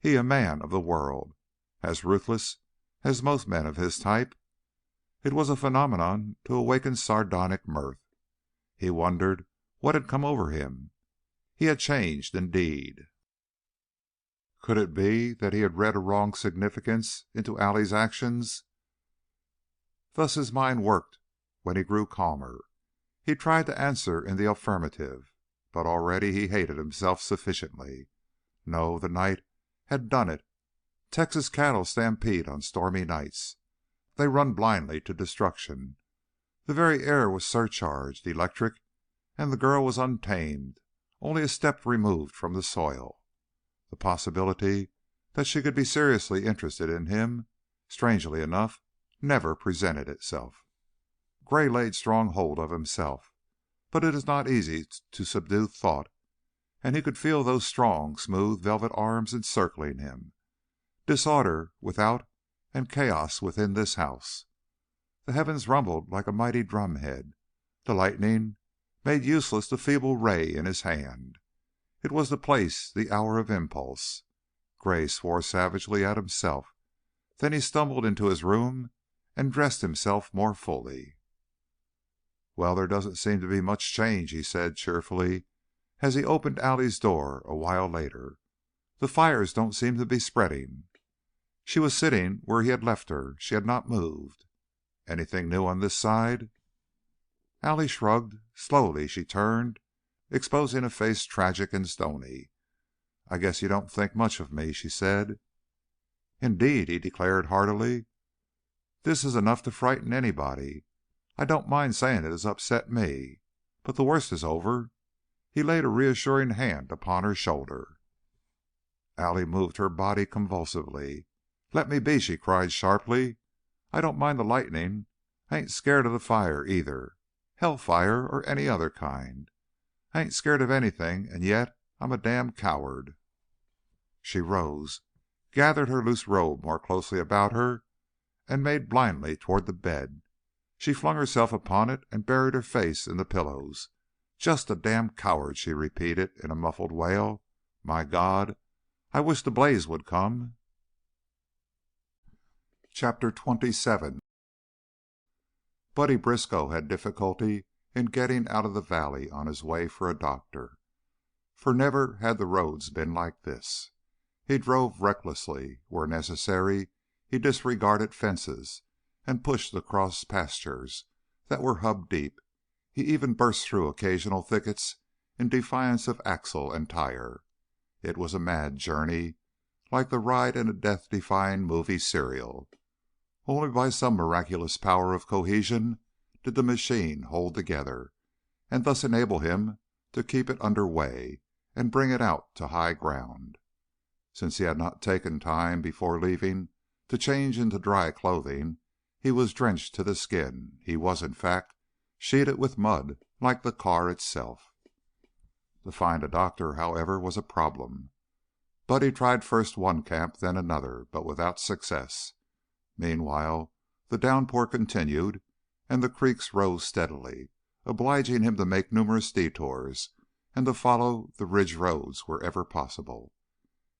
He, a man of the world, as ruthless as most men of his type. It was a phenomenon to awaken sardonic mirth. He wondered what had come over him. He had changed indeed. Could it be that he had read a wrong significance into Allie's actions? Thus his mind worked when he grew calmer. He tried to answer in the affirmative, but already he hated himself sufficiently. No, the night had done it. Texas cattle stampede on stormy nights. They run blindly to destruction. The very air was surcharged, electric, and the girl was untamed, only a step removed from the soil. The possibility that she could be seriously interested in him, strangely enough, never presented itself. Gray laid strong hold of himself, but it is not easy to subdue thought, and he could feel those strong, smooth, velvet arms encircling him. Disorder without and chaos within this house. The heavens rumbled like a mighty drumhead. The lightning made useless the feeble ray in his hand. It was the place, the hour of impulse. Gray swore savagely at himself. Then he stumbled into his room and dressed himself more fully. "Well, there doesn't seem to be much change," he said cheerfully as he opened Allie's door a while later. "The fires don't seem to be spreading." She was sitting where he had left her. She had not moved. "Anything new on this side?" Allie shrugged. Slowly she turned, exposing a face tragic and stony. "I guess you don't think much of me," she said. "Indeed," he declared heartily. "This is enough to frighten anybody. I don't mind saying it has upset me. But the worst is over." He laid a reassuring hand upon her shoulder. Allie moved her body convulsively. "Let me be!" she cried sharply. "I don't mind the lightning. I ain't scared of the fire, either. Hell fire or any other kind. I ain't scared of anything, and yet I'm a damn coward." She rose, gathered her loose robe more closely about her, and made blindly toward the bed. She flung herself upon it and buried her face in the pillows. "Just a damn coward," she repeated in a muffled wail. "My God, I wish the blaze would come." Chapter 27. Buddy Briskow had difficulty in getting out of the valley on his way for a doctor, for never had the roads been like this. He drove recklessly. Where necessary, he disregarded fences and pushed across pastures that were hub deep. He even burst through occasional thickets in defiance of axle and tire. It was a mad journey, like the ride in a death-defying movie serial. Only by some miraculous power of cohesion did the machine hold together, and thus enable him to keep it under way and bring it out to high ground. Since he had not taken time before leaving to change into dry clothing, he was drenched to the skin. He was, in fact, sheeted with mud like the car itself. To find a doctor, however, was a problem. Buddy tried first one camp, then another, but without success. Meanwhile, the downpour continued, and the creeks rose steadily, obliging him to make numerous detours and to follow the ridge roads wherever possible.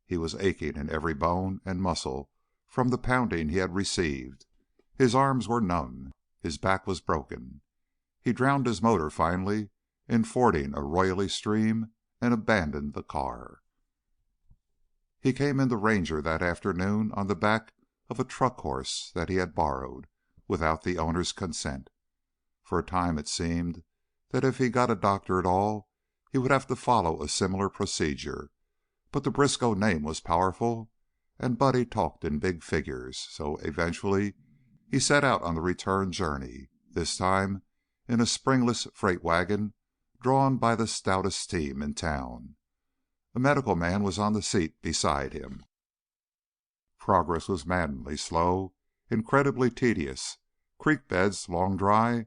He was aching in every bone and muscle from the pounding he had received. His arms were numb. His back was broken. He drowned his motor finally in fording a roily stream and abandoned the car. He came into Ranger that afternoon on the back of a truck horse that he had borrowed without the owner's consent. For a time it seemed that if he got a doctor at all, he would have to follow a similar procedure. But the Briskow name was powerful, and Buddy talked in big figures, so eventually he set out on the return journey, this time in a springless freight wagon drawn by the stoutest team in town. A medical man was on the seat beside him. Progress was maddeningly slow, incredibly tedious. Creek beds, long dry,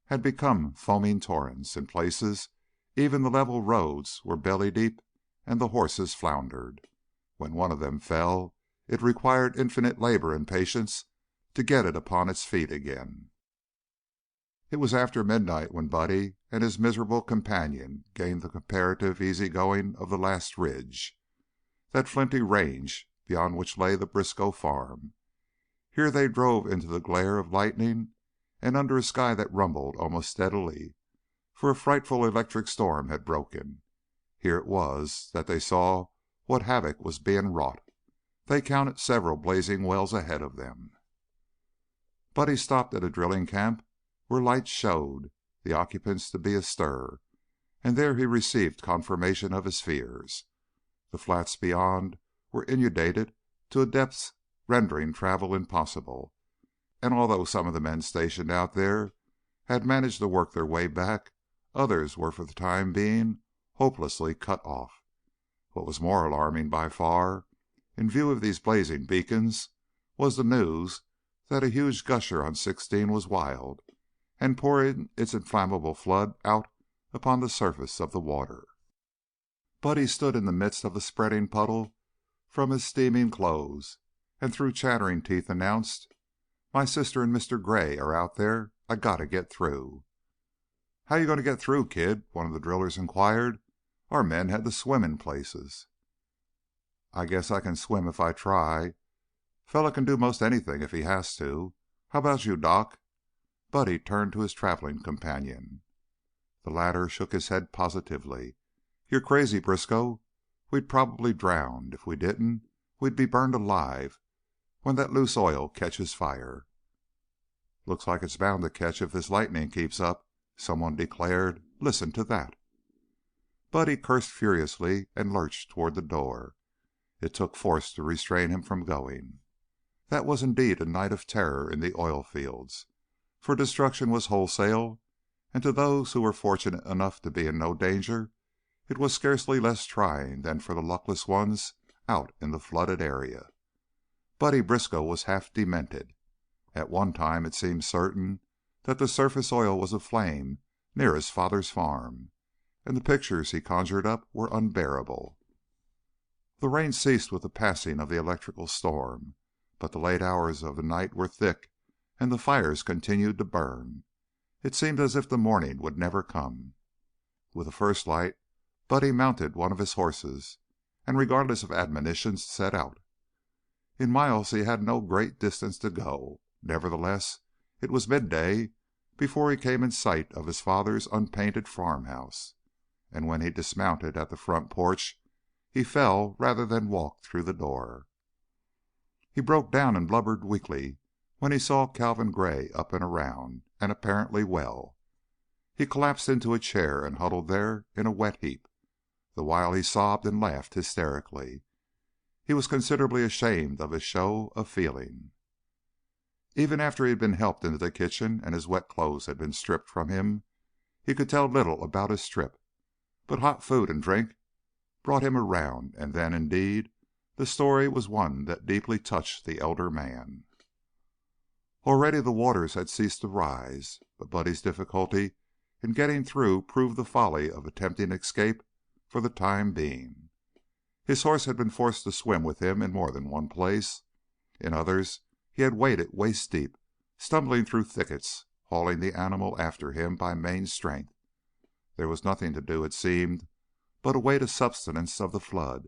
had become foaming torrents. In places, even the level roads were belly deep and the horses floundered. When one of them fell, it required infinite labor and patience to get it upon its feet again. It was after midnight when Buddy and his miserable companion gained the comparative easy going of the last ridge, that flinty range beyond which lay the Briskow farm. Here they drove into the glare of lightning and under a sky that rumbled almost steadily, for a frightful electric storm had broken. Here it was that they saw what havoc was being wrought. They counted several blazing wells ahead of them. Buddy stopped at a drilling camp where lights showed the occupants to be astir, and there he received confirmation of his fears. The flats beyond were inundated to a depth rendering travel impossible, and although some of the men stationed out there had managed to work their way back, others were for the time being hopelessly cut off. What was more alarming by far, in view of these blazing beacons, was the news that a huge gusher on 16 was wild and pouring its inflammable flood out upon the surface of the water. Buddy stood in the midst of the spreading puddle from his steaming clothes, and through chattering teeth announced, "My sister and Mr. Gray are out there. I gotta get through." "How you going to get through, kid?" one of the drillers inquired. "Our men had to swim in places." "I guess I can swim if I try. Fella can do most anything if he has to. How about you, Doc?" Buddy turned to his traveling companion. The latter shook his head positively. "You're crazy, Briskow. We'd probably drown. If we didn't, we'd be burned alive when that loose oil catches fire." "Looks like it's bound to catch if this lightning keeps up," someone declared. "Listen to that." Buddy cursed furiously and lurched toward the door. It took force to restrain him from going. That was indeed a night of terror in the oil fields, for destruction was wholesale, and to those who were fortunate enough to be in no danger, it was scarcely less trying than for the luckless ones out in the flooded area. Buddy Briskow was half demented. At one time it seemed certain that the surface oil was aflame near his father's farm, and the pictures he conjured up were unbearable. The rain ceased with the passing of the electrical storm, but the late hours of the night were thick, and the fires continued to burn. It seemed as if the morning would never come. With the first light, Buddy mounted one of his horses, and regardless of admonitions, set out. In miles he had no great distance to go. Nevertheless, it was midday before he came in sight of his father's unpainted farmhouse, and when he dismounted at the front porch, he fell rather than walked through the door. He broke down and blubbered weakly when he saw Calvin Gray up and around, and apparently well. He collapsed into a chair and huddled there in a wet heap, the while he sobbed and laughed hysterically. He was considerably ashamed of his show of feeling. Even after he had been helped into the kitchen and his wet clothes had been stripped from him, he could tell little about his trip, but hot food and drink brought him around, and then, indeed, the story was one that deeply touched the elder man. Already the waters had ceased to rise, but Buddy's difficulty in getting through proved the folly of attempting escape for the time being. His horse had been forced to swim with him in more than one place. In others he had waded waist deep, stumbling through thickets, hauling the animal after him by main strength. There was nothing to do, it seemed, but await a subsidence of the flood.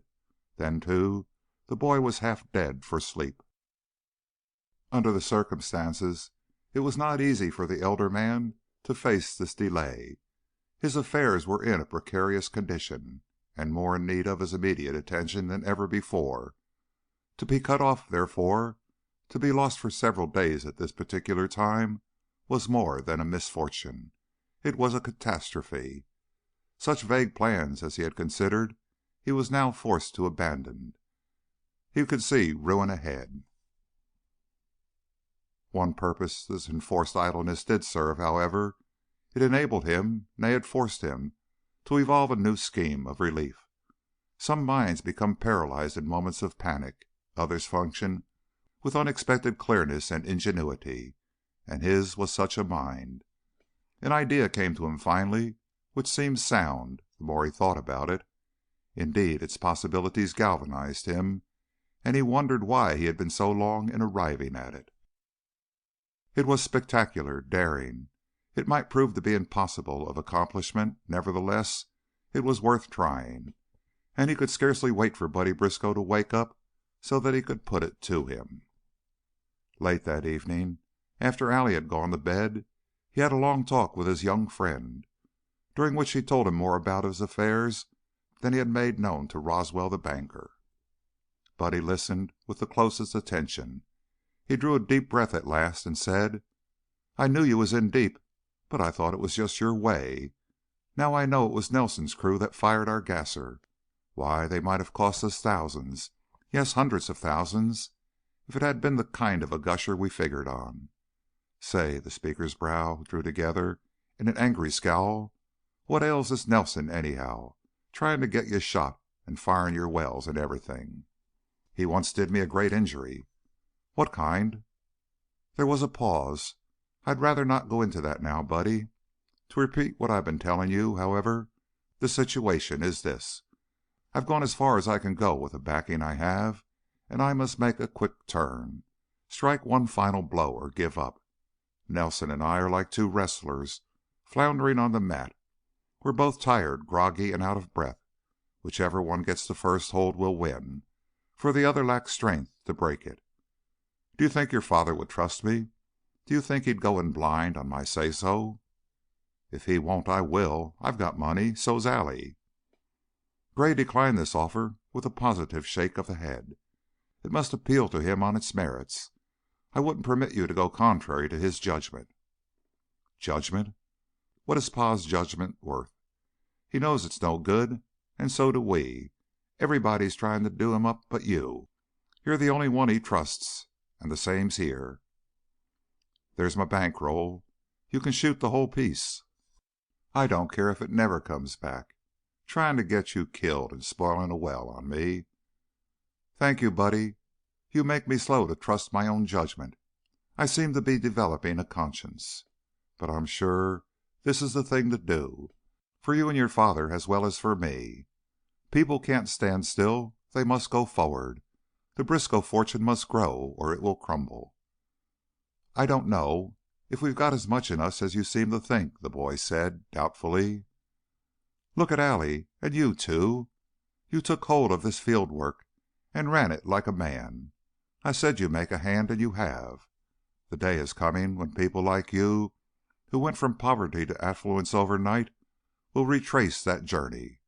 Then, too, the boy was half dead for sleep. Under the circumstances, it was not easy for the elder man to face this delay. His affairs were in a precarious condition, and more in need of his immediate attention than ever before. To be cut off, therefore, to be lost for several days at this particular time, was more than a misfortune. It was a catastrophe. Such vague plans as he had considered, he was now forced to abandon. He could see ruin ahead. One purpose this enforced idleness did serve, however. It enabled him, nay, it forced him, to evolve a new scheme of relief. Some minds become paralyzed in moments of panic, others function with unexpected clearness and ingenuity, and his was such a mind. An idea came to him finally which seemed sound the more he thought about it. Indeed, its possibilities galvanized him, and he wondered why he had been so long in arriving at it. It was spectacular, daring. It might prove to be impossible of accomplishment, nevertheless, it was worth trying, and he could scarcely wait for Buddy Briskow to wake up so that he could put it to him. Late that evening, after Allie had gone to bed, he had a long talk with his young friend, during which he told him more about his affairs than he had made known to Roswell the banker. Buddy listened with the closest attention. He drew a deep breath at last and said, "I knew you was in deep, but I thought it was just your way. Now I know it was Nelson's crew that fired our gasser. Why, they might have cost us thousands, yes, hundreds of thousands, if it had been the kind of a gusher we figured on. Say," the speaker's brow drew together in an angry scowl, "what ails this Nelson, anyhow, trying to get you shot and firing your wells and everything? He once did me a great injury." "What kind?" There was a pause. "I'd rather not go into that now, Buddy. To repeat what I've been telling you, however, the situation is this. I've gone as far as I can go with the backing I have, and I must make a quick turn, strike one final blow or give up. Nelson and I are like two wrestlers floundering on the mat. We're both tired, groggy, and out of breath. Whichever one gets the first hold will win, for the other lacks strength to break it. Do you think your father would trust me? Do you think he'd go in blind on my say-so?" "If he won't, I will. I've got money. So's Allie." Gray declined this offer with a positive shake of the head. "It must appeal to him on its merits. I wouldn't permit you to go contrary to his judgment." "Judgment? What is Pa's judgment worth? He knows it's no good, and so do we. Everybody's trying to do him up but you. You're the only one he trusts, and the same's here. There's my bankroll. You can shoot the whole piece. I don't care if it never comes back. Trying to get you killed and spoiling a well on me." "Thank you, Buddy. You make me slow to trust my own judgment. I seem to be developing a conscience. But I'm sure this is the thing to do. for you and your father as well as for me. People can't stand still. They must go forward. The Briscoe fortune must grow or it will crumble." "I don't know if we've got as much in us as you seem to think," the boy said, doubtfully. "Look at Allie, and you, too. You took hold of this field work and ran it like a man. I said you'd make a hand, and you have. The day is coming when people like you, who went from poverty to affluence overnight, will retrace that journey.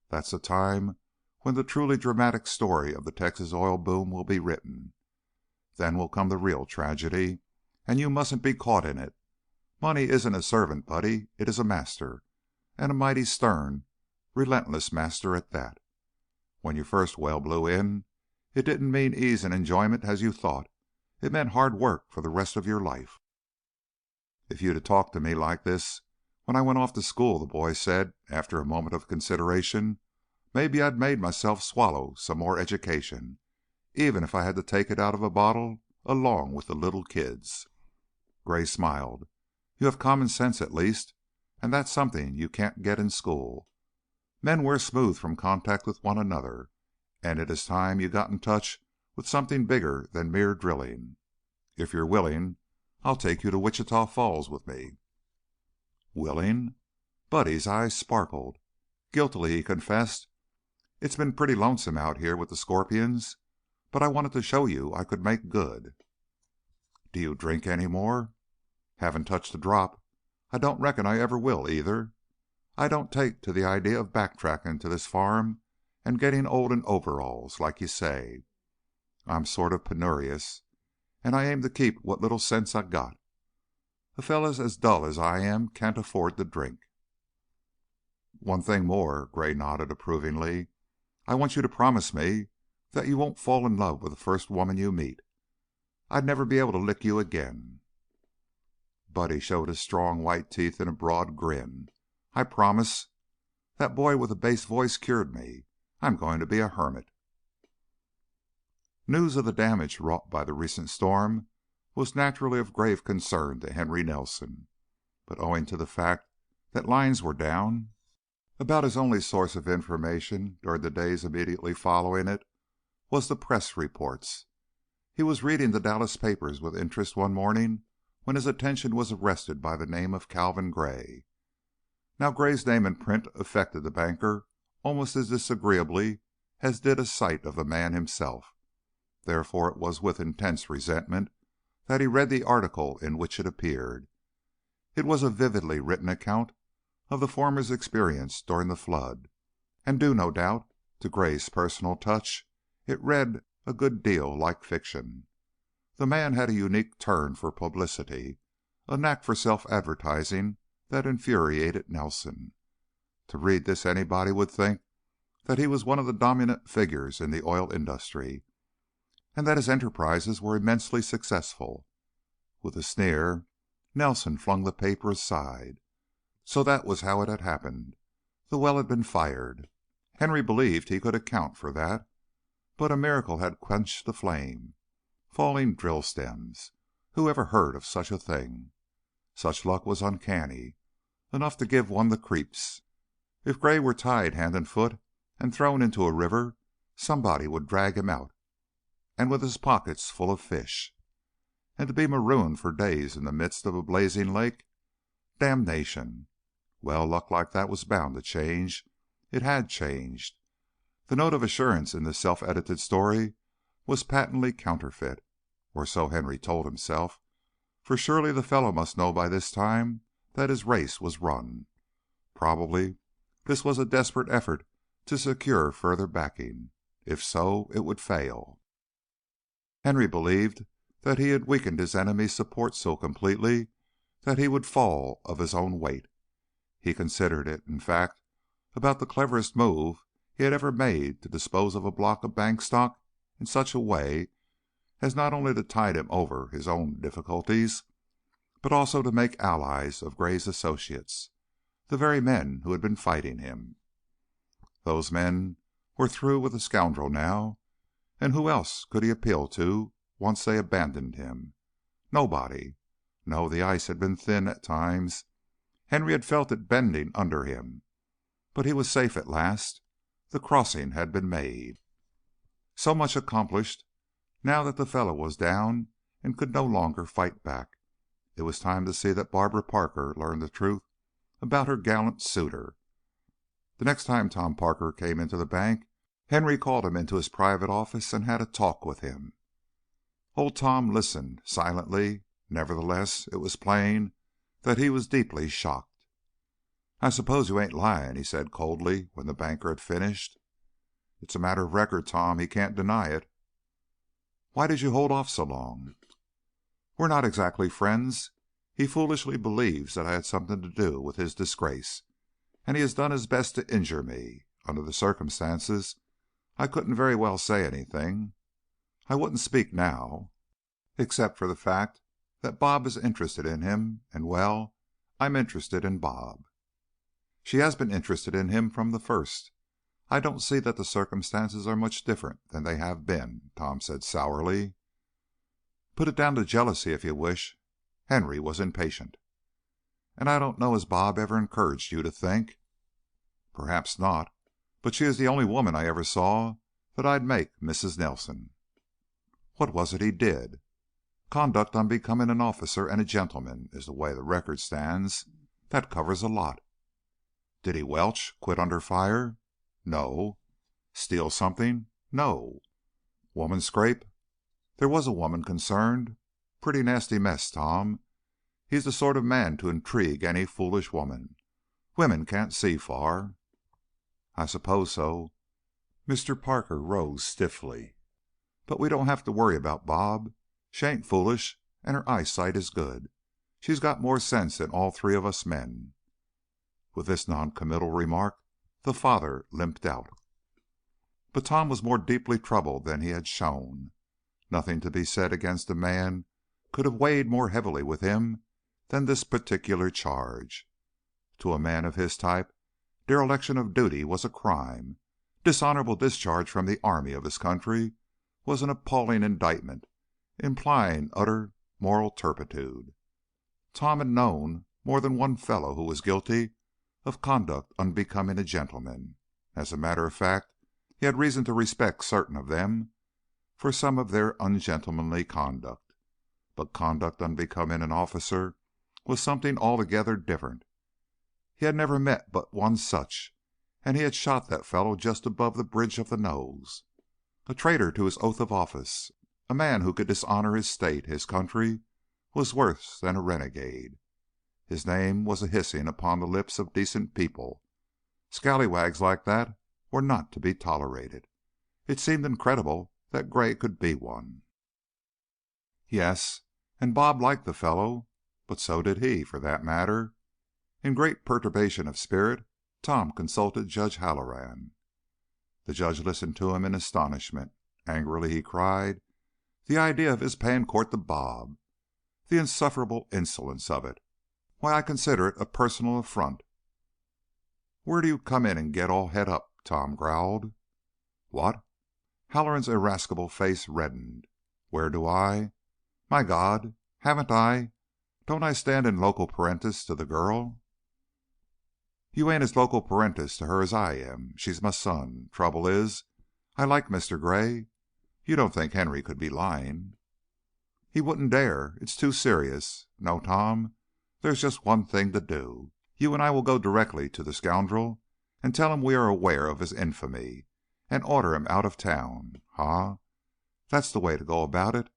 That's the time when the truly dramatic story of the Texas oil boom will be written. Then will come the real tragedy, and you mustn't be caught in it. Money isn't a servant, Buddy. It is a master, and a mighty stern, relentless master at that. When you first well blew in, it didn't mean ease and enjoyment as you thought. It meant hard work for the rest of your life." "If you'd talked to me like this when I went off to school," the boy said, after a moment of consideration, "maybe I'd made myself swallow some more education, even if I had to take it out of a bottle along with the little kids." Gray smiled. "You have common sense, at least, and that's something you can't get in school. Men wear smooth from contact with one another, and it is time you got in touch with something bigger than mere drilling. If you're willing, I'll take you to Wichita Falls with me." "Willing?" Buddy's eyes sparkled. Guiltily he confessed, "It's been pretty lonesome out here with the scorpions, but I wanted to show you I could make good." "Do you drink any more?" "Haven't touched a drop. I don't reckon I ever will, either. I don't take to the idea of backtracking to this farm and getting old in overalls, like you say. I'm sort of penurious, and I aim to keep what little sense I got. A fellow as dull as I am can't afford to drink." "One thing more," Gray nodded approvingly. "I want you to promise me that you won't fall in love with the first woman you meet. I'd never be able to lick you again." Buddy showed his strong white teeth in a broad grin. "I promise. That boy with the bass voice cured me. I'm going to be a hermit." News of the damage wrought by the recent storm was naturally of grave concern to Henry Nelson, but owing to the fact that lines were down, about his only source of information during the days immediately following it was the press reports. He was reading the Dallas papers with interest one morning when his attention was arrested by the name of Calvin Gray. Now Gray's name in print affected the banker almost as disagreeably as did a sight of the man himself. Therefore it was with intense resentment that he read the article in which it appeared. It was a vividly written account of the former's experience during the flood, and due no doubt to Gray's personal touch, it read a good deal like fiction. The man had a unique turn for publicity, a knack for self-advertising that infuriated Nelson. To read this anybody would think that he was one of the dominant figures in the oil industry, and that his enterprises were immensely successful. With a sneer, Nelson flung the paper aside. So that was how it had happened. The well had been fired. Henry believed he could account for that, but a miracle had quenched the flame. Falling drill stems. Who ever heard of such a thing? Such luck was uncanny, enough to give one the creeps. If Gray were tied hand and foot and thrown into a river, somebody would drag him out, and with his pockets full of fish. And to be marooned for days in the midst of a blazing lake? Damnation! Well, luck like that was bound to change. It had changed. The note of assurance in this self-edited story was patently counterfeit, or so Henry told himself, for surely the fellow must know by this time that his race was run. Probably this was a desperate effort to secure further backing. If so, it would fail. Henry believed that he had weakened his enemy's support so completely that he would fall of his own weight. He considered it, in fact, about the cleverest move he had ever made to dispose of a block of bank stock in such a way as not only to tide him over his own difficulties, but also to make allies of Gray's associates, the very men who had been fighting him. Those men were through with the scoundrel now, and who else could he appeal to once they abandoned him? Nobody. No, the ice had been thin at times. Henry had felt it bending under him, But he was safe at last. The crossing had been made. So much accomplished. Now that the fellow was down and could no longer fight back, it was time to see that Barbara Parker learned the truth about her gallant suitor. The next time Tom Parker came into the bank, Henry called him into his private office and had a talk with him. Old Tom listened silently. Nevertheless, it was plain that he was deeply shocked. "I suppose you ain't lying," he said coldly when the banker had finished. "It's a matter of record, Tom. He can't deny it." "Why did you hold off so long?" "We're not exactly friends. He foolishly believes that I had something to do with his disgrace, and he has done his best to injure me. Under the circumstances, I couldn't very well say anything. I wouldn't speak now, except for the fact that Bob is interested in him, and, well, I'm interested in Bob." "She has been interested in him from the first. I don't see that the circumstances are much different than they have been," Tom said sourly. "Put it down to jealousy if you wish." Henry was impatient. "And I don't know as Bob ever encouraged you to think." "Perhaps not, but she is the only woman I ever saw that I'd make Mrs. Nelson." "What was it he did?" "Conduct unbecoming an officer and a gentleman, is the way the record stands. That covers a lot." "Did he welch? Quit under fire?" "No." "Steal something?" "No." "Woman scrape?" "There was a woman concerned. Pretty nasty mess, Tom. He's the sort of man to intrigue any foolish woman. Women can't see far." "I suppose so." Mr. Parker rose stiffly. "But we don't have to worry about Bob. She ain't foolish, and her eyesight is good. She's got more sense than all three of us men." With this noncommittal remark, the father limped out. But Tom was more deeply troubled than he had shown. Nothing to be said against a man could have weighed more heavily with him than this particular charge. To a man of his type, dereliction of duty was a crime. Dishonorable discharge from the army of his country was an appalling indictment, implying utter moral turpitude. Tom had known more than one fellow who was guilty of conduct unbecoming a gentleman. As a matter of fact, he had reason to respect certain of them for some of their ungentlemanly conduct. But conduct unbecoming an officer was something altogether different. He had never met but one such, and he had shot that fellow just above the bridge of the nose. A traitor to his oath of office, a man who could dishonor his state, his country, was worse than a renegade. His name was a hissing upon the lips of decent people. Scallywags like that were not to be tolerated. It seemed incredible that Gray could be one. Yes, and Bob liked the fellow, but so did he, for that matter. In great perturbation of spirit, Tom consulted Judge Halloran. The judge listened to him in astonishment. Angrily he cried, "The idea of his paying court to Bob! The insufferable insolence of it! Why, I consider it a personal affront." "Where do you come in and get all het up?" Tom growled. "What?" Halloran's irascible face reddened. "Where do I? My God, haven't I? Don't I stand in loco parentis to the girl?" "You ain't as loco parentis to her as I am. She's my son. Trouble is, I like Mr. Gray. You don't think Henry could be lying?" "He wouldn't dare. It's too serious. No, Tom, there's just one thing to do. You and I will go directly to the scoundrel and tell him we are aware of his infamy, and order him out of town. Ha! That's the way to go about it.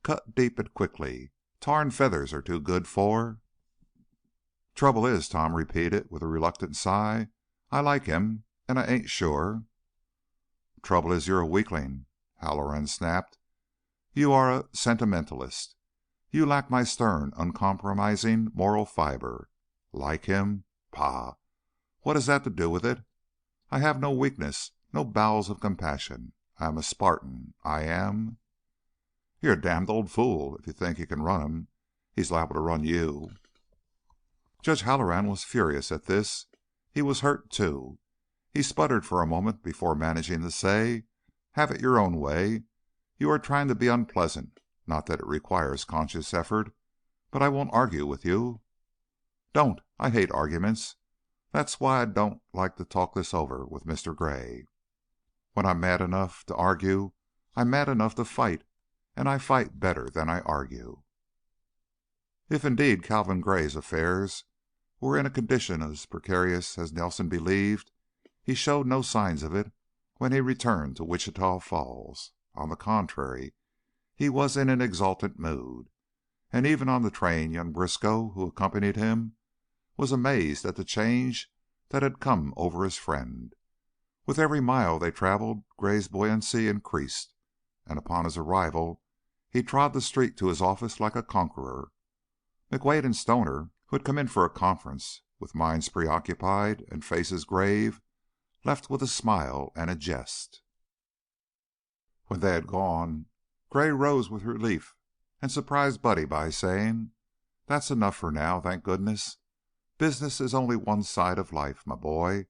Cut deep and quickly. Tar and feathers are too good for—" "Trouble is," Tom repeated with a reluctant sigh, "I like him, and I ain't sure—" "Trouble is you're a weakling," Halloran snapped. "You are a sentimentalist. You lack my stern, uncompromising moral fiber. Like him? Pah! What has that to do with it? I have no weakness, no bowels of compassion. I am a Spartan. I am—" "You're a damned old fool if you think you can run him. He's liable to run you." Judge Halloran was furious at this. He was hurt, too. He sputtered for a moment before managing to say, "Have it your own way. You are trying to be unpleasant. Not that it requires conscious effort, but I won't argue with you." "Don't. I hate arguments. That's why I don't like to talk this over with Mr. Gray. When I'm mad enough to argue, I'm mad enough to fight, and I fight better than I argue." If indeed Calvin Gray's affairs were in a condition as precarious as Nelson believed, he showed no signs of it when he returned to Wichita Falls. On the contrary, he was in an exultant mood, and even on the train young Briskow, who accompanied him, was amazed at the change that had come over his friend. With every mile they traveled Gray's buoyancy increased, and upon his arrival he trod the street to his office like a conqueror. McWade and Stoner, who had come in for a conference, with minds preoccupied and faces grave, left with a smile and a jest. When they had gone, Gray rose with relief and surprised Buddy by saying, "That's enough for now, thank goodness. Business is only one side of life, my boy.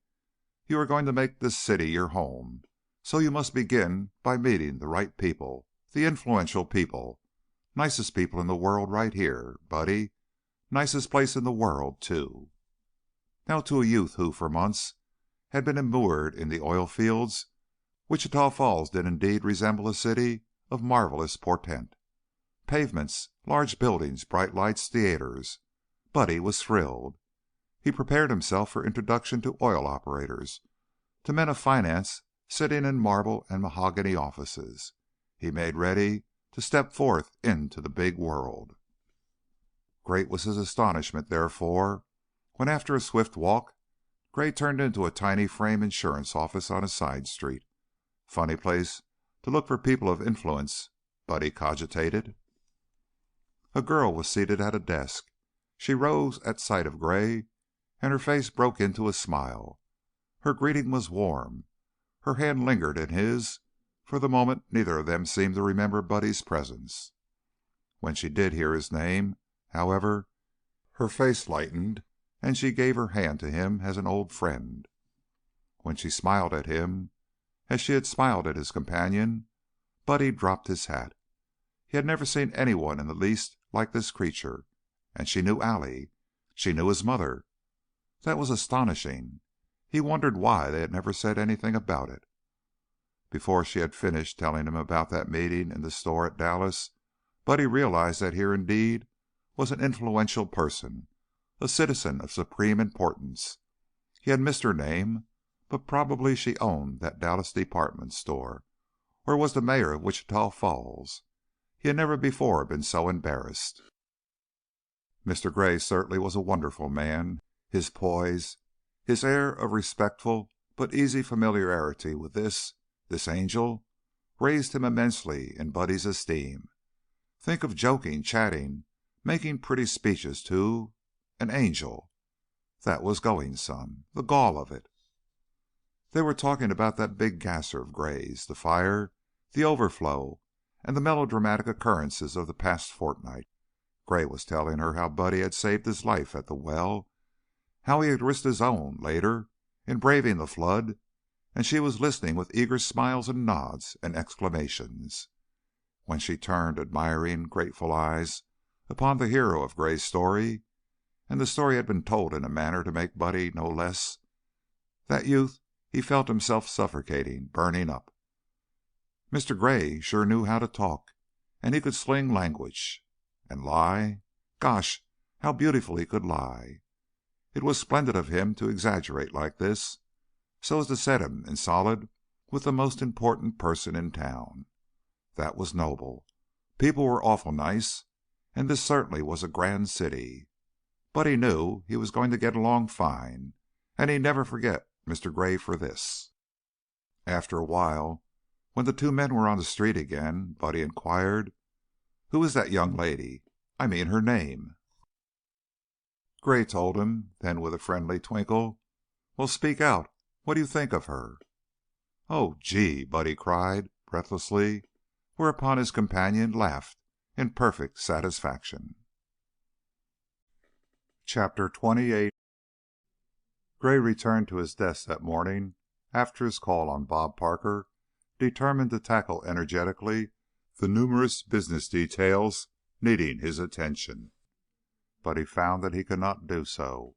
You are going to make this city your home, so you must begin by meeting the right people, the influential people. Nicest people in the world right here, Buddy. Nicest place in the world, too." Now to a youth who, for months, had been immured in the oil fields, Wichita Falls did indeed resemble a city of marvelous portent. Pavements, large buildings, bright lights, theaters. Buddy was thrilled. He prepared himself for introduction to oil operators, to men of finance sitting in marble and mahogany offices. He made ready to step forth into the big world. Great was his astonishment, therefore, when after a swift walk Gray turned into a tiny frame insurance office on a side street. Funny place to look for people of influence, Buddy cogitated. A girl was seated at a desk. She rose at sight of Gray, and her face broke into a smile. Her greeting was warm. Her hand lingered in his. For the moment neither of them seemed to remember Buddy's presence. When she did hear his name, however, her face lightened, and she gave her hand to him as an old friend. When she smiled at him, as she had smiled at his companion, Buddy dropped his hat. He had never seen anyone in the least like this creature, and she knew Allie. She knew his mother. That was astonishing. He wondered why they had never said anything about it. Before she had finished telling him about that meeting in the store at Dallas, Buddy realized that here indeed was an influential person, a citizen of supreme importance. He had missed her name, but probably she owned that Dallas department store, or was the mayor of Wichita Falls. He had never before been so embarrassed. Mr. Gray certainly was a wonderful man. His poise, his air of respectful but easy familiarity with this angel, raised him immensely in Buddy's esteem. Think of joking, chatting, making pretty speeches to an angel. That was going some. The gall of it. They were talking about that big gasser of Gray's, the fire, the overflow, and the melodramatic occurrences of the past fortnight. Gray was telling her how Buddy had saved his life at the well, how he had risked his own later in braving the flood, and she was listening with eager smiles and nods and exclamations. When she turned admiring, grateful eyes upon the hero of Gray's story, and the story had been told in a manner to make Buddy no less, that youth, he felt himself suffocating, burning up. Mr. Gray sure knew how to talk, and he could sling language. And lie? Gosh, how beautifully he could lie. It was splendid of him to exaggerate like this, so as to set him in solid with the most important person in town. That was noble. People were awful nice, and this certainly was a grand city. But he knew he was going to get along fine, and he'd never forget Mr. Gray for this. After a while, when the two men were on the street again, Buddy inquired, "Who is that young lady? I mean her name." Gray told him, then with a friendly twinkle, "Well, speak out. What do you think of her?" "Oh, gee!" Buddy cried breathlessly, whereupon his companion laughed in perfect satisfaction. Chapter 28. Gray returned to his desk that morning after his call on Bob Parker, determined to tackle energetically the numerous business details needing his attention. But he found that he could not do so.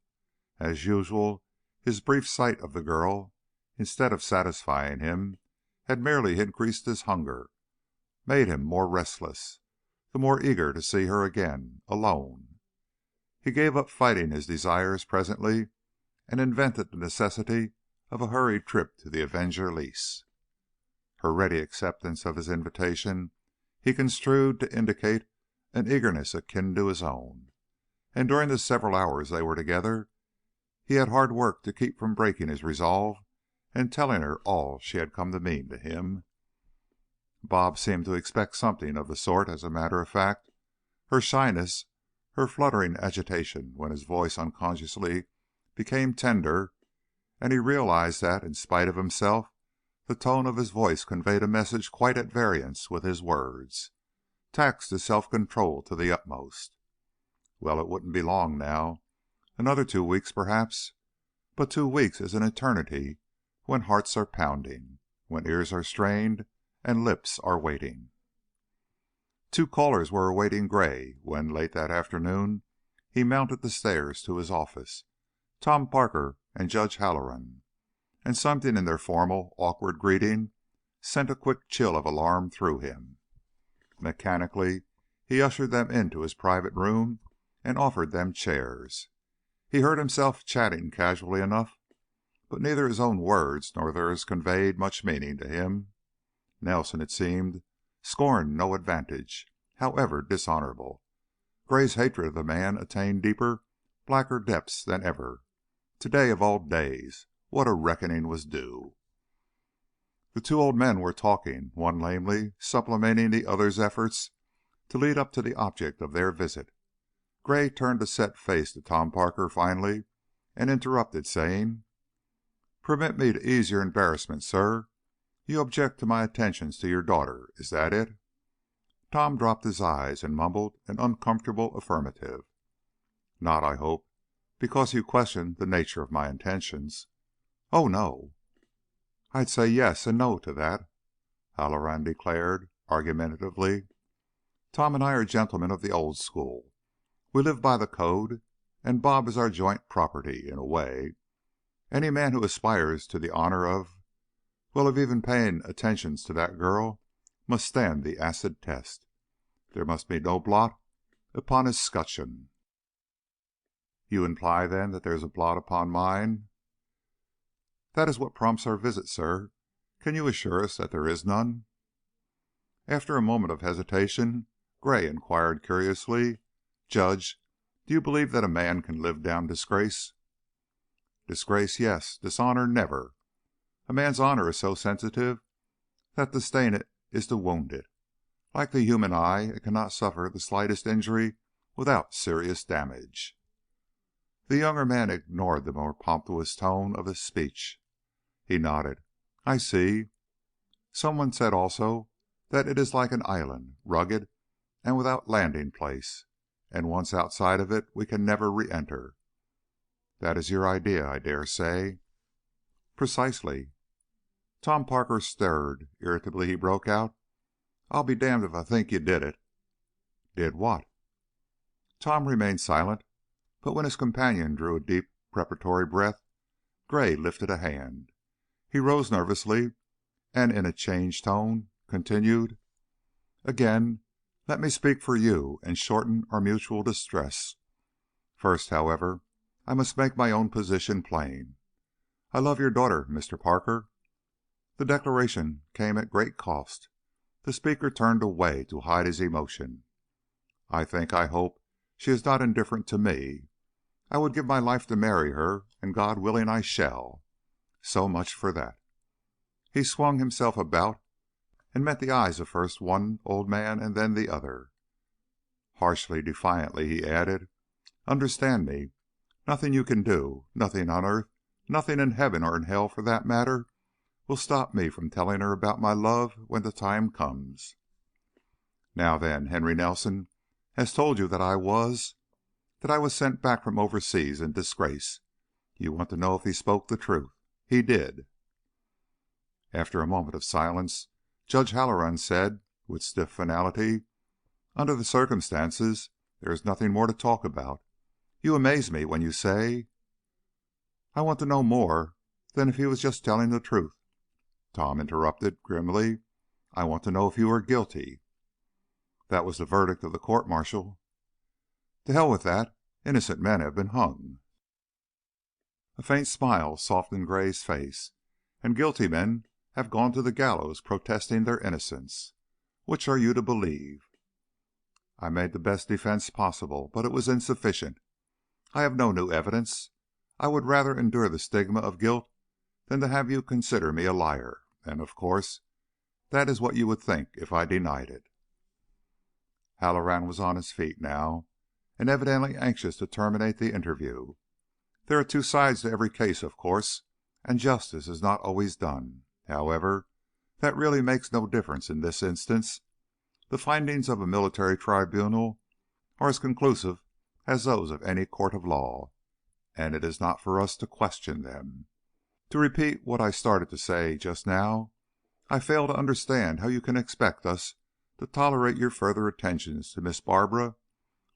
As usual, His brief sight of the girl, instead of satisfying him, had merely increased his hunger, made him more restless, the more eager to see her again, alone. He gave up fighting his desires presently and invented the necessity of a hurried trip to the Avenger lease. Her ready acceptance of his invitation he construed to indicate an eagerness akin to his own, and during the several hours they were together he had hard work to keep from breaking his resolve and telling her all she had come to mean to him. Bob seemed to expect something of the sort, as a matter of fact. Her shyness, her fluttering agitation when his voice unconsciously became tender, and he realized that, in spite of himself, the tone of his voice conveyed a message quite at variance with his words, taxed his self-control to the utmost. Well, it wouldn't be long now. Another 2 weeks, perhaps. But 2 weeks is an eternity when hearts are pounding, when ears are strained, and lips are waiting. 2 callers were awaiting Gray when, late that afternoon, he mounted the stairs to his office, Tom Parker and Judge Halloran, and something in their formal, awkward greeting sent a quick chill of alarm through him. Mechanically, he ushered them into his private room and offered them chairs. He heard himself chatting casually enough, but neither his own words nor theirs conveyed much meaning to him. Nelson, it seemed, scorned no advantage, however dishonorable. Gray's hatred of the man attained deeper, blacker depths than ever. Today, of all days, what a reckoning was due. The 2 old men were talking, one lamely supplementing the other's efforts to lead up to the object of their visit. Gray turned a set face to Tom Parker finally and interrupted, saying, "Permit me to ease your embarrassment, sir. You object to my attentions to your daughter, is that it?" Tom dropped his eyes and mumbled an uncomfortable affirmative. "Not, I hope, because you question the nature of my intentions." "Oh, no." "I'd say yes and no to that," Halloran declared argumentatively. "Tom and I are gentlemen of the old school. We live by the code, and Bob is our joint property, in a way. Any man who aspires to the honor of even paying attentions to that girl must stand the acid test. There must be no blot upon his scutcheon." "You imply, then, that there is a blot upon mine?" "That is what prompts our visit, sir. Can you assure us that there is none?" After a moment of hesitation, Gray inquired curiously, "Judge, do you believe that a man can live down disgrace?" "Disgrace, yes. Dishonor, never. A man's honor is so sensitive that to stain it is to wound it. Like the human eye, it cannot suffer the slightest injury without serious damage." The younger man ignored the more pompous tone of his speech. He nodded. "I see. Someone said also that it is like an island, rugged and without landing place, and once outside of it we can never re-enter. That is your idea, I dare say." "Precisely." Tom Parker stirred. Irritably he broke out, "I'll be damned if I think you did it." "Did what?" Tom remained silent, but when his companion drew a deep preparatory breath, Gray lifted a hand. He rose nervously, and in a changed tone continued, "Again, let me speak for you and shorten our mutual distress. First, however, I must make my own position plain. I love your daughter, Mr. Parker." The declaration came at great cost. The speaker turned away to hide his emotion. I hope, she is not indifferent to me. I would give my life to marry her, and God willing I shall. So much for that." He swung himself about and met the eyes of first one old man and then the other. Harshly, defiantly, he added, "Understand me. Nothing you can do, nothing on earth, nothing in heaven or in hell for that matter, will stop me from telling her about my love when the time comes. Now then, Henry Nelson has told you that I was sent back from overseas in disgrace. You want to know if he spoke the truth. He did." After a moment of silence, Judge Halloran said, with stiff finality, "Under the circumstances, there is nothing more to talk about. You amaze me when you say—" "I want to know more than if he was just telling the truth," Tom interrupted grimly. "I want to know if you are guilty." "That was the verdict of the court martial." "To hell with that. Innocent men have been hung." A faint smile softened Gray's face. "And guilty men have gone to the gallows protesting their innocence. Which are you to believe?" "I made the best defense possible, but it was insufficient. I have no new evidence. I would rather endure the stigma of guilt than to have you consider me a liar, and, of course, that is what you would think if I denied it." Halloran was on his feet now, and evidently anxious to terminate the interview. "There are two sides to every case, of course, and justice is not always done. However, that really makes no difference in this instance. The findings of a military tribunal are as conclusive as those of any court of law, and it is not for us to question them. To repeat what I started to say just now, I fail to understand how you can expect us to tolerate your further attentions to Miss Barbara,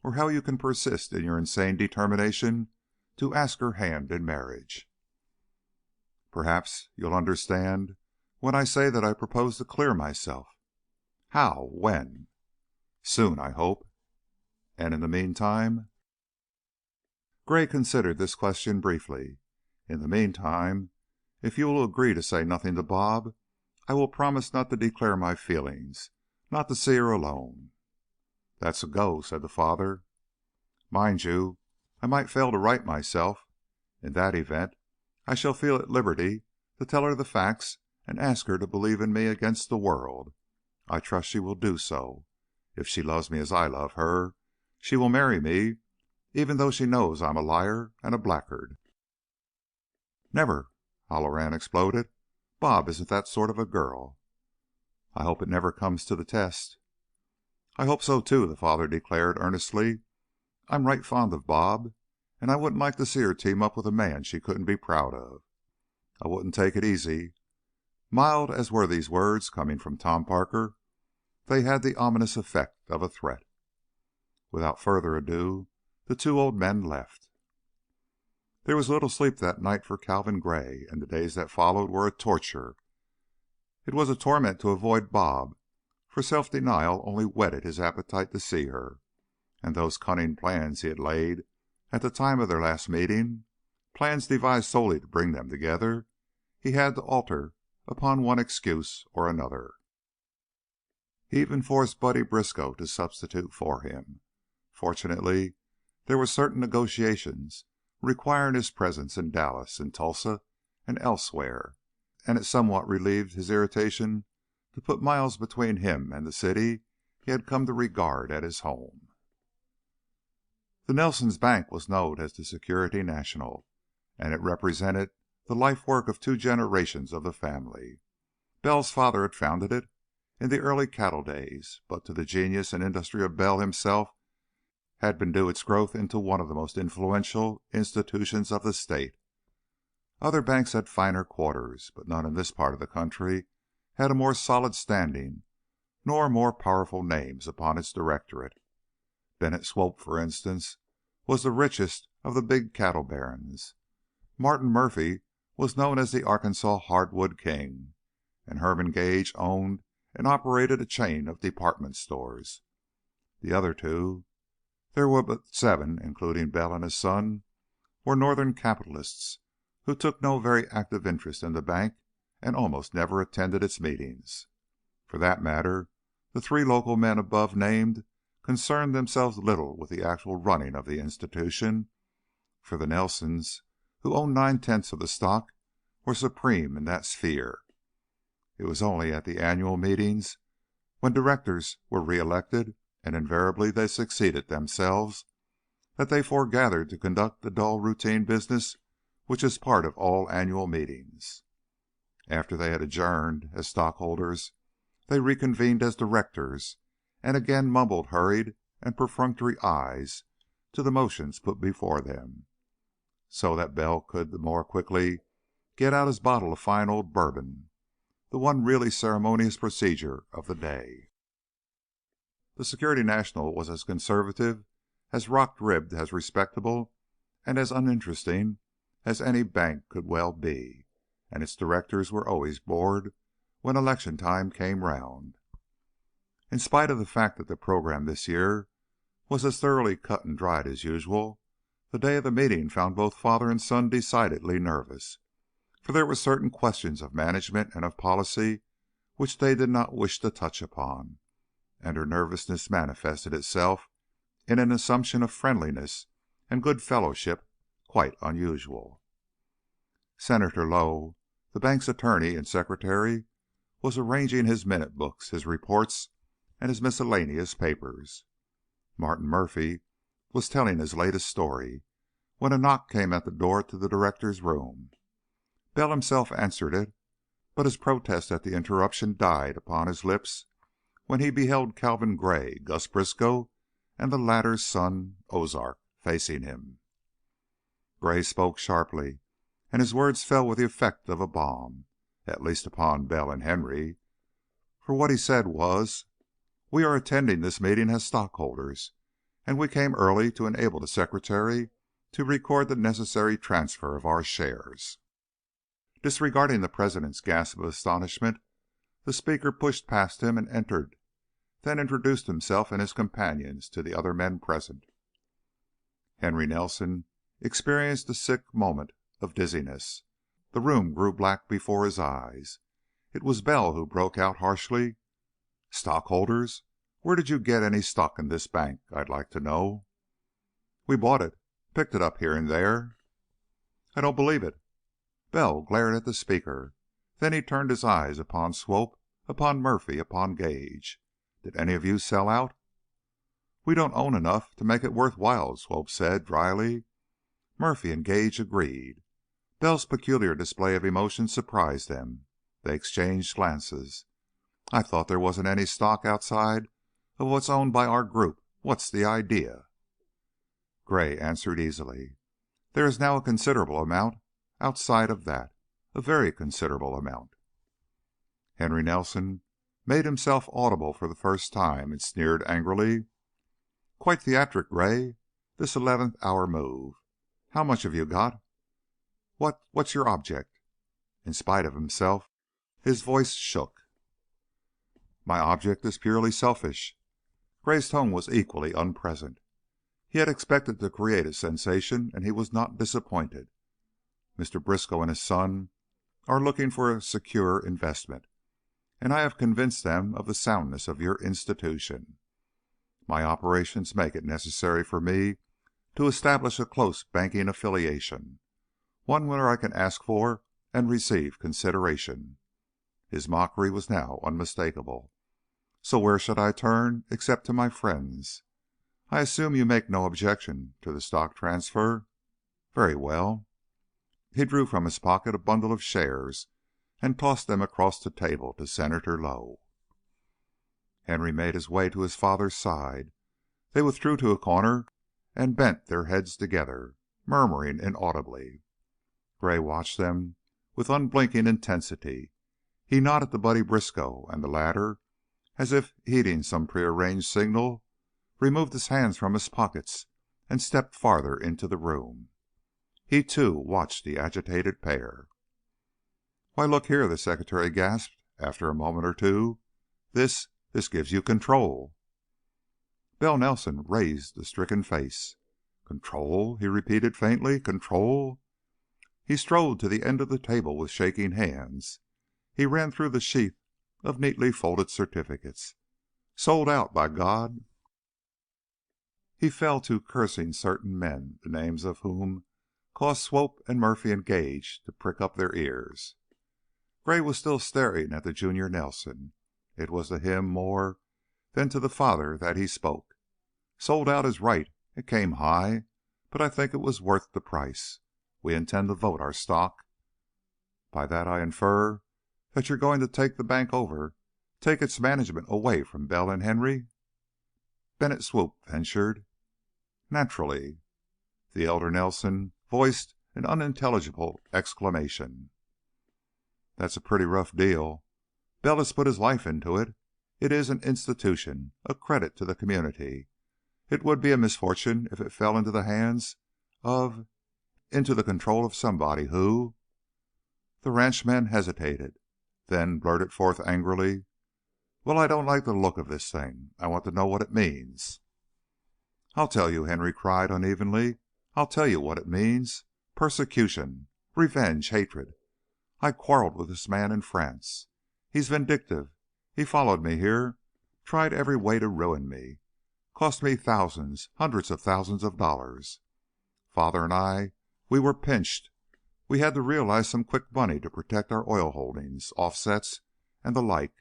or how you can persist in your insane determination to ask her hand in marriage." "Perhaps you'll understand when I say that I propose to clear myself." "How? When?" "Soon, I hope." "And in the meantime?" Gray considered this question briefly. "In the meantime, if you will agree to say nothing to 'Bob,' I will promise not to declare my feelings, not to see her alone." "That's a go," said the father. "Mind you, I might fail to right myself. In that event, I shall feel at liberty to tell her the facts and ask her to believe in me against the world. I trust she will do so. If she loves me as I love her, she will marry me, even though she knows I am a liar and a blackguard." "Never!" Halloran exploded. "Bob isn't that sort of a girl." "I hope it never comes to the test." "I hope so, too," the father declared earnestly. "I'm right fond of Bob, and I wouldn't like to see her team up with a man she couldn't be proud of. I wouldn't take it easy." Mild as were these words coming from Tom Parker, they had the ominous effect of a threat. Without further ado, the two old men left. There was little sleep that night for Calvin Gray, and the days that followed were a torture. It was a torment to avoid "Bob," for self-denial only whetted his appetite to see her, and those cunning plans he had laid at the time of their last meeting, plans devised solely to bring them together, he had to alter upon one excuse or another. He even forced Buddy Briskow to substitute for him. Fortunately, there were certain negotiations requiring his presence in Dallas, in Tulsa, and elsewhere, and it somewhat relieved his irritation to put miles between him and the city he had come to regard as his home. The Nelsons' bank was known as the Security National, and it represented the life work of two generations of the family. Bell's father had founded it in the early cattle days, but to the genius and industry of Bell himself had been due its growth into one of the most influential institutions of the state. Other banks had finer quarters, but none in this part of the country had a more solid standing nor more powerful names upon its directorate. Bennett Swope, for instance, was the richest of the big cattle barons. Martin Murphy was known as the Arkansas hardwood king, and Herman Gage owned and operated a chain of department stores. The other two, there were but 7, including Bell and his son, were Northern capitalists who took no very active interest in the bank and almost never attended its meetings. For that matter, the 3 local men above named concerned themselves little with the actual running of the institution, for the Nelsons, who owned 9/10 of the stock, were supreme in that sphere. It was only at the annual meetings, when directors were reelected, and invariably they succeeded themselves, that they foregathered to conduct the dull routine business which is part of all annual meetings. After they had adjourned as stockholders, they reconvened as directors, and again mumbled hurried and perfunctory ayes to the motions put before them, so that Bell could the more quickly get out his bottle of fine old bourbon, the one really ceremonious procedure of the day. The Security National was as conservative, as rock-ribbed, as respectable, and as uninteresting as any bank could well be, and its directors were always bored when election time came round. In spite of the fact that the program this year was as thoroughly cut and dried as usual, the day of the meeting found both father and son decidedly nervous, for there were certain questions of management and of policy which they did not wish to touch upon, and her nervousness manifested itself in an assumption of friendliness and good fellowship quite unusual. Senator Lowe, the bank's attorney and secretary, was arranging his minute books, his reports, and his miscellaneous papers. Martin Murphy was telling his latest story when a knock came at the door to the director's room. Bell himself answered it, but his protest at the interruption died upon his lips when he beheld Calvin Gray, Gus Briskow, and the latter's son, Ozark, facing him. Gray spoke sharply, and his words fell with the effect of a bomb, at least upon Bell and Henry, for what he said was, "We are attending this meeting as stockholders, and we came early to enable the secretary to record the necessary transfer of our shares." Disregarding the president's gasp of astonishment, the speaker pushed past him and entered, then introduced himself and his companions to the other men present. Henry Nelson experienced a sick moment of dizziness. The room grew black before his eyes. It was Bell who broke out harshly, "Stockholders? Where did you get any stock in this bank, I'd like to know?" "We bought it. Picked it up here and there." "I don't believe it." Bell glared at the speaker. Then he turned his eyes upon Swope, upon Murphy, upon Gage. "Did any of you sell out?" "We don't own enough to make it worth while," Swope said, dryly. Murphy and Gage agreed. Bell's peculiar display of emotion surprised them. They exchanged glances. "I thought there wasn't any stock outside of what's owned by our group. What's the idea?" Gray answered easily. "There is now a considerable amount outside of that, a very considerable amount." Henry Nelson made himself audible for the first time and sneered angrily. "Quite theatric, Gray, this 11th hour move. How much have you got? What's your object?" In spite of himself, his voice shook. "My object is purely selfish." Gray's tone was equally unpleasant. He had expected to create a sensation, and he was not disappointed. "Mr. Briskow and his son are looking for a secure investment, and I have convinced them of the soundness of your institution. My operations make it necessary for me to establish a close banking affiliation, one where I can ask for and receive consideration." His mockery was now unmistakable. "So where should I turn except to my friends? I assume you make no objection to the stock transfer? Very well." He drew from his pocket a bundle of shares and tossed them across the table to Senator Lowe. Henry made his way to his father's side. They withdrew to a corner and bent their heads together, murmuring inaudibly. Gray watched them with unblinking intensity. He nodded to Buddy Briskow, and the latter, as if heeding some prearranged signal, removed his hands from his pockets and stepped farther into the room. He, too, watched the agitated pair. "Why, look here," the secretary gasped, after a moment or two. This gives you control." Bell Nelson raised a stricken face. "Control?" he repeated faintly. "Control?" He strode to the end of the table with shaking hands. He ran through the sheaf of neatly folded certificates. "Sold out, by God!" He fell to cursing certain men, the names of whom caused Swope and Murphy and Gage to prick up their ears. Gray was still staring at the junior Nelson. It was to him more than to the father that he spoke. "Sold out is right. It came high, but I think it was worth the price. We intend to vote our stock." "By that I infer that you're going to take the bank over, take its management away from Bell and Henry?" Bennett Swope ventured. "Naturally." The elder Nelson voiced an unintelligible exclamation. "That's a pretty rough deal. Bell has put his life into it. It is an institution, a credit to the community. It would be a misfortune if it fell into the hands of into the control of somebody who—" The ranchman hesitated, then blurted forth angrily, "Well, I don't like the look of this thing. I want to know what it means." "I'll tell you," Henry cried unevenly. "I'll tell you what it means. Persecution, revenge, hatred. I quarreled with this man in France. He's vindictive. He followed me here, tried every way to ruin me, cost me thousands, hundreds of thousands of dollars. Father and I, we were pinched. We had to realize some quick money to protect our oil holdings, offsets, and the like,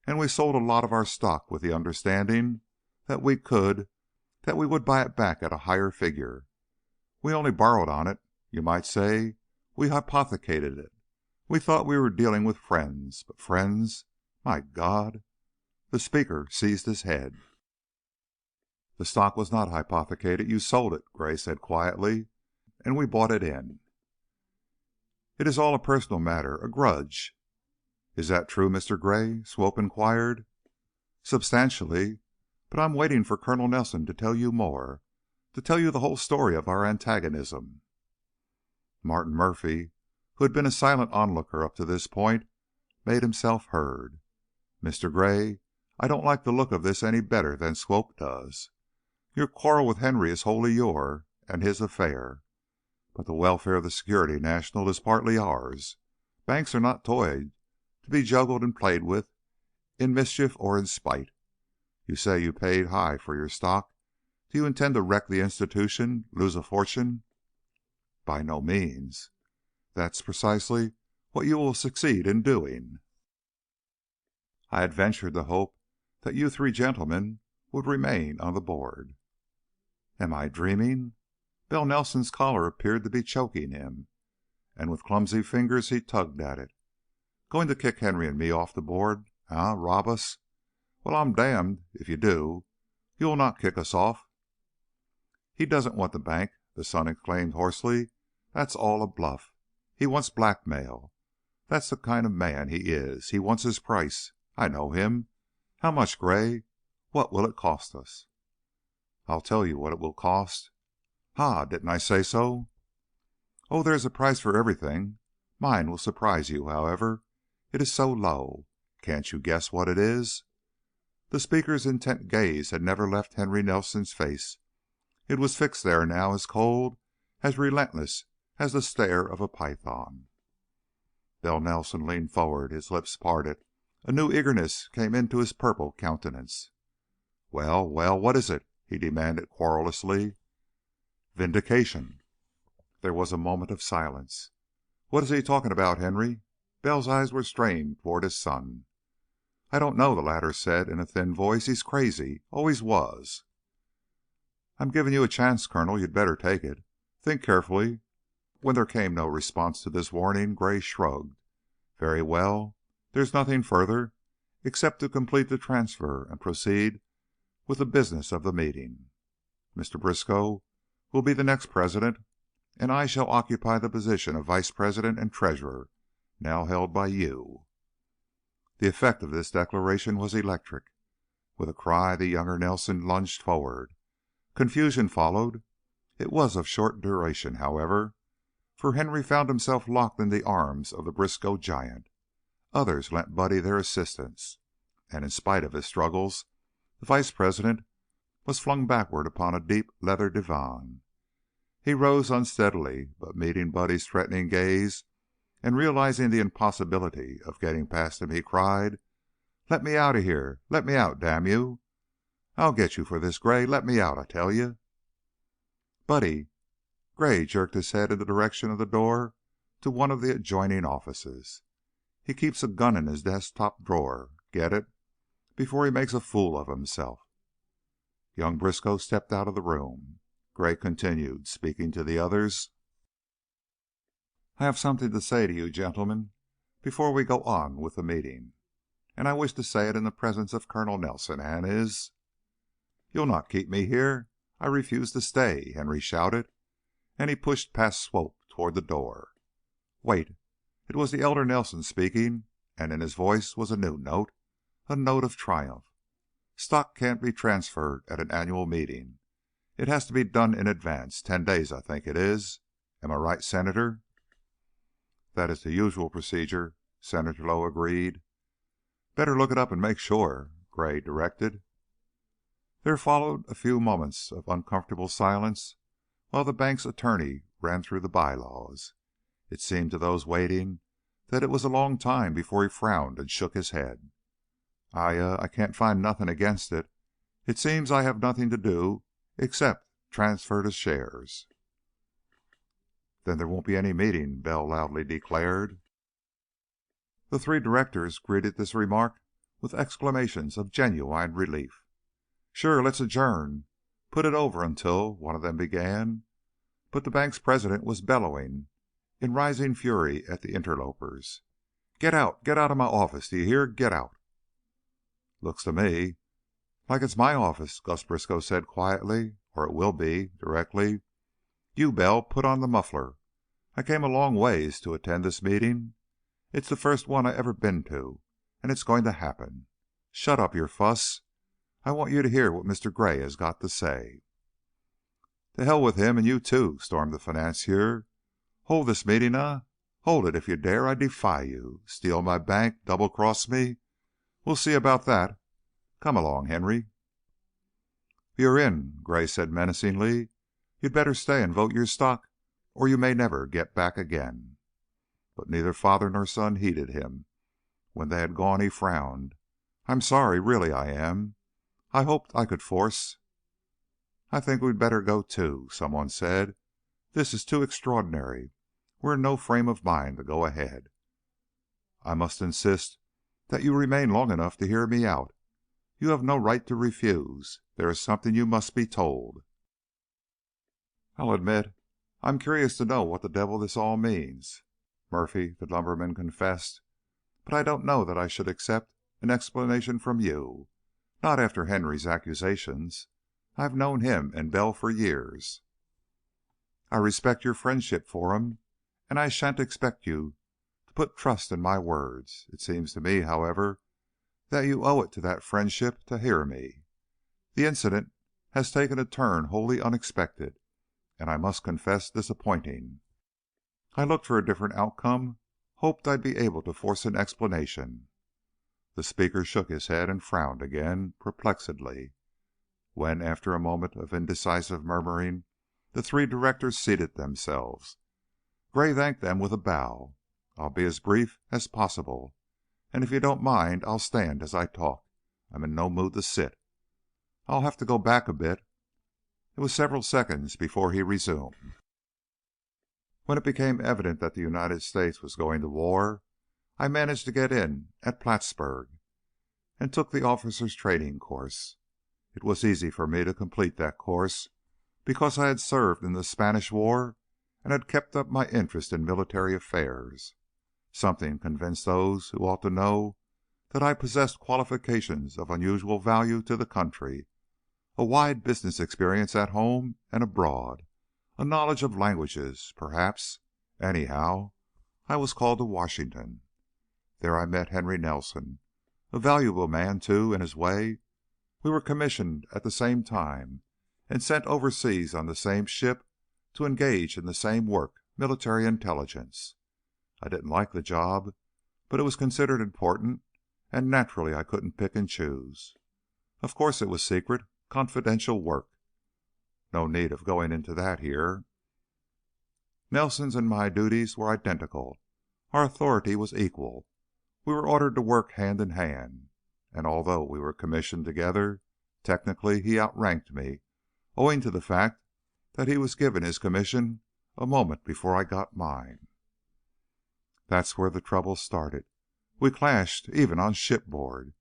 and we sold a lot of our stock with the understanding that we would buy it back at a higher figure. We only borrowed on it, you might say. We hypothecated it. We thought we were dealing with friends, but friends, my God!" The speaker seized his head. "The stock was not hypothecated. You sold it," Gray said quietly, "and we bought it in. It is all a personal matter, a grudge." "Is that true, Mr. Gray?" Swope inquired. "Substantially. But I'm waiting for Colonel Nelson to tell you more, to tell you the whole story of our antagonism." Martin Murphy, who had been a silent onlooker up to this point, made himself heard. "Mr. Gray, I don't like the look of this any better than Swope does. Your quarrel with Henry is wholly your and his affair, but the welfare of the Security National is partly ours. Banks are not toys to be juggled and played with in mischief or in spite. You say you paid high for your stock. Do you intend to wreck the institution, lose a fortune?" "By no means." "That's precisely what you will succeed in doing." "I had ventured to hope that you three gentlemen would remain on the board." "Am I dreaming?" Bell Nelson's collar appeared to be choking him, and with clumsy fingers he tugged at it. "Going to kick Henry and me off the board, eh? Rob us? Well, I'm damned if you do. You will not kick us off." "He doesn't want the bank," the son exclaimed hoarsely. "That's all a bluff. He wants blackmail. That's the kind of man he is. He wants his price. I know him. How much, Gray? What will it cost us?" "I'll tell you what it will cost." "Ha! Didn't I say so?" "Oh, there is a price for everything. Mine will surprise you, however. It is so low. Can't you guess what it is?" The speaker's intent gaze had never left Henry Nelson's face. It was fixed there now, as cold, as relentless as the stare of a python. Bell Nelson leaned forward, his lips parted. A new eagerness came into his purple countenance. "Well, well, what is it?" he demanded querulously. "Vindication." There was a moment of silence. "What is he talking about, Henry?" Bell's eyes were strained toward his son. "I don't know," the latter said in a thin voice. "He's crazy. Always was." "I'm giving you a chance, Colonel. You'd better take it. Think carefully." When there came no response to this warning, Gray shrugged. "Very well. There's nothing further except to complete the transfer and proceed with the business of the meeting. Mr. Briskow will be the next president, and I shall occupy the position of vice president and treasurer, now held by you." The effect of this declaration was electric. With a cry, the younger Nelson lunged forward. Confusion followed. It was of short duration, however, for Henry found himself locked in the arms of the Briskow giant. Others lent Buddy their assistance, and in spite of his struggles, the vice president was flung backward upon a deep leather divan. He rose unsteadily, but meeting Buddy's threatening gaze and realizing the impossibility of getting past him, he cried, "Let me out of here! Let me out, damn you! I'll get you for this, Gray! Let me out, I tell you!" "Buddy!" Gray jerked his head in the direction of the door to one of the adjoining offices. "He keeps a gun in his desk top drawer. Get it? Before he makes a fool of himself." Young Briskow stepped out of the room. Gray continued, speaking to the others. "I have something to say to you, gentlemen, before we go on with the meeting, and I wish to say it in the presence of Colonel Nelson and his—" "You'll not keep me here. I refuse to stay," Henry shouted, and he pushed past Swope toward the door. "Wait." It was the elder Nelson speaking, and in his voice was a new note, a note of triumph. "Stock can't be transferred at an annual meeting. It has to be done in advance, 10 days, I think it is. Am I right, Senator?" "That is the usual procedure," Senator Lowe agreed. "Better look it up and make sure," Gray directed. There followed a few moments of uncomfortable silence while the bank's attorney ran through the bylaws. It seemed to those waiting that it was a long time before he frowned and shook his head. I can't find nothing against it. It seems I have nothing to do except transfer the shares." "Then there won't be any meeting," Bell loudly declared. The three directors greeted this remark with exclamations of genuine relief. "Sure, let's adjourn. Put it over until," one of them began, but the bank's president was bellowing in rising fury at the interlopers. Get out of my office, do you hear? Get out!" "Looks to me like it's my office," Gus Briskow said quietly, "or it will be, directly. You, Bell, put on the muffler. I came a long ways to attend this meeting. It's the first one I ever been to, and it's going to happen. Shut up your fuss. I want you to hear what Mr. Gray has got to say." "To hell with him and you too," stormed the financier. "Hold this meeting, eh? Hold it if you dare. I defy you. Steal my bank, double cross me. We'll see about that. Come along, Henry." "You're in," Gray said menacingly. "You'd better stay and vote your stock, or you may never get back again." But neither father nor son heeded him. When they had gone he frowned. "I'm sorry, really I am. I hoped I could force—" "I think we'd better go, too," someone said. "This is too extraordinary. We're in no frame of mind to go ahead." "I must insist that you remain long enough to hear me out. You have no right to refuse. There is something you must be told." "I'll admit I'm curious to know what the devil this all means," Murphy, the lumberman, confessed. "But I don't know that I should accept an explanation from you. Not after Henry's accusations. I've known him and Bell for years." "I respect your friendship for him, and I shan't expect you to put trust in my words. It seems to me, however, that you owe it to that friendship to hear me. The incident has taken a turn wholly unexpected, and I must confess disappointing. I looked for a different outcome, hoped I'd be able to force an explanation." The speaker shook his head and frowned again, perplexedly. When, after a moment of indecisive murmuring, the three directors seated themselves, Gray thanked them with a bow. "I'll be as brief as possible, and if you don't mind, I'll stand as I talk. I'm in no mood to sit. I'll have to go back a bit." It was several seconds before he resumed. "When it became evident that the United States was going to war, I managed to get in at Plattsburgh and took the officers' training course. It was easy for me to complete that course because I had served in the Spanish War and had kept up my interest in military affairs. Something convinced those who ought to know that I possessed qualifications of unusual value to the country, a wide business experience at home and abroad, a knowledge of languages, perhaps. Anyhow, I was called to Washington. There I met Henry Nelson, a valuable man, too, in his way. We were commissioned at the same time and sent overseas on the same ship to engage in the same work, military intelligence. I didn't like the job, but it was considered important, and naturally I couldn't pick and choose. Of course it was secret, confidential work. No need of going into that here. Nelson's and my duties were identical. Our authority was equal. We were ordered to work hand in hand, and although we were commissioned together, technically he outranked me, owing to the fact that he was given his commission a moment before I got mine. That's where the trouble started. We clashed even on shipboard.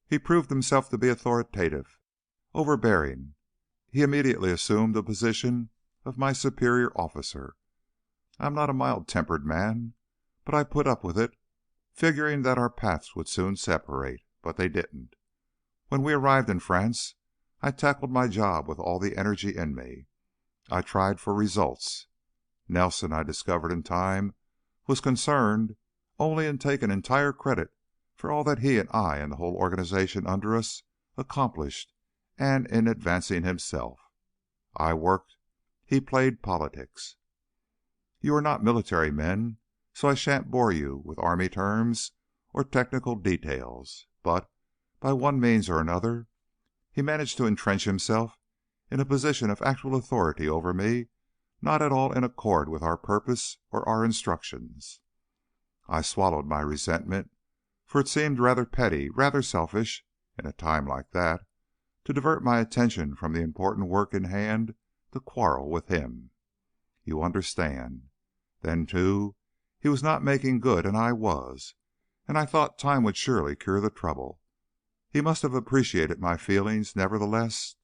He proved himself to be authoritative, overbearing. He immediately assumed the position of my superior officer. I'm not a mild-tempered man, but I put up with it, figuring that our paths would soon separate, but they didn't. When we arrived in France, I tackled my job with all the energy in me. I tried for results. Nelson, I discovered in time, was concerned only in taking entire credit for all that he and I and the whole organization under us accomplished and in advancing himself. I worked, he played politics. You are not military men, so I shan't bore you with army terms or technical details, but, by one means or another, he managed to entrench himself in a position of actual authority over me not at all in accord with our purpose or our instructions. I swallowed my resentment, for it seemed rather petty, rather selfish, in a time like that, to divert my attention from the important work in hand to quarrel with him. You understand. Then, too, he was not making good and I was, and I thought time would surely cure the trouble. He must have appreciated my feelings, nevertheless.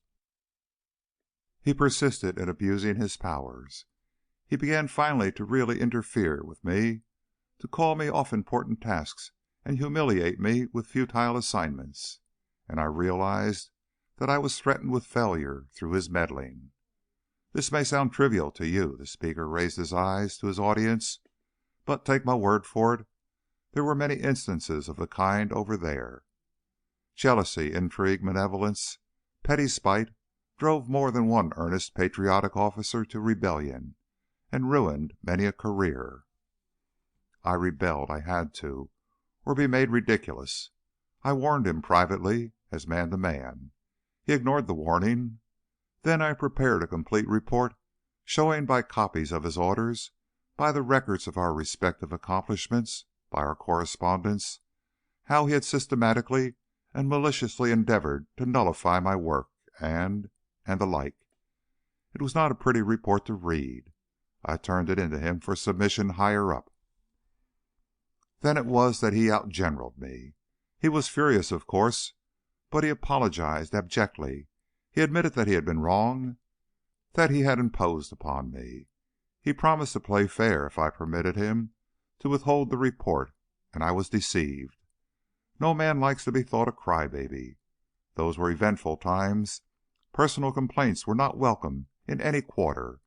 He persisted in abusing his powers. He began finally to really interfere with me, to call me off important tasks and humiliate me with futile assignments, and I realized that I was threatened with failure through his meddling. This may sound trivial to you, the speaker raised his eyes to his audience, but take my word for it, there were many instances of the kind over there. Jealousy, intrigue, malevolence, petty spite drove more than one earnest patriotic officer to rebellion and ruined many a career. I rebelled. I had to, or be made ridiculous. I warned him privately, as man to man. He ignored the warning. Then I prepared a complete report showing by copies of his orders, by the records of our respective accomplishments, by our correspondence, how he had systematically and maliciously endeavored to nullify my work, and the like. It was not a pretty report to read. I turned it in to him for submission higher up. Then it was that he outgeneraled me. He was furious, of course, but he apologized abjectly. He admitted that he had been wrong, that he had imposed upon me. He promised to play fair if I permitted him to withhold the report, and I was deceived. No man likes to be thought a crybaby. Those were eventful times. Personal complaints were not welcome in any quarter,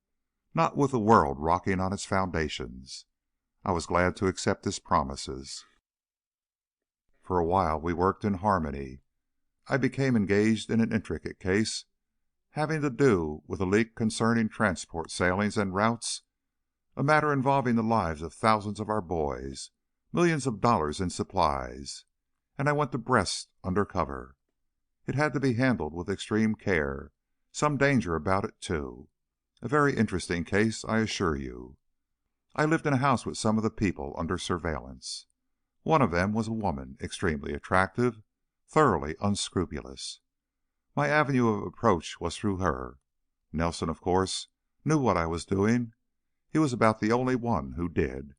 not with the world rocking on its foundations. I was glad to accept his promises. For a while we worked in harmony. I became engaged in an intricate case, having to do with a leak concerning transport sailings and routes, a matter involving the lives of thousands of our boys, millions of dollars in supplies, and I went to Brest under cover. It had to be handled with extreme care, some danger about it, too. A very interesting case, I assure you. I lived in a house with some of the people under surveillance. One of them was a woman, extremely attractive, thoroughly unscrupulous. My avenue of approach was through her. Nelson, of course, knew what I was doing. He was about the only one who did.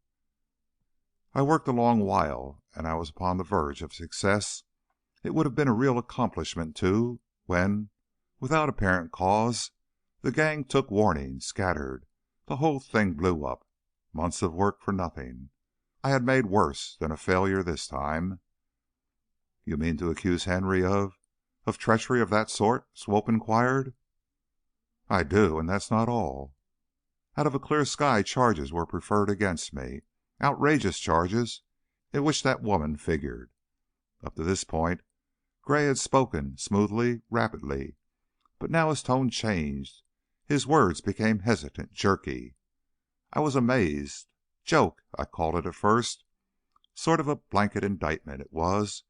I worked a long while, and I was upon the verge of success. It would have been a real accomplishment, too, when, without apparent cause, the gang took warning, scattered, the whole thing blew up. Months of work for nothing. I had made worse than a failure this time. "You mean to accuse Henry of treachery of that sort?" Swope inquired. "I do, and that's not all. Out of a clear sky charges were preferred against me, outrageous charges in which that woman figured." Up to this point Gray had spoken smoothly, rapidly, but now his tone changed, his words became hesitant, jerky. I was amazed. Joke, I called it at first. Sort of a blanket indictment it was,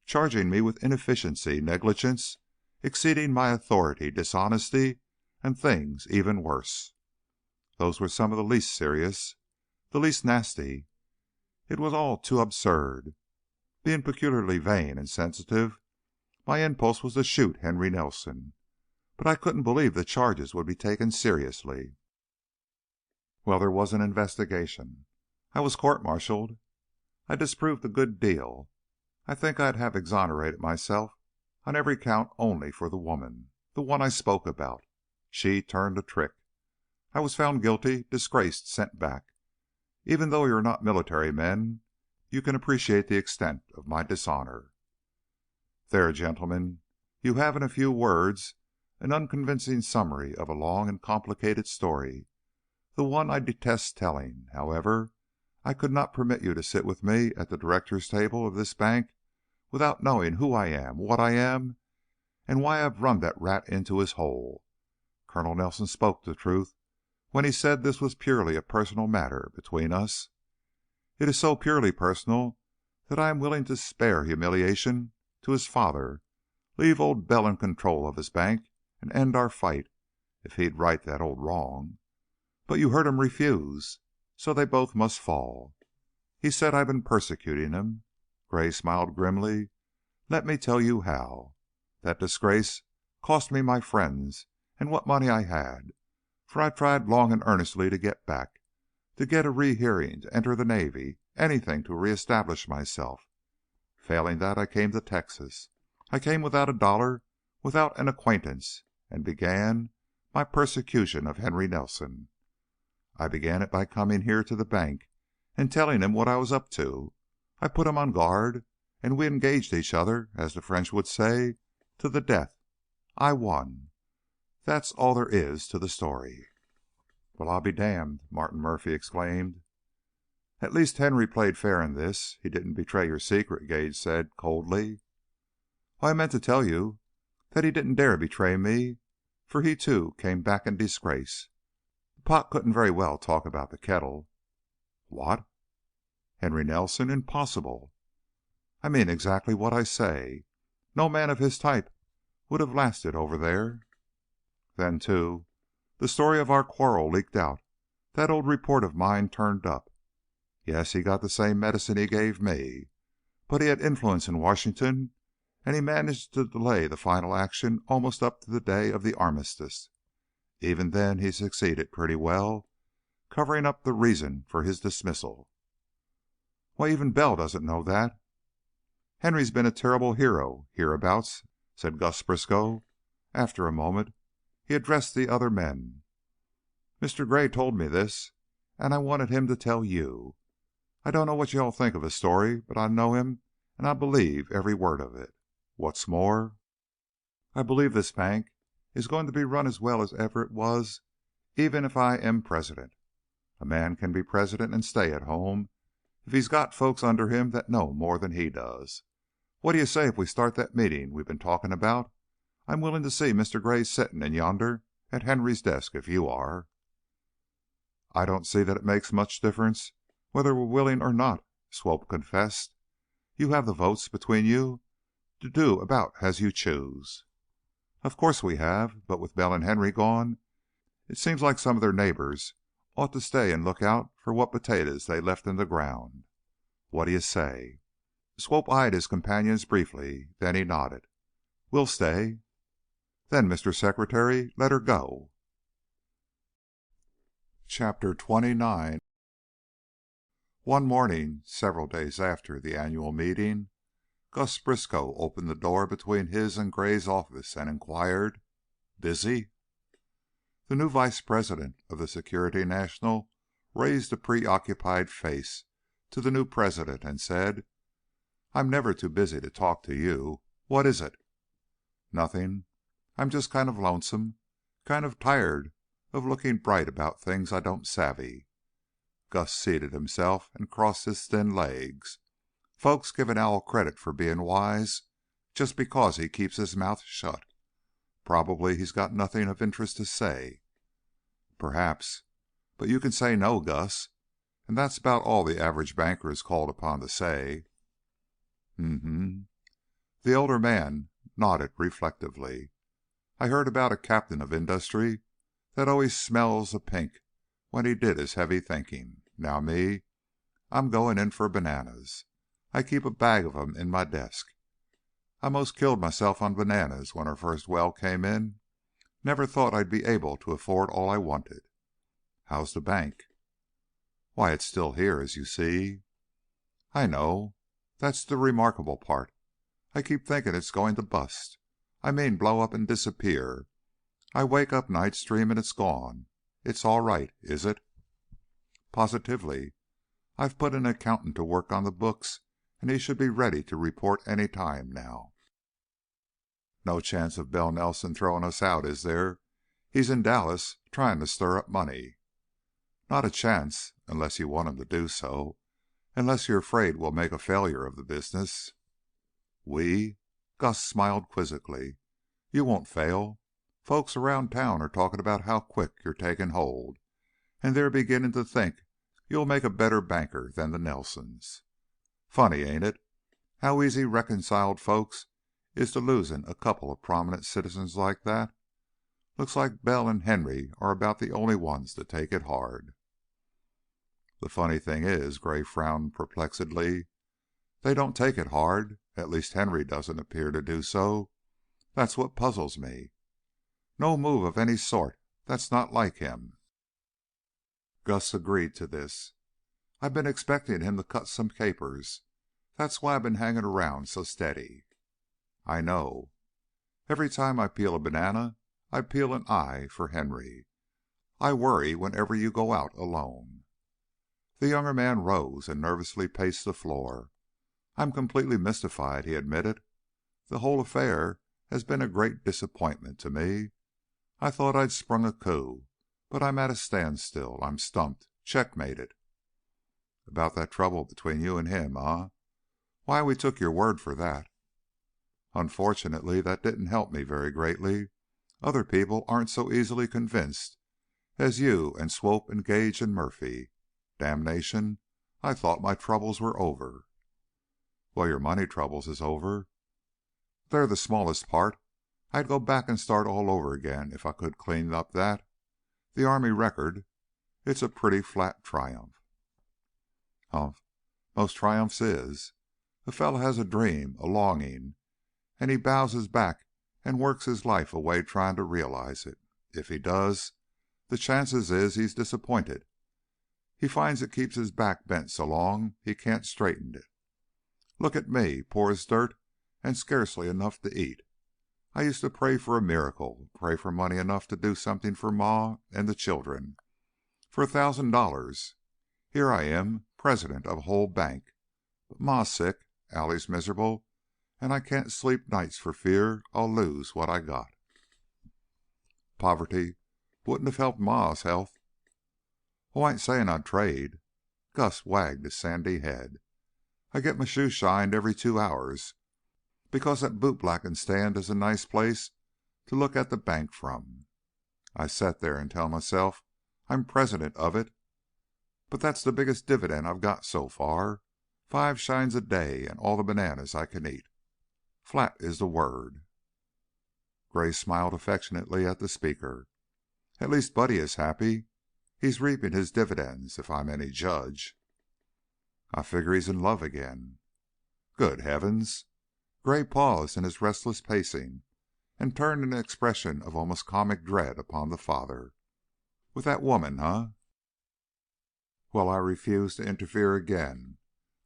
charging me with inefficiency, negligence, exceeding my authority, dishonesty, and things even worse. Those were some of the least serious, the least nasty. It was all too absurd. Being peculiarly vain and sensitive, my impulse was to shoot Henry Nelson, but I couldn't believe the charges would be taken seriously. Well, there was an investigation. I was court-martialed. I disproved a good deal. I think I'd have exonerated myself on every count only for the woman, the one I spoke about. She turned a trick. I was found guilty, disgraced, sent back. Even though you're not military men, you can appreciate the extent of my dishonor. There, gentlemen, you have in a few words an unconvincing summary of a long and complicated story, the one I detest telling. However, I could not permit you to sit with me at the directors' table of this bank without knowing who I am, what I am, and why I have run that rat into his hole. Colonel Nelson spoke the truth when he said this was purely a personal matter between us. It is so purely personal that I am willing to spare humiliation to his father, leave old Bell in control of his bank, and end our fight, if he'd right that old wrong. But you heard him refuse, so they both must fall. He said I've been persecuting him." Gray smiled grimly. "Let me tell you how. That disgrace cost me my friends and what money I had, for I tried long and earnestly to get back, to get a rehearing, to enter the Navy, anything to reestablish myself. Failing that, I came to Texas. I came without a dollar, without an acquaintance, and began my persecution of Henry Nelson. I began it by coming here to the bank and telling him what I was up to. I put him on guard, and we engaged each other, as the French would say, to the death. I won. That's all there is to the story." "Well, I'll be damned!" Martin Murphy exclaimed. "At least Henry played fair in this. He didn't betray your secret," Gage said coldly. "Oh, I meant to tell you that he didn't dare betray me, for he, too, came back in disgrace. The pot couldn't very well talk about the kettle." "What? Henry Nelson? Impossible!" "I mean exactly what I say. No man of his type would have lasted over there. Then, too, the story of our quarrel leaked out. That old report of mine turned up. Yes, he got the same medicine he gave me, but he had influence in Washington, and he managed to delay the final action almost up to the day of the armistice. Even then he succeeded pretty well, covering up the reason for his dismissal." "Why, even Bell doesn't know that." "Henry's been a terrible hero hereabouts," said Gus Briskow. After a moment he addressed the other men. "Mr. Gray told me this, and I wanted him to tell you. I don't know what you all think of his story, but I know him and I believe every word of it. What's more, I believe this bank is going to be run as well as ever it was, even if I am president. A man can be president and stay at home if he's got folks under him that know more than he does. What do you say if we start that meeting we've been talking about? I'm willing to see Mr. Gray sitting in yonder at Henry's desk if you are." "I don't see that it makes much difference whether we're willing or not," Swope confessed. "You have the votes between you to do about as you choose." "Of course we have, but with Bell and Henry gone, it seems like some of their neighbors ought to stay and look out for what potatoes they left in the ground. What do you say?" Swope eyed his companions briefly, then he nodded. "We'll stay." "Then, Mr. Secretary, let her go." Chapter 29. One morning, several days after the annual meeting, Gus Briskow opened the door between his and Gray's office and inquired, "Busy?" The new vice president of the Security National raised a preoccupied face to the new president and said, "I'm never too busy to talk to you. What is it?" "Nothing. I'm just kind of lonesome, kind of tired of looking bright about things I don't savvy." Gus seated himself and crossed his thin legs. "Folks give an owl credit for being wise just because he keeps his mouth shut. Probably he's got nothing of interest to say." "Perhaps. But you can say no, Gus, and that's about all the average banker is called upon to say." "Mm-hmm." The older man nodded reflectively. "I heard about a captain of industry that always smells a pink when he did his heavy thinking. Now me, I'm going in for bananas. I keep a bag of 'em in my desk. I 'most killed myself on bananas when our first well came in. Never thought I'd be able to afford all I wanted." "How's the bank?" "Why, it's still here, as you see." "I know. That's the remarkable part. I keep thinking it's going to bust. I mean blow up and disappear. I wake up nights dreaming it's gone. It's all right, is it?" "Positively. I've put an accountant to work on the books, and he should be ready to report any time now." "No chance of Bell Nelson throwing us out, is there? He's in Dallas trying to stir up money." "Not a chance, unless you want him to do so. Unless you're afraid we'll make a failure of the business." "We?" Gus smiled quizzically. "You won't fail. Folks around town are talking about how quick you're taking hold, and they're beginning to think you'll make a better banker than the Nelsons. Funny, ain't it, how easy reconciled folks is to losing a couple of prominent citizens like that? Looks like Belle and Henry are about the only ones to take it hard." "The funny thing is," Gray frowned perplexedly, "they don't take it hard. At least Henry doesn't appear to do so. That's what puzzles me. No move of any sort. That's not like him." Gus agreed to this. "I've been expecting him to cut some capers. That's why I've been hanging around so steady." "I know. Every time I peel a banana, I peel an eye for Henry. I worry whenever you go out alone." The younger man rose and nervously paced the floor. "I'm completely mystified," he admitted. "The whole affair has been a great disappointment to me. I thought I'd sprung a coup, but I'm at a standstill. I'm stumped, checkmated." "About that trouble between you and him, eh? Why, we took your word for that." "Unfortunately, that didn't help me very greatly. Other people aren't so easily convinced as you and Swope and Gage and Murphy. Damnation, I thought my troubles were over." "Well, your money troubles is over." "They're the smallest part. I'd go back and start all over again if I could clean up that. The Army record, it's a pretty flat triumph." "Humph. Most triumphs is. A fellow has a dream, a longing, and he bows his back and works his life away trying to realize it. If he does, the chances is he's disappointed. He finds it keeps his back bent so long he can't straighten it. Look at me, poor as dirt and scarcely enough to eat. I used to pray for a miracle, pray for money enough to do something for Ma and the children, for $1,000. Here I am, president of a whole bank. But Ma's sick, Allie's miserable, and I can't sleep nights for fear I'll lose what I got." "Poverty wouldn't have helped Ma's health." "Oh, I ain't saying I'd trade." Gus wagged his sandy head. "I get my shoes shined every 2 hours because that bootblacking stand is a nice place to look at the bank from. I set there and tell myself I'm president of it. But that's the biggest dividend I've got so far. 5 shines a day and all the bananas I can eat. Flat is the word." Gray smiled affectionately at the speaker. "At least Buddy is happy. He's reaping his dividends, if I'm any judge." "I figure he's in love again." "Good heavens!" Gray paused in his restless pacing and turned an expression of almost comic dread upon the father. "With that woman, eh?" "Well, I refuse to interfere again.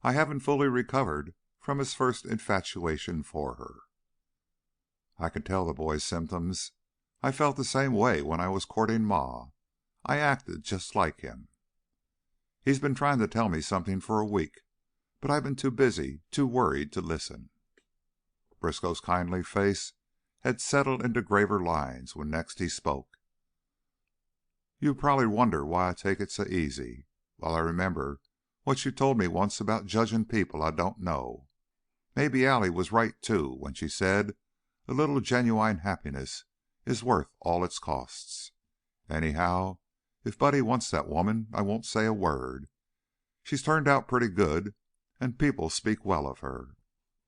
I haven't fully recovered from his first infatuation for her." "I can tell the boy's symptoms. I felt the same way when I was courting Ma. I acted just like him." "He's been trying to tell me something for a week, but I've been too busy, too worried to listen." Briskow's kindly face had settled into graver lines when next he spoke. "You probably wonder why I take it so easy. Well, I remember what you told me once about judging people I don't know. Maybe Allie was right, too, when she said a little genuine happiness is worth all its costs. Anyhow, if Buddy wants that woman, I won't say a word. She's turned out pretty good, and people speak well of her.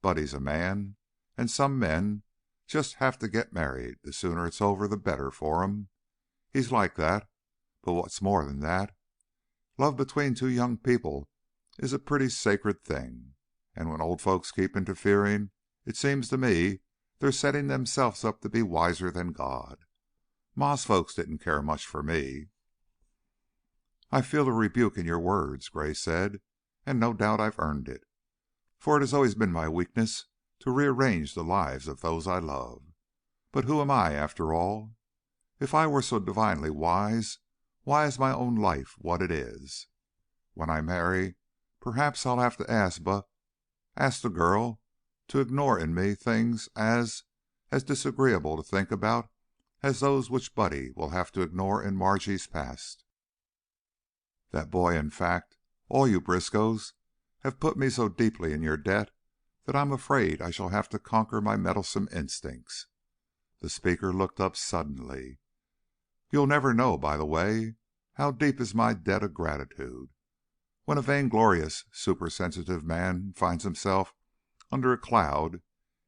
Buddy's a man, and some men just have to get married. The sooner it's over, the better for 'em. He's like that. But what's more than that, love between two young people is a pretty sacred thing, and when old folks keep interfering, it seems to me they're setting themselves up to be wiser than God. Ma's folks didn't care much for me." "I feel the rebuke in your words," Gray said, "and no doubt I've earned it, for it has always been my weakness to rearrange the lives of those I love. But who am I, after all? If I were so divinely wise, why is my own life what it is? When I marry, perhaps I'll have to ask the girl to ignore in me things as disagreeable to think about as those which Buddy will have to ignore in Margie's past. That boy, in fact, all you Briskows, have put me so deeply in your debt that I'm afraid I shall have to conquer my meddlesome instincts." The speaker looked up suddenly. "You'll never know, by the way, How deep is my debt of gratitude? When a vainglorious, supersensitive man finds himself under a cloud,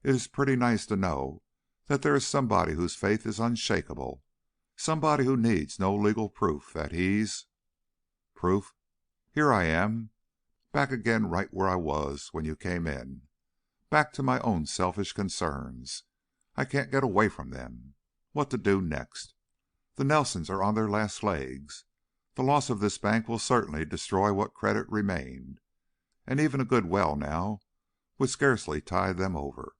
it is pretty nice to know that there is somebody whose faith is unshakable, somebody who needs no legal proof that he's proof. Here I am, back again right where I was when you came in, back to my own selfish concerns. I can't get away from them. What to do next? The Nelsons are on their last legs. The loss of this bank will certainly destroy what credit remained, and even a good well now would scarcely tide them over.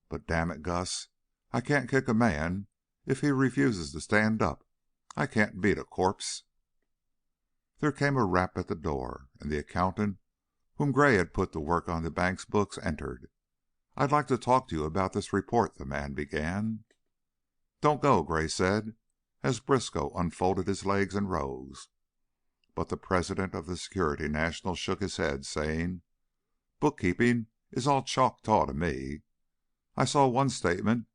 But damn it, Gus, I can't kick a man if he refuses to stand up. I can't beat a corpse. There came a rap at the door, and the accountant, whom Gray had put to work on the bank's books, entered. "I'd like to talk to you about this report," the man began. "Don't go," Gray said, as Briskow unfolded his legs and rose. But the president of the Security National shook his head, saying, "Bookkeeping is all Choctaw to me. I saw one statement,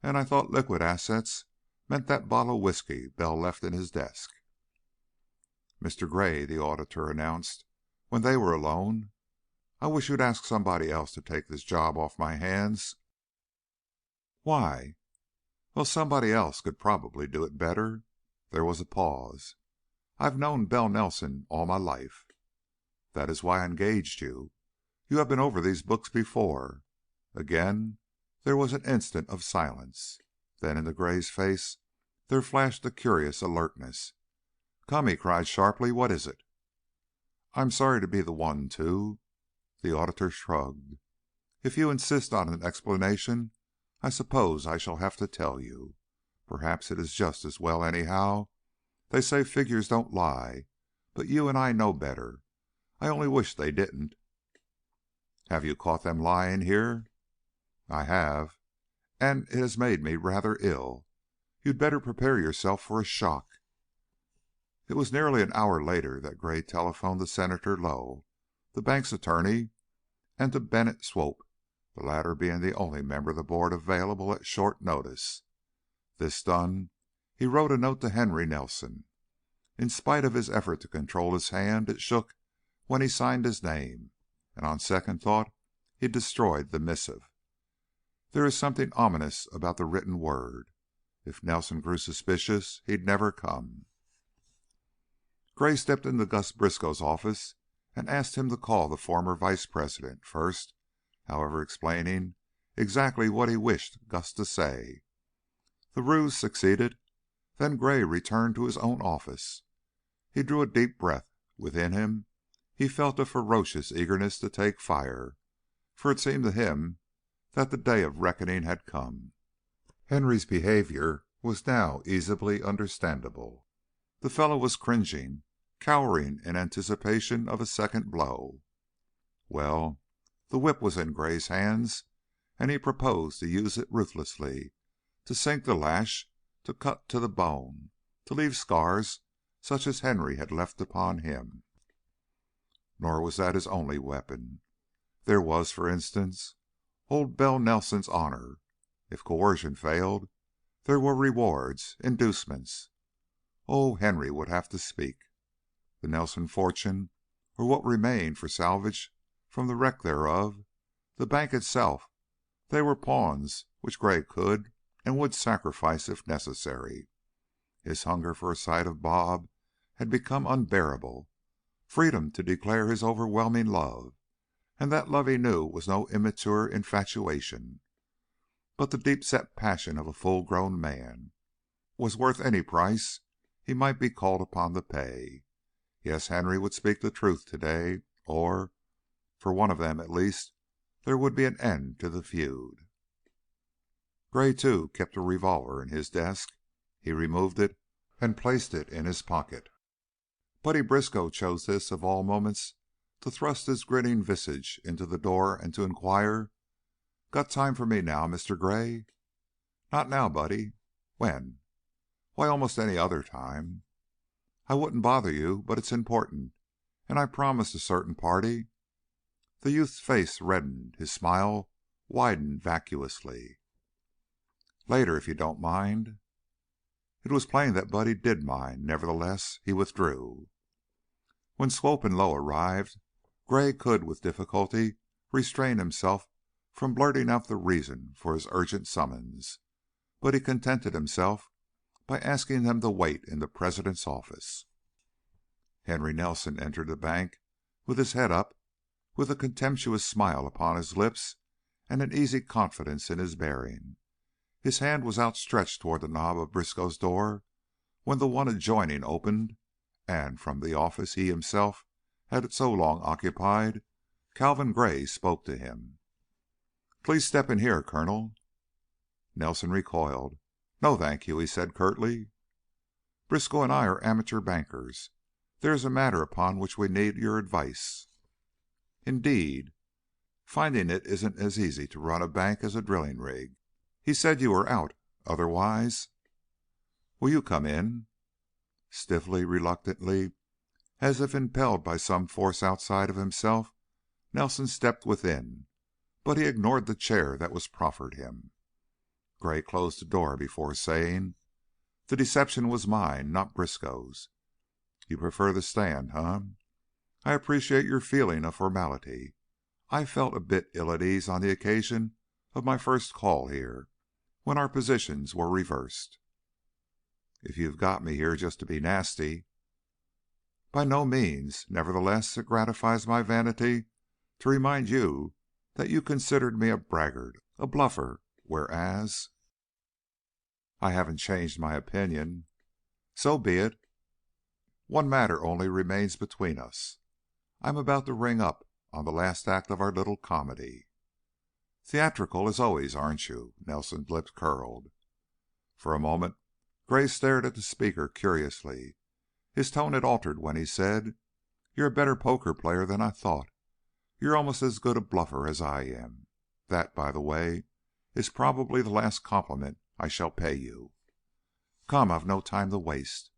and I thought liquid assets meant that bottle of whiskey Bell left in his desk." "Mr. Gray," the auditor announced, when they were alone, "I wish you'd ask somebody else to take this job off my hands." "Why?" "Well, somebody else could probably do it better." There was a pause. "I've known Bell Nelson all my life." "That is why I engaged you. You have been over these books before." Again there was an instant of silence. Then into Gray's face there flashed a curious alertness. "Come," he cried sharply, "what is it?" "I'm sorry to be the one to—" The auditor shrugged. "If you insist on an explanation, I suppose I shall have to tell you. Perhaps it is just as well, anyhow. They say figures don't lie, but you and I know better. I only wish they didn't." "Have you caught them lying here?" "I have, and it has made me rather ill. You'd better prepare yourself for a shock." It was nearly an hour later that Gray telephoned to Senator Lowe, the bank's attorney, and to Bennett Swope, the latter being the only member of the board available at short notice. This done, he wrote a note to Henry Nelson. In spite of his effort to control his hand, it shook when he signed his name, and on second thought he destroyed the missive. There is something ominous about the written word. If Nelson grew suspicious, he'd never come. Gray stepped into Gus Briskow's office and asked him to call the former vice president, first, however, explaining exactly what he wished Gus to say. The ruse succeeded. Then Gray returned to his own office. He drew a deep breath. Within him he felt a ferocious eagerness to take fire, for it seemed to him that the day of reckoning had come. Henry's behavior was now easily understandable. The fellow was cringing, cowering in anticipation of a second blow. Well, the whip was in Gray's hands, and he proposed to use it ruthlessly, to sink the lash, to cut to the bone, to leave scars such as Henry had left upon him. Nor was that his only weapon. There was, for instance, old Bell Nelson's honor. If coercion failed, there were rewards, inducements. Oh, Henry would have to speak. The Nelson fortune, or what remained for salvage from the wreck thereof, the bank itself, they were pawns which Gray could and would sacrifice if necessary. His hunger for a sight of "Bob" had become unbearable. Freedom to declare his overwhelming love, and that love he knew was no immature infatuation, but the deep-set passion of a full-grown man, was worth any price he might be called upon to pay. Yes, Henry would speak the truth today, or, for one of them at least, there would be an end to the feud. Gray, too, kept a revolver in his desk. He removed it and placed it in his pocket. Buddy Briskow chose this of all moments to thrust his grinning visage into the door and to inquire, "Got time for me now, Mr. Gray?" "Not now, Buddy." "When?" "Why, almost any other time." "I wouldn't bother you, but it's important, and I promised a certain party." The youth's face reddened, his smile widened vacuously. "Later, if you don't mind." It was plain that Buddy did mind. Nevertheless, he withdrew. When Swope and Lowe arrived, Gray could with difficulty restrain himself from blurting out the reason for his urgent summons, but he contented himself by asking them to wait in the president's office. Henry Nelson entered the bank with his head up, with a contemptuous smile upon his lips and an easy confidence in his bearing. His hand was outstretched toward the knob of Briskow's door when the one adjoining opened, and from the office he himself had so long occupied, Calvin Gray spoke to him. "Please step in here, Colonel." Nelson recoiled. "No, thank you," he said curtly. "Briskow and I are amateur bankers. There is a matter upon which we need your advice." "Indeed." "Finding it isn't as easy to run a bank as a drilling rig. He said you were out. Otherwise "Will you come in?" Stiffly, reluctantly, as if impelled by some force outside of himself, Nelson stepped within, but he ignored the chair that was proffered him. Gray closed the door before saying, "The deception was mine, not Briskow's. You prefer the stand, huh? I appreciate your feeling of formality. I felt a bit ill at ease on the occasion of my first call here, when our positions were reversed." "If you've got me here just to be nasty." "By no means. Nevertheless, it gratifies my vanity to remind you that you considered me a braggart, a bluffer, whereas "I haven't changed my opinion." "So be it. One matter only remains between us. I'm about to ring up on the last act of our little comedy." "Theatrical as always, aren't you?" Nelson's lips curled. For a moment Gray stared at the speaker curiously. His tone had altered when he said, "You're a better poker player than I thought. You're almost as good a bluffer as I am. That, by the way, is probably the last compliment I shall pay you. Come, I've no time to waste."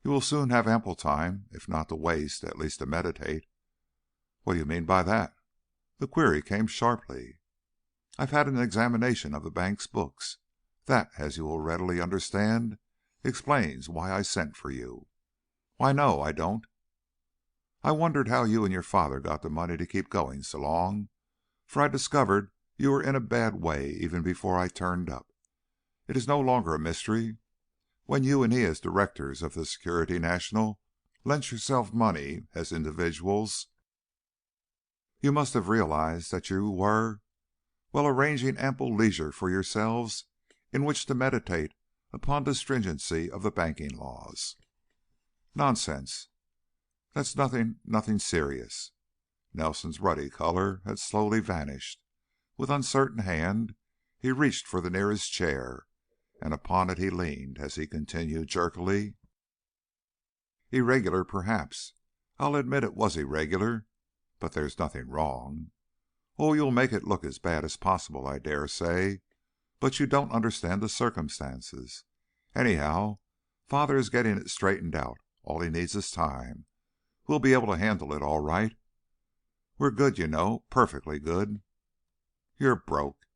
"You will soon have ample time, if not to waste, at least to meditate." "What do you mean by that?" The query came sharply. "I've had an examination of the bank's books. That, as you will readily understand, explains why I sent for you." "Why, no, I don't." "I wondered how you and your father got the money to keep going so long, for I discovered you were in a bad way even before I turned up. It is no longer a mystery. When you and he, as directors of the Security National, lent yourselves money as individuals, you must have realized that you were, well, arranging ample leisure for yourselves in which to meditate upon the stringency of the banking laws." "Nonsense. That's nothing serious." Nelson's ruddy color had slowly vanished. With uncertain hand he reached for the nearest chair, and upon it he leaned as he continued jerkily, "Irregular, perhaps. I'll admit it was irregular, but there's nothing wrong. Oh, you'll make it look as bad as possible, I dare say, but you don't understand the circumstances. Anyhow, father is getting it straightened out. All he needs is time. We'll be able to handle it all right. We're good, you know, perfectly good." "You're broke.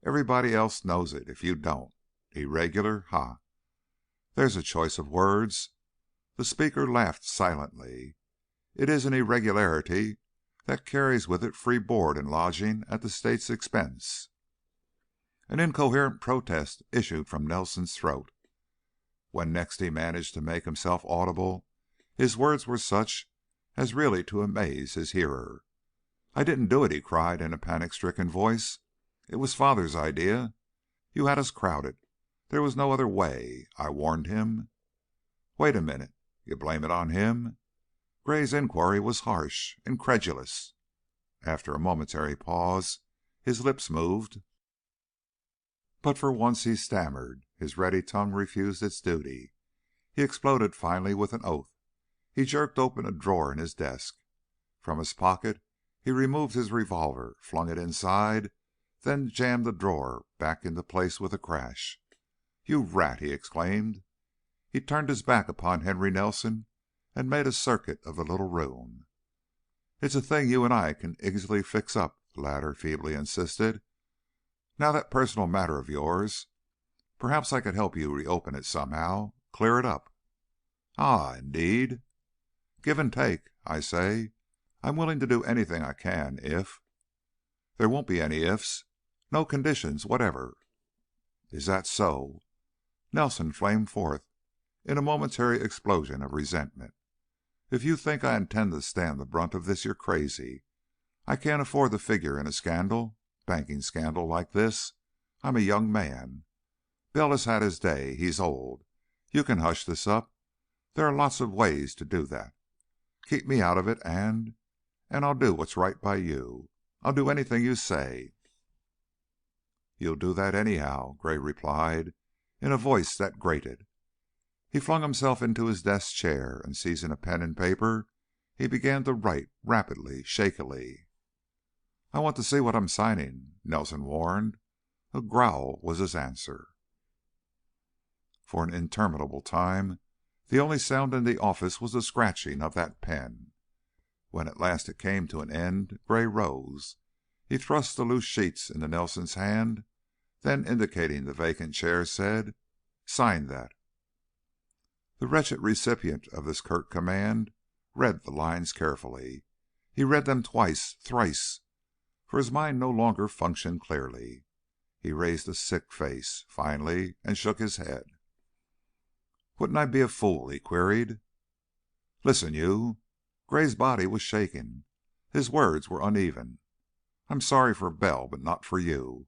Everybody else knows it if you don't. Irregular, ha! There's a choice of words." The speaker laughed silently. "It is an irregularity that carries with it free board and lodging at the state's expense." An incoherent protest issued from Nelson's throat. When next he managed to make himself audible, his words were such as really to amaze his hearer. "I didn't do it," he cried in a panic-stricken voice. "It was father's idea. You had us crowded. There was no other way. I warned him." "Wait a minute. You blame it on him?" Gray's inquiry was harsh, incredulous. After a momentary pause his lips moved, but for once he stammered. His ready tongue refused its duty. He exploded finally with an oath. He jerked open a drawer in his desk. From his pocket he removed his revolver, flung it inside, then jammed the drawer back into place with a crash. "You rat!" he exclaimed. He turned his back upon Henry Nelson and made a circuit of the little room. "It's a thing you and I can easily fix up," the latter feebly insisted. "Now that personal matter of yours, Perhaps I could help you reopen it somehow, clear it up." "Ah, indeed?" "Give and take, I say. I'm willing to do anything I can if—" "There won't be any ifs. No conditions whatever." "Is that so?" Nelson flamed forth in a momentary explosion of resentment. "If you think I intend to stand the brunt of this, you're crazy. I can't afford to figure in a banking scandal like this. I'm a young man. Bell has had his day. He's old. You can hush this up. There are lots of ways to do that. Keep me out of it and I'll do what's right by you. I'll do anything you say." "You'll do that anyhow," Gray replied, in a voice that grated. He flung himself into his desk chair, and seizing a pen and paper, he began to write rapidly, shakily. "I want to see what I'm signing," Nelson warned. A growl was his answer. For an interminable time the only sound in the office was the scratching of that pen. When at last it came to an end, Gray rose. He thrust the loose sheets into Nelson's hand, then indicating the vacant chair, said, "Sign that." The wretched recipient of this curt command read the lines carefully. He read them twice, thrice, for his mind no longer functioned clearly. He raised a sick face, finally, and shook his head. "Wouldn't I be a fool?" he queried. "Listen, you." Gray's body was shaking. His words were uneven. "I'm sorry for Bell, but not for you.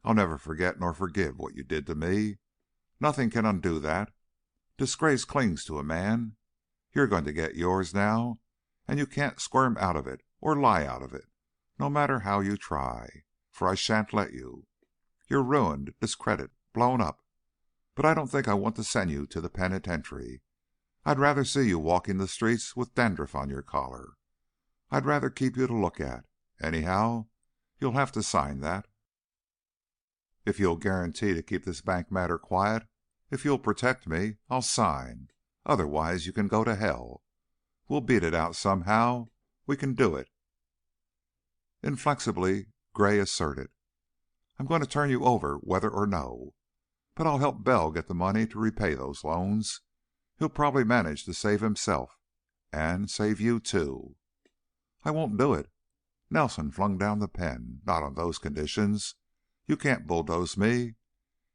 I'll never forget nor forgive what you did to me. Nothing can undo that. Disgrace clings to a man. You're going to get yours now, and you can't squirm out of it or lie out of it, no matter how you try, for I shan't let you. You're ruined, discredited, blown up, but I don't think I want to send you to the penitentiary. I'd rather see you walking the streets with dandruff on your collar. I'd rather keep you to look at. Anyhow, you'll have to sign that. If you'll guarantee to keep this bank matter quiet, if you'll protect me, I'll sign. Otherwise, you can go to hell. We'll beat it out somehow. We can do it." Inflexibly, Gray asserted, "I'm going to turn you over whether or no. But I'll help Bell get the money to repay those loans. He'll probably manage to save himself, and save you, too." "I won't do it." Nelson flung down the pen. "Not on those conditions. You can't bulldoze me.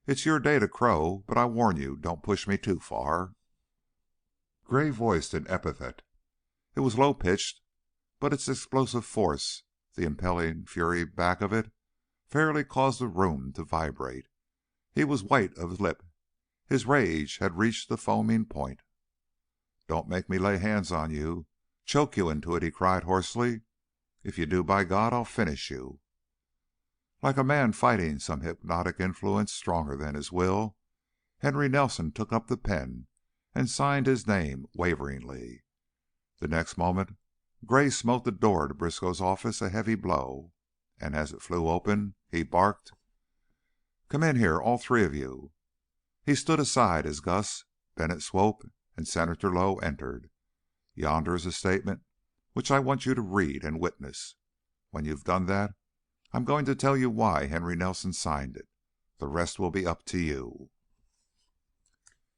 It's your day to crow, but I warn you, don't push me too far." Gray voiced an epithet. It was low-pitched, but its explosive force, the impelling fury back of it, fairly caused the room to vibrate. He was white of lip. His rage had reached the foaming point. "Don't make me lay hands on you, choke you into it," he cried hoarsely. "If you do, by God, I'll finish you." Like a man fighting some hypnotic influence stronger than his will, Henry Nelson took up the pen and signed his name waveringly. The next moment Gray smote the door to Briskow's office a heavy blow, and as it flew open, he barked, "Come in here, all three of you." He stood aside as Gus, Bennett Swope, and Senator Lowe entered. "Yonder is a statement which I want you to read and witness. When you've done that, I'm going to tell you why Henry Nelson signed it. The rest will be up to you."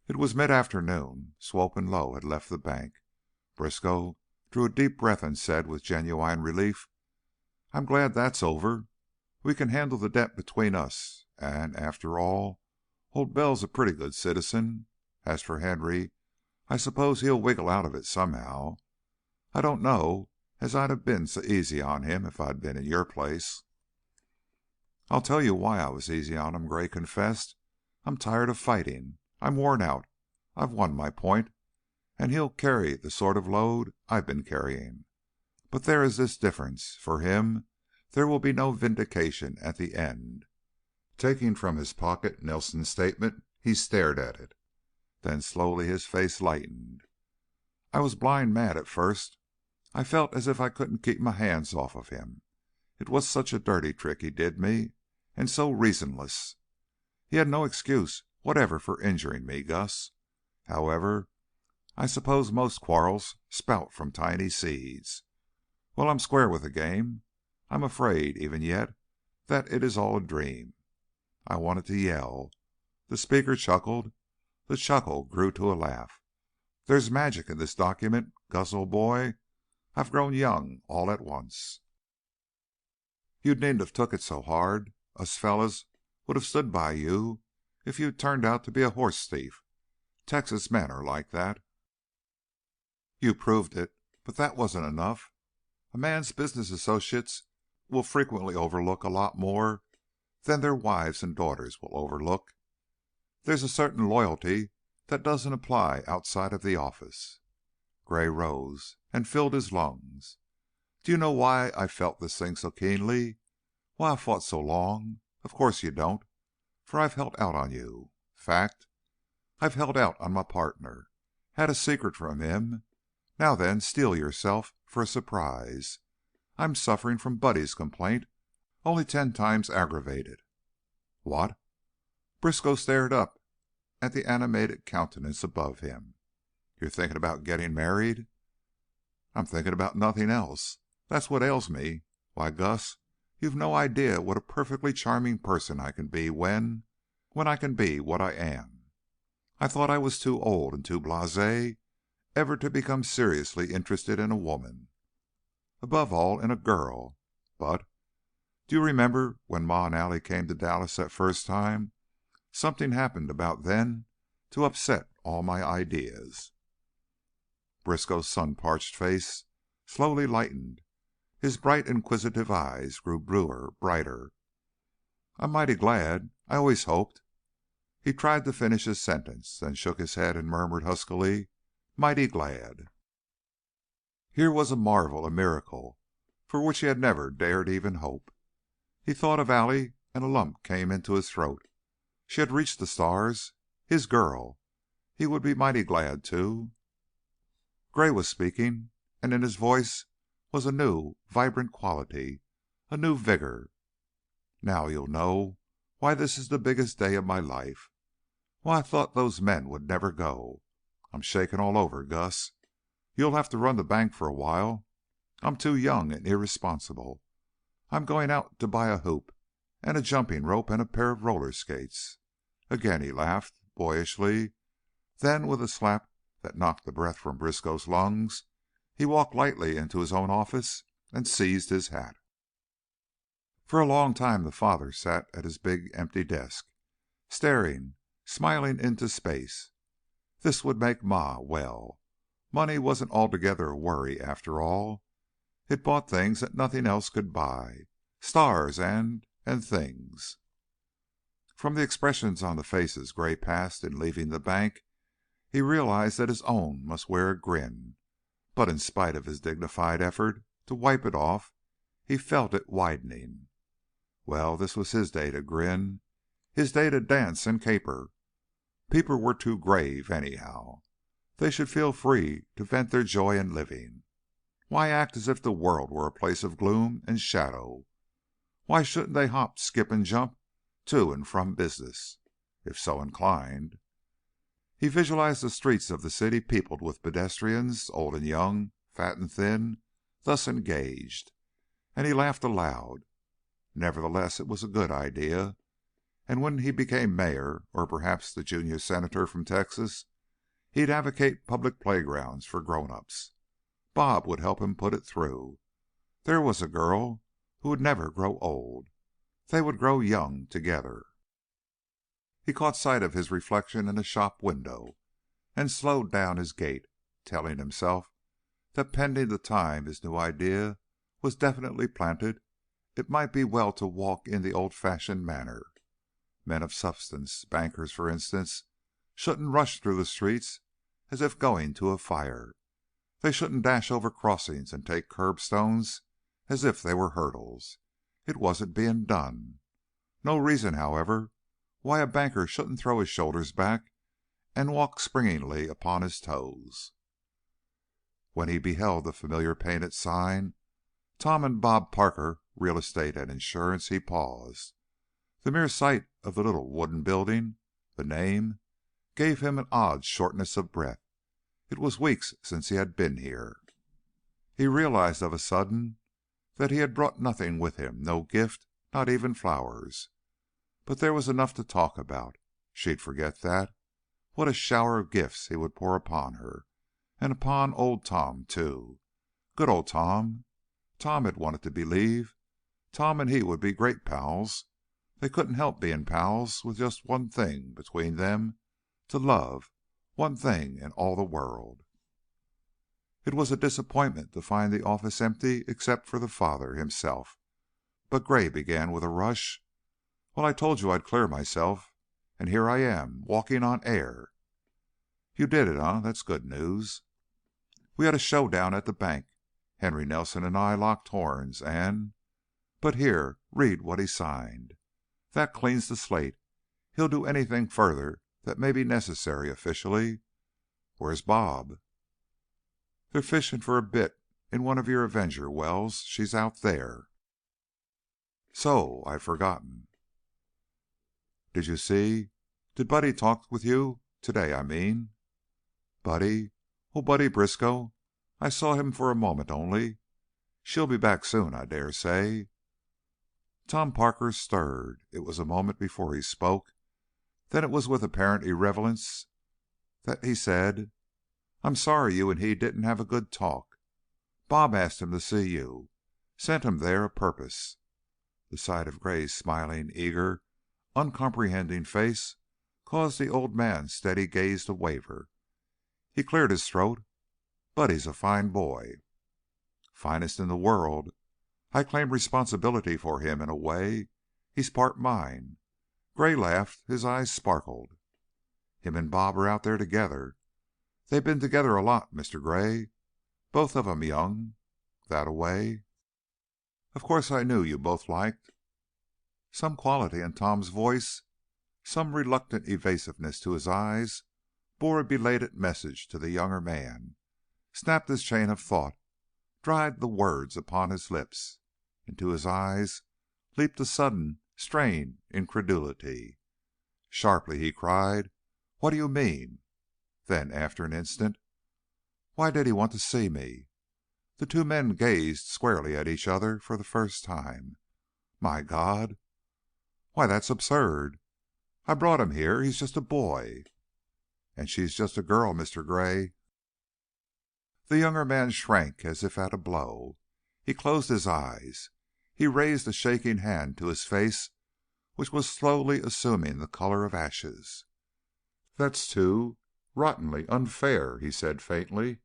It was mid-afternoon. Swope and Lowe had left the bank. Briskow drew a deep breath and said with genuine relief, "I'm glad that's over. We can handle the debt between us, and, after all, old Bell's a pretty good citizen. As for Henry, I suppose he'll wiggle out of it somehow. I don't know as I'd have been so easy on him if I'd been in your place." "I'll tell you why I was easy on him," Gray confessed. "I'm tired of fighting. I'm worn out. I've won my point, and he'll carry the sort of load I've been carrying. But there is this difference. For him there will be no vindication at the end." Taking from his pocket Nelson's statement, he stared at it. Then slowly his face lightened. "I was blind mad at first. I felt as if I couldn't keep my hands off of him. It was such a dirty trick he did me, and so reasonless. He had no excuse whatever for injuring me, Gus. However, I suppose most quarrels sprout from tiny seeds. Well, I'm square with the game. I'm afraid, even yet, that it is all a dream." I wanted to yell, The speaker chuckled. The chuckle grew to a laugh. "There's magic in this document, Gus, old boy. I've grown young all at once." "You needn't have took it so hard. Us fellows would have stood by you if you'd turned out to be a horse thief. Texas men are like that." "You proved it. But that wasn't enough. A man's business associates will frequently overlook a lot more than their wives and daughters will overlook. There's a certain loyalty that doesn't apply outside of the office." Gray rose and filled his lungs. "Do you know why I felt this thing so keenly? Why I fought so long? Of course you don't, for I've held out on you. Fact, I've held out on my partner. Had a secret from him. Now then, steel yourself for a surprise. I'm suffering from Buddy's complaint, only 10 times aggravated." "What?" Briskow stared up at the animated countenance above him. "You're thinking about getting married?" "I'm thinking about nothing else. That's what ails me. Why, Gus, you've no idea what a perfectly charming person I can be when I can be what I am. I thought I was too old and too blasé ever to become seriously interested in a woman, above all in a girl. But do you remember when Ma and Allie came to Dallas that first time? Something happened about then to upset all my ideas." Briskow's sun-parched face slowly lightened. His bright, inquisitive eyes grew bluer, brighter. "I'm mighty glad. I always hoped—" He tried to finish his sentence, then shook his head and murmured huskily, "Mighty glad." Here was a marvel, a miracle, for which he had never dared even hope. He thought of Allie, and a lump came into his throat. She had reached the stars. His girl. He would be mighty glad to— Gray was speaking, and in his voice was a new, vibrant quality, a new vigor. "Now you'll know why this is the biggest day of my life. Why I thought those men would never go. I'm shaking all over, Gus. You'll have to run the bank for a while. I'm too young and irresponsible. I'm going out to buy a hoop and a jumping rope and a pair of roller skates." Again he laughed, boyishly. Then, with a slap that knocked the breath from Briskow's lungs, he walked lightly into his own office and seized his hat. For a long time the father sat at his big empty desk, staring, smiling into space. This would make Ma well. Money wasn't altogether a worry after all. It bought things that nothing else could buy, stars and things. From the expressions on the faces Gray passed in leaving the bank, he realized that his own must wear a grin, but in spite of his dignified effort to wipe it off, he felt it widening. Well, this was his day to grin, his day to dance and caper. People were too grave, anyhow. They should feel free to vent their joy in living. Why act as if the world were a place of gloom and shadow? Why shouldn't they hop, skip, and jump to and from business, if so inclined? He visualized the streets of the city peopled with pedestrians, old and young, fat and thin, thus engaged, and he laughed aloud. Nevertheless, it was a good idea, and when he became mayor, or perhaps the junior senator from Texas, he'd advocate public playgrounds for grown-ups. Bob would help him put it through. There was a girl who would never grow old. They would grow young together. He caught sight of his reflection in a shop window and slowed down his gait, telling himself that pending the time his new idea was definitely planted, it might be well to walk in the old-fashioned manner. Men of substance, bankers, for instance, shouldn't rush through the streets as if going to a fire. They shouldn't dash over crossings and take curbstones as if they were hurdles. It wasn't being done. No reason, however, why a banker shouldn't throw his shoulders back and walk springily upon his toes. When he beheld the familiar painted sign, "Tom and Bob Parker, Real Estate and Insurance," he paused. The mere sight of the little wooden building, the name, gave him an odd shortness of breath. It was weeks since he had been here. He realized of a sudden that he had brought nothing with him, no gift, not even flowers. But there was enough to talk about. She'd forget that. What a shower of gifts he would pour upon her, and upon old Tom, too. Good old Tom! Tom had wanted to believe. Tom and he would be great pals. They couldn't help being pals with just one thing between them to love, one thing in all the world. It was a disappointment to find the office empty except for the father himself. But Gray began with a rush. "Well, I told you I'd clear myself, and here I am, walking on air." "You did it, eh? That's good news." "We had a showdown at the bank. Henry Nelson and I locked horns, and but here, read what he signed. That cleans the slate. He'll do anything further that may be necessary officially. Where's Bob?" "They're fishing for a bit in one of your Avenger wells. She's out there." "So? I'd forgotten." "Did you see did Buddy talk with you? Today, I mean." "Buddy? Oh, Buddy Briskow. I saw him for a moment only. She'll be back soon, I dare say." Tom Parker stirred. It was a moment before he spoke. Then it was with apparent irrelevance that he said, "I'm sorry you and he didn't have a good talk. Bob asked him to see you. Sent him there a purpose." The sight of Gray's smiling, eager, uncomprehending face caused the old man's steady gaze to waver. He cleared his throat. "Buddy's a fine boy." "Finest in the world. I claim responsibility for him in a way. He's part mine." Gray laughed. His eyes sparkled. "Him and Bob are out there together. They've been together a lot, Mr. Gray. Both of 'em young, that a way. Of course I knew you both liked." Some quality in Tom's voice, some reluctant evasiveness to his eyes, bore a belated message to the younger man, snapped his chain of thought, dried the words upon his lips. Into his eyes leaped a sudden, strained incredulity. Sharply he cried, "What do you mean?" Then, after an instant, "Why did he want to see me?" The two men gazed squarely at each other for the first time. "My God!" "Why, that's absurd. I brought him here. He's just a boy." "And she's just a girl, Mr. Gray." The younger man shrank as if at a blow. He closed his eyes. He raised a shaking hand to his face, which was slowly assuming the color of ashes. "That's too rottenly unfair," he said faintly.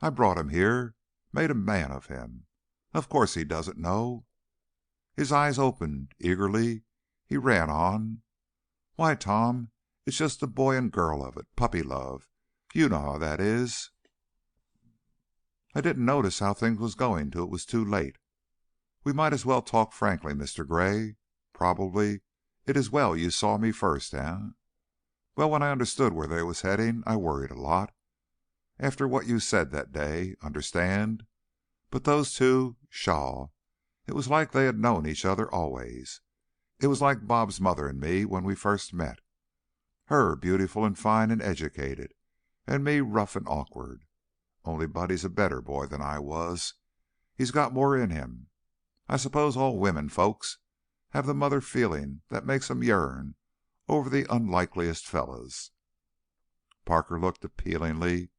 "I brought him here, made a man of him. Of course he doesn't know." His eyes opened eagerly. He ran on. "Why, Tom, it's just the boy and girl of it, puppy love. You know how that is." "I didn't notice how things was going till it was too late. We might as well talk frankly, Mr. Gray. Probably it is well you saw me first, eh? Well, when I understood where they was heading, I worried a lot. After what you said that day, understand? But those two, pshaw! It was like they had known each other always. It was like Bob's mother and me when we first met. Her beautiful and fine and educated, and me rough and awkward. Only Buddy's a better boy than I was. He's got more in him. I suppose all women folks have the mother feeling that makes 'em yearn over the unlikeliest fellows." Parker looked appealingly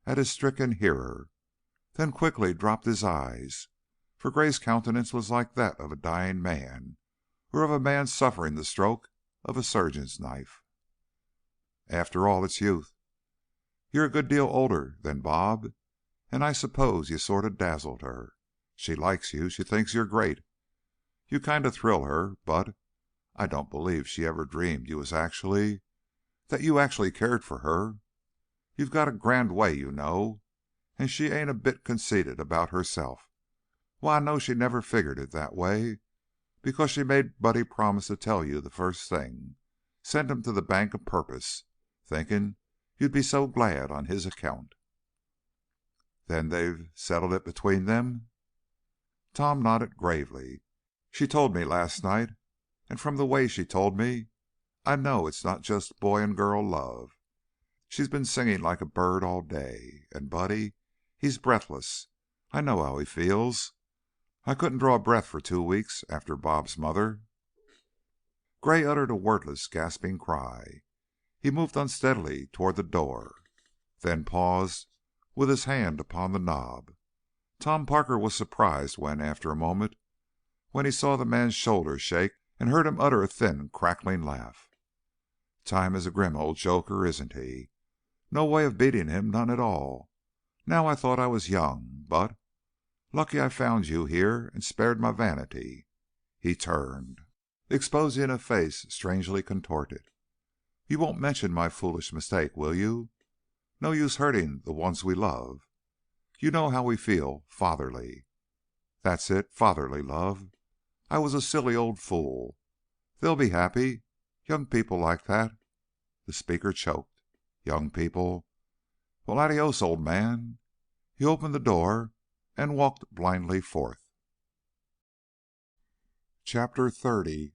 at his stricken hearer, then quickly dropped his eyes, for Gray's countenance was like that of a dying man, or of a man suffering the stroke of a surgeon's knife. "After all, it's youth. You're a good deal older than Bob, and I suppose you sort of dazzled her. She likes you. She thinks you're great. You kind of thrill her, but I don't believe she ever dreamed that you actually cared for her. You've got a grand way, you know, and she ain't a bit conceited about herself. Why, I know she never figured it that way, because she made Buddy promise to tell you the first thing. Sent him to the bank a purpose, thinking you'd be so glad on his account." "Then they've settled it between them?" Tom nodded gravely. "She told me last night, and from the way she told me, I know it's not just boy and girl love. She's been singing like a bird all day. And Buddy, he's breathless. I know how he feels. I couldn't draw a breath for 2 weeks after Bob's mother." Gray uttered a wordless, gasping cry. He moved unsteadily toward the door, then paused with his hand upon the knob. Tom Parker was surprised when, after a moment, he saw the man's shoulders shake and heard him utter a thin, crackling laugh. Time is a grim old joker, isn't he? No way of beating him, none at all. Now I thought I was young, but lucky I found you here and spared my vanity. He turned, exposing a face strangely contorted. You won't mention my foolish mistake, will you? No use hurting the ones we love. You know how we feel, fatherly. That's it, fatherly love. I was a silly old fool. They'll be happy. Young people like that. The speaker choked. Young people. Well, adios, old man. He opened the door and walked blindly forth. Chapter 30.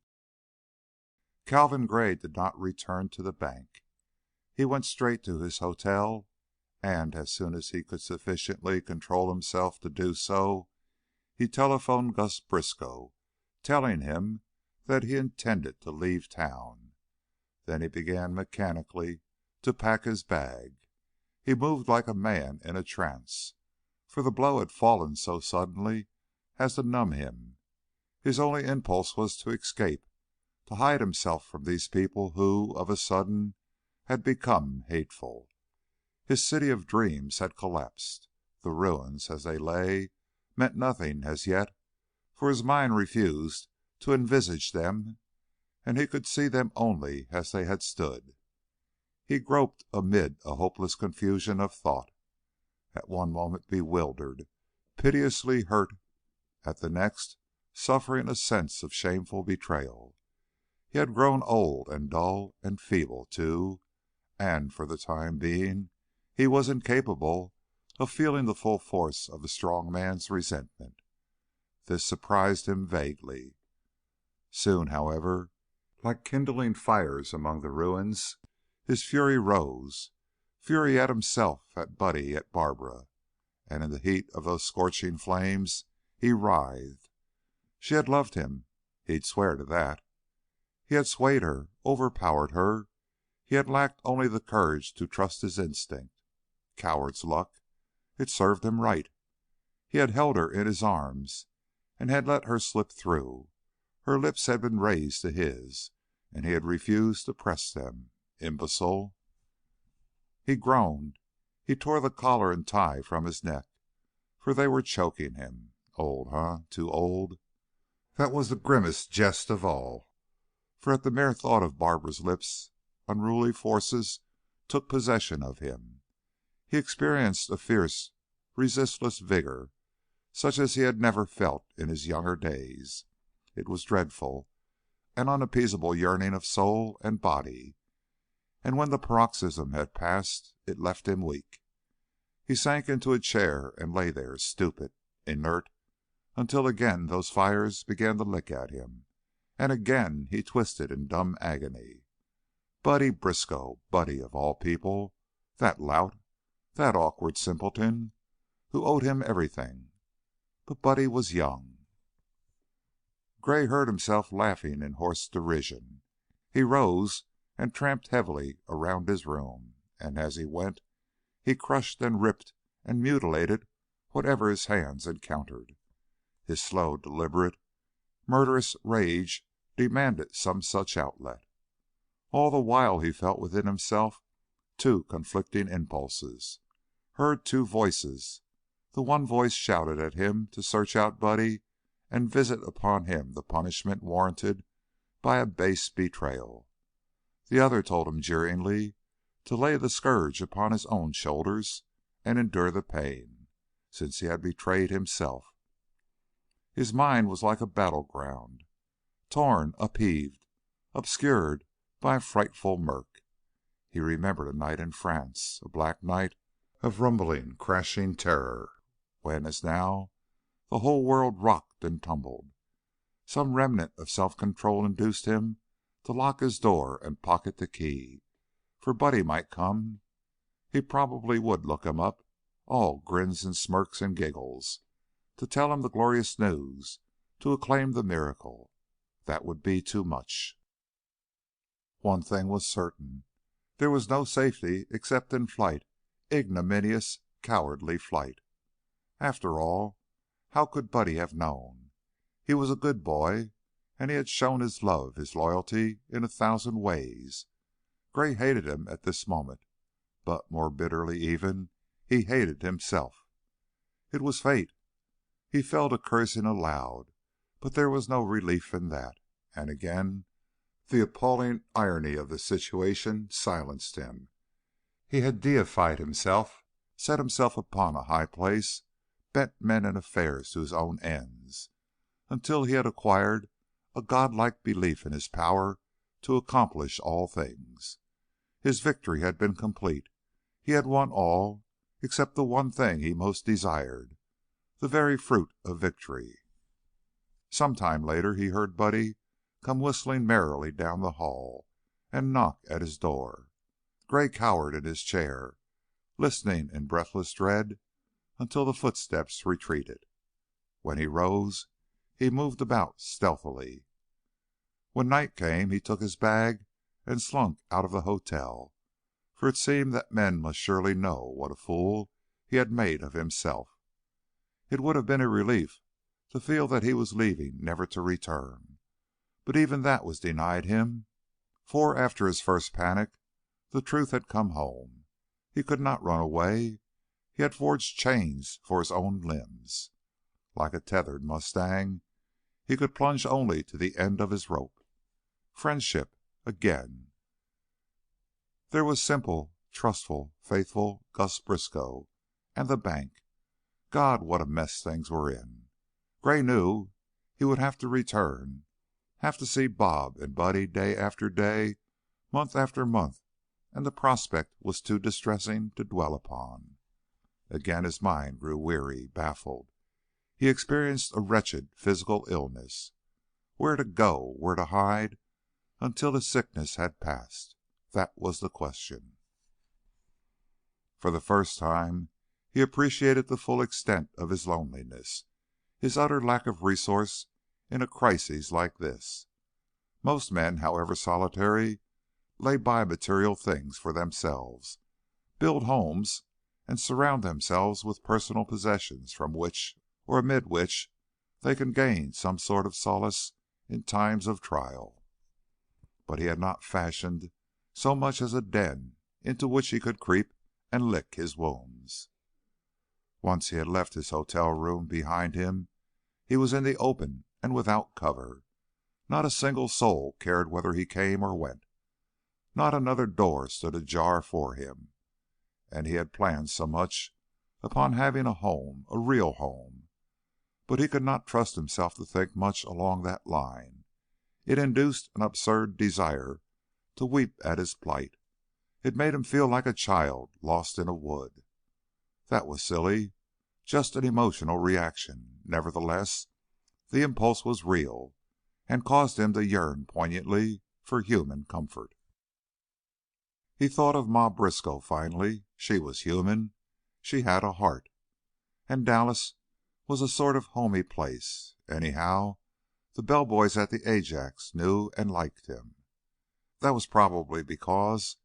Calvin Gray did not return to the bank. He went straight to his hotel, and as soon as he could sufficiently control himself to do so, he telephoned Gus Briskow, telling him that he intended to leave town. Then he began mechanically to pack his bag. He moved like a man in a trance, for the blow had fallen so suddenly as to numb him. His only impulse was to escape, to hide himself from these people who, of a sudden, had become hateful. His city of dreams had collapsed. The ruins, as they lay, meant nothing as yet, for his mind refused to envisage them, and he could see them only as they had stood. He groped amid a hopeless confusion of thought, at one moment bewildered, piteously hurt, at the next suffering a sense of shameful betrayal. He had grown old and dull and feeble, too, and for the time being he was incapable of feeling the full force of a strong man's resentment. This surprised him vaguely. Soon, however, like kindling fires among the ruins, his fury rose, fury at himself, at Buddy, at Barbara, and in the heat of those scorching flames he writhed. She had loved him, he'd swear to that. He had swayed her, overpowered her. He had lacked only the courage to trust his instinct. Coward's luck. It served him right. He had held her in his arms and had let her slip through. Her lips had been raised to his, and he had refused to press them. Imbecile. He groaned. He tore the collar and tie from his neck, for they were choking him. Old, huh? Too old? That was the grimmest jest of all, for at the mere thought of Barbara's lips unruly forces took possession of him. He experienced a fierce, resistless vigor such as he had never felt in his younger days. It was dreadful, an unappeasable yearning of soul and body, and when the paroxysm had passed, it left him weak. He sank into a chair and lay there, stupid, inert, until again those fires began to lick at him, and again he twisted in dumb agony. Buddy Briskow, Buddy of all people, that lout, that awkward simpleton, who owed him everything. But Buddy was young. Gray heard himself laughing in hoarse derision. He rose and tramped heavily around his room, and as he went, he crushed and ripped and mutilated whatever his hands encountered. His slow, deliberate, murderous rage demanded some such outlet. All the while he felt within himself two conflicting impulses, heard two voices. The one voice shouted at him to search out Buddy and visit upon him the punishment warranted by a base betrayal. The other told him jeeringly to lay the scourge upon his own shoulders and endure the pain, since he had betrayed himself. His mind was like a battleground, torn, upheaved, obscured by a frightful murk. He remembered a night in France, a black night of rumbling, crashing terror, when, as now, the whole world rocked and tumbled. Some remnant of self-control induced him to lock his door and pocket the key, for Buddy might come. He probably would look him up, all grins and smirks and giggles, to tell him the glorious news, to acclaim the miracle. That would be too much. One thing was certain. There was no safety except in flight, ignominious, cowardly flight. After all, how could Buddy have known? He was a good boy, and he had shown his love, his loyalty, in 1,000 ways. Gray hated him at this moment, but more bitterly even, he hated himself. It was fate. He fell to cursing aloud, but there was no relief in that, and again the appalling irony of the situation silenced him. He had deified himself, set himself upon a high place, bent men and affairs to his own ends, until he had acquired a godlike belief in his power to accomplish all things. His victory had been complete. He had won all except the one thing he most desired, the very fruit of victory. Some time later he heard Buddy come whistling merrily down the hall and knock at his door. Gray cowered in his chair, listening in breathless dread until the footsteps retreated. When he rose, he moved about stealthily. When night came, he took his bag and slunk out of the hotel, for it seemed that men must surely know what a fool he had made of himself. It would have been a relief to feel that he was leaving never to return, but even that was denied him, for after his first panic the truth had come home. He could not run away. He had forged chains for his own limbs. Like a tethered mustang, he could plunge only to the end of his rope. Friendship again. There was simple, trustful, faithful Gus Briskow, and the bank. God, what a mess things were in. Gray knew he would have to return, have to see Bob and Buddy day after day, month after month, and the prospect was too distressing to dwell upon. Again his mind grew weary, baffled. He experienced a wretched physical illness. Where to go, where to hide until his sickness had passed? That was the question. For the first time he appreciated the full extent of his loneliness, his utter lack of resource in a crisis like this. Most men, however solitary, lay by material things for themselves, build homes, and surround themselves with personal possessions from which, or amid which, they can gain some sort of solace in times of trial. But he had not fashioned so much as a den into which he could creep and lick his wounds. Once he had left his hotel room behind him, he was in the open and without cover. Not a single soul cared whether he came or went. Not another door stood ajar for him. And he had planned so much upon having a home, a real home. But he could not trust himself to think much along that line. It induced an absurd desire to weep at his plight. It made him feel like a child lost in a wood. That was silly, just an emotional reaction. Nevertheless, the impulse was real and caused him to yearn poignantly for human comfort. He thought of Ma Briskow finally. She was human. She had a heart. And Dallas was a sort of homey place. Anyhow, the bellboys at the Ajax knew and liked him. That was probably because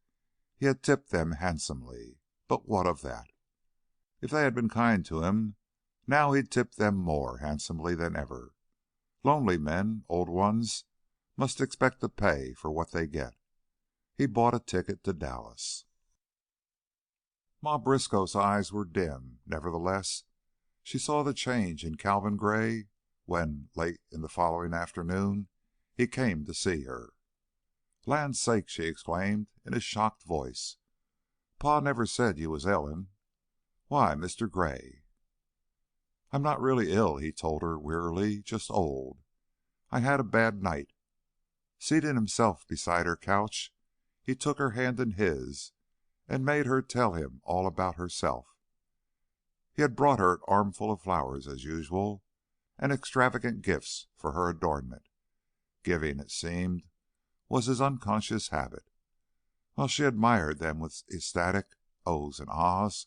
he had tipped them handsomely. But what of that? If they had been kind to him, now he'd tip them more handsomely than ever. Lonely men, old ones, must expect to pay for what they get. He bought a ticket to Dallas. Ma Briskow's eyes were dim. Nevertheless, she saw the change in Calvin Gray when, late in the following afternoon, he came to see her. "Land's sake!" she exclaimed in a shocked voice. "Pa never said you was ailin'. Why, Mr. Gray!" "I'm not really ill," he told her wearily. "Just old. I had a bad night." Seating himself beside her couch, he took her hand in his and made her tell him all about herself. He had brought her an armful of flowers as usual, and extravagant gifts for her adornment. Giving, it seemed, was his unconscious habit. While she admired them with ecstatic ohs and ahs,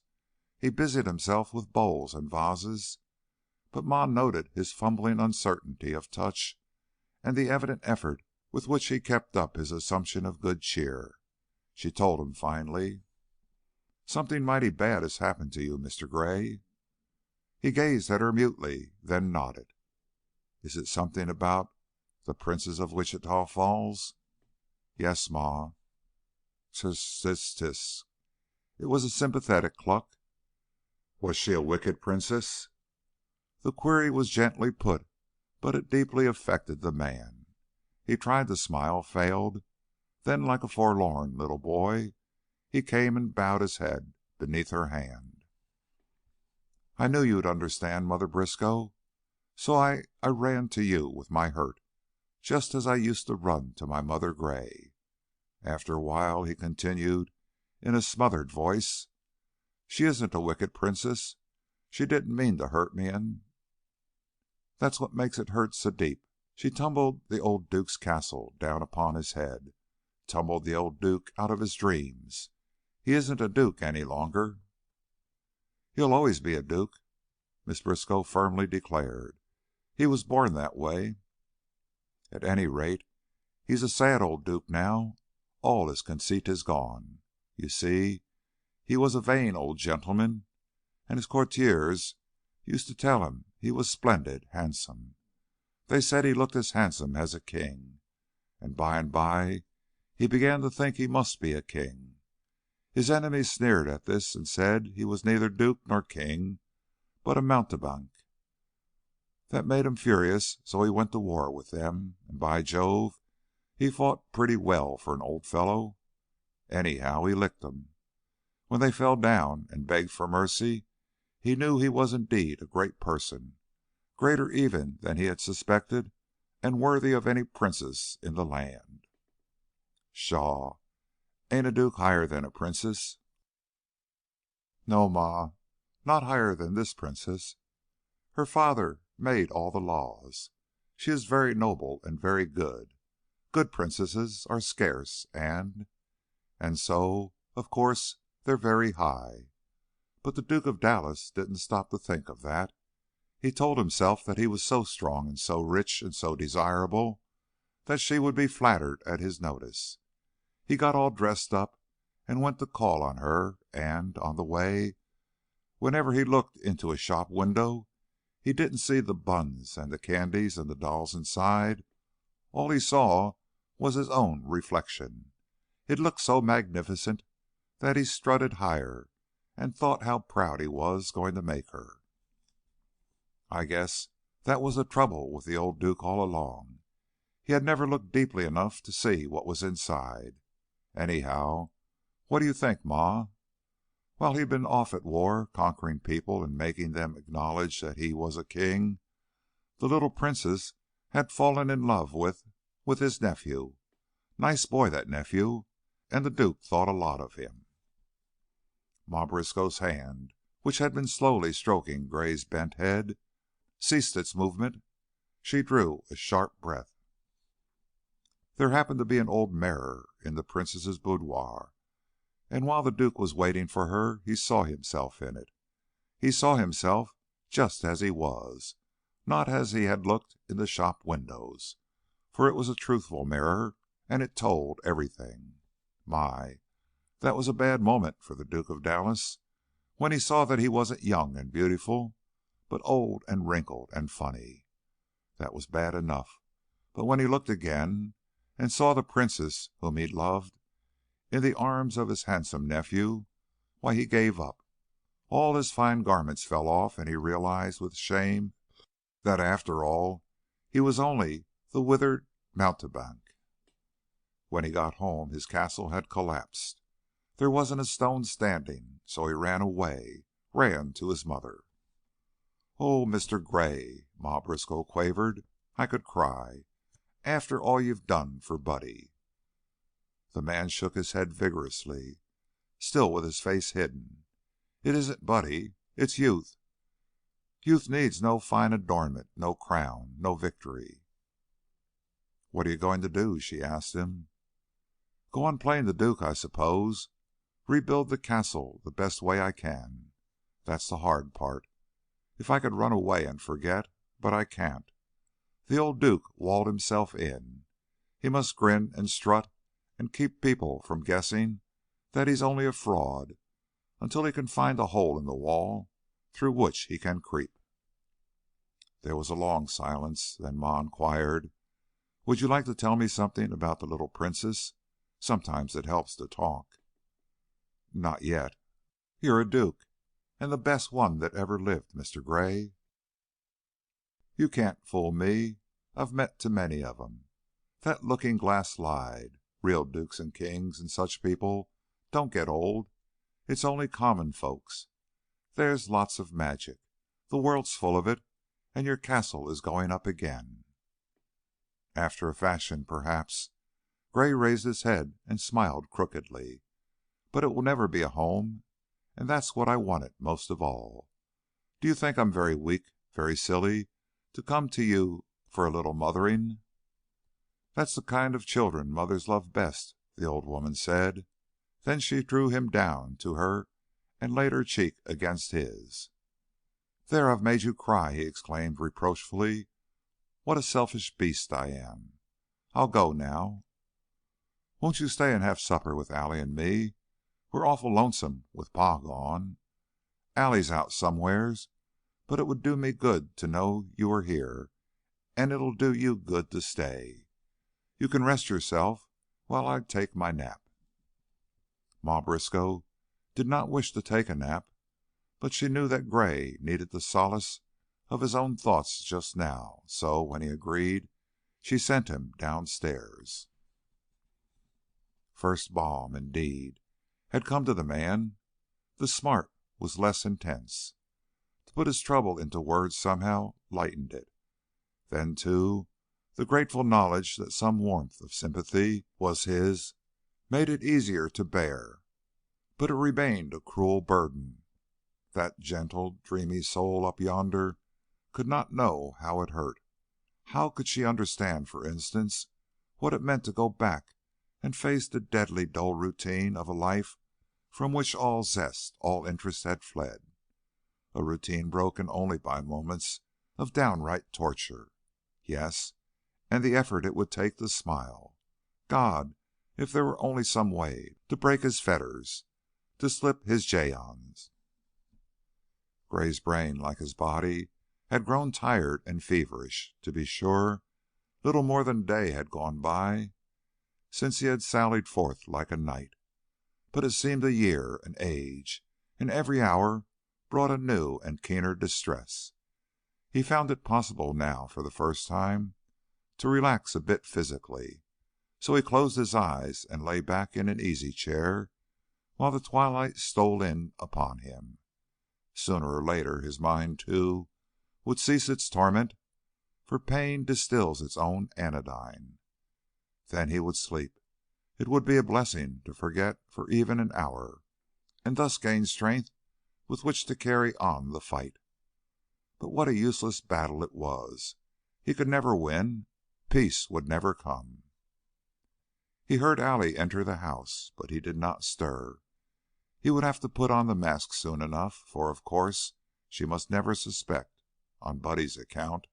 he busied himself with bowls and vases, but Ma noted his fumbling uncertainty of touch and the evident effort with which he kept up his assumption of good cheer. She told him finally, "Something mighty bad has happened to you, Mr. Gray." He gazed at her mutely, then nodded. "Is it something about the Princess of Wichita Falls?" "Yes, Ma." Tis, tis, tis. It was a sympathetic cluck. Was she a wicked princess? The query was gently put, but it deeply affected the man. He tried to smile, failed, then like a forlorn little boy he came and bowed his head beneath her hand. "I knew you'd understand, Mother Briskow, so I ran to you with my hurt, just as I used to run to my Mother Gray." After a while he continued in a smothered voice, "She isn't a wicked princess. She didn't mean to hurt me, and that's what makes it hurt so deep. She tumbled the old Duke's castle down upon his head, tumbled the old Duke out of his dreams. He isn't a Duke any longer." "He'll always be a Duke," Miss Briskow firmly declared. "He was born that way." "At any rate, he's a sad old Duke now. All his conceit is gone. You see, he was a vain old gentleman, and his courtiers used to tell him he was splendid, handsome. They said he looked as handsome as a king, and by he began to think he must be a king. His enemies sneered at this and said he was neither duke nor king, but a mountebank. That made him furious, so he went to war with them, and by Jove, he fought pretty well for an old fellow. Anyhow, he licked 'em. When they fell down and begged for mercy, he knew he was indeed a great person, greater even than he had suspected, and worthy of any princess in the land." "Pshaw! Ain't a duke higher than a princess?" "No, Ma, not higher than this princess. Her father made all the laws. She is very noble and very good. Good princesses are scarce, and so, of course, they're very high. But the Duke of Dallas didn't stop to think of that. He told himself that he was so strong and so rich and so desirable that she would be flattered at his notice. He got all dressed up and went to call on her, and, on the way, whenever he looked into a shop window, he didn't see the buns and the candies and the dolls inside. All he saw was his own reflection. It looked so magnificent that he strutted higher and thought how proud he was going to make her. I guess that was the trouble with the old Duke all along. He had never looked deeply enough to see what was inside. Anyhow, what do you think, Ma? While he'd been off at war, conquering people and making them acknowledge that he was a king, the little princess had fallen in love with his nephew. Nice boy, that nephew, and the Duke thought a lot of him." Ma Briskow's hand, which had been slowly stroking Gray's bent head, ceased its movement. She drew a sharp breath. There happened to be an old mirror in the princess's boudoir, and while the Duke was waiting for her, he saw himself in it. He saw himself just as he was, not as he had looked in the shop windows, for it was a truthful mirror, and it told everything. My, that was a bad moment for the Duke of Dallas, when he saw that he wasn't young and beautiful, but old and wrinkled and funny. That was bad enough, but when he looked again and saw the princess whom he loved in the arms of his handsome nephew, why, he gave up. All his fine garments fell off, and he realized with shame that after all he was only the withered mountebank. When he got home his castle had collapsed. There wasn't a stone standing, so he ran away, ran to his mother. "Oh, Mr. Gray," Ma Briskow quavered, "I could cry. After all you've done for Buddy." The man shook his head vigorously, still with his face hidden. "It isn't Buddy. It's youth. Youth needs no fine adornment, no crown, no victory." "What are you going to do?" she asked him. "Go on playing the Duke, I suppose. Rebuild the castle the best way I can. That's the hard part. If I could run away and forget, but I can't. The old Duke walled himself in. He must grin and strut and keep people from guessing that he's only a fraud until he can find a hole in the wall through which he can creep." There was a long silence. Then Ma inquired, "Would you like to tell me something about the little princess? Sometimes it helps to talk." "Not yet." "You're a duke, and the best one that ever lived, Mr. Gray. You can't fool me. I've met too many of 'em. That looking glass lied. Real dukes and kings and such people don't get old. It's only common folks. There's lots of magic. The world's full of it, and your castle is going up again." "After a fashion, perhaps." Gray raised his head and smiled crookedly. "But it will never be a home, and that's what I wanted most of all. Do you think I'm very weak, very silly, to come to you for a little mothering?" "That's the kind of children mothers love best," the old woman said. Then she drew him down to her and laid her cheek against his. "There, I've made you cry," he exclaimed reproachfully. "What a selfish beast I am. I'll go now." "Won't you stay and have supper with Allie and me? We're awful lonesome with Pa gone. Allie's out somewheres, but it would do me good to know you were here, and it'll do you good to stay. You can rest yourself while I take my nap." Ma Briskow did not wish to take a nap, but she knew that Gray needed the solace of his own thoughts just now, so, when he agreed, she sent him downstairs. First balm, indeed, had come to the man. The smart was less intense. To put his trouble into words somehow lightened it. Then, too, the grateful knowledge that some warmth of sympathy was his made it easier to bear, but it remained a cruel burden. That gentle, dreamy soul up yonder could not know how it hurt. How could she understand, for instance, what it meant to go back and face the deadly dull routine of a life from which all zest, all interest had fled? A routine broken only by moments of downright torture. Yes, and the effort it would take to smile. God, if there were only some way to break his fetters, to slip his jayons. Gray's brain, like his body, had grown tired and feverish. To be sure, little more than a day had gone by since he had sallied forth like a knight, but it seemed a year, an age, and every hour brought a new and keener distress. He found it possible now, for the first time, to relax a bit physically, so he closed his eyes and lay back in an easy chair while the twilight stole in upon him. Sooner or later his mind, too, would cease its torment, for pain distills its own anodyne. Then he would sleep. It would be a blessing to forget for even an hour, and thus gain strength with which to carry on the fight. But what a useless battle it was! He could never win. Peace would never come. He heard Allie enter the house, but he did not stir. He would have to put on the mask soon enough, for, of course, she must never suspect, on Buddy's account.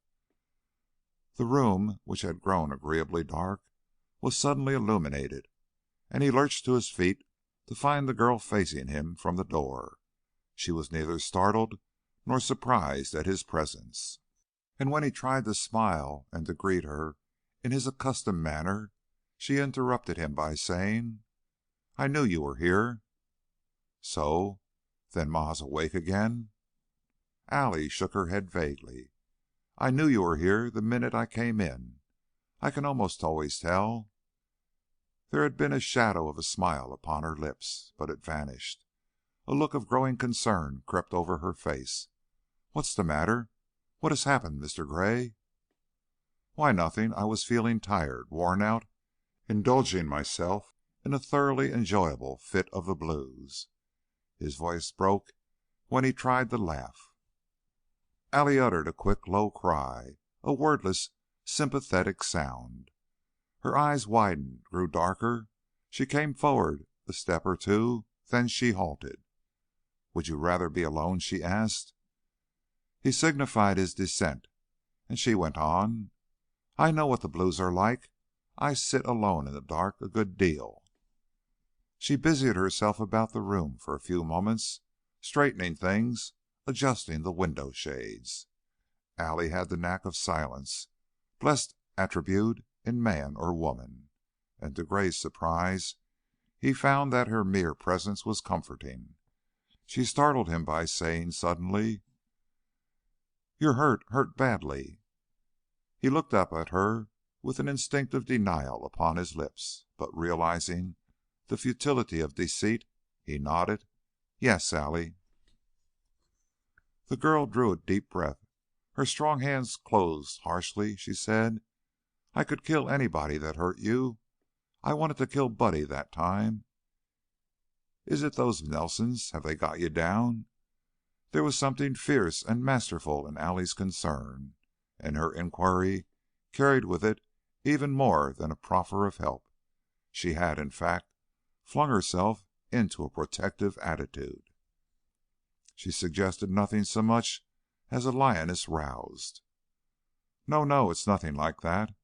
The room, which had grown agreeably dark, was suddenly illuminated, and he lurched to his feet to find the girl facing him from the door. She was neither startled nor surprised at his presence, and when he tried to smile and to greet her in his accustomed manner, she interrupted him by saying, "I knew you were here." "So? Then Ma's awake again?" Allie shook her head vaguely. "I knew you were here the minute I came in. I can almost always tell." There had been a shadow of a smile upon her lips, but it vanished. A look of growing concern crept over her face. "What's the matter? What has happened, Mr. Gray?" "Why, nothing. I was feeling tired, worn out, indulging myself in a thoroughly enjoyable fit of the blues." His voice broke when he tried to laugh. Allie uttered a quick, low cry, a wordless, sympathetic sound. Her eyes widened, grew darker. She came forward a step or two, then she halted. "Would you rather be alone?" she asked. He signified his dissent, and she went on. "I know what the blues are like. I sit alone in the dark a good deal." She busied herself about the room for a few moments, straightening things, adjusting the window shades. Allie had the knack of silence, blessed attribute in man or woman, and to Gray's surprise he found that her mere presence was comforting. She startled him by saying suddenly, "You're hurt badly." He looked up at her with an instinctive denial upon his lips, but realizing the futility of deceit, he nodded, "Yes, Allie." The girl drew a deep breath. Her strong hands closed harshly. She said, "I could kill anybody that hurt you. I wanted to kill Buddy that time. Is it those Nelsons? Have they got you down?" There was something fierce and masterful in Allie's concern, and her inquiry carried with it even more than a proffer of help. She had, in fact, flung herself into a protective attitude. She suggested nothing so much as a lioness roused. "No, no, it's nothing like that.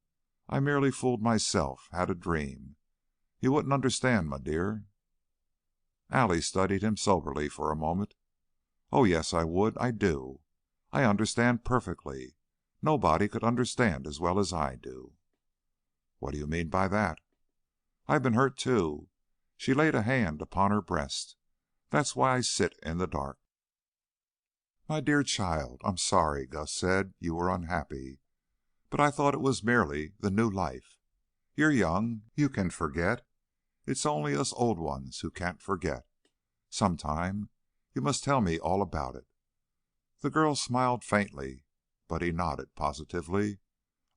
I merely fooled myself, had a dream. You wouldn't understand, my dear." Allie studied him soberly for a moment. "Oh, yes, I would. I do. I understand perfectly. Nobody could understand as well as I do." "What do you mean by that?" "I've been hurt, too." She laid a hand upon her breast. "That's why I sit in the dark." "My dear child, I'm sorry," Gus said. "You were unhappy. But I thought it was merely the new life. You're young. You can forget. It's only us old ones who can't forget. Sometime you must tell me all about it." The girl smiled faintly, but he nodded positively.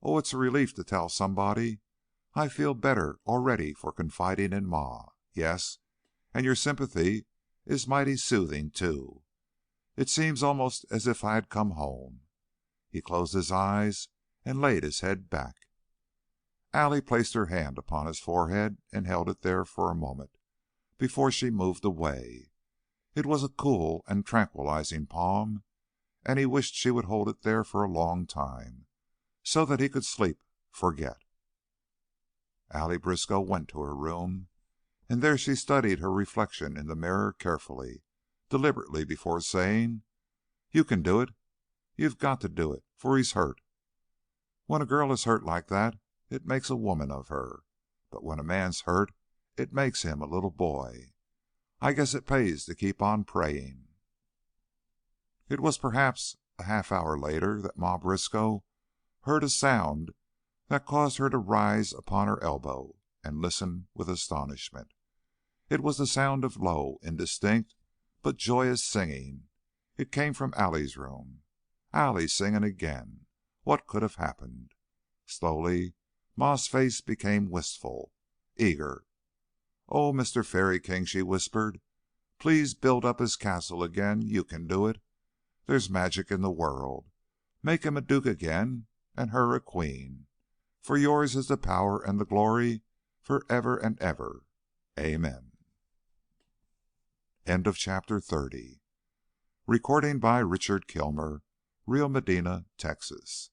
"Oh, it's a relief to tell somebody. I feel better already for confiding in Ma. Yes, and your sympathy is mighty soothing, too. It seems almost as if I had come home." He closed his eyes and laid his head back. Allie placed her hand upon his forehead and held it there for a moment before she moved away. It was a cool and tranquilizing palm, and he wished she would hold it there for a long time, so that he could sleep, forget. Allie Briskow went to her room, and there she studied her reflection in the mirror carefully, deliberately, before saying, "You can do it. You've got to do it, for he's hurt. When a girl is hurt like that, it makes a woman of her. But when a man's hurt, it makes him a little boy. I guess it pays to keep on praying." It was perhaps a half hour later that Ma Briskow heard a sound that caused her to rise upon her elbow and listen with astonishment. It was the sound of low, indistinct, but joyous singing. It came from Allie's room. Allie singing again. What could have happened? Slowly Ma's face became wistful, eager. "Oh, Mr. Fairy King," she whispered, "please build up his castle again. You can do it. There's magic in the world. Make him a duke again and her a queen. For yours is the power and the glory for ever and ever. Amen." End of chapter 30. Recording by Richard Kilmer, Rio Medina, Texas.